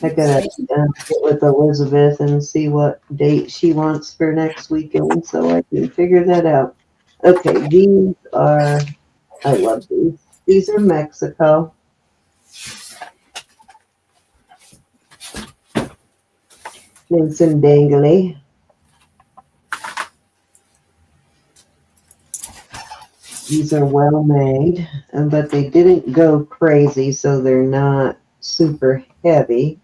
I gotta get with Elizabeth and see what date she wants for next weekend so I can figure that out. Okay, these are, I love these. These are Mexico. Nice and dangly. These are well made, but they didn't go crazy, so they're not super heavy,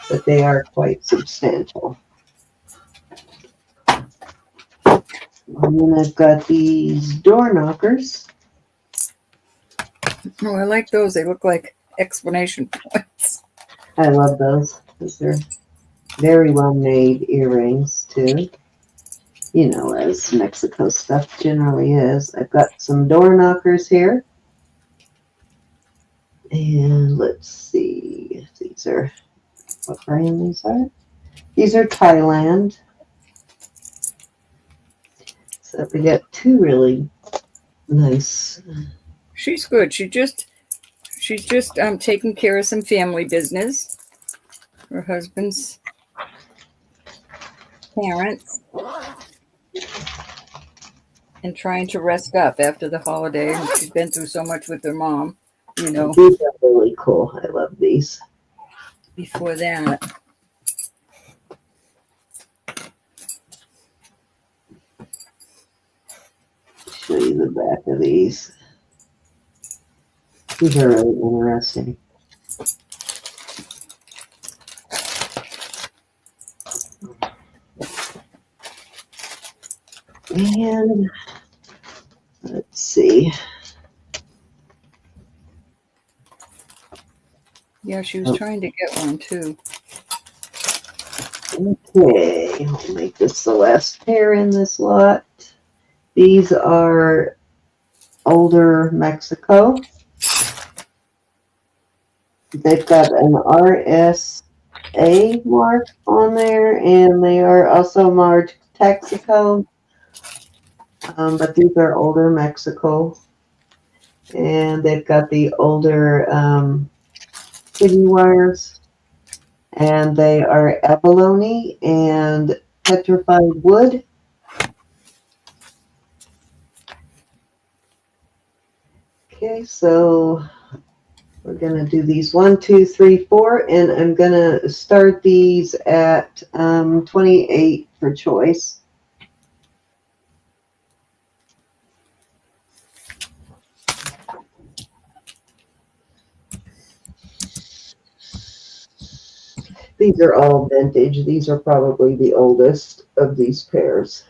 but they are quite substantial. And then I've got these door knockers. Oh, I like those. They look like exclamation points. I love those. Those are very well made earrings, too. You know, as Mexico stuff generally is. I've got some door knockers here. And let's see. These are, what brand these are? These are Thailand. So we got two really nice. She's good. She's just taking care of some family business. Her husband's parents. And trying to rest up after the holiday. She's been through so much with her mom, you know. These are really cool. I love these. Before that. Show you the back of these. These are really interesting. And let's see. Yeah, she was trying to get one too. Okay, I'll make this the last pair in this lot. These are older Mexico. They've got an RSA mark on there, and they are also marked Texaco. But these are older Mexico. And they've got the older city wires. And they are abalone and petrified wood. Okay, so we're going to do these 1, 2, 3, 4, and I'm going to start these at 28 for choice. These are all vintage. These are probably the oldest of these pairs.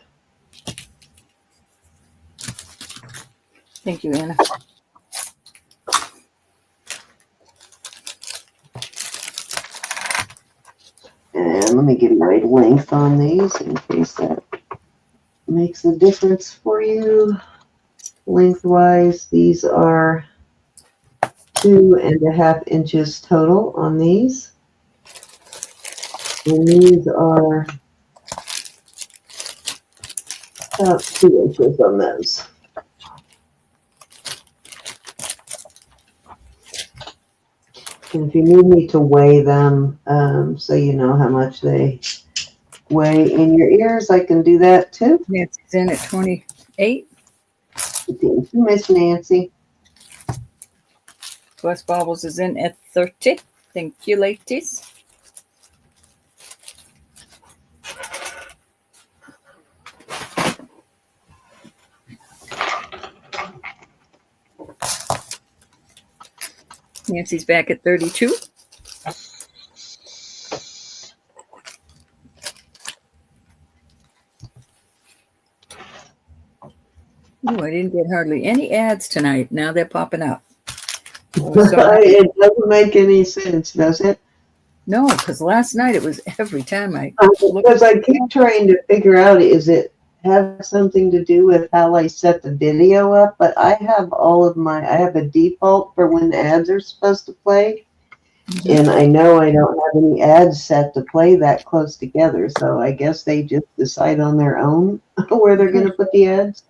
Thank you, Anna. And let me give you my length on these in case that makes a difference for you. Lengthwise, these are 2.5 inches total on these. And these are about 2 inches on those. And if you need me to weigh them, so you know how much they weigh in your ears, I can do that too. Nancy's in at 28. Thank you, Miss Nancy. Plus Bobbles is in at 30. Thank you, ladies. Nancy's back at 32. Oh, I didn't get hardly any ads tonight. Now they're popping up. It doesn't make any sense, does it? No, because last night it was every time I Because I keep trying to figure out, is it have something to do with how I set the video up? But I have I have a default for when ads are supposed to play. Mm-hmm. And I know I don't have any ads set to play that close together. So I guess they just decide on their own where they're going to put the ads.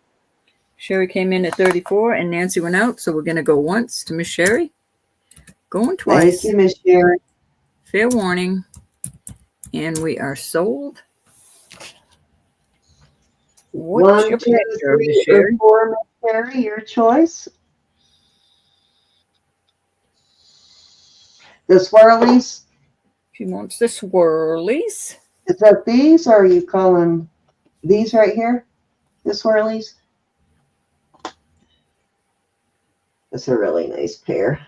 Sherry came in at 34 and Nancy went out. So we're going to go once to Miss Sherry. Going Thank twice. you, Miss Sharon. Fair warning. And we are sold. What's 1, your 2, pleasure, Miss 3, or Sharon? 4, Miss Sherry, your choice. The swirlies. She wants the swirlies. Is that these, or are you calling these right here? The swirlies. That's a really nice pair.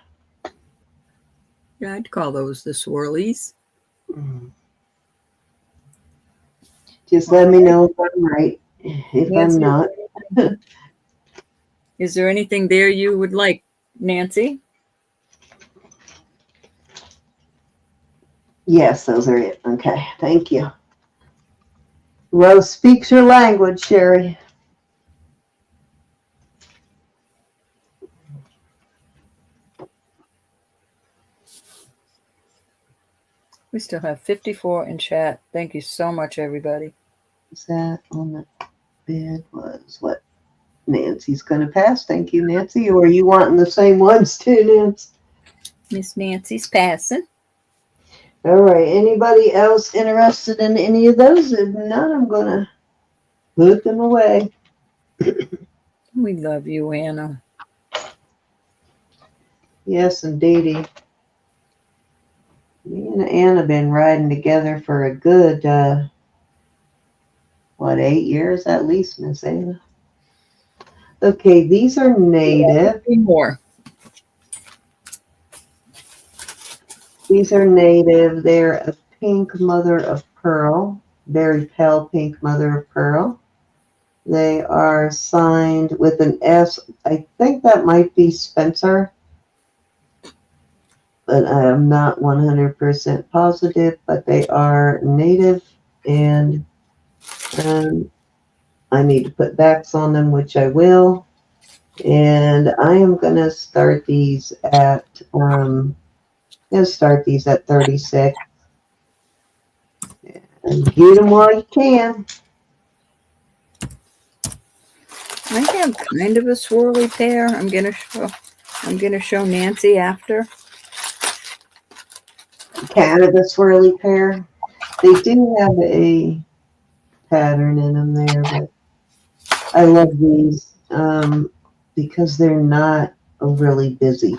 Yeah, I'd call those the swirlies. Just let me know if I'm right. If I'm Nancy, not. is there anything there you would like, Nancy? Yes, those are it. Okay, thank you. Rose speaks your language, Sherry. We still have 54 in chat. Thank you so much, everybody. Is that on the bed was what Nancy's going to pass? Thank you, Nancy. Or are you wanting the same ones too, Nancy? Miss Nancy's passing. All right. Anybody else interested in any of those? If not, I'm going to put them away. We love you, Anna. Yes, indeedy. Me and Anna have been riding together for a good, 8 years at least, Miss Anna. Okay, these are native. Yeah, more. These are native. They're a pink mother of pearl, very pale pink mother of pearl. They are signed with an S. I think that might be Spencer, but I am not 100% positive. But they are native, and I need to put backs on them, which I will. And I am going to start these at 36. And get them while you can. I have kind of a swirly pair. I'm gonna show Nancy after. Kind of a swirly pair. They do have a pattern in them there, but I love these because they're not really busy.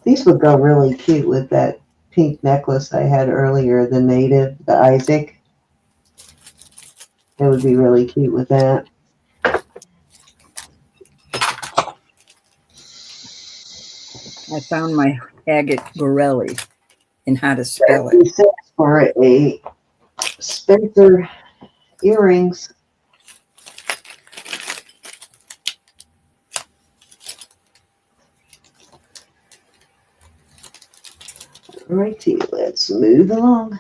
These would go really cute with that pink necklace I had earlier, the native, the Isaac. It would be really cute with that. I found my agate Borelli and how to spell it. 36 for a Spencer earrings. Alrighty, let's move along.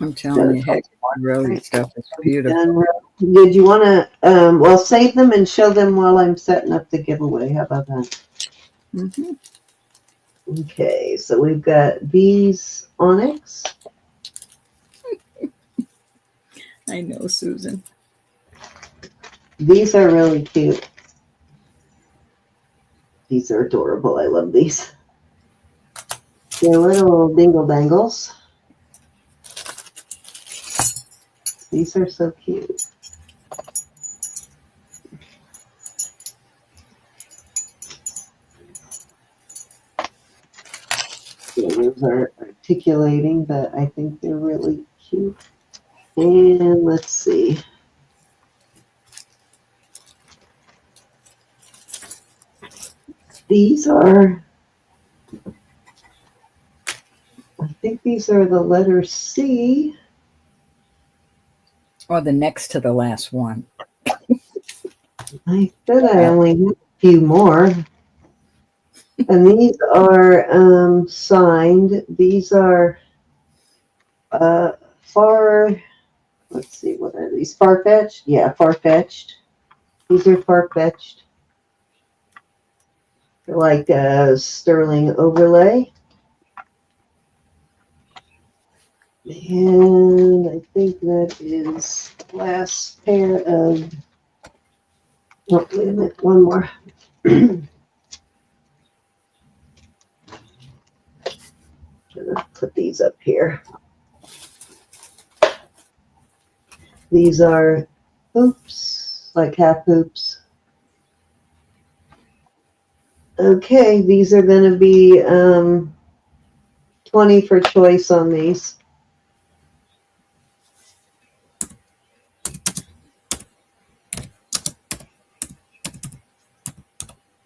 I'm telling you, heck, Borelli stuff is beautiful. Did you want to, save them and show them while I'm setting up the giveaway. How about that? Mm-hmm. Okay, so we've got these onyx. I know, Susan. These are really cute. These are adorable. I love these. They're little dingle dangles. These are so cute. So those are articulating, but I think they're really cute. And let's see. These are, I think these are the letter C. Or the next to the last one. I said I only have a few more. And these are signed. These are let's see, what are these? Far-fetched? Yeah, far-fetched. These are far-fetched. They're like a sterling overlay. And I think that is the last pair of, oh, wait a minute, one more. gonna put these up here. These are hoops, like half hoops. Okay, these are going to be 20 for choice on these.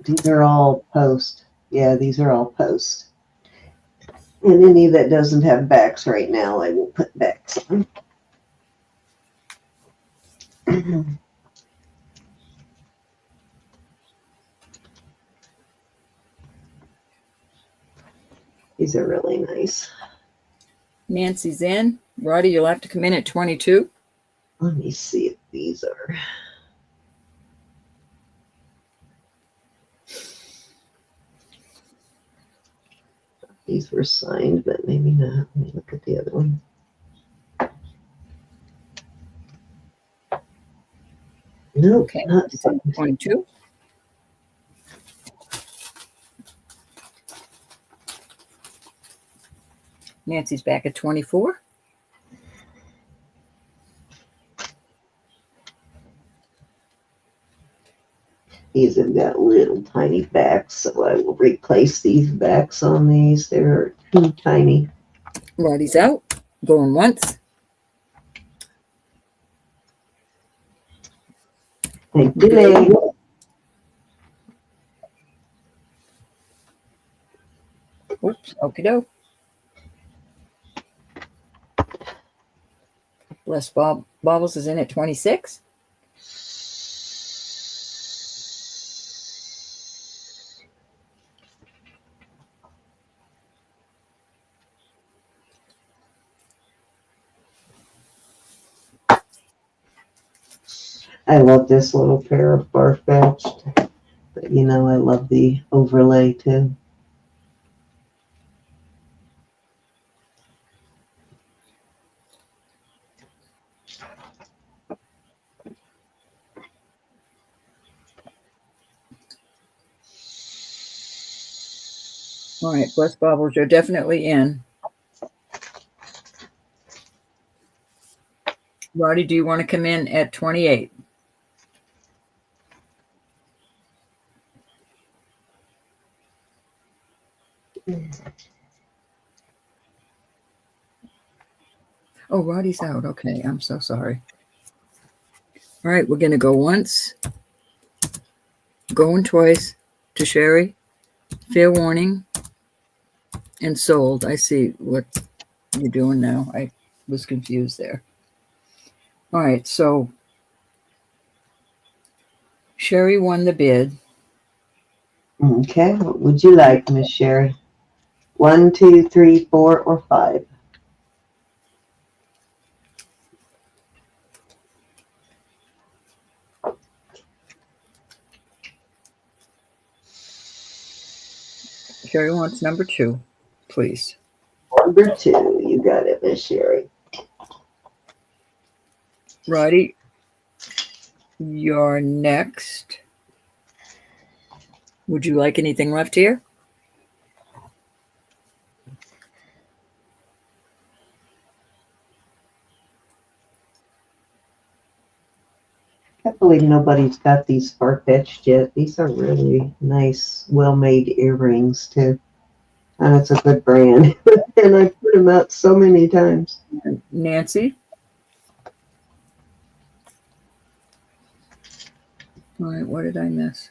These are all post. Yeah, these are all post. And any that doesn't have backs right now, I will put backs on. These are really nice. Nancy's in. Roddy, you'll have to come in at 22. Let me see if these are. These were signed, but maybe not. Let me look at the other one. Nope, Okay, not it's in signed. 22. Nancy's back at 24. These have got little tiny backs, so I will replace these backs on these. They're too tiny. Roddy's out. Going once. Thank you, Lee. Oops, okie doke. Bless Bobbles is in at 26. I love this little pair of Farfetched, but you know I love the overlay too. All right, Bless Bobbles, you're definitely in. Roddy, do you want to come in at 28? Oh, Roddy's out. Okay, I'm so sorry. All right, we're going to go once, going twice to Sherry, fair warning, and sold. I see what you're doing now. I was confused there. All right, so Sherry won the bid. Okay, what would you like, Miss Sherry? 1, 2, 3, 4, or 5? Sherry wants number 2, please. Number 2, you got it, Miss Sherry. Roddy, you're next. Would you like anything left here? I can't believe nobody's got these Farfetched yet. These are really nice, well-made earrings too. And it's a good brand. And I put them out so many times. Nancy? All right, what did I miss?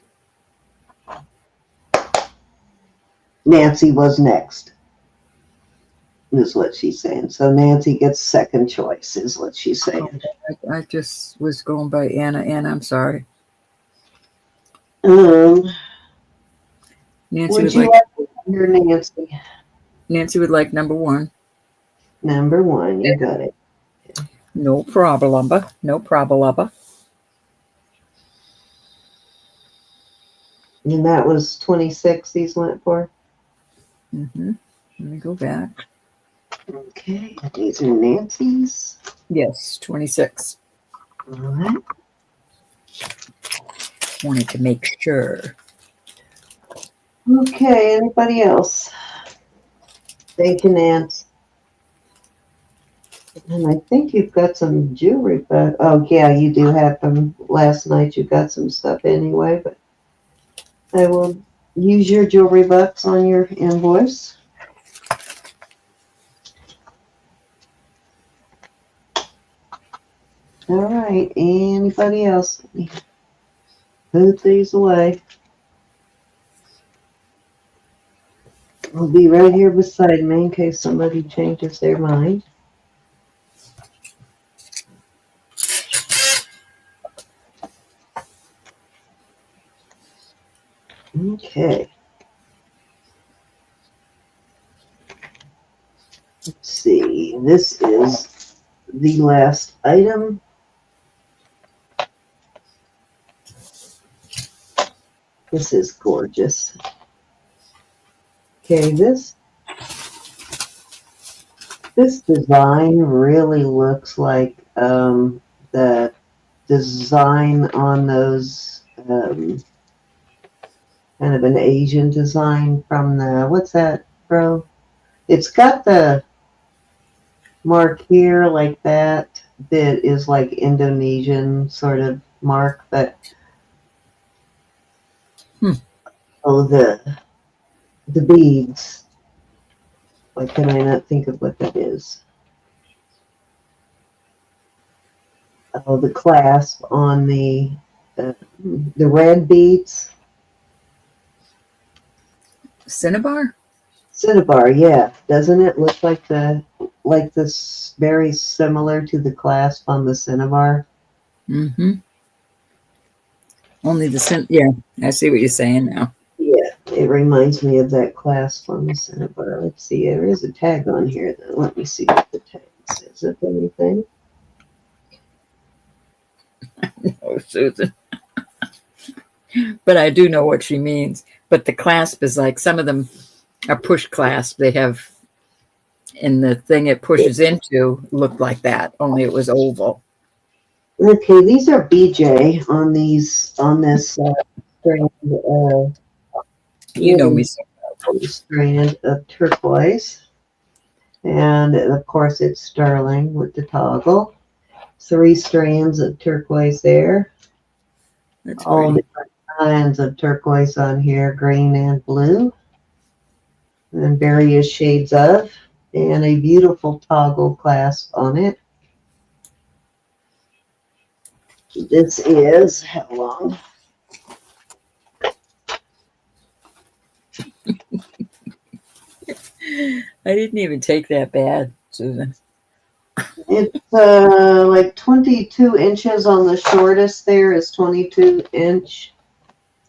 Nancy was next, is what she's saying. So Nancy gets second choice, is what she's saying. I just was going by Anna. Anna, I'm sorry. Nancy Nancy would you like your Nancy? Nancy would like number 1. Number 1, you got it. No problem. No problem. And that was 26 these went for? Mm-hmm. Let me go back. Okay, these are Nancy's. Yes, 26. All right. Wanted to make sure. Okay, anybody else? Thank you, Nance. And I think you've got some jewelry, but oh yeah, you do have them. Last night you got some stuff anyway, but I will use your jewelry bucks on your invoice. All right, anybody else? Put these away. I'll be right here beside me in case somebody changes their mind. Okay. Let's see. This is the last item. This is gorgeous. Okay, this design really looks like the design on those kind of an Asian design from the, what's that, bro? It's got the mark here like that is like Indonesian sort of mark, but oh, the beads. Why can I not think of what that is? Oh, the clasp on the red beads. Cinnabar? Cinnabar, yeah. Doesn't it look like this very similar to the clasp on the cinnabar? Mm-hmm. Only yeah, I see what you're saying now. Yeah, it reminds me of that clasp on the cinnabar. Let's see, there is a tag on here though. Let me see what the tag says, if anything. Oh, Susan. But I do know what she means. But the clasp is like, some of them are push clasp. They have, and the thing it pushes into looked like that, only it was oval. Okay, these are BJ on this strand, You know me so strand of turquoise. And of course it's sterling with the toggle. 3 strands of turquoise there. That's All pretty. different kinds of turquoise on here, green and blue. And various shades of. And a beautiful toggle clasp on it. This is, how long? I didn't even take that bad, Susan. It's like 22 inches on the shortest. There is 22 inch.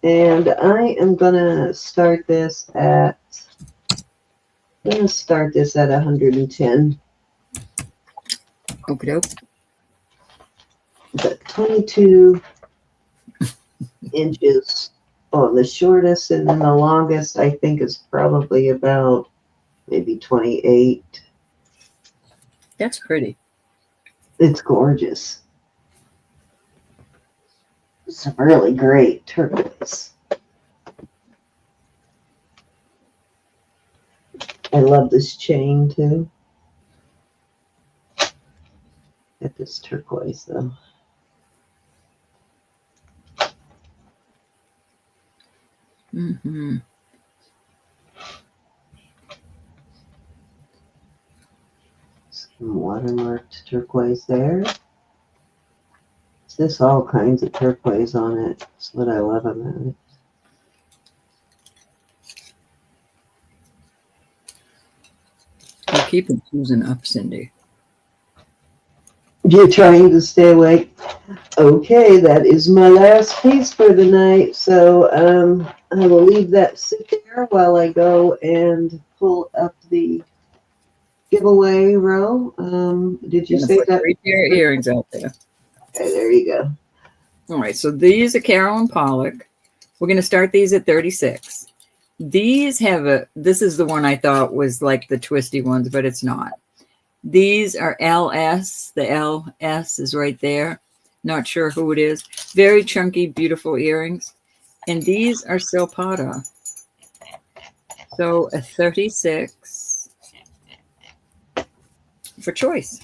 And I am gonna start this at 110. Okie doke. But 22 inches on the shortest, and then the longest I think is probably about maybe 28. That's pretty. It's gorgeous. It's really great turquoise. I love this chain too. At this turquoise though. Mm-hmm. Some watermarked turquoise there. It's just all kinds of turquoise on it. That's what I love about it. You're keeping Susan up, Cindy. You're trying to stay awake. Okay, that is my last piece for the night. So I will leave that sit there while I go and pull up the giveaway row. Did you say that? 3 pair of earrings out there. Okay, there you go. All right, so these are Carolyn Pollock. We're going to start these at 36. These have this is the one I thought was like the twisty ones, but it's not. These are LS. The LS is right there. Not sure who it is. Very chunky, beautiful earrings. And these are silpada. So a 36 for choice.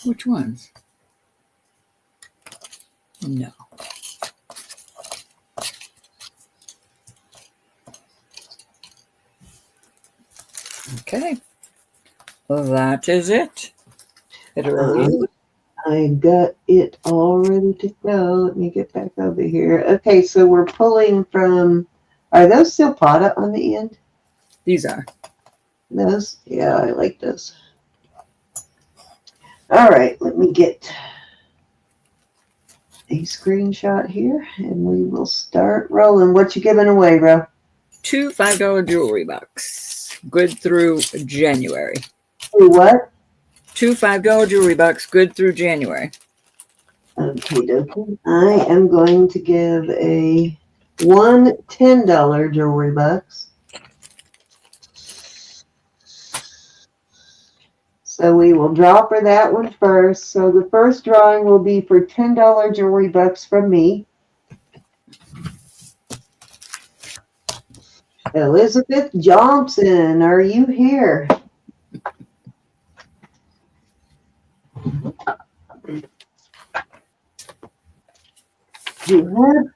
Which ones? No. Okay. Well, that is it. I got it all ready to go. Let me get back over here. Okay, so we're pulling from, are those silpada on the end? These are. Those? Yeah, I like those. All right, let me get a screenshot here and we will start rolling. What you giving away, Ro? 2 $5 jewelry bucks. Good through January. Hey, what? 2 $5 jewelry bucks. Good through January. Okay, dokie. I am going to give a one $10 jewelry bucks. So we will draw for that one first. So the first drawing will be for $10 jewelry bucks from me. Elizabeth Johnson, are you here? You had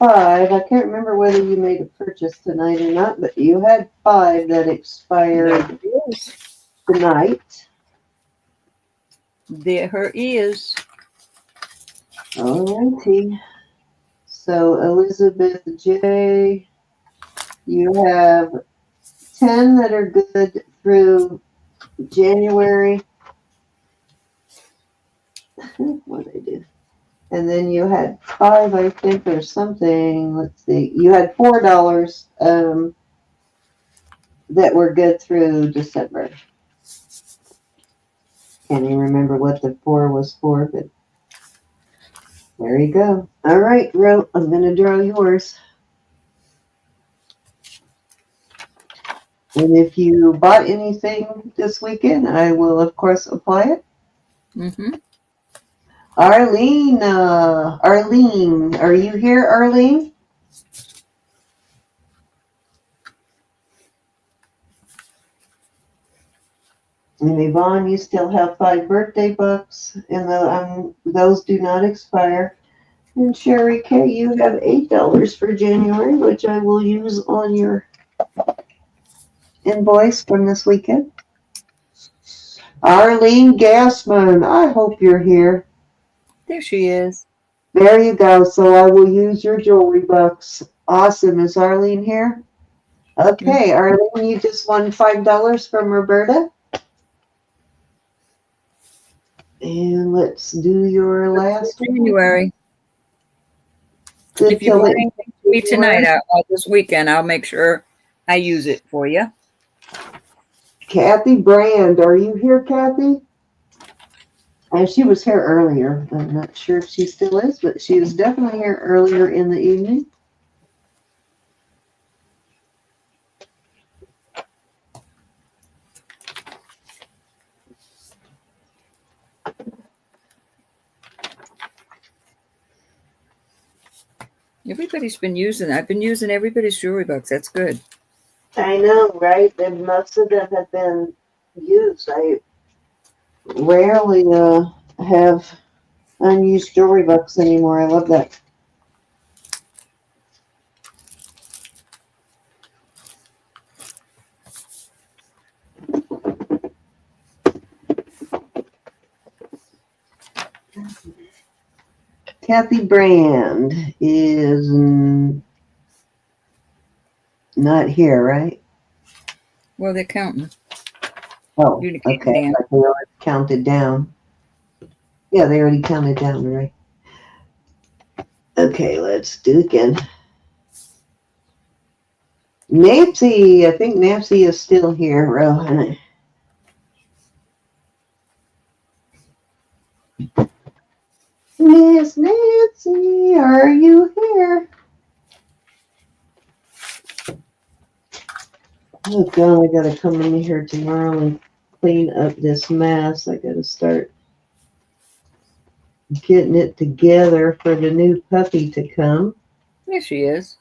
5. I can't remember whether you made a purchase tonight or not, but you had 5 that expired tonight. There her is. Alrighty. So Elizabeth J, you have 10 that are good through January. What I did. And then you had 5, I think, or something. Let's see. You had $4 that were good through December. Can't even remember what the 4 was for, but there you go. All right, Ro, I'm going to draw yours. And if you bought anything this weekend, I will, of course, apply it. Mm-hmm. Arlene, are you here, Arlene? And Yvonne, you still have 5 birthday bucks, and those do not expire. And Sherry K, you have $8 for January, which I will use on your invoice from this weekend. Arlene Gassman, I hope you're here. There she is. There you go. So I will use your jewelry bucks. Awesome. Is Arlene here? Okay, Arlene, you just won $5 from Roberta. And let's do your last January. Good If you buy anything to me tonight or this weekend, I'll make sure I use it for you. Kathy Brand, are you here, Kathy? And she was here earlier. I'm not sure if she still is, but she was definitely here earlier in the evening. Everybody's been using it. I've been using everybody's jewelry bucks. That's good. I know, right? And most of them have been used. I rarely have unused jewelry bucks anymore. I love that. Kathy Brand is not here, right? Well, they're counting. Oh, okay. Like they already counted down. Yeah, they already counted down, right? Okay, let's do it again. Nancy, I think Nancy is still here, Rohan. Miss Nancy, are you here? Oh God, I gotta come in here tomorrow and clean up this mess. I gotta start getting it together for the new puppy to come. There she is.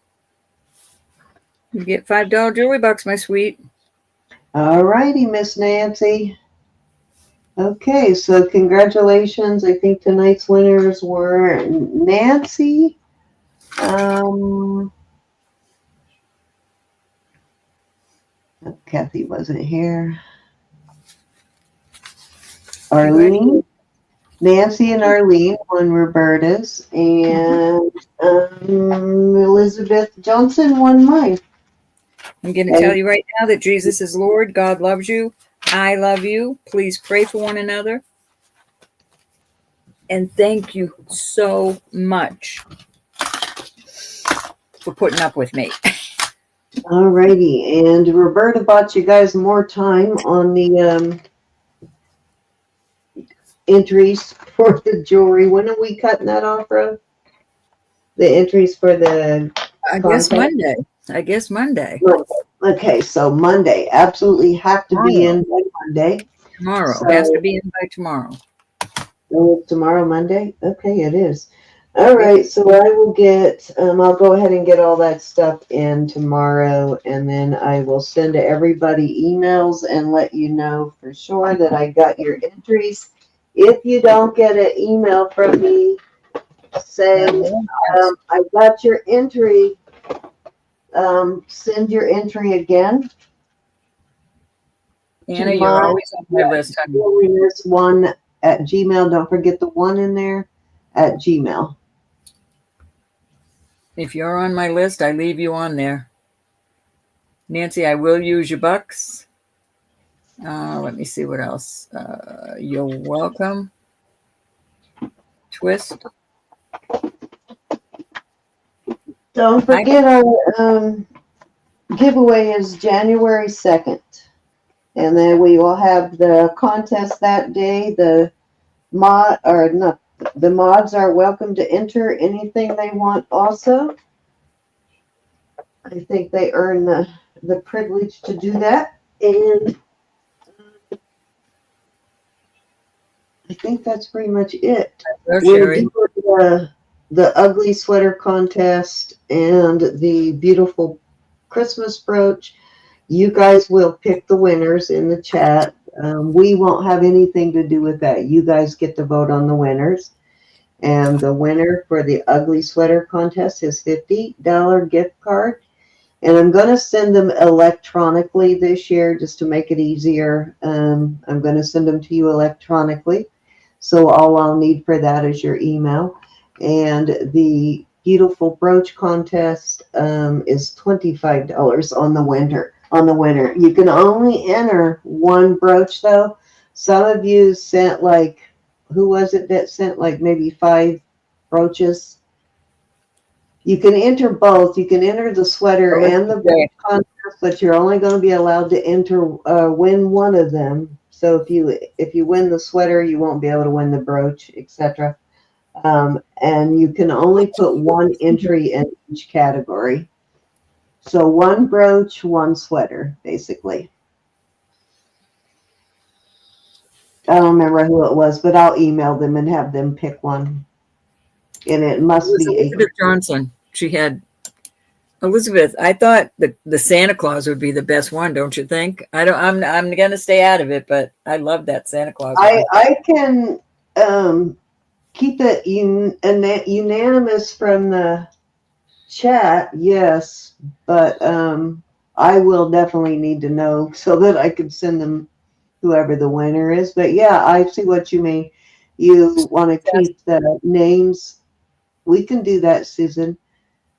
You get $5 jewelry bucks, my sweet. All righty, Miss Nancy. Okay, so congratulations. I think tonight's winners were Nancy. Kathy wasn't here. Arlene. Nancy and Arlene won Roberta's, and Elizabeth Johnson won mine. I'm going to tell you right now that Jesus is Lord. God loves you. I love you. Please pray for one another. And thank you so much for putting up with me. All righty, and Roberta bought you guys more time on the entries for the jewelry. When are we cutting that off, Rose? The entries for the I guess Monday. I guess Monday. Okay, so Monday. Absolutely have to be in by Monday. Tomorrow. So, has to be in by tomorrow. Oh, tomorrow, Monday? Okay, it is. All right, so I will get, I'll go ahead and get all that stuff in tomorrow, and then I will send to everybody emails and let you know for sure that I got your entries. If you don't get an email from me saying, I got your entry, send your entry again. Anna, you're always on my list. JewelryNurse1 at Gmail. Don't forget the one in there at Gmail. If you're on my list, I leave you on there. Nancy, I will use your bucks. Let me see what else. You're welcome. Twist. Don't forget our giveaway is January 2nd. And then we will have the contest that day. The mods are welcome to enter anything they want also. I think they earn the privilege to do that. And I think that's pretty much it. We'll do the ugly sweater contest and the beautiful Christmas brooch. You guys will pick the winners in the chat. We won't have anything to do with that. You guys get to vote on the winners. And the winner for the ugly sweater contest is $50 gift card. And I'm going to send them electronically this year just to make it easier. I'm going to send them to you electronically. So all I'll need for that is your email. And the beautiful brooch contest is $25 on the winner. You can only enter one brooch though. Some of you sent who was it that sent maybe 5 brooches? You can enter both. You can enter the sweater and the brooch contest, but you're only going to be allowed to win one of them. So if you win the sweater, you won't be able to win the brooch, etc. And you can only put one entry in each category. So one brooch, one sweater, basically. I don't remember who it was, but I'll email them and have them pick one. And it must be Elizabeth Johnson. She had Elizabeth. I thought the Santa Claus would be the best one, don't you think? I'm gonna stay out of it, but I love that Santa Claus one. I can keep it unanimous from the chat, yes, but I will definitely need to know so that I can send them whoever the winner is. But yeah, I see what you mean. You want to keep the names. We can do that, Susan.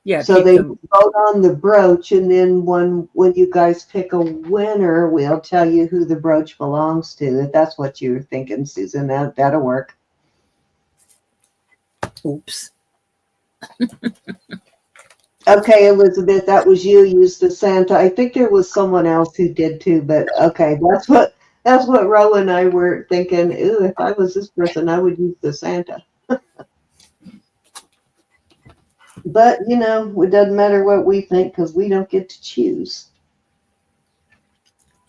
Yeah. So they vote on the brooch, and then when you guys pick a winner, we'll tell you who the brooch belongs to. If that's what you're thinking, Susan, that'll work. Oops. Okay, Elizabeth, that was you. Used the Santa. I think there was someone else who did too, but okay, that's what Ro and I were thinking. Ooh, if I was this person, I would use the Santa. But, it doesn't matter what we think because we don't get to choose.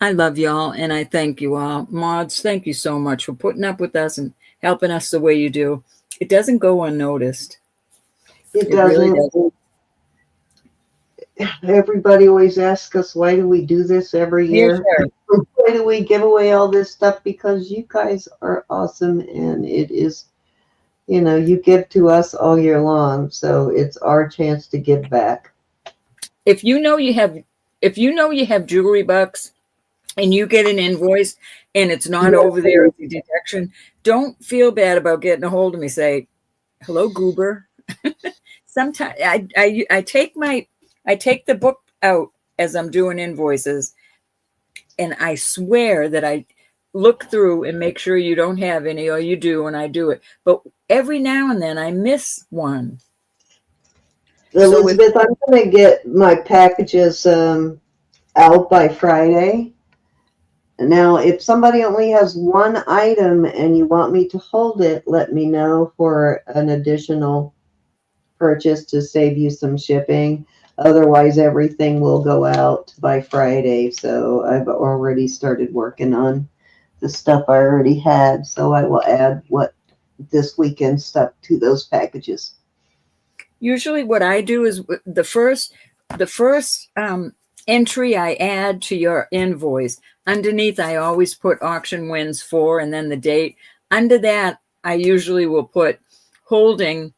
I love y'all, and I thank you all. Mods, thank you so much for putting up with us and helping us the way you do. It doesn't go unnoticed. It It really doesn't. doesn't. Everybody always asks us, why do we do this every Here, year? sure. Why do we give away all this stuff? Because you guys are awesome, and it is, you give to us all year long, so it's our chance to give back. If you know you have jewelry bucks and you get an invoice and it's not over there at the detection, don't feel bad about getting a hold of me. Say, hello, Goober. Sometimes I take the book out as I'm doing invoices, and I swear that I look through and make sure you don't have any, or you do, and I do it. But every now and then I miss one. Elizabeth, I'm going to get my packages out by Friday. Now, if somebody only has one item and you want me to hold it, let me know for an additional purchase to save you some shipping. Otherwise, everything will go out by Friday. So I've already started working on the stuff I already had. So I will add what this weekend stuff to those packages. Usually what I do is the first entry I add to your invoice, underneath I always put auction wins for and then the date. Under that, I usually will put holding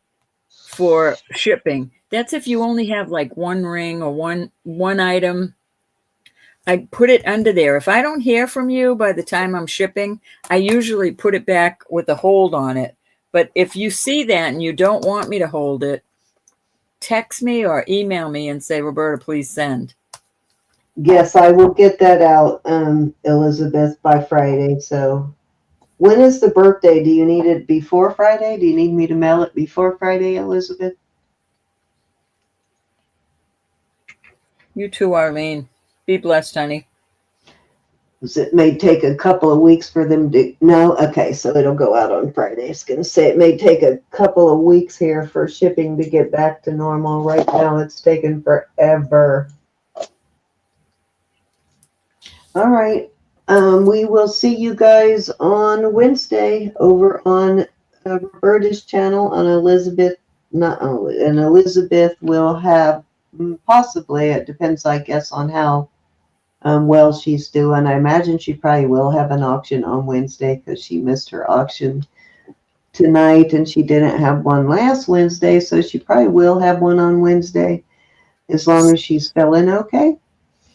for shipping. That's if you only have like one ring or one item. I put it under there. If I don't hear from you by the time I'm shipping, I usually put it back with a hold on it. But if you see that and you don't want me to hold it, text me or email me and say, Roberta, please send. Yes, I will get that out, Elizabeth, by Friday. So when is the birthday? Do you need it before Friday? Do you need me to mail it before Friday, Elizabeth? You too, Arlene. Be blessed, honey. It may take a couple of weeks for them to. No, okay, so it'll go out on Friday. I was going to say it may take a couple of weeks here for shipping to get back to normal. Right now, it's taken forever. All right. We will see you guys on Wednesday over on Roberta's channel on Elizabeth. Not and Elizabeth will have possibly. It depends, I guess, on how well she's doing. I imagine she probably will have an auction on Wednesday because she missed her auction tonight and she didn't have one last Wednesday, so she probably will have one on Wednesday as long as she's feeling okay.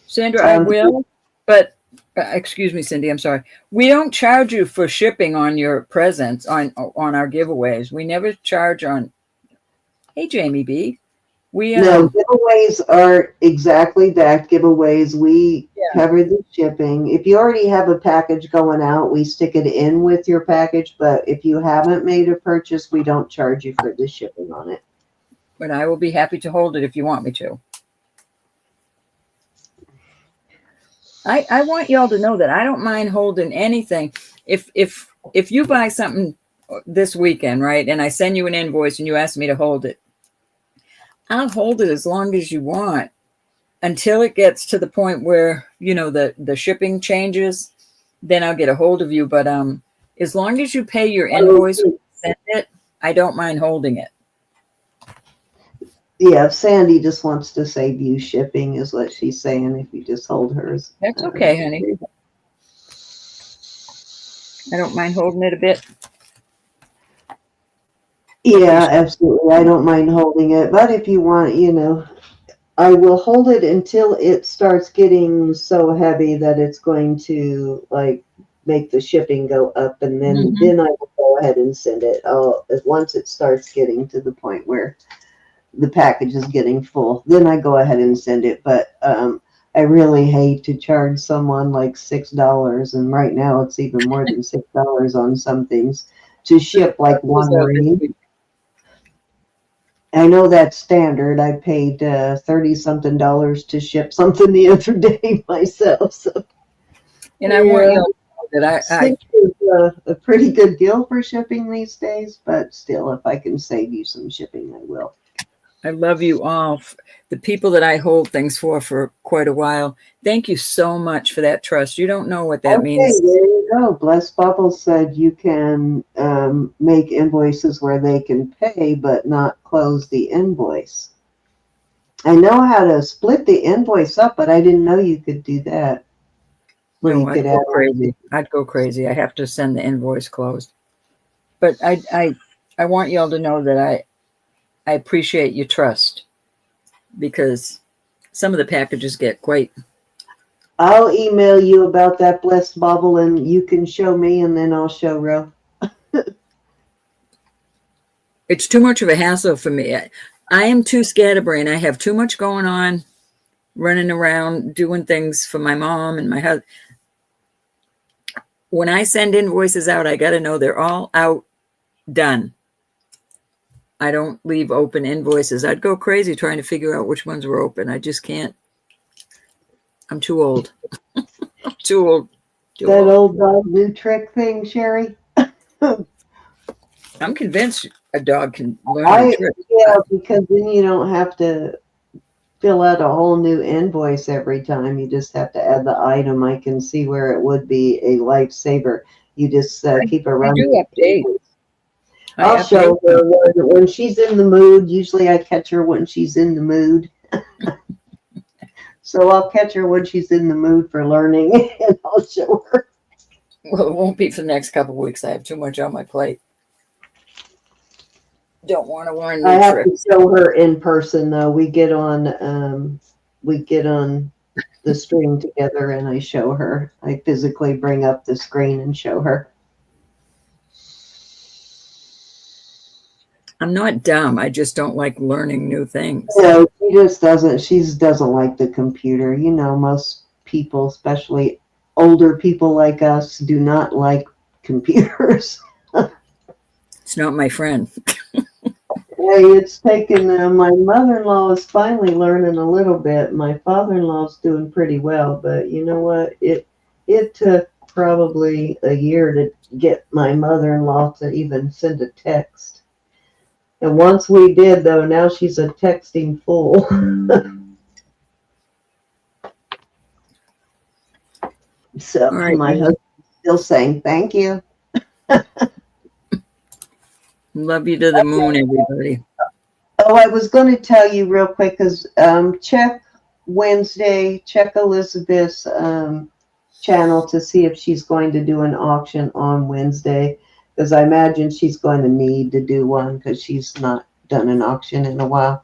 Sandra, I will, but excuse me, Cindy, I'm sorry. We don't charge you for shipping on your presents on our giveaways. We never charge on. Hey, Jamie B. No, giveaways are exactly that. Giveaways, we cover the shipping. If you already have a package going out, we stick it in with your package. But if you haven't made a purchase, we don't charge you for the shipping on it. But I will be happy to hold it if you want me to. I want y'all to know that I don't mind holding anything. If you buy something this weekend, right, and I send you an invoice and you ask me to hold it, I'll hold it as long as you want until it gets to the point where, the shipping changes, then I'll get a hold of you. But as long as you pay your invoice and send it, I don't mind holding it. Yeah, Sandy just wants to save you shipping is what she's saying if you just hold hers. That's okay, honey. I don't mind holding it a bit. Yeah, absolutely. I don't mind holding it. But if you want, I will hold it until it starts getting so heavy that it's going to make the shipping go up, and then I will go ahead and send it. Once it starts getting to the point where the package is getting full, then I go ahead and send it. But I really hate to charge someone like $6, and right now it's even more than $6 on some things to ship like one ring. I know that's standard. I paid $30-something to ship something the other day myself. So, and I want you to know that I is a pretty good deal for shipping these days. But still, if I can save you some shipping, I will. I love you all. The people that I hold things for quite a while. Thank you so much for that trust. You don't know what that Okay, means. there you go. Blessed Bubbles said you can make invoices where they can pay but not close the invoice. I know how to split the invoice up, but I didn't know you could do that. Where No, you I'd could go add. crazy. I'd go crazy. I have to send the invoice closed. But I want y'all to know that I appreciate your trust, because some of the packages get quite. I'll email you about that Blessed Bubble, and you can show me, and then I'll show Ro. It's too much of a hassle for me. I am too scatterbrained. I have too much going on, running around doing things for my mom and my husband. When I send invoices out, I got to know they're all out, done. I don't leave open invoices. I'd go crazy trying to figure out which ones were open. I just can't. I'm too old. I'm too old. That old dog new trick thing, Sherry. I'm convinced a dog can learn a trick. Yeah, because then you don't have to fill out a whole new invoice every time. You just have to add the item. I can see where it would be a lifesaver. You just keep a running. I do update. I'll show her when she's in the mood. Usually I catch her when she's in the mood. So I'll catch her when she's in the mood for learning, and I'll show her. Well, it won't be for the next couple of weeks. I have too much on my plate. Don't want to learn new I have tricks. to show her in person though. We get on the screen together, and I show her. I physically bring up the screen and show her. I'm not dumb. I just don't like learning new things. No, she just doesn't. She doesn't like the computer. You know, most people, especially older people like us, do not like computers. It's not my friend. Hey, it's taken. My mother-in-law is finally learning a little bit. My father-in-law's doing pretty well, but you know what? It took probably a year to get my mother-in-law to even send a text. And once we did, though, now she's a texting fool. So right, my husband's still saying thank you. Love you to the moon, everybody. Oh, I was going to tell you real quick, because check Wednesday, check Elizabeth's channel to see if she's going to do an auction on Wednesday, because I imagine she's going to need to do one because she's not done an auction in a while.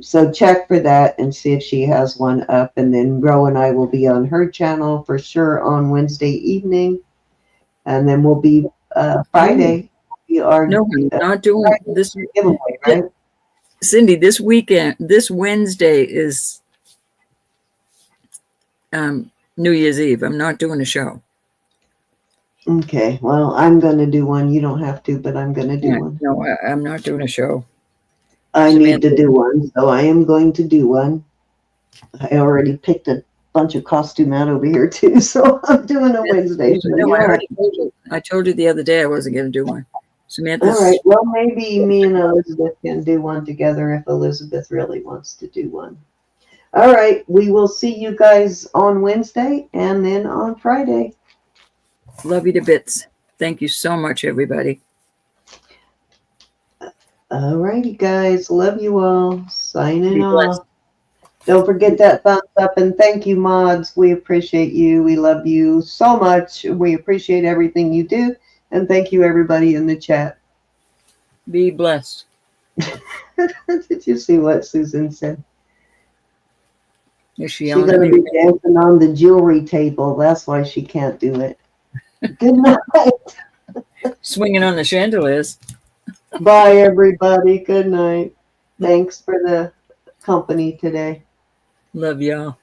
So check for that and see if she has one up, and then Ro and I will be on her channel for sure on Wednesday evening, and then we'll be Friday. No, I'm not doing this giveaway, right? Cindy, this weekend, this Wednesday is New Year's Eve. I'm not doing a show. Okay, well, I'm going to do one. You don't have to, but I'm going to do one. No, I'm not doing a show. I need to do one, so I am going to do one. I already picked a bunch of costume out over here, too, so I'm doing a Wednesday. No, I told you the other day I wasn't going to do one. Samantha's. All right, well, maybe me and Elizabeth can do one together if Elizabeth really wants to do one. All right, we will see you guys on Wednesday and then on Friday. Love you to bits. Thank you so much, everybody. All righty, guys. Love you all. Signing off. Don't forget that thumbs up, and thank you, mods. We appreciate you. We love you so much. We appreciate everything you do, and thank you, everybody in the chat. Be blessed. Did you see what Susan said? Is She's going to be dancing on the jewelry table. That's why she can't do it. Good night. Swinging on the chandeliers. Bye, everybody. Good night. Thanks for the company today. Love y'all.